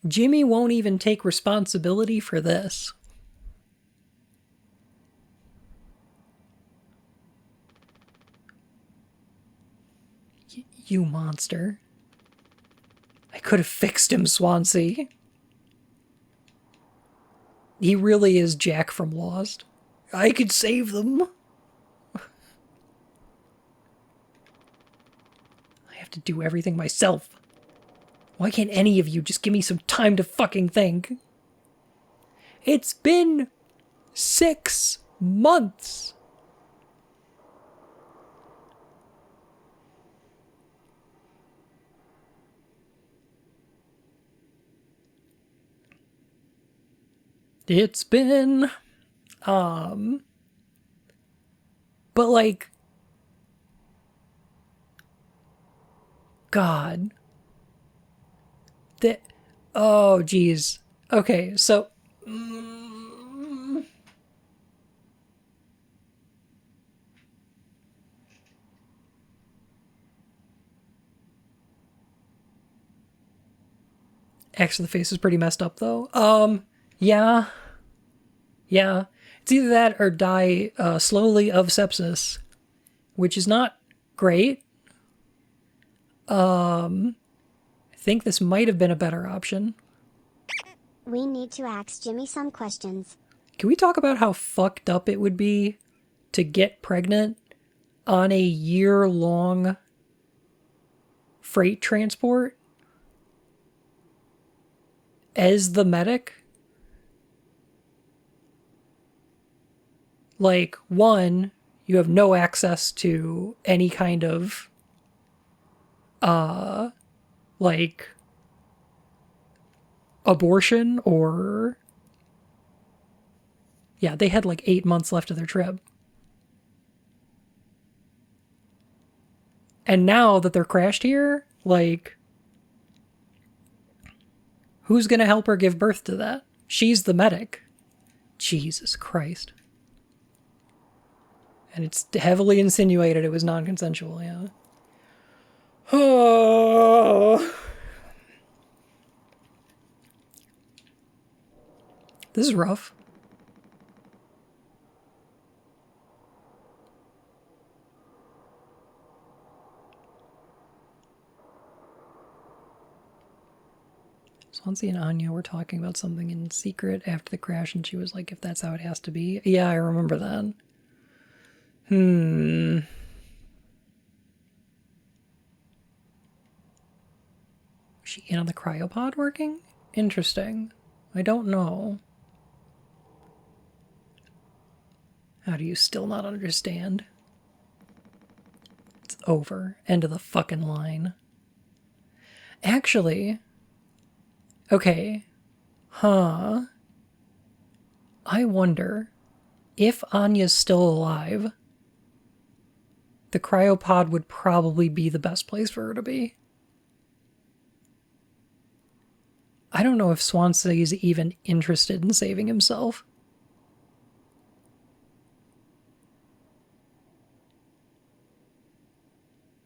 Jimmy won't even take responsibility for this. You monster. I could have fixed him, Swansea. He really is Jack from Lost. I could save them. I have to do everything myself. Why can't any of you just give me some time to fucking think? It's been 6 months. It's been, but like, God. Oh, geez. Okay, so... Actually, the face is pretty messed up, though. Yeah. Yeah. It's either that or die slowly of sepsis, which is not great. I think this might have been a better option. We need to ask Jimmy some questions. Can we talk about how fucked up it would be to get pregnant on a year-long freight transport as the medic? Like, one, you have no access to any kind of, like, abortion or... Yeah, they had like 8 months left of their trip. And now that they're crashed here, like, who's gonna help her give birth to that? She's the medic. Jesus Christ. And it's heavily insinuated it was non-consensual, yeah. Oh. This is rough. Swansea and Anya were talking about something in secret after the crash, and she was like, if that's how it has to be. Yeah, I remember that. Was she in on the cryopod working? Interesting. I don't know. How do you still not understand? It's over. End of the fucking line. Actually... Okay. Huh. I wonder if Anya's still alive, the cryopod would probably be the best place for her to be. I don't know if Swansea is even interested in saving himself.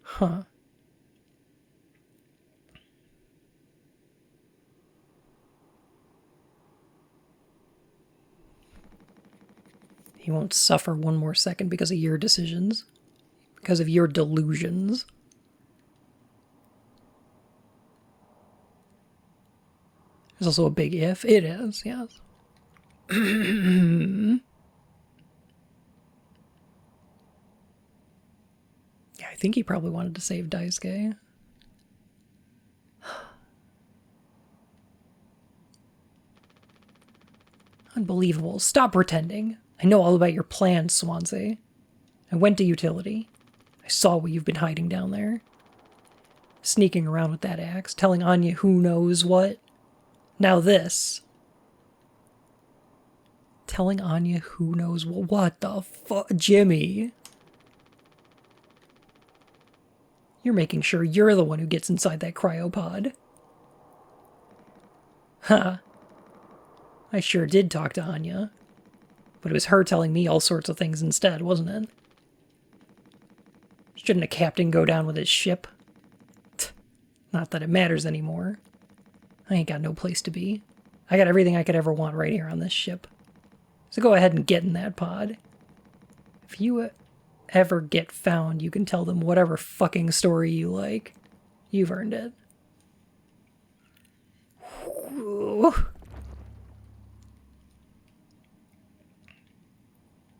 Huh. He won't suffer one more second because of your decisions. Because of your delusions. There's also a big if. It is, yes. Yeah, I think he probably wanted to save Daisuke. Unbelievable. Stop pretending. I know all about your plans, Swansea. I went to utility. I saw what you've been hiding down there. Sneaking around with that axe, telling Anya who knows what. Now this. Telling Anya who knows what. What the fuck? Jimmy. You're making sure you're the one who gets inside that cryopod. Huh. I sure did talk to Anya. But it was her telling me all sorts of things instead, wasn't it? Shouldn't a captain go down with his ship? Not that it matters anymore. I ain't got no place to be. I got everything I could ever want right here on this ship. So go ahead and get in that pod. If you ever get found, you can tell them whatever fucking story you like. You've earned it.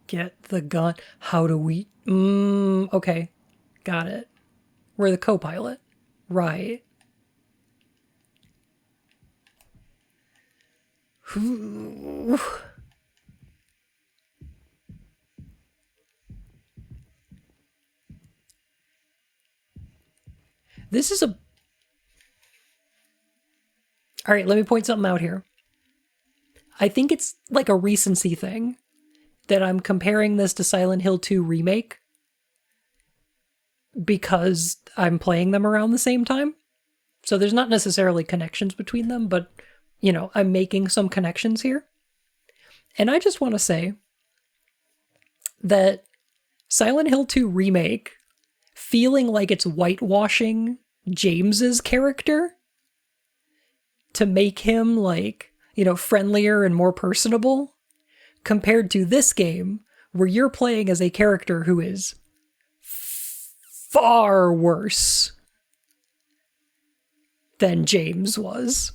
Get the gun. How do we... okay. Got it. We're the co-pilot. Right. This is a... Alright, let me point something out here. I think it's like a recency thing that I'm comparing this to Silent Hill 2 Remake because I'm playing them around the same time. So there's not necessarily connections between them, but, you know, I'm making some connections here. And I just want to say that Silent Hill 2 Remake, feeling like it's whitewashing James's character to make him, like, you know, friendlier and more personable, compared to this game, where you're playing as a character who is far worse than James was.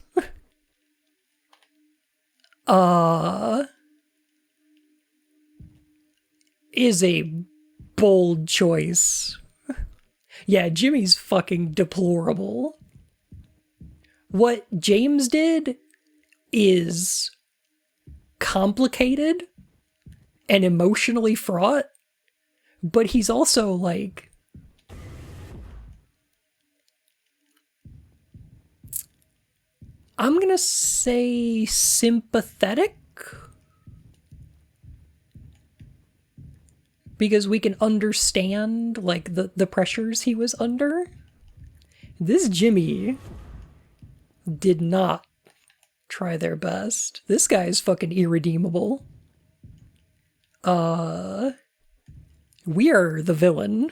Is a bold choice. Yeah, Jimmy's fucking deplorable. What James did is complicated and emotionally fraught, but he's also, like, I'm gonna say sympathetic, because we can understand, like, the pressures he was under. This Jimmy did not try their best. This guy is fucking irredeemable. We are the villain.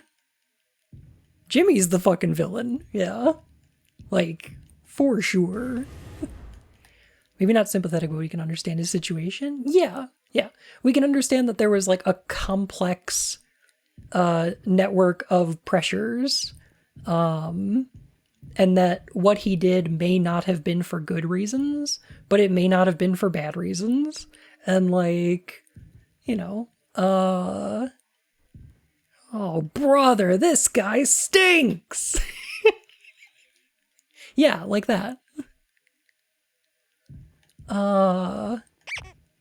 Jimmy's the fucking villain, yeah. Like, for sure. Maybe not sympathetic, but we can understand his situation. Yeah. We can understand that there was like a complex network of pressures, and that what he did may not have been for good reasons, but it may not have been for bad reasons. And like, you know, oh brother, this guy stinks. Yeah, like that.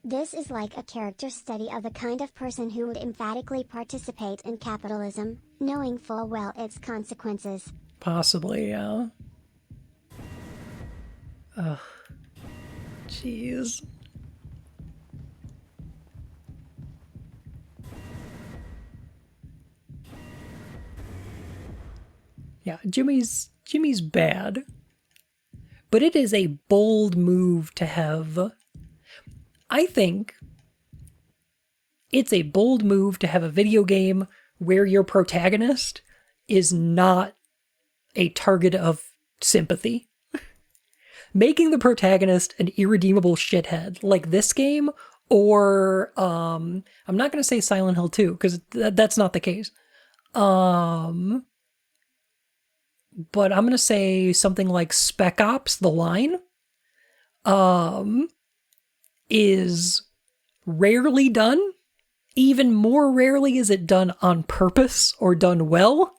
This is like a character study of the kind of person who would emphatically participate in capitalism, knowing full well its consequences. Possibly, yeah. Ugh. Jeez. Yeah, Jimmy's bad. But it is a bold move to have... I think it's a bold move to have a video game where your protagonist is not a target of sympathy. Making the protagonist an irredeemable shithead like this game, or I'm not going to say Silent Hill 2 because that's not the case. But I'm going to say something like Spec Ops: The Line is rarely done. Even more rarely is it done on purpose or done well.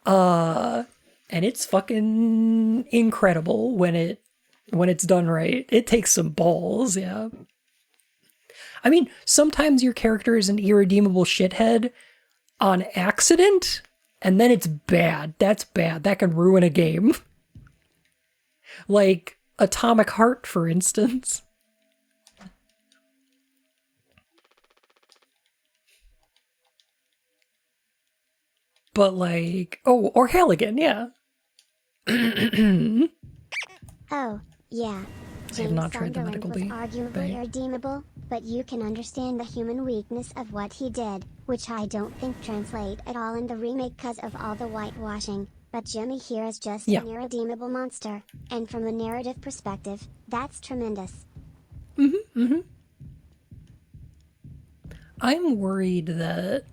And it's fucking incredible when it's done right. It takes some balls, yeah. I mean, sometimes your character is an irredeemable shithead on accident, and then it's bad. That's bad. That can ruin a game. Like Atomic Heart, for instance. But like, or Halligan, yeah. Oh, yeah. I have not tried the Sunderland medical was bee. arguably irredeemable, but you can understand the human weakness of what he did, which I don't think translate at all in the remake cause of all the whitewashing. But Jimmy here is just an irredeemable monster, and from a narrative perspective, that's tremendous. I'm worried that...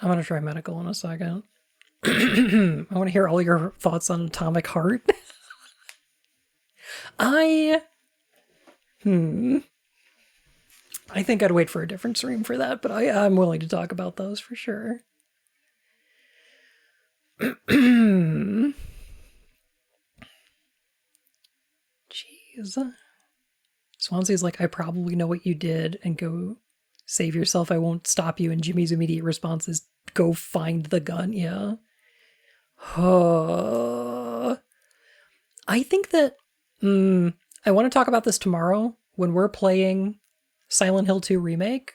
I'm going to try medical in a second. I want to hear all your thoughts on Atomic Heart. I think I'd wait for a different stream for that, but I'm willing to talk about those for sure. Jeez. Swansea's like, I probably know what you did, and go save yourself. I won't stop you. And Jimmy's immediate response is, go find the gun. Yeah. I think that I want to talk about this tomorrow when we're playing Silent Hill 2 Remake,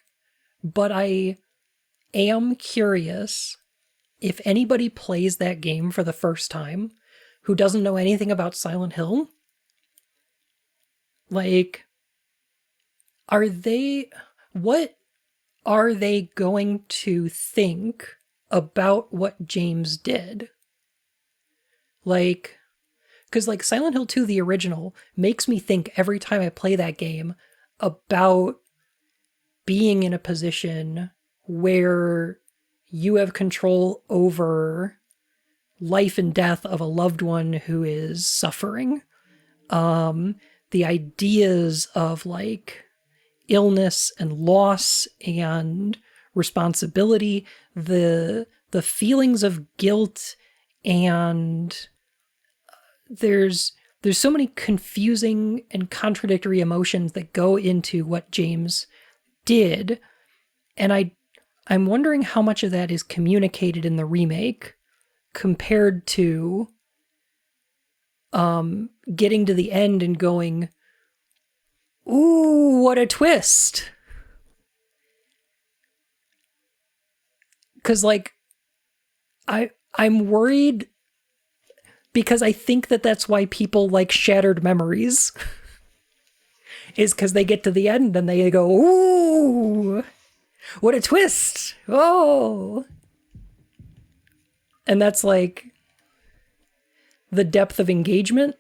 but I am curious if anybody plays that game for the first time who doesn't know anything about Silent Hill. Like, what are they going to think about what James did? Like, because like Silent Hill 2, the original, makes me think every time I play that game about being in a position where you have control over life and death of a loved one who is suffering. The ideas of like illness and loss and responsibility, the feelings of guilt, and there's so many confusing and contradictory emotions that go into what James did, and I'm wondering how much of that is communicated in the remake, compared to getting to the end and going, ooh, what a twist. Because, like, I'm worried because I think that that's why people like Shattered Memories is because they get to the end and they go, ooh, what a twist. Oh. And that's like the depth of engagement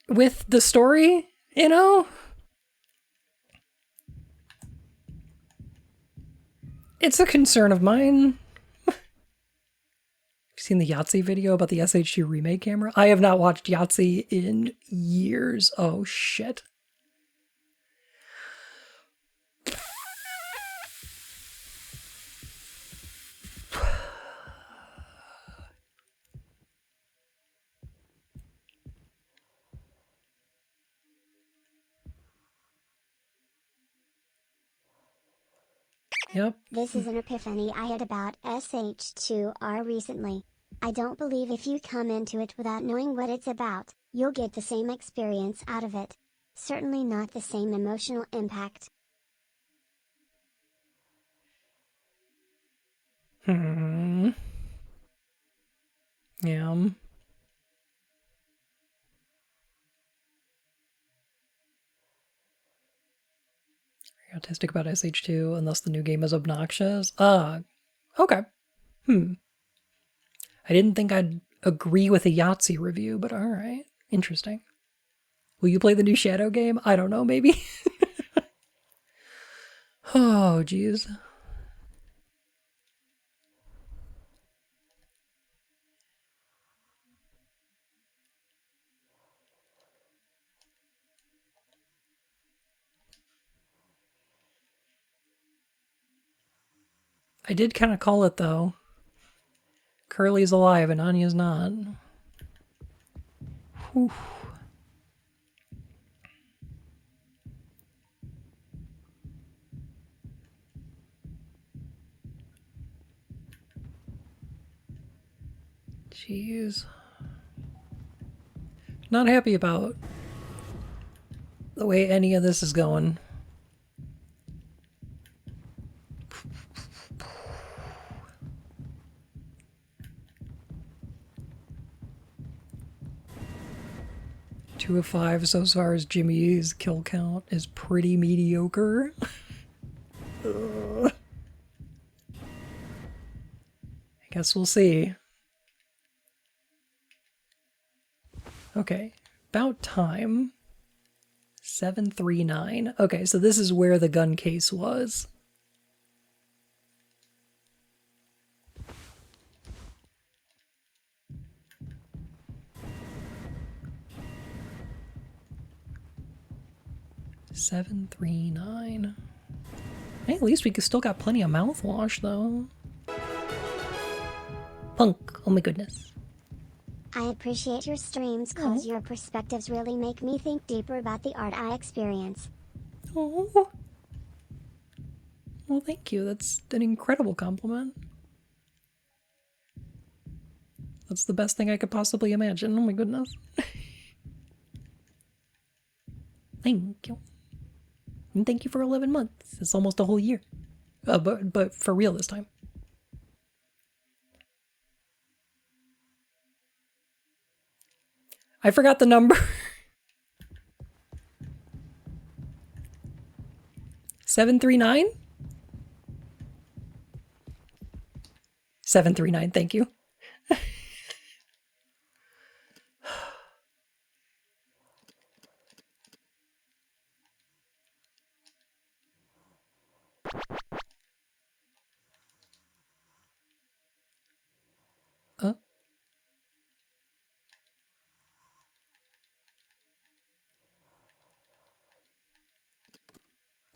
with the story, you know? It's a concern of mine. Seen the Yahtzee video about the SH2 remake camera? I have not watched Yahtzee in years. Oh, shit. Yep. This is an epiphany I had about SH2R recently. I don't believe if you come into it without knowing what it's about, you'll get the same experience out of it. Certainly not the same emotional impact. Yeah. Autistic about SH2 unless the new game is obnoxious. Okay. I didn't think I'd agree with a Yahtzee review, but alright. Interesting. Will you play the new Shadow game? I don't know, maybe. Oh, jeez. I did kind of call it, though. Curly's alive and Anya's not. Whew. Jeez. Not happy about the way any of this is going. Two of 5 so far as Jimmy's kill count is pretty mediocre. I guess we'll see. Okay, about time. 739. Okay, so this is where the gun case was. $739. Hey, at least we still got plenty of mouthwash, though. Punk. Oh my goodness. I appreciate your streams cause your perspectives really make me think deeper about the art I experience. Oh. Well, thank you. That's an incredible compliment. That's the best thing I could possibly imagine. Oh my goodness. Thank you. And thank you for 11 months. It's almost a whole year. But for real this time. I forgot the number. 739? 739, thank you.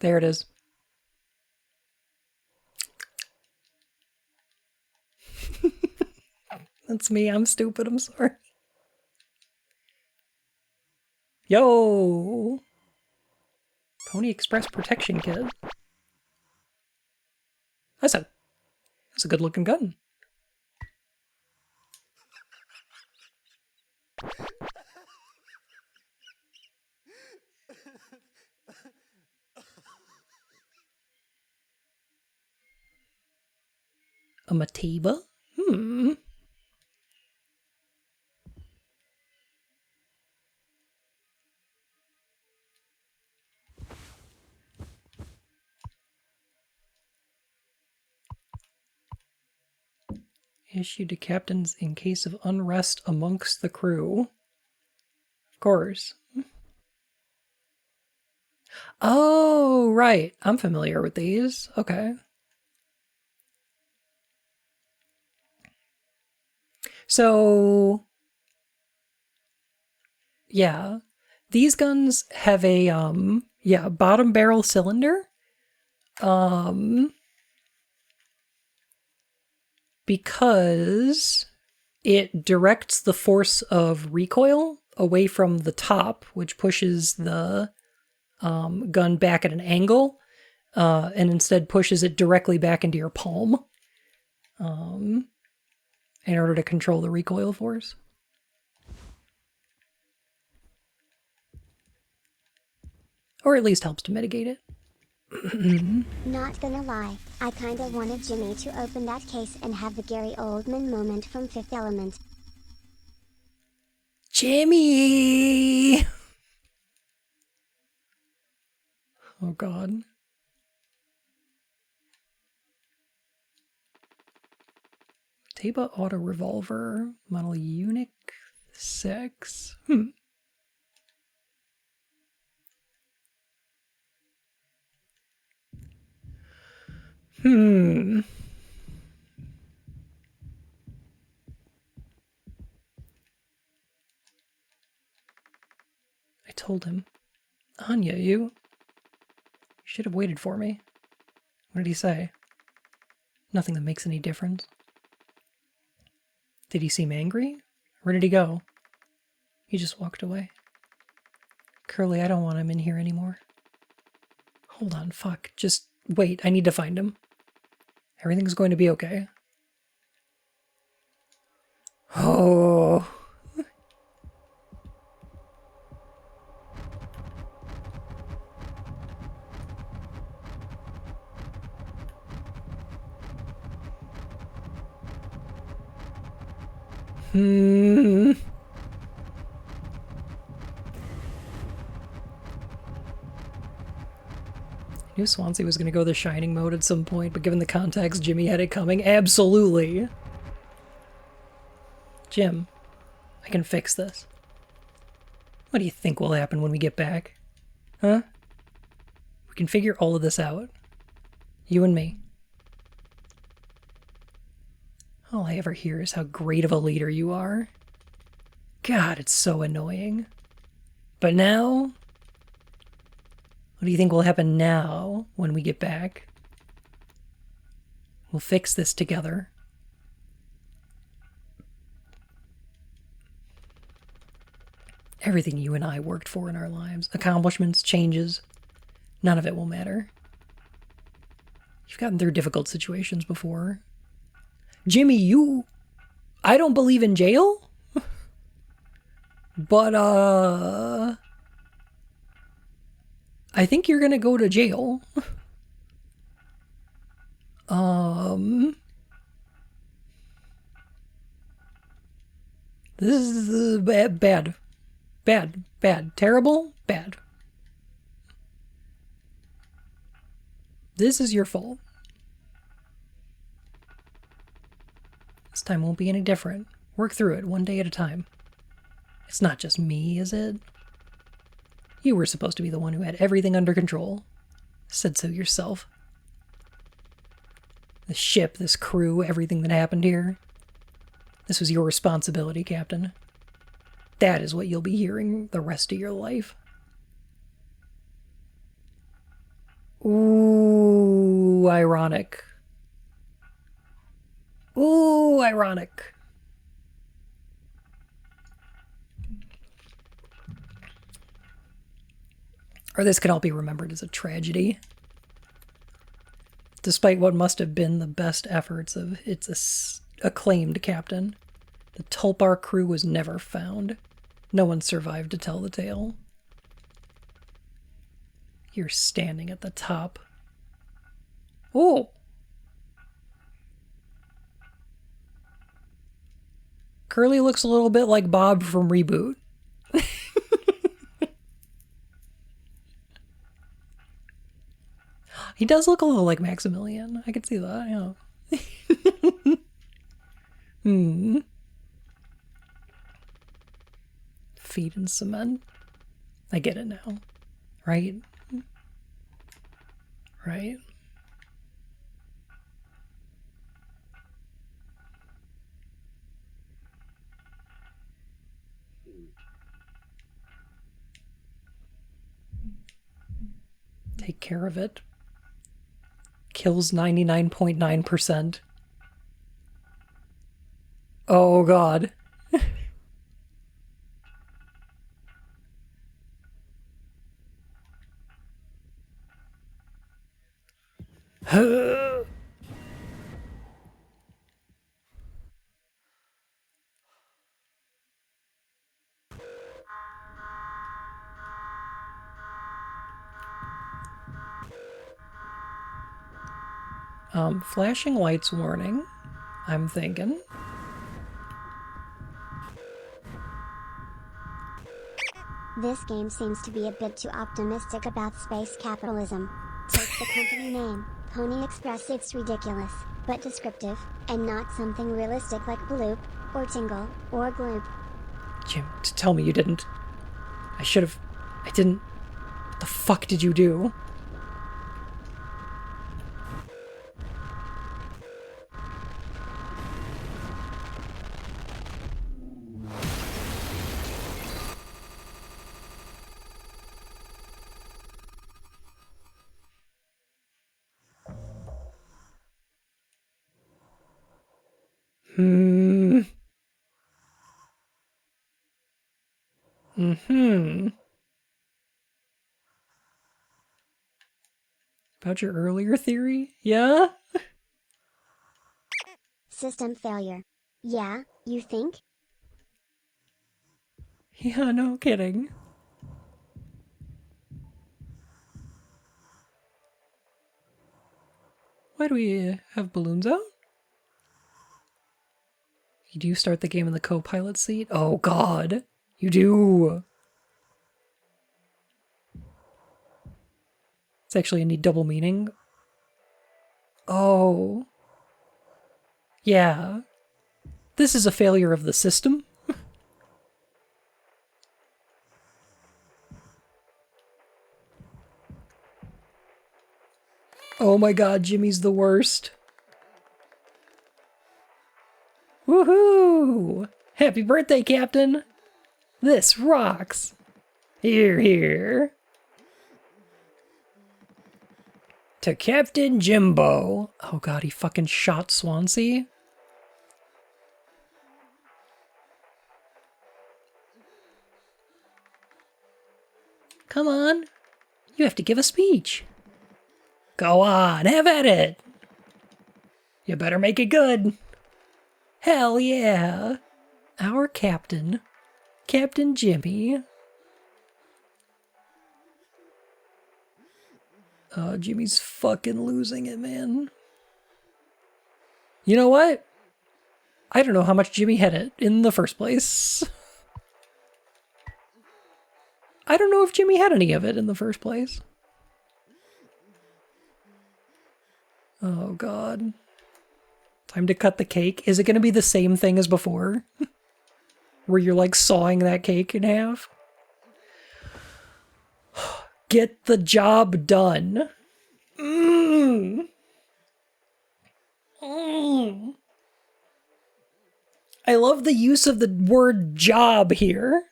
There it is. That's me. I'm stupid. I'm sorry. Yo! Pony Express Protection Kit. That's a good looking gun. A Mateba? Hmm. Issued to captains in case of unrest amongst the crew. Of course. Oh, right. I'm familiar with these. Okay. So, yeah. These guns have a, bottom barrel cylinder. Because it directs the force of recoil away from the top, which pushes the gun back at an angle, and instead pushes it directly back into your palm in order to control the recoil force. Or at least helps to mitigate it. Not gonna lie, I kinda wanted Jimmy to open that case and have the Gary Oldman moment from Fifth Element. Jimmy! Oh god. Taba Auto Revolver, model Unic 6. I told him. Anya, you should have waited for me. What did he say? Nothing that makes any difference. Did he seem angry? Where did he go? He just walked away. Curly, I don't want him in here anymore. Hold on, fuck. Just wait, I need to find him. Everything's going to be okay. Oh. I knew Swansea was going to go the Shining mode at some point, but given the context, Jimmy had it coming. Absolutely. Jim, I can fix this. What do you think will happen when we get back? Huh? We can figure all of this out. You and me. All I ever hear is how great of a leader you are. God, it's so annoying. But now... What do you think will happen now when we get back? We'll fix this together. Everything you and I worked for in our lives, accomplishments, changes, none of it will matter. You've gotten through difficult situations before. Jimmy, I don't believe in jail? But, I think you're gonna go to jail. This is bad. Bad. Terrible? Bad. This is your fault. This time won't be any different. Work through it one day at a time. It's not just me, is it? You were supposed to be the one who had everything under control. Said so yourself. The ship, this crew, everything that happened here. This was your responsibility, Captain. That is what you'll be hearing the rest of your life. Ooh, ironic. Ooh, ironic. Or this can all be remembered as a tragedy. Despite what must have been the best efforts of its acclaimed captain, the Tulpar crew was never found. No one survived to tell the tale. You're standing at the top. Oh! Curly looks a little bit like Bob from Reboot. He does look a little like Maximilian. I could see that, yeah. Feet in cement. I get it now. Right? Right? Take care of it. Kills 99.9%. Oh god. Flashing lights warning, I'm thinking. This game seems to be a bit too optimistic about space capitalism. Take the company name, Pony Express. It's ridiculous, but descriptive, and not something realistic like Bloop, or Tingle, or Gloop. Jim, tell me you didn't. I should've... I didn't... The fuck did you do? About your earlier theory? Yeah? System failure. Yeah, you think? Yeah, no kidding. Why do we have balloons out? You do start the game in the co-pilot seat? Oh god. You do. It's actually a neat double meaning. Oh. Yeah. This is a failure of the system. Oh my god, Jimmy's the worst. Woohoo! Happy birthday, Captain! This rocks! Here, here. To Captain Jimbo. Oh god, he fucking shot Swansea? Come on. You have to give a speech. Go on, have at it. You better make it good. Hell yeah. Our captain, Captain Jimmy. Oh, Jimmy's fucking losing it, man. You know what? I don't know how much Jimmy had it in the first place. I don't know if Jimmy had any of it in the first place. Oh, God. Time to cut the cake. Is it going to be the same thing as before? Where you're, like, sawing that cake in half? Get the job done. I love the use of the word job here.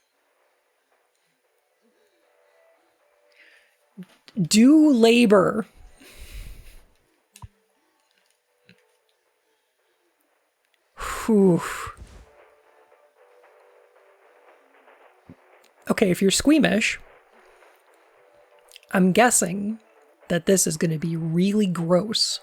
Do labor. Whew. Okay, if you're squeamish, I'm guessing that this is going to be really gross.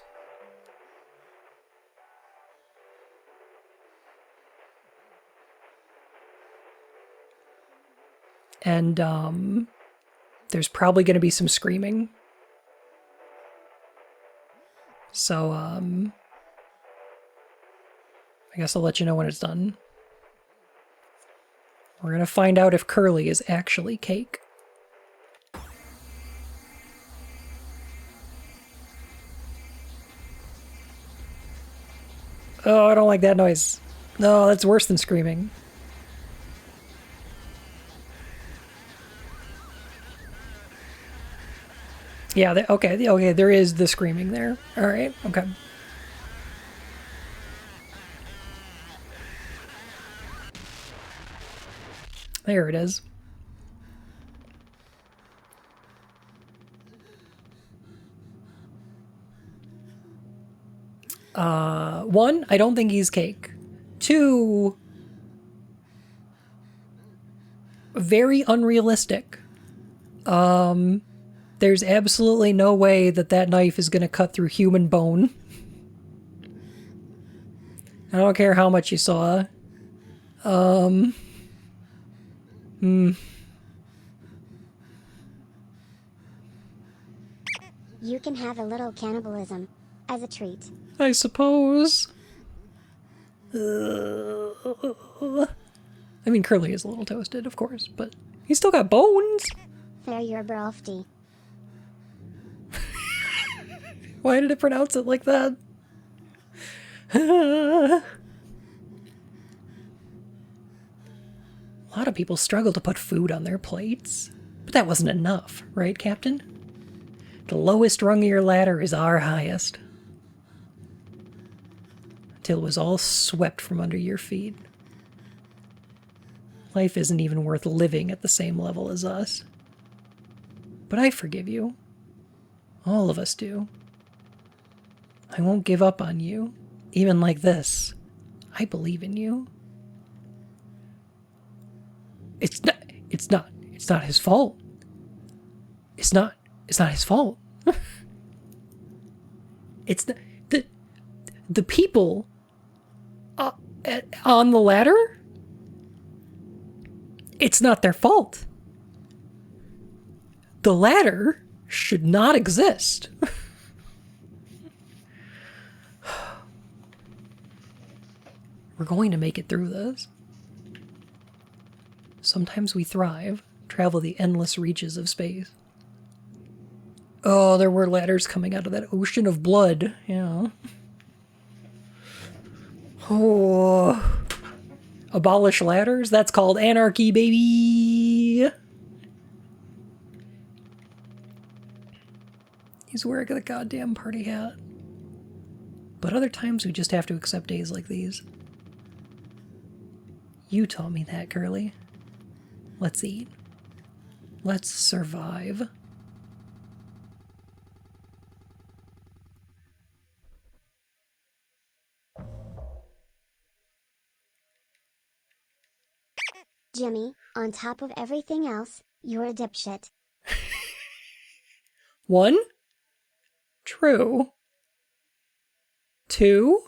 And, there's probably going to be some screaming. So, I guess I'll let you know when it's done. We're gonna find out if Curly is actually cake. Oh, I don't like that noise. No, that's worse than screaming. Yeah, okay, there is the screaming there. All right, okay. There it is. One, I don't think he's cake. Two, very unrealistic. There's absolutely no way that that knife is going to cut through human bone. I don't care how much you saw. You can have a little cannibalism as a treat. I suppose. I mean, Curly is a little toasted, of course, but he's still got bones. Fair your brofty. Why did it pronounce it like that? A lot of people struggle to put food on their plates. But that wasn't enough, right, Captain? The lowest rung of your ladder is our highest. Until it was all swept from under your feet. Life isn't even worth living at the same level as us. But I forgive you. All of us do. I won't give up on you, even like this. I believe in you. It's not his fault. It's not his fault. It's the people on the ladder. It's not their fault. The ladder should not exist. We're going to make it through this. Sometimes we thrive, travel the endless reaches of space. Oh, there were ladders coming out of that ocean of blood. Yeah. Oh. Abolish ladders? That's called anarchy, baby! He's wearing the goddamn party hat. But other times we just have to accept days like these. You taught me that, Curly. Let's eat. Let's survive. Jimmy, on top of everything else, you're a dipshit. One? True. Two?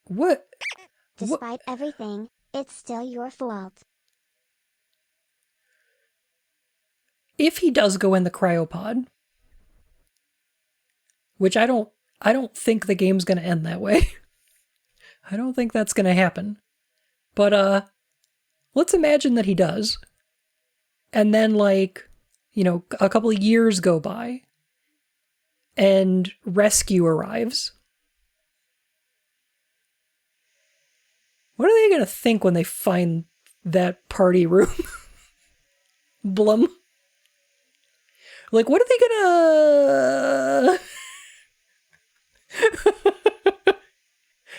What? Despite everything, it's still your fault. If he does go in the cryopod, which I don't think the game's gonna end that way. I don't think that's gonna happen. But, let's imagine that he does. And then, like, you know, a couple of years go by. And rescue arrives. What are they gonna think when they find that party room? Blum. Like, what are they gonna...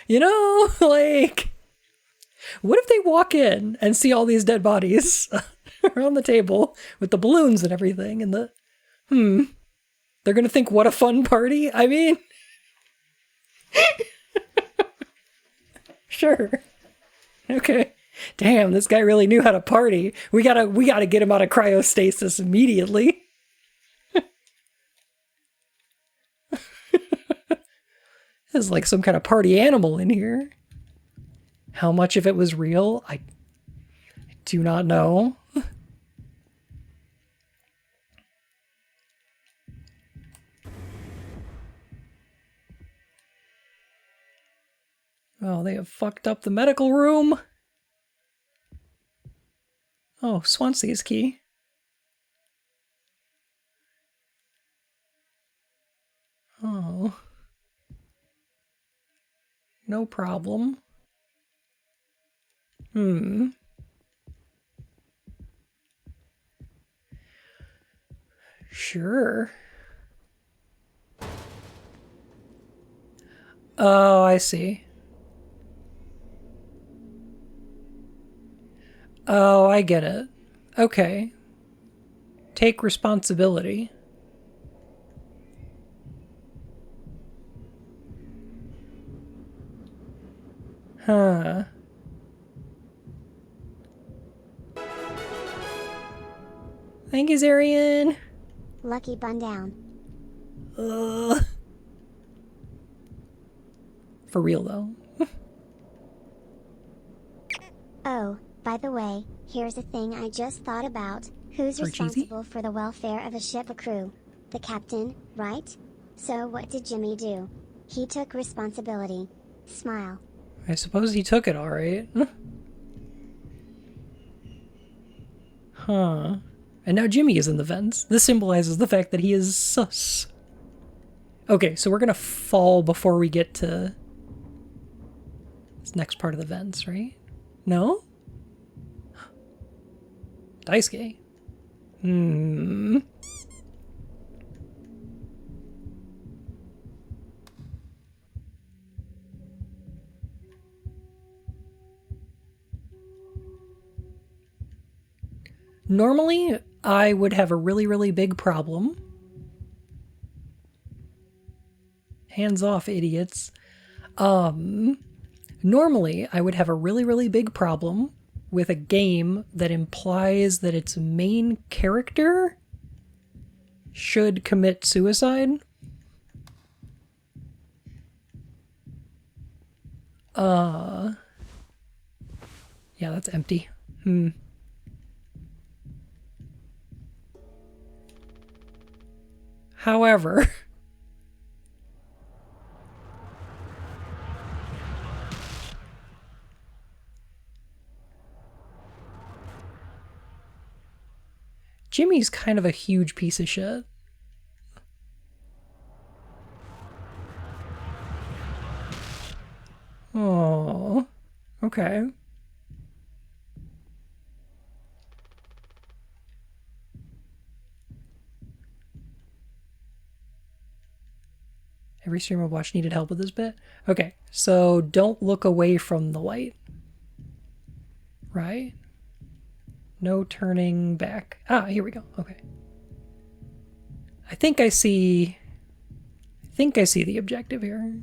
You know, like... What if they walk in and see all these dead bodies around the table with the balloons and everything and the... They're gonna think, what a fun party? I mean... Sure. Okay. Damn, this guy really knew how to party. We gotta get him out of cryostasis immediately. There's like some kind of party animal in here. How much of it was real? I do not know. Oh, they have fucked up the medical room. Oh, Swansea's key. Oh. No problem. Sure. Oh, I see. Oh, I get it. Okay. Take responsibility. Huh. Thank you, Zarian. Lucky bun down. Ugh. For real, though. Oh, by the way, here's a thing I just thought about. Who's responsible for the welfare of a ship crew? The captain, right? So what did Jimmy do? He took responsibility. Smile. I suppose he took it all right. Huh. And now Jimmy is in the vents. This symbolizes the fact that he is sus. Okay, so we're gonna fall before we get to this next part of the vents, right? No? Daisuke. Normally, I would have a really, really big problem. Hands off, idiots. Normally, I would have a really, really big problem with a game that implies that its main character should commit suicide. Yeah, that's empty. However, Jimmy's kind of a huge piece of shit. Oh, okay. Every streamer watched needed help with this bit. Okay, so don't look away from the light. Right? No turning back. Ah, here we go. Okay. I think I see the objective here.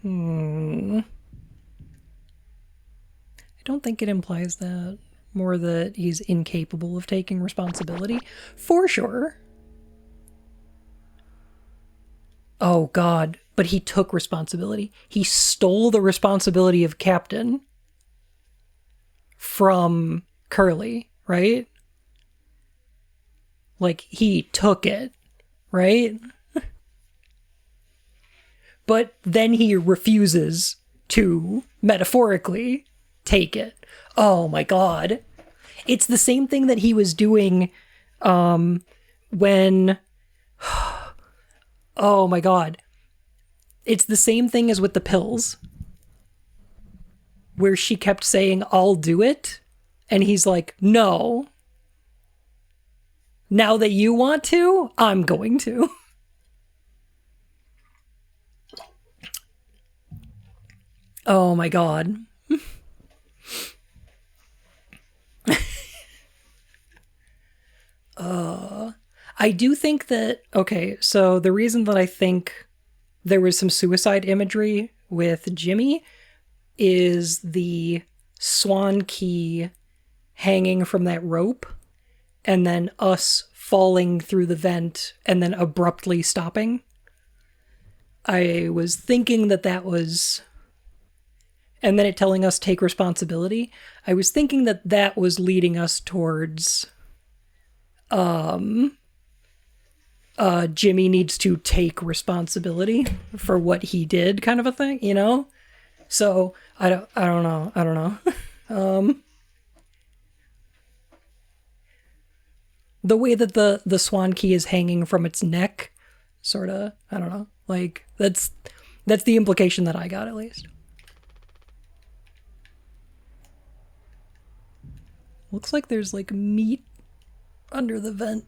I don't think it implies that. More that he's incapable of taking responsibility. For sure. Oh god, but he took responsibility. He stole the responsibility of Captain from Curly, right? Like, he took it, right? But then he refuses to, metaphorically, take it. Oh my god. It's the same thing that he was doing when... Oh my god. It's the same thing as with the pills. Where she kept saying, I'll do it. And he's like, no. Now that you want to, I'm going to. Oh my god. I do think that, okay, so the reason that I think there was some suicide imagery with Jimmy is the swan key hanging from that rope and then us falling through the vent and then abruptly stopping. I was thinking that that was and then it telling us take responsibility. I was thinking that that was leading us towards Jimmy needs to take responsibility for what he did, kind of a thing, you know? So I don't know. The way that the swan key is hanging from its neck, sort of, I don't know. Like that's the implication that I got, at least. Looks like there's like meat under the vent.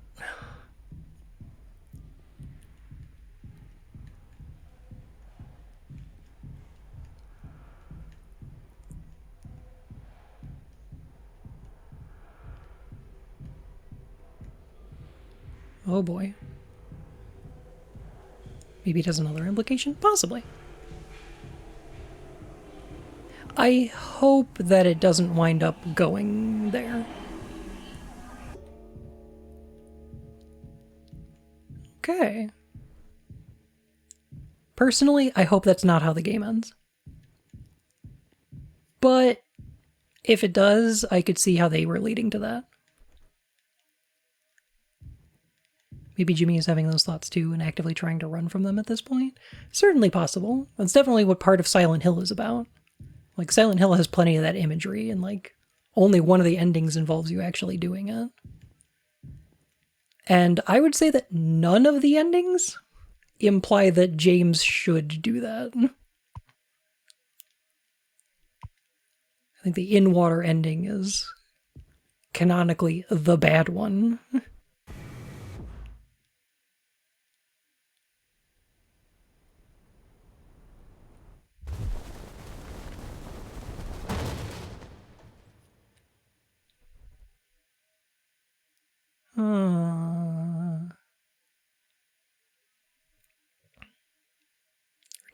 Oh boy. Maybe it has another implication? Possibly. I hope that it doesn't wind up going there. Okay. Personally, I hope that's not how the game ends. But if it does, I could see how they were leading to that. Maybe Jimmy is having those thoughts too and actively trying to run from them at this point. Certainly possible. That's definitely what part of Silent Hill is about. Like, Silent Hill has plenty of that imagery, and like, only one of the endings involves you actually doing it. And I would say that none of the endings imply that James should do that. I think the in-water ending is canonically the bad one.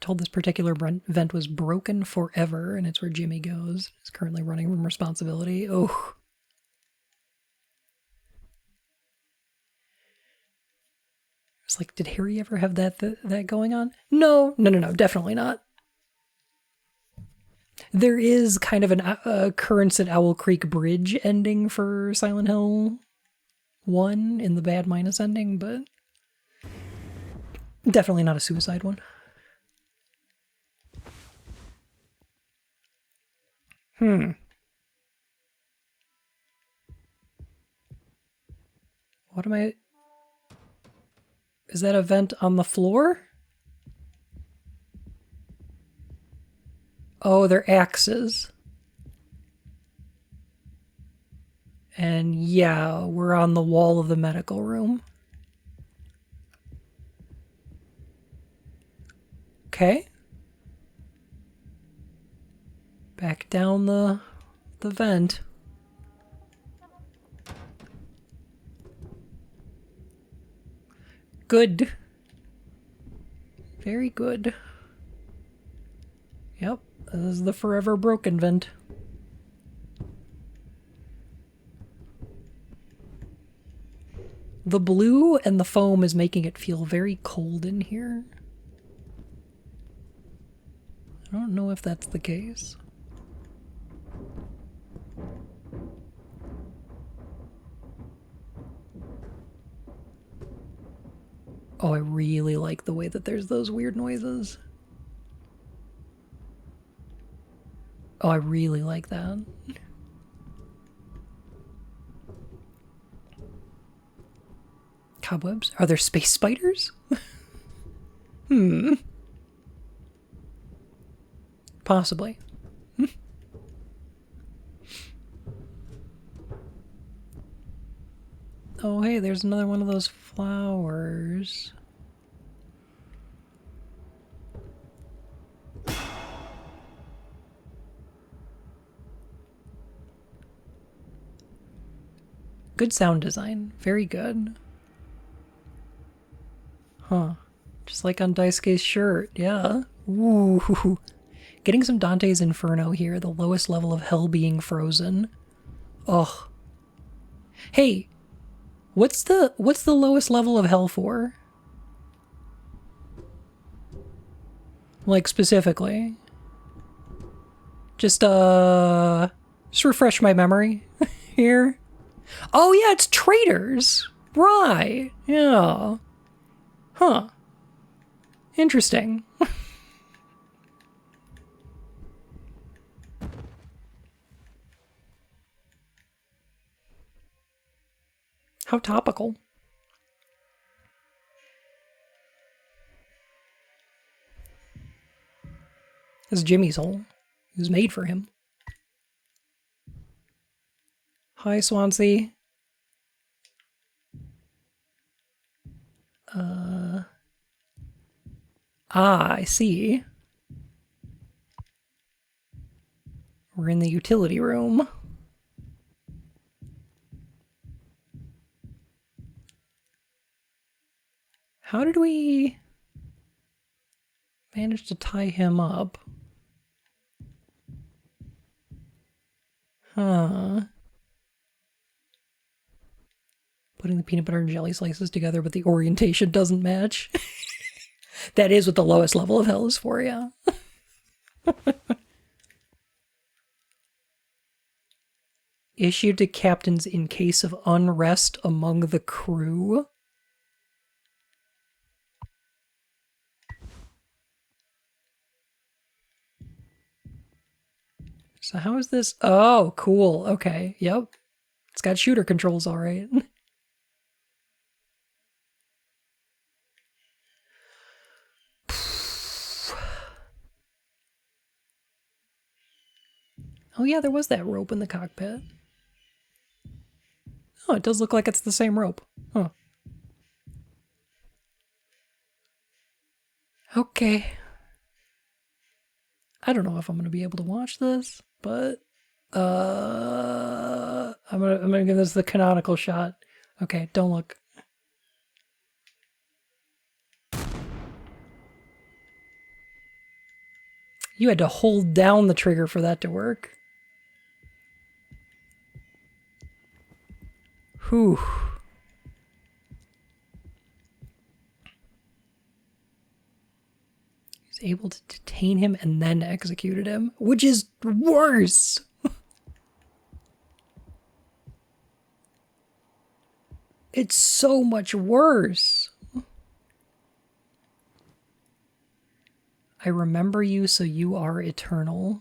We're told this particular vent was broken forever, and it's where Jimmy goes. He's currently running from responsibility. Oh. It's like, did Harry ever have that going on? No, definitely not. There is kind of an occurrence at Owl Creek Bridge ending for Silent Hill 1 in the bad minus ending, but definitely not a suicide one. What am I... Is that a vent on the floor? Oh, they're axes. And yeah, we're on the wall of the medical room. Okay. Back down the vent. Good. Very good. Yep, this is the forever broken vent. The blue and the foam is making it feel very cold in here. I don't know if that's the case. Oh, I really like the way that there's those weird noises. Oh, I really like that. Cobwebs? Are there space spiders? Possibly. Oh, hey, there's another one of those flowers. Good sound design. Very good. Huh. Just like on Daisuke's shirt. Yeah. Ooh. Getting some Dante's Inferno here. The lowest level of hell being frozen. Ugh. Hey. What's the lowest level of hell for? Like, specifically. Just refresh my memory here. Oh yeah, it's traders. Right. Yeah. Huh. Interesting. How topical. This is Jimmy's hole. It was made for him. Hi, Swansea. I see. We're in the utility room. How did we manage to tie him up? Huh. Putting the peanut butter and jelly slices together, but the orientation doesn't match. That is what the lowest level of hell is for, yeah. Issued to captains in case of unrest among the crew. So how is this? Oh, cool. Okay. Yep. It's got shooter controls, all right. Oh yeah, there was that rope in the cockpit. Oh, it does look like it's the same rope. Huh. Okay. I don't know if I'm gonna be able to watch this, but I'm gonna give this the canonical shot. Okay, don't look. You had to hold down the trigger for that to work. Whew. He's able to detain him and then executed him, which is worse. It's so much worse. I remember you, so you are eternal.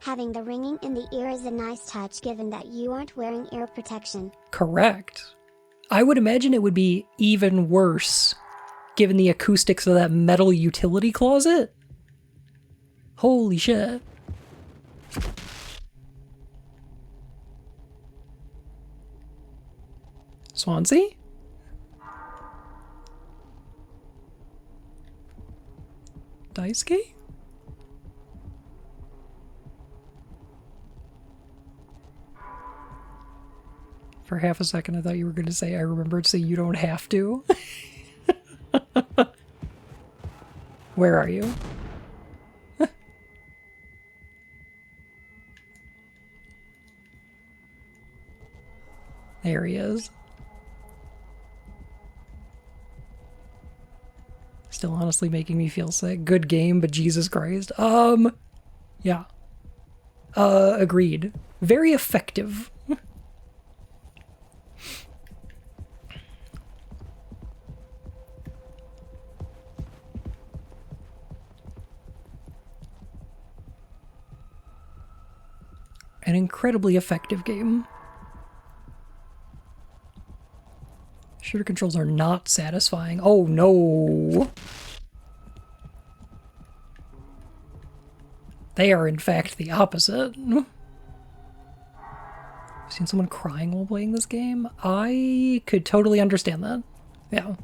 Having the ringing in the ear is a nice touch given that you aren't wearing ear protection. Correct. I would imagine it would be even worse given the acoustics of that metal utility closet. Holy shit. Swansea? Daisuke? For half a second, I thought you were going to say, I remembered to say you don't have to. Where are you? There he is. Still honestly making me feel sick. Good game, but Jesus Christ. Yeah. Agreed. Very effective. An incredibly effective game. Shooter controls are not satisfying. Oh no! They are in fact the opposite. Seen someone crying while playing this game? I could totally understand that. Yeah.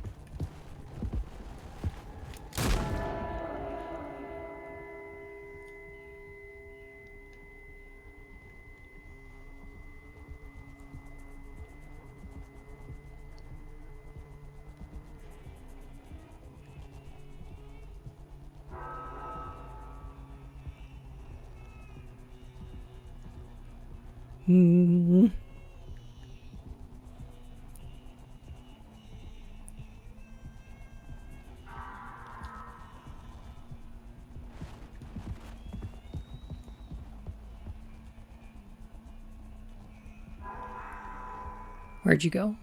Where'd you go?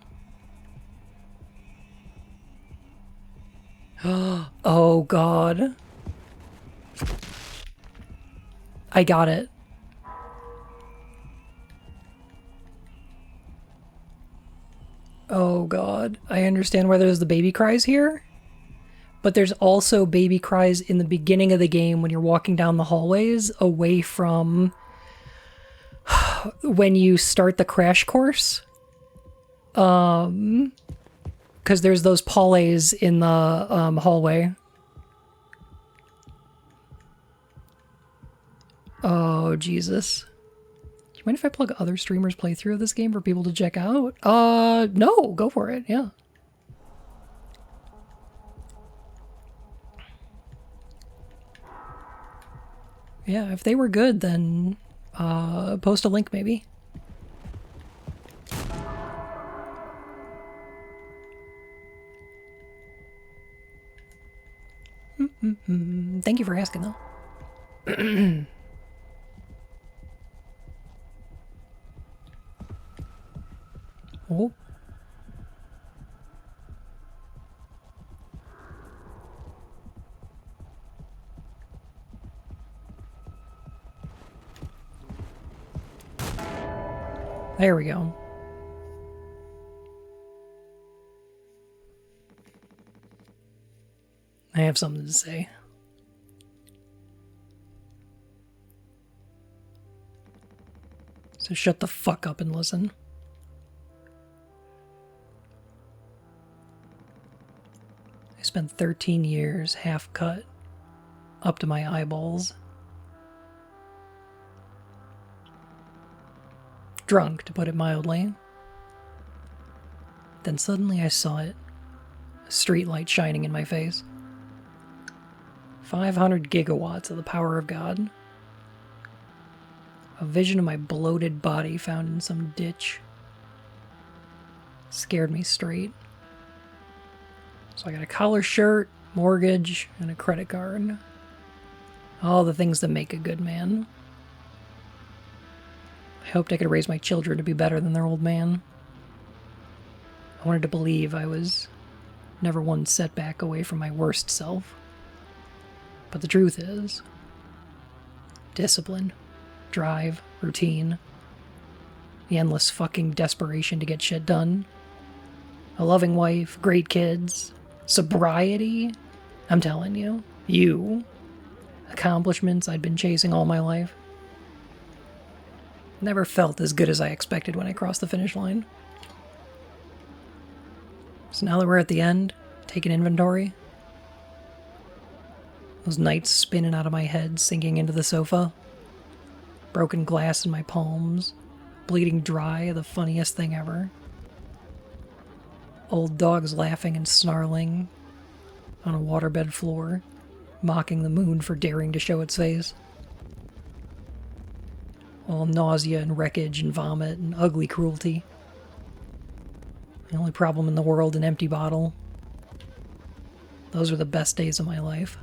Oh, God. I got it. Oh, God. I understand why there's the baby cries here. But there's also baby cries in the beginning of the game when you're walking down the hallways away from when you start the crash course. Because there's those polys in the hallway. Oh, Jesus. Do you mind if I plug other streamers' playthrough of this game for people to check out? No, go for it, yeah. Yeah, if they were good, then post a link maybe. Thank you for asking, though. Oh. There we go. I have something to say. So shut the fuck up and listen. I spent 13 years half cut, up to my eyeballs. Drunk, to put it mildly. Then suddenly I saw it. A street light shining in my face. 500 gigawatts of the power of God. A vision of my bloated body found in some ditch. Scared me straight. So I got a collar shirt, mortgage, and a credit card. All the things that make a good man. I hoped I could raise my children to be better than their old man. I wanted to believe I was never one setback away from my worst self. But the truth is, discipline, drive, routine, the endless fucking desperation to get shit done, a loving wife, great kids, sobriety, I'm telling you, accomplishments I'd been chasing all my life. Never felt as good as I expected when I crossed the finish line. So now that we're at the end, taking inventory, those nights spinning out of my head, sinking into the sofa, broken glass in my palms, bleeding dry, the funniest thing ever. Old dogs laughing and snarling on a waterbed floor, mocking the moon for daring to show its face. All nausea and wreckage and vomit and ugly cruelty. The only problem in the world, an empty bottle. Those were the best days of my life.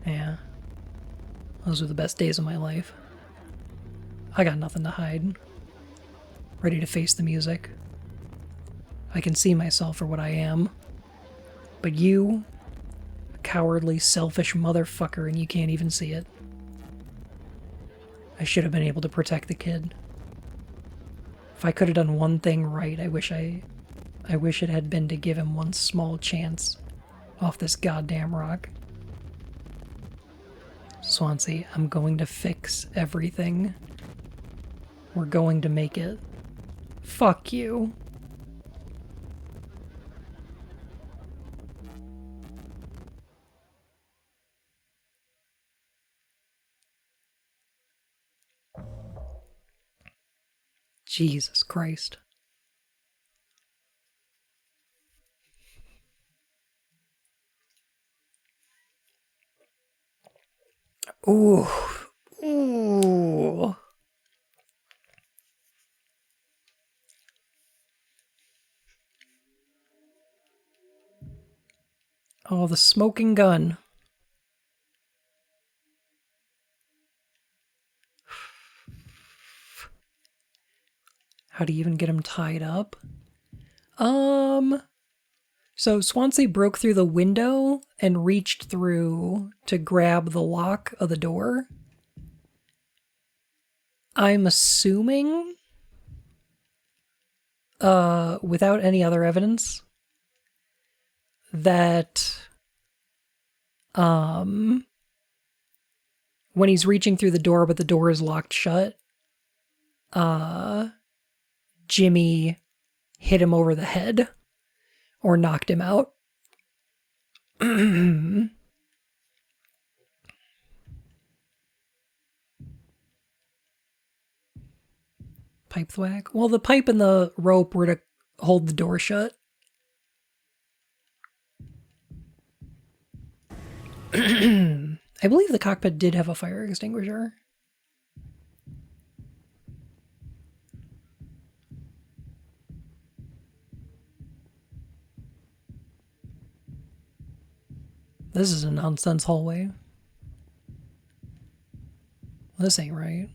Yeah. Those were the best days of my life. I got nothing to hide. Ready to face the music. I can see myself for what I am. But you, a cowardly, selfish motherfucker, and you can't even see it. I should have been able to protect the kid. If I could have done one thing right, I wish it had been to give him one small chance off this goddamn rock. Swansea, I'm going to fix everything. We're going to make it. Fuck you. Jesus Christ. Ooh. Ooh. Oh, the smoking gun. How to even get him tied up. So Swansea broke through the window and reached through to grab the lock of the door. I'm assuming, without any other evidence, that, when he's reaching through the door but the door is locked shut, Jimmy hit him over the head or knocked him out. Pipe thwack? Well, the pipe and the rope were to hold the door shut. I believe the cockpit did have a fire extinguisher. This is a nonsense hallway. This ain't right.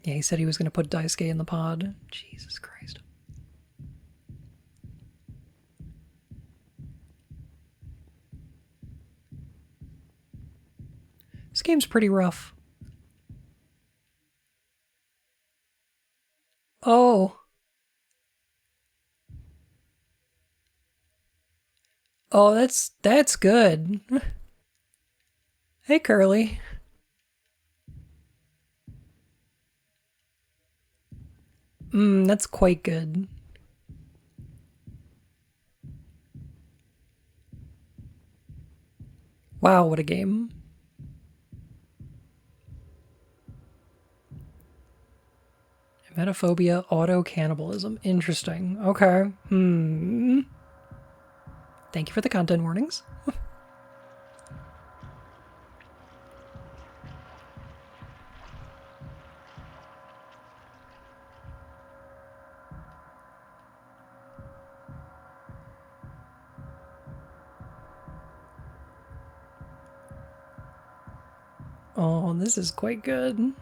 Yeah, he said he was going to put Daisuke in the pod. Jesus Christ. This game's pretty rough. Oh. Oh, that's good. Hey, Curly. That's quite good. Wow, what a game. Emetophobia, auto-cannibalism. Interesting. Okay. Thank you for the content warnings. Oh, this is quite good.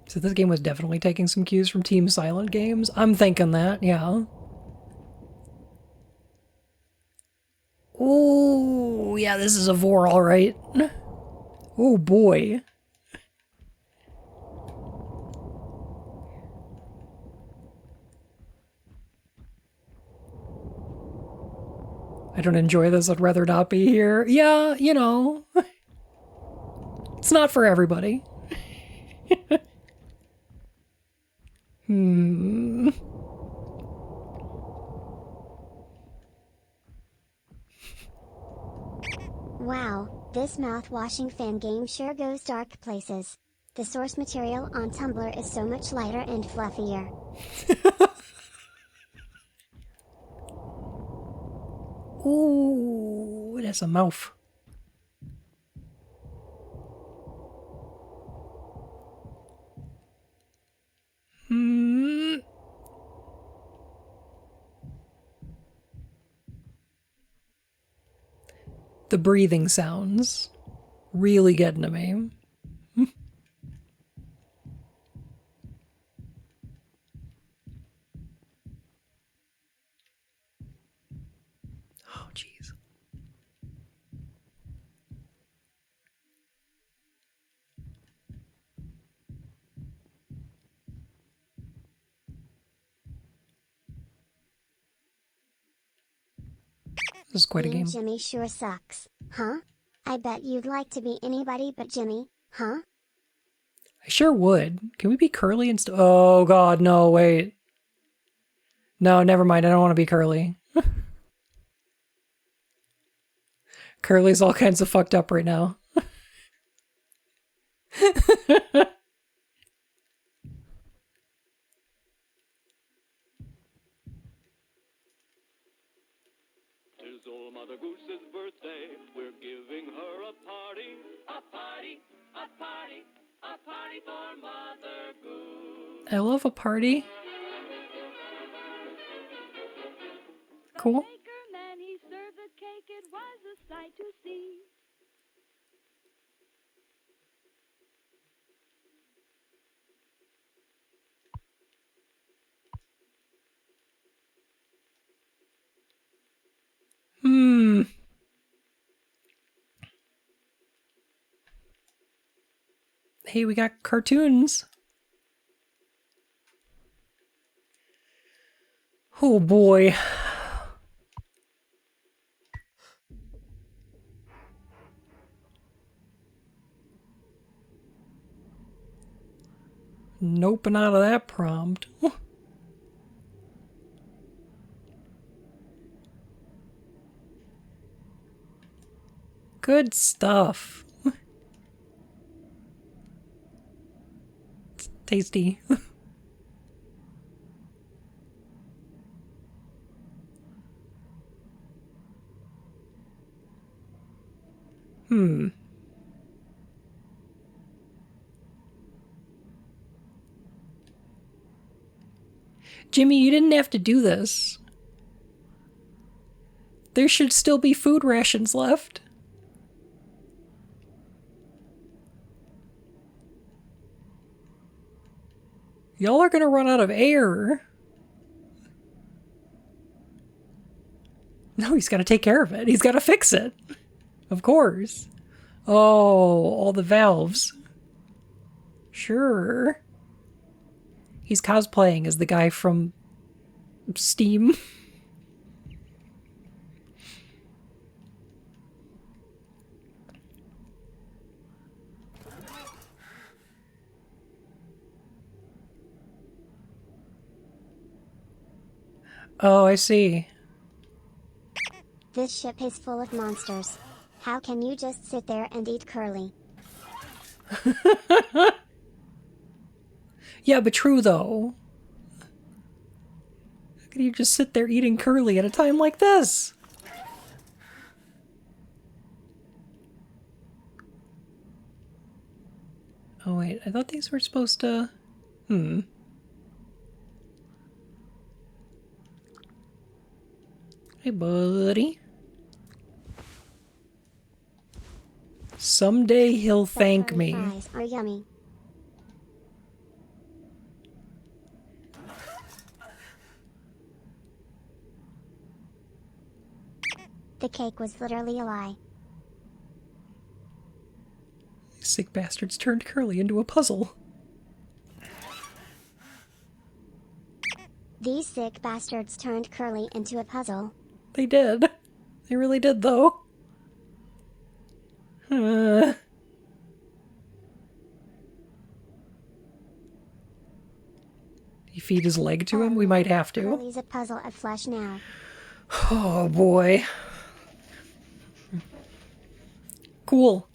So this game was definitely taking some cues from Team Silent games. I'm thinking that, yeah. Oh, yeah, this is a vor, all right. Oh, boy. I don't enjoy this. I'd rather not be here. Yeah, you know. It's not for everybody. Wow, this mouth-washing fan game sure goes dark places. The source material on Tumblr is so much lighter and fluffier. Ooh, that's a mouth. The breathing sounds really getting to me. Oh, jeez. This is quite a Being game. Jimmy sure sucks, huh? I bet you'd like to be anybody but Jimmy, huh? I sure would. Can we be Curly instead? Oh, God, no, wait. No, never mind. I don't want to be Curly. Curly's all kinds of fucked up right now. Tis old Mother Goose's birthday. We're giving her a party. A party, a party, a party for Mother Goose. I love a party. Cool. Hey, we got cartoons. Oh boy. Noping out of that prompt. Good stuff. It's tasty. Jimmy, you didn't have to do this. There should still be food rations left. Y'all are gonna run out of air. No, he's gotta take care of it. He's gotta fix it. Of course. Oh, all the valves. Sure. He's cosplaying as the guy from Steam. Oh, I see. This ship is full of monsters. How can you just sit there and eat Curly? Yeah, but true though. How can you just sit there eating Curly at a time like this? Oh wait, I thought these were supposed to... Hey, buddy. Someday he'll thank Curly me. fries are yummy. The cake was literally a lie. These sick bastards turned Curly into a puzzle. These sick bastards turned Curly into a puzzle. They did. They really did, though. You feed his leg to him? We might have to. Curly's a puzzle of flesh now. Oh, boy. Cool.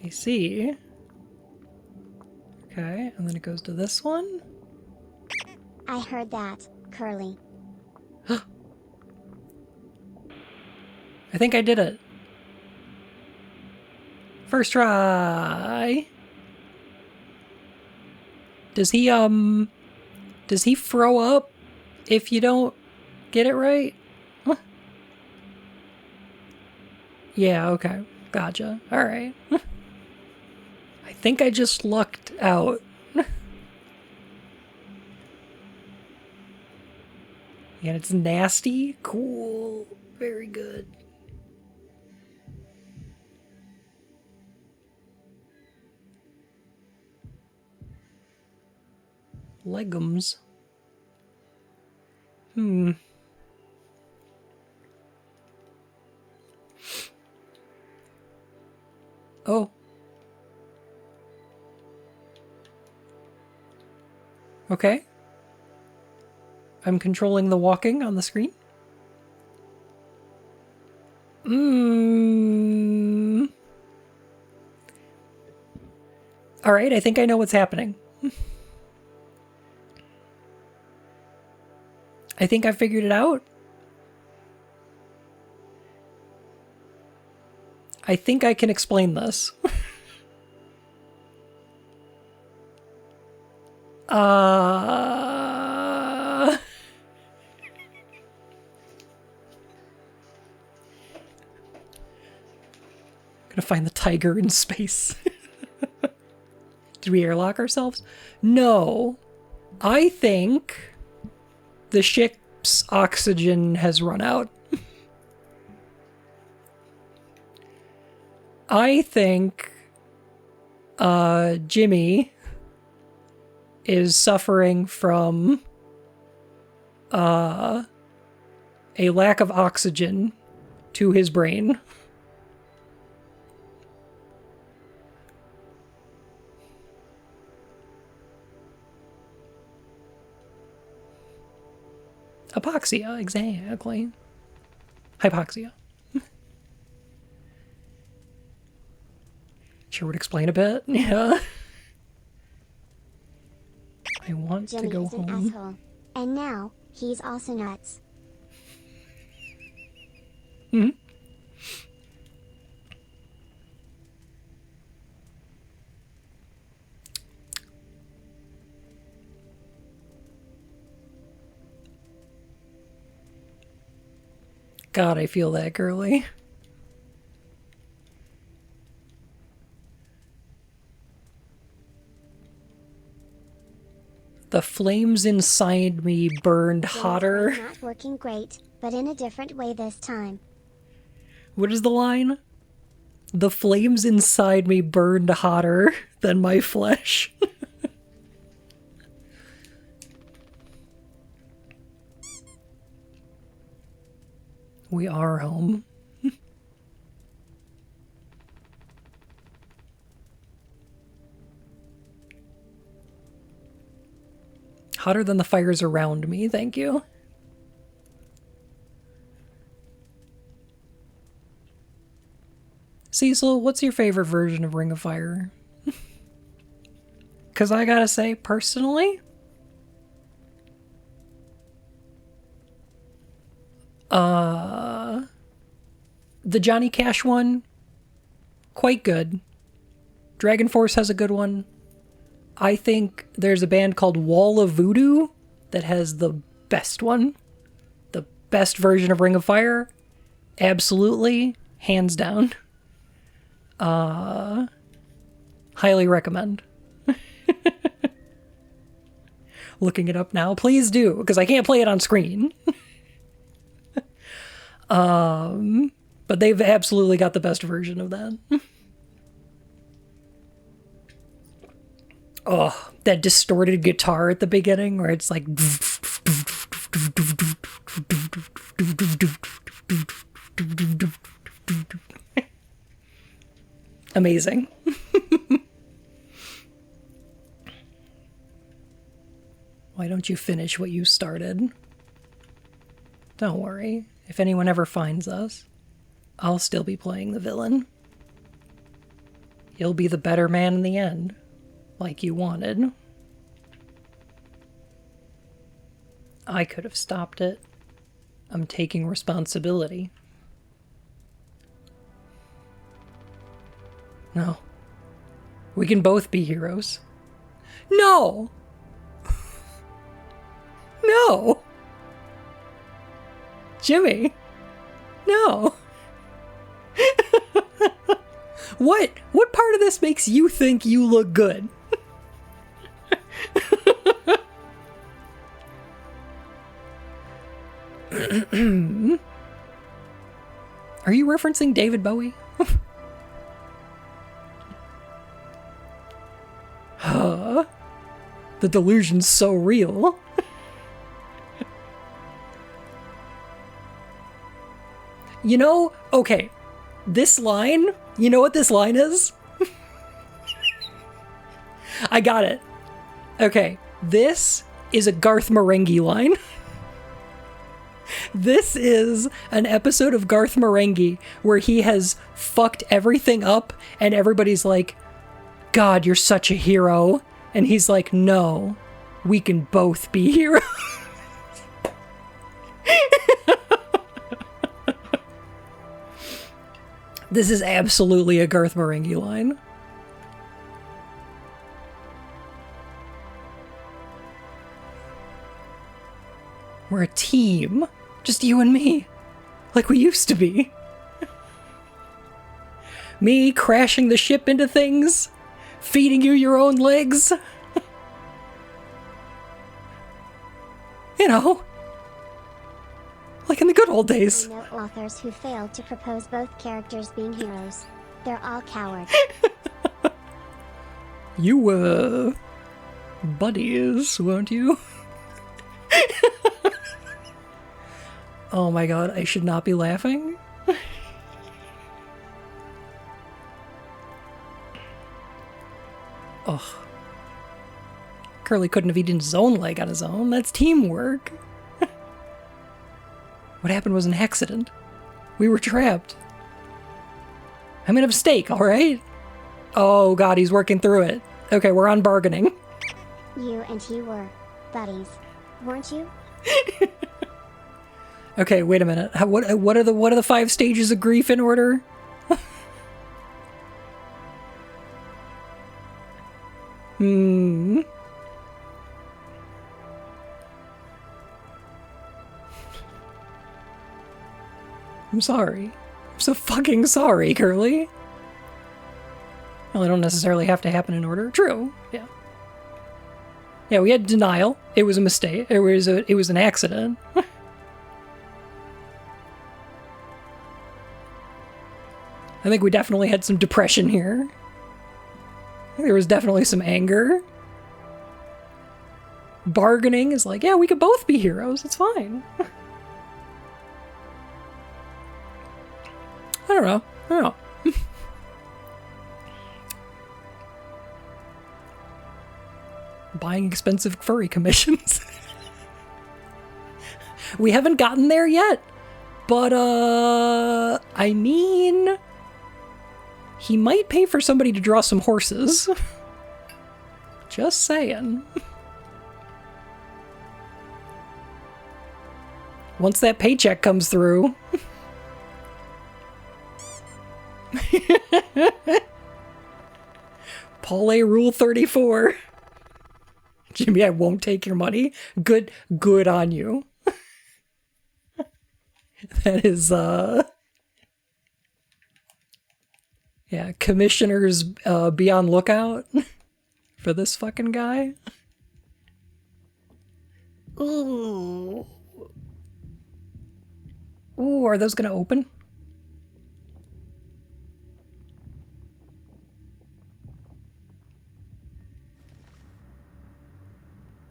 I see. Okay, and then it goes to this one. I heard that, Curly. I think I did it. First try. Does he throw up if you don't get it right? Huh. Yeah, okay. Gotcha. Alright. I think I just lucked out. And it's nasty? Cool. Very good. Legumes. Oh. Okay. I'm controlling the walking on the screen. Alright, I think I know what's happening. I think I figured it out. I think I can explain this. Gonna find the tiger in space. Did we airlock ourselves? No. I think The ship's oxygen has run out. I think Jimmy is suffering from a lack of oxygen to his brain. Hypoxia, exactly. Hypoxia. Sure would explain a bit, yeah. I want Jimmy to go is an home. asshole. And now, he's also nuts. Hmm? God, I feel that, girly. The flames inside me burned Jimmy's hotter. brain not working great, but in a different way this time. What is the line? The flames inside me burned hotter than my flesh. We are home. Hotter than the fires around me, thank you. Cecil, what's your favorite version of Ring of Fire? Because I gotta say, personally, the Johnny Cash one, quite good. Dragon Force has a good one. I think there's a band called Wall of Voodoo that has the best one. The best version of Ring of Fire. Absolutely. Hands down. Highly recommend. Looking it up now. Please do, because I can't play it on screen. But they've absolutely got the best version of that. Oh, that distorted guitar at the beginning where it's like... Amazing. Why don't you finish what you started? Don't worry. If anyone ever finds us, I'll still be playing the villain. You'll be the better man in the end. Like you wanted. I could have stopped it. I'm taking responsibility. No. We can both be heroes. No! No! Jimmy! No! What part of this makes you think you look good? Are you referencing David Bowie? Huh? The delusion's so real. You know, okay, this line, you know what this line is? I got it. Okay, this is a Garth Marenghi line. This is an episode of Garth Marenghi where he has fucked everything up and everybody's like, God, you're such a hero. And he's like, no, we can both be heroes. This is absolutely a Garth Marenghi line. We're a team. Just you and me. Like we used to be. Me crashing the ship into things. Feeding you your own legs. You know, Like in the good old days. I know authors who failed to propose both characters being heroes. They're all cowards. You were buddies, weren't you? Oh my god, I should not be laughing. Ugh. Curly couldn't have eaten his own leg on his own. That's teamwork. What happened was an accident. We were trapped. I made a mistake, alright? Oh god, he's working through it. Okay, we're on bargaining. You and he were buddies, weren't you? Okay, wait a minute. What are the 5 stages of grief in order? I'm sorry. I'm so fucking sorry, Curly. Well, they don't necessarily have to happen in order. True. Yeah. Yeah, we had denial. It was a mistake. It was an accident. I think we definitely had some depression here. I think there was definitely some anger. Bargaining is like, yeah, we could both be heroes. It's fine. I don't know. Buying expensive furry commissions. We haven't gotten there yet. But, I mean... he might pay for somebody to draw some horses. Just saying. Once that paycheck comes through... Paul A. Rule 34. Jimmy, I won't take your money. Good on you. That is, yeah, commissioners, be on lookout for this fucking guy. Ooh. Ooh, are those gonna open?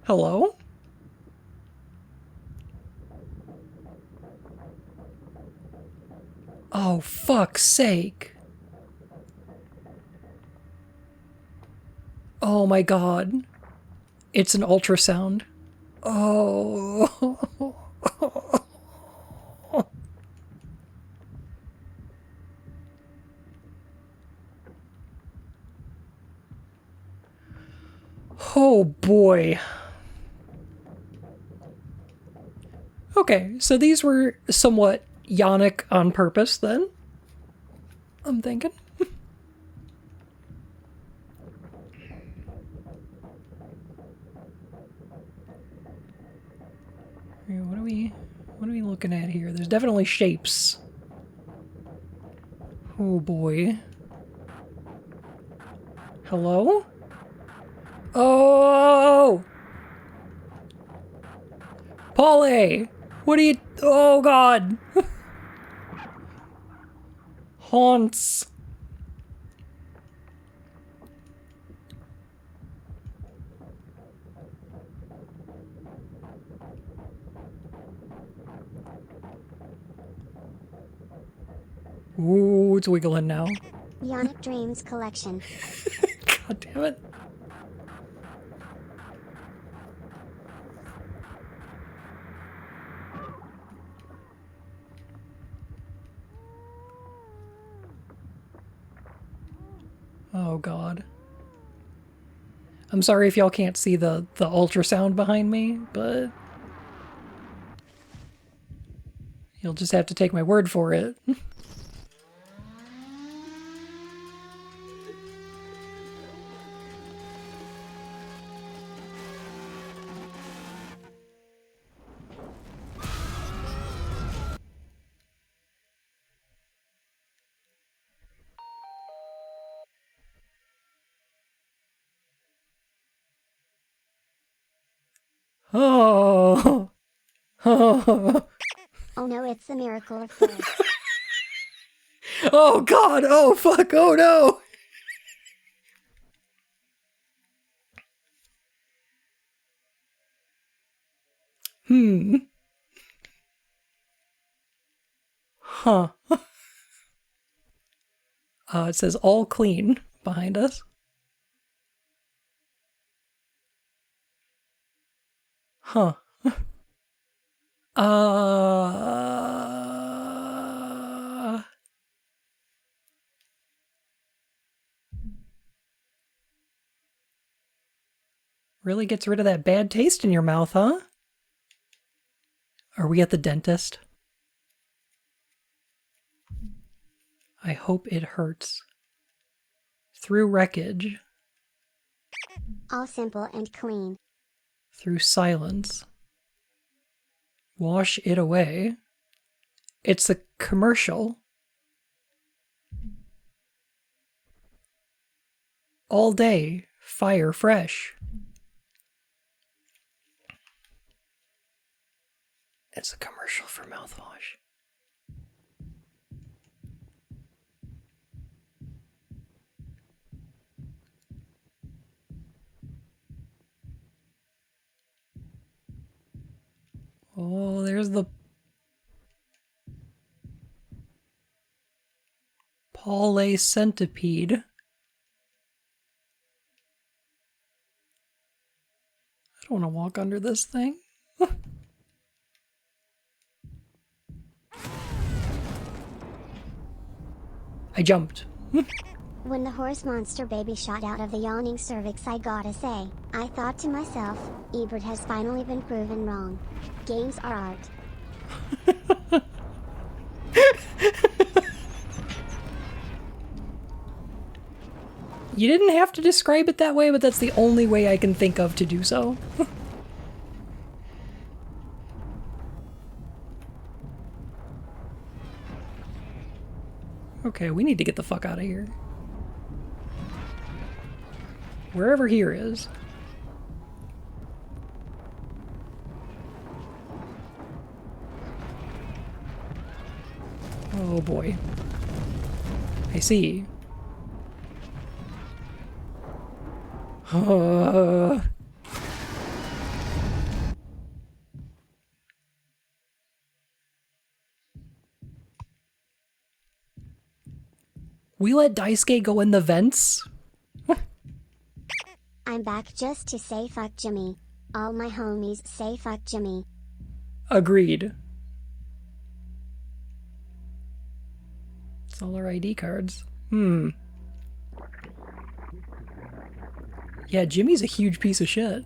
Hello? Oh, fuck's sake. Oh my god. It's an ultrasound. Oh. Oh boy. Okay, so these were somewhat Yannick on purpose then. I'm thinking. What are we looking at here? There's definitely shapes. Oh boy. Hello? Oh! Polly! What are you... Oh god! Haunts. Ooh, it's wiggling now. Yannick Dreams Collection. God damn it. Oh god. I'm sorry if y'all can't see the ultrasound behind me, but you'll just have to take my word for it. Oh. Oh. Oh It's a miracle of course. Oh god, oh fuck, oh no! Huh. It says all clean behind us. Huh. Really gets rid of that bad taste in your mouth, huh? Are we at the dentist? I hope it hurts. Through wreckage. All simple and clean. Through silence. Wash it away. It's a commercial. All day, fire fresh. It's a commercial for mouthwash. Oh, there's the Paulé centipede. I don't want to walk under this thing. I jumped. When the horse monster baby shot out of the yawning cervix, I gotta say, I thought to myself, Ebert has finally been proven wrong. Games are art. You didn't have to describe it that way, but that's the only way I can think of to do so. Okay, we need to get the fuck out of here. Wherever here is. Oh boy. I see. We let Daisuke go in the vents? I'm back just to say fuck Jimmy. All my homies say fuck Jimmy. Agreed. It's all our ID cards. Yeah, Jimmy's a huge piece of shit.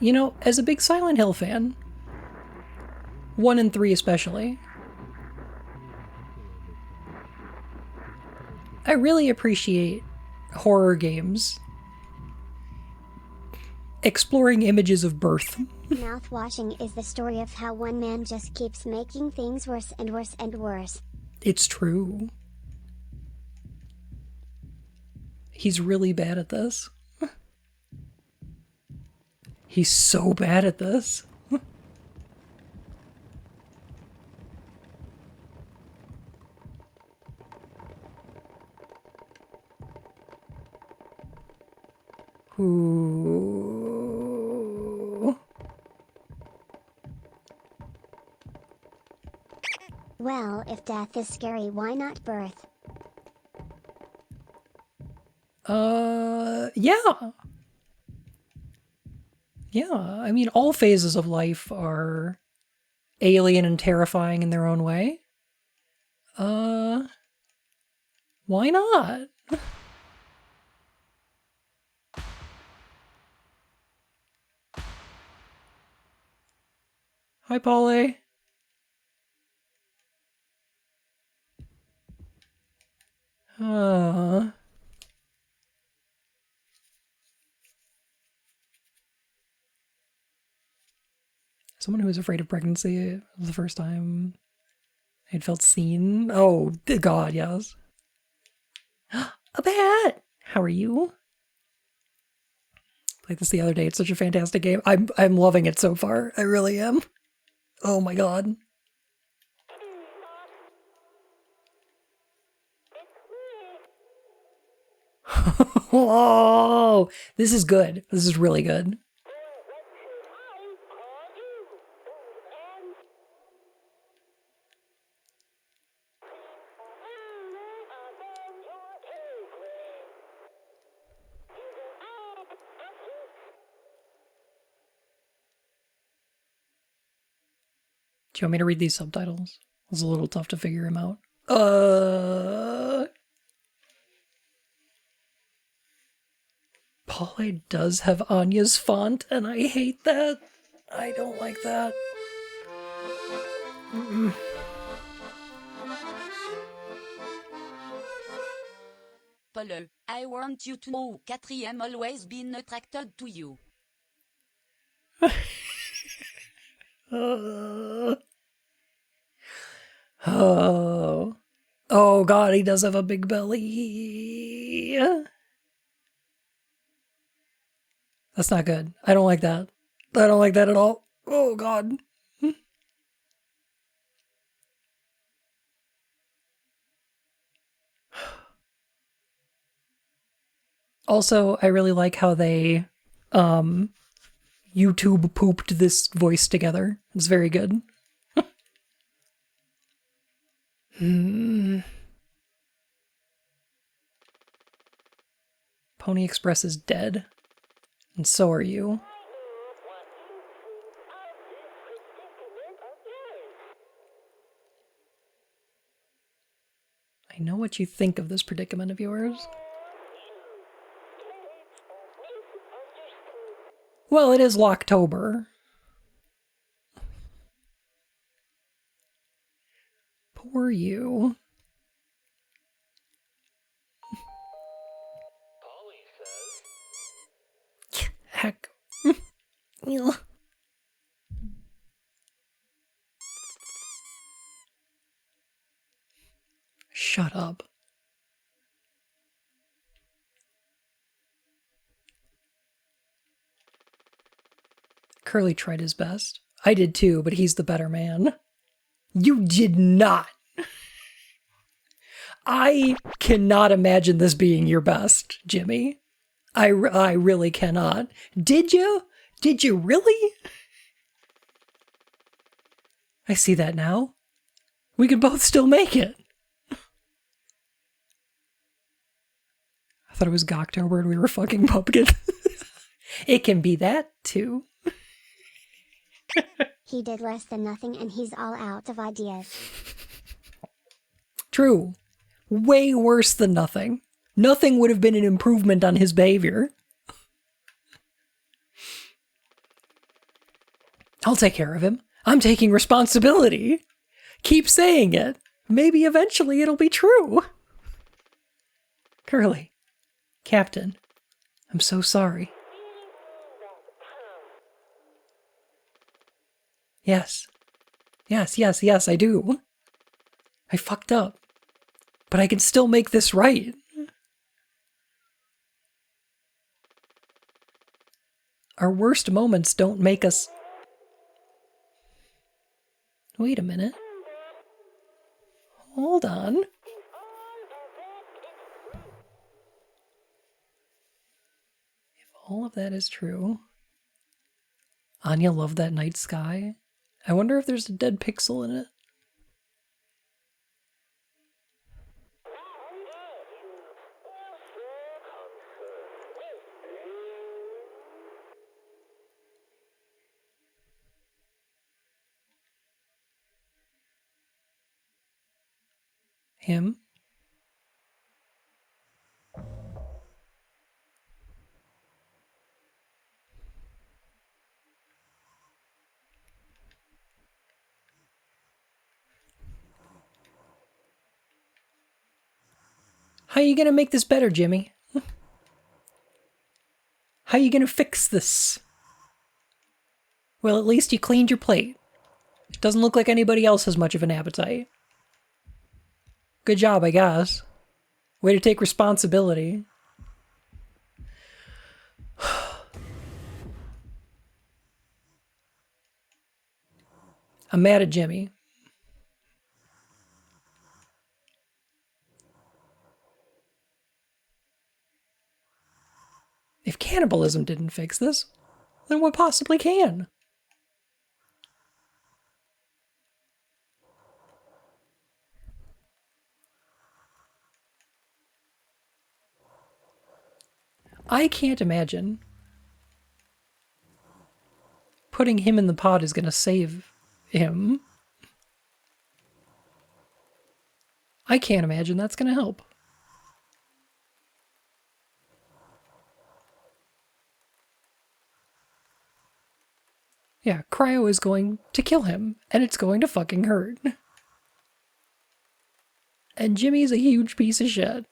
You know, as a big Silent Hill fan, 1 and 3 especially, I really appreciate horror games exploring images of birth. Mouthwashing is the story of how one man just keeps making things worse and worse and worse. It's true. He's really bad at this. He's so bad at this. Ooh. Well, if death is scary, why not birth? Yeah. Yeah, I mean, all phases of life are alien and terrifying in their own way. Why not? Hi, Polly. Someone who was afraid of pregnancy. It was the first time I'd felt seen. Oh, God, yes. A bat! How are you? Played this the other day. It's such a fantastic game. I'm loving it so far. I really am. Oh my god. Oh, this is good. This is really good. Do you want me to read these subtitles? It was a little tough to figure him out. Pauline does have Anya's font, and I hate that. I don't like that. Paul, I want you to know quatrième always been attracted to you. Oh. Oh god, he does have a big belly. That's not good. I don't like that. I don't like that at all. Oh god. Also, I really like how they YouTube pooped this voice together. It's very good. Pony Express is dead. And so are you. I know what you think of this predicament of yours. Well, it is Locktober. Poor you. Heck. Shut up. Curly tried his best. I did too, but he's the better man. You did not. I cannot imagine this being your best, Jimmy. I really cannot. Did you? Did you really? I see that now. We could both still make it. I thought it was Goktober and we were fucking pumpkin. It can be that too. He did less than nothing and he's all out of ideas. True. Way worse than nothing. Nothing would have been an improvement on his behavior. I'll take care of him. I'm taking responsibility. Keep saying it. Maybe eventually it'll be true. Curly. Captain. I'm so sorry. Yes. Yes, I do. I fucked up. But I can still make this right. Our worst moments don't make us... Wait a minute. Hold on. If all of that is true... Anya loved that night sky. I wonder if there's a dead pixel in it. Him? How are you gonna make this better, Jimmy? How are you gonna fix this? Well, at least you cleaned your plate. It doesn't look like anybody else has much of an appetite. Good job, I guess. Way to take responsibility. I'm mad at Jimmy. If cannibalism didn't fix this, then what possibly can? I can't imagine putting him in the pod is going to save him. I can't imagine that's going to help. Yeah, cryo is going to kill him, and it's going to fucking hurt. And Jimmy's a huge piece of shit.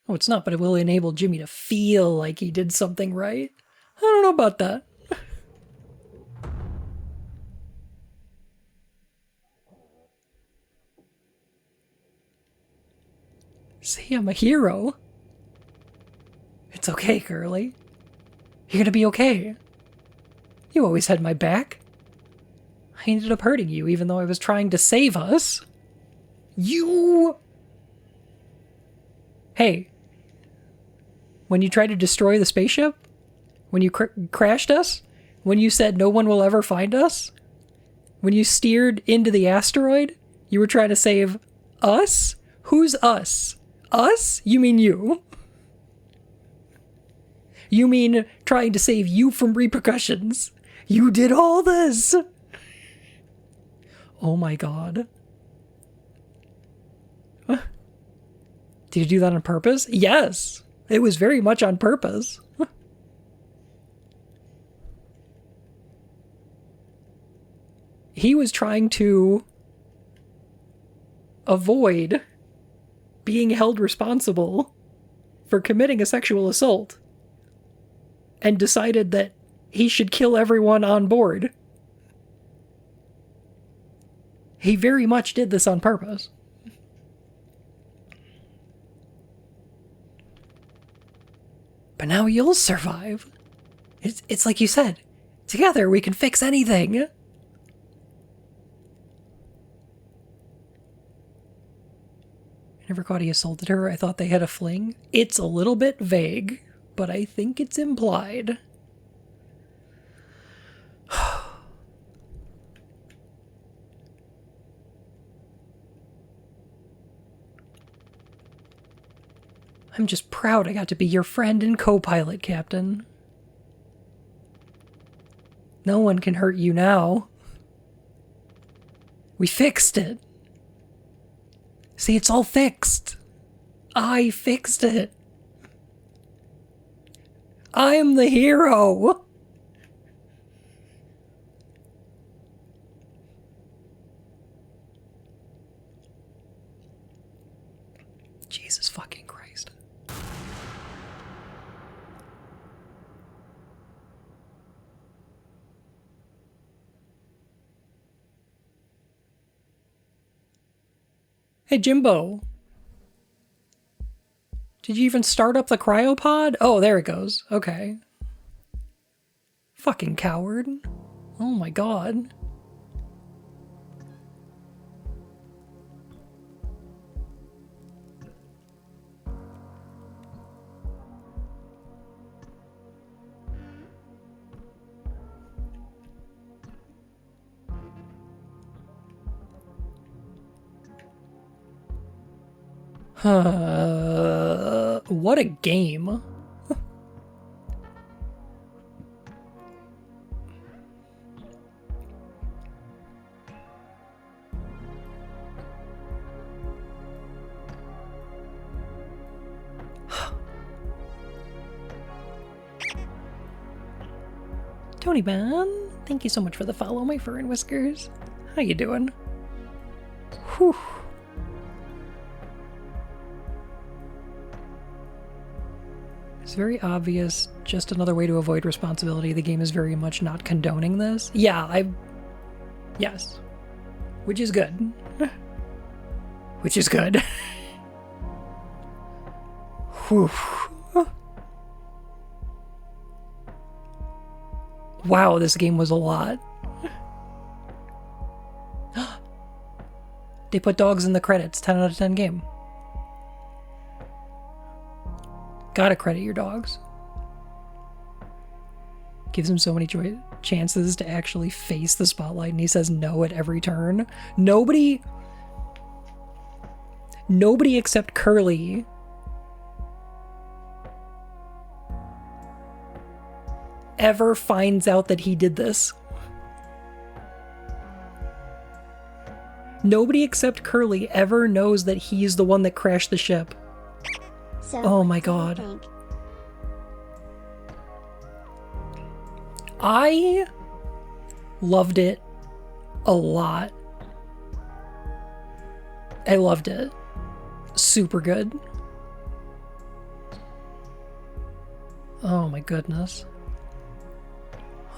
Oh, it's not, but it will enable Jimmy to feel like he did something right. I don't know about that. See, I'm a hero. It's okay, Curly. You're gonna be okay. You always had my back. I ended up hurting you even though I was trying to save us. You... Hey. When you tried to destroy the spaceship? When you crashed us? When you said no one will ever find us? When you steered into the asteroid? You were trying to save us? Who's us? Us? You mean you? You mean trying to save you from repercussions? You did all this! Oh my god. Did you do that on purpose? Yes! It was very much on purpose. He was trying to avoid being held responsible for committing a sexual assault and decided that he should kill everyone on board. He very much did this on purpose. But now you'll survive. It's like you said, together we can fix anything. I never caught he assaulted her. I thought they had a fling. It's a little bit vague, but I think it's implied. I'm just proud I got to be your friend and co-pilot, Captain. No one can hurt you now. We fixed it. See, it's all fixed. I fixed it. I'm the hero. Jesus fucking Christ. Hey, Jimbo. Did you even start up the cryopod? Oh, there it goes. Okay. Fucking coward. Oh my god. What a game. Tony Man, thank you so much for the follow, my fur and whiskers. How you doing? Whew. It's very obvious. Just another way to avoid responsibility. The game is very much not condoning this. Yeah, yes. Which is good. Which is good. Whew. Wow, this game was a lot. They put dogs in the credits. 10 out of 10 game. Gotta credit your dogs. Gives him so many chances to actually face the spotlight, and he says no at every turn. Nobody except Curly ever finds out that he did this. Nobody except Curly ever knows that he's the one that crashed the ship. So Oh my what do you God. think? I loved it a lot. I loved it. Super good. Oh my goodness.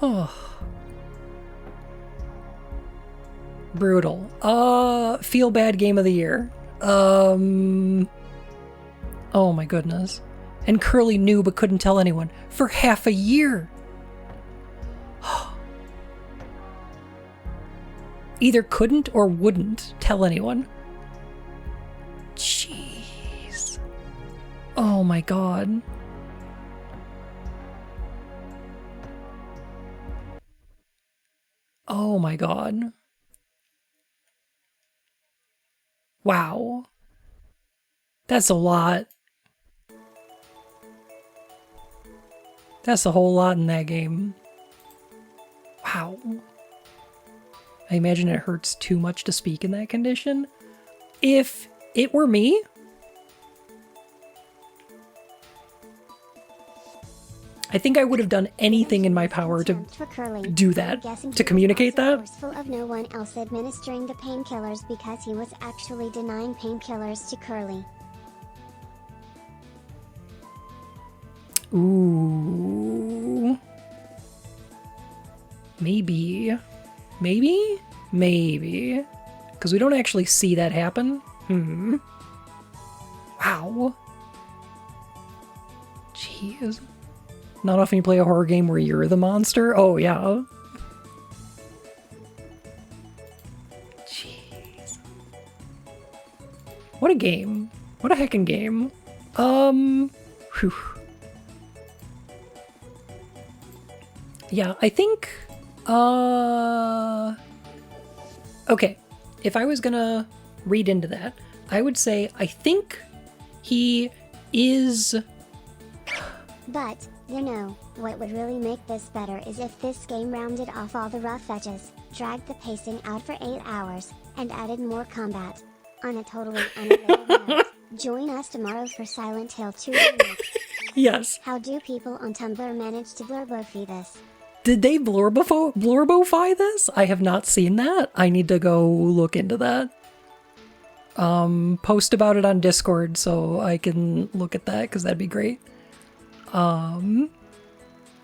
Oh. Brutal. Feel bad game of the year. Oh my goodness. And Curly knew but couldn't tell anyone for half a year. Either couldn't or wouldn't tell anyone. Jeez. Oh my God. Oh my God. Wow. That's a lot. That's a whole lot in that game. Wow. I imagine it hurts too much to speak in that condition. If it were me, I think I would have done anything in my power to For Curly, do that, guessing to he was communicate also that. forceful of no one else administering the painkillers because he was actually denying painkillers to Curly. Ooh. Maybe. Maybe? Maybe. Because we don't actually see that happen. Wow. Jeez. Not often you play a horror game where you're the monster. Oh, yeah. Jeez. What a game. What a heckin' game. Whew. Yeah, I think, okay, if I was gonna read into that, I would say I think he is... But, you know, what would really make this better is if this game rounded off all the rough edges, dragged the pacing out for 8 hours, and added more combat. On a totally unrelated note, join us tomorrow for Silent Hill 2 Remake. Yes. How do people on Tumblr manage to blurbofy this? Did they blurbofy this? I have not seen that. I need to go look into that. Post about it on Discord so I can look at that, because that'd be great. Because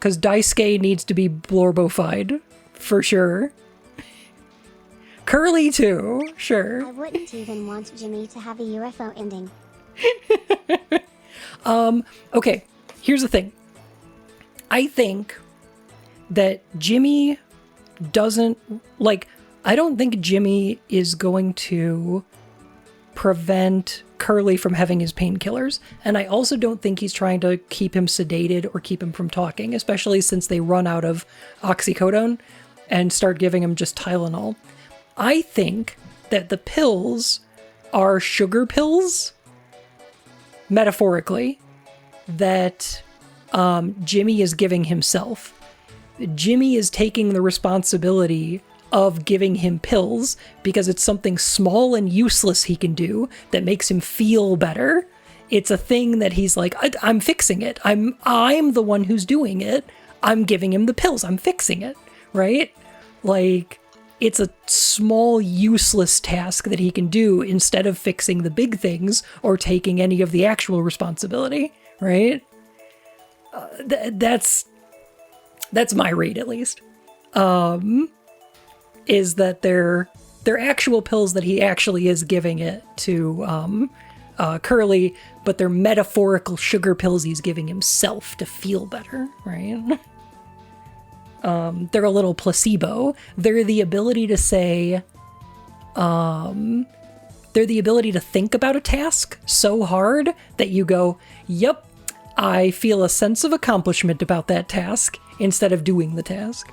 Daisuke needs to be blorbofied, for sure. Curly too, sure. I wouldn't even want Jimmy to have a UFO ending. Okay, here's the thing. I think that Jimmy doesn't, like, I don't think Jimmy is going to prevent Curly from having his painkillers, and I also don't think he's trying to keep him sedated or keep him from talking, especially since they run out of oxycodone and start giving him just Tylenol. I think that the pills are sugar pills, metaphorically, that Jimmy is giving himself. Jimmy is taking the responsibility of giving him pills because it's something small and useless he can do that makes him feel better. It's a thing that he's like, I'm fixing it. I'm the one who's doing it. I'm giving him the pills. I'm fixing it, right? Like, it's a small, useless task that he can do instead of fixing the big things or taking any of the actual responsibility, right? That's my read, at least. Is that they're actual pills that he actually is giving it to Curly, but they're metaphorical sugar pills he's giving himself to feel better, right? They're a little placebo. They're the ability to say, they're the ability to think about a task so hard that you go, yep, I feel a sense of accomplishment about that task instead of doing the task.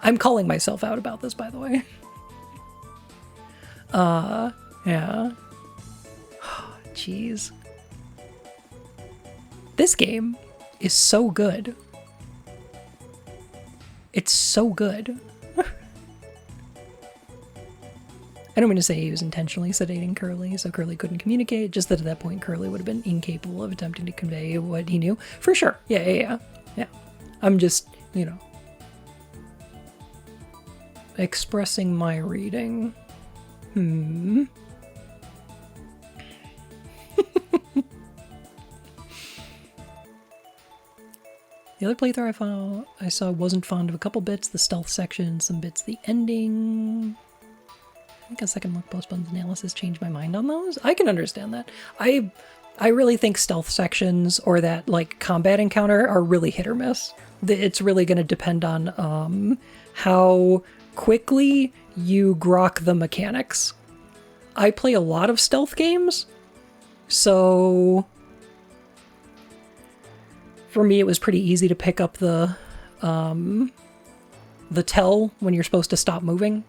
I'm calling myself out about this, by the way. Yeah. Jeez. This game is so good. It's so good. I don't mean to say he was intentionally sedating Curly so Curly couldn't communicate, just that at that point Curly would have been incapable of attempting to convey what he knew. For sure. Yeah. I'm just, expressing my reading. The other playthrough I saw wasn't fond of a couple bits, the stealth section, some bits, the ending. I think a second look post-buns analysis changed my mind on those. I can understand that. I really think stealth sections or that like combat encounter are really hit or miss. It's really going to depend on how quickly you grok the mechanics. I play a lot of stealth games, so for me it was pretty easy to pick up the tell when you're supposed to stop moving.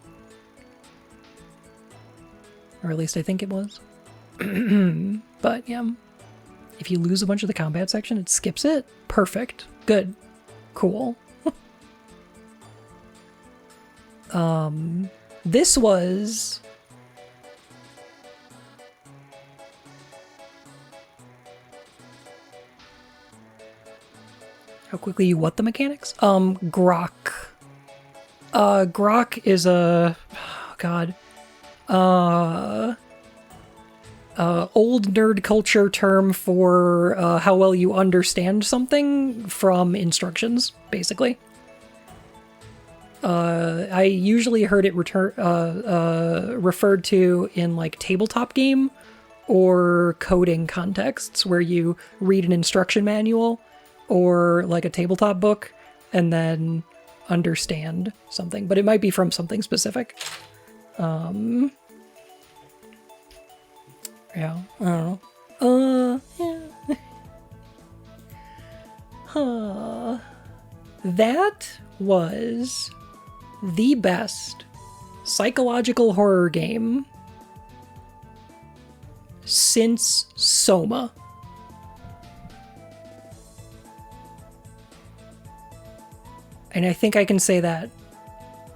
Or at least I think it was. But yeah, if you lose a bunch of the combat section, it skips it. Perfect. Good. Cool. This was... How quickly you what the mechanics? Grok. Grok is a... Oh, God. Old nerd culture term for how well you understand something from instructions, basically. I usually heard it referred to in like tabletop game or coding contexts where you read an instruction manual or like a tabletop book and then understand something, but it might be from something specific. Yeah, I don't know. Yeah. That was the best psychological horror game since Soma. And I think I can say that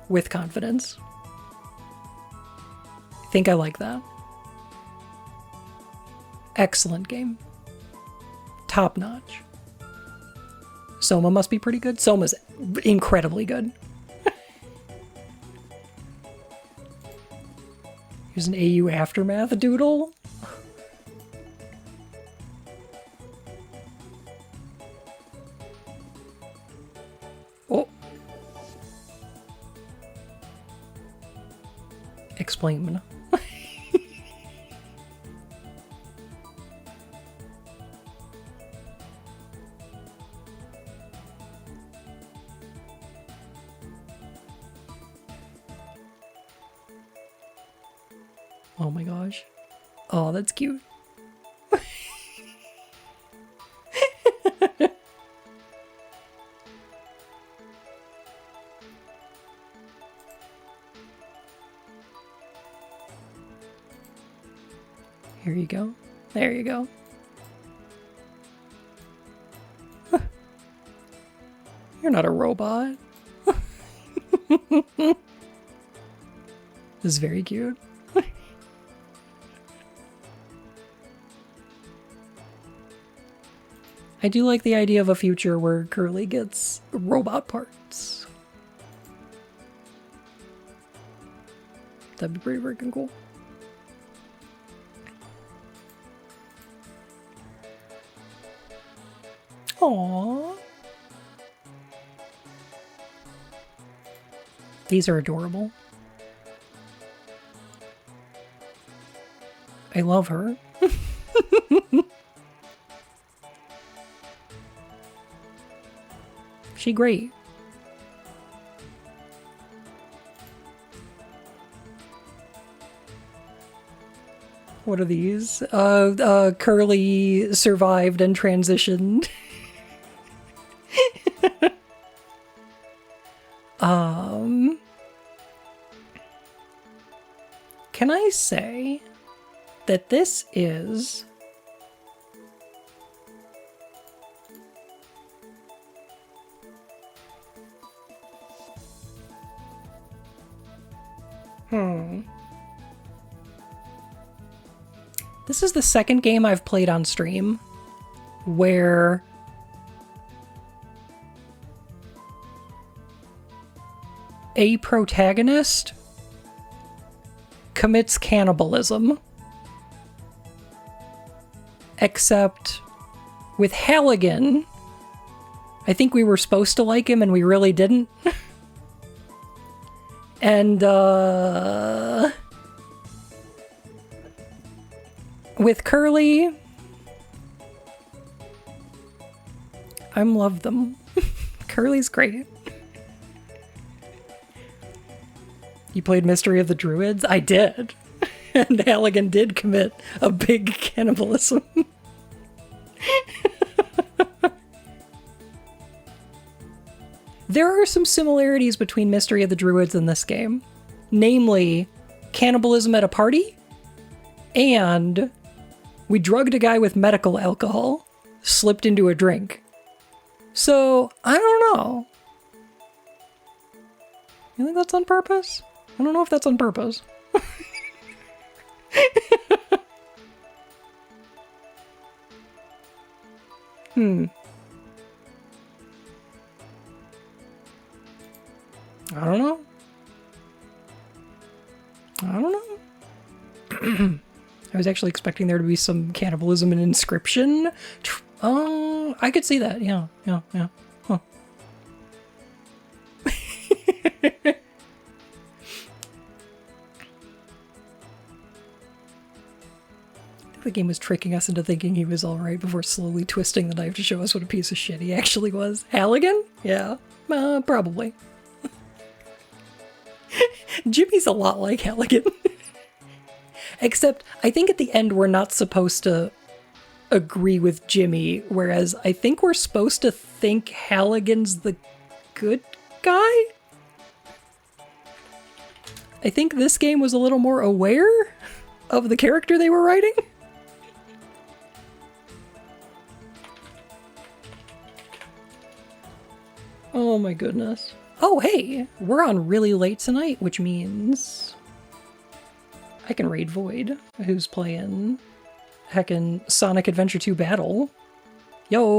with confidence. I think I like that. Excellent game. Top notch. Soma must be pretty good. Soma's incredibly good. Here's an AU Aftermath doodle. Oh. Explain. Oh my gosh. Oh, that's cute. Here you go. There you go. You're not a robot. This is very cute. I do like the idea of a future where Curly gets robot parts. That'd be pretty freaking cool. Aww. These are adorable. I love her. She great. What are these? Curly survived and transitioned. Can I say that this is This is the second game I've played on stream where a protagonist commits cannibalism. Except with Halligan, I think we were supposed to like him and we really didn't. And with Curly, I love them. Curly's great. You played Mystery of the Druids? I did. And Halligan did commit a big cannibalism. There are some similarities between Mystery of the Druids and this game. Namely, cannibalism at a party, and we drugged a guy with medical alcohol, slipped into a drink. So, I don't know. You think that's on purpose? I don't know if that's on purpose. I don't know. I don't know. I was actually expecting there to be some cannibalism and Inscription. Oh, I could see that. Yeah. Huh. The game was tricking us into thinking he was alright before slowly twisting the knife to show us what a piece of shit he actually was. Halligan? Yeah, probably. Jimmy's a lot like Halligan. Except, I think at the end we're not supposed to agree with Jimmy, whereas I think we're supposed to think Halligan's the good guy? I think this game was a little more aware of the character they were writing. Oh my goodness. Oh hey, we're on really late tonight, which means I can raid Void, who's playing heckin' Sonic Adventure 2 Battle. Yo!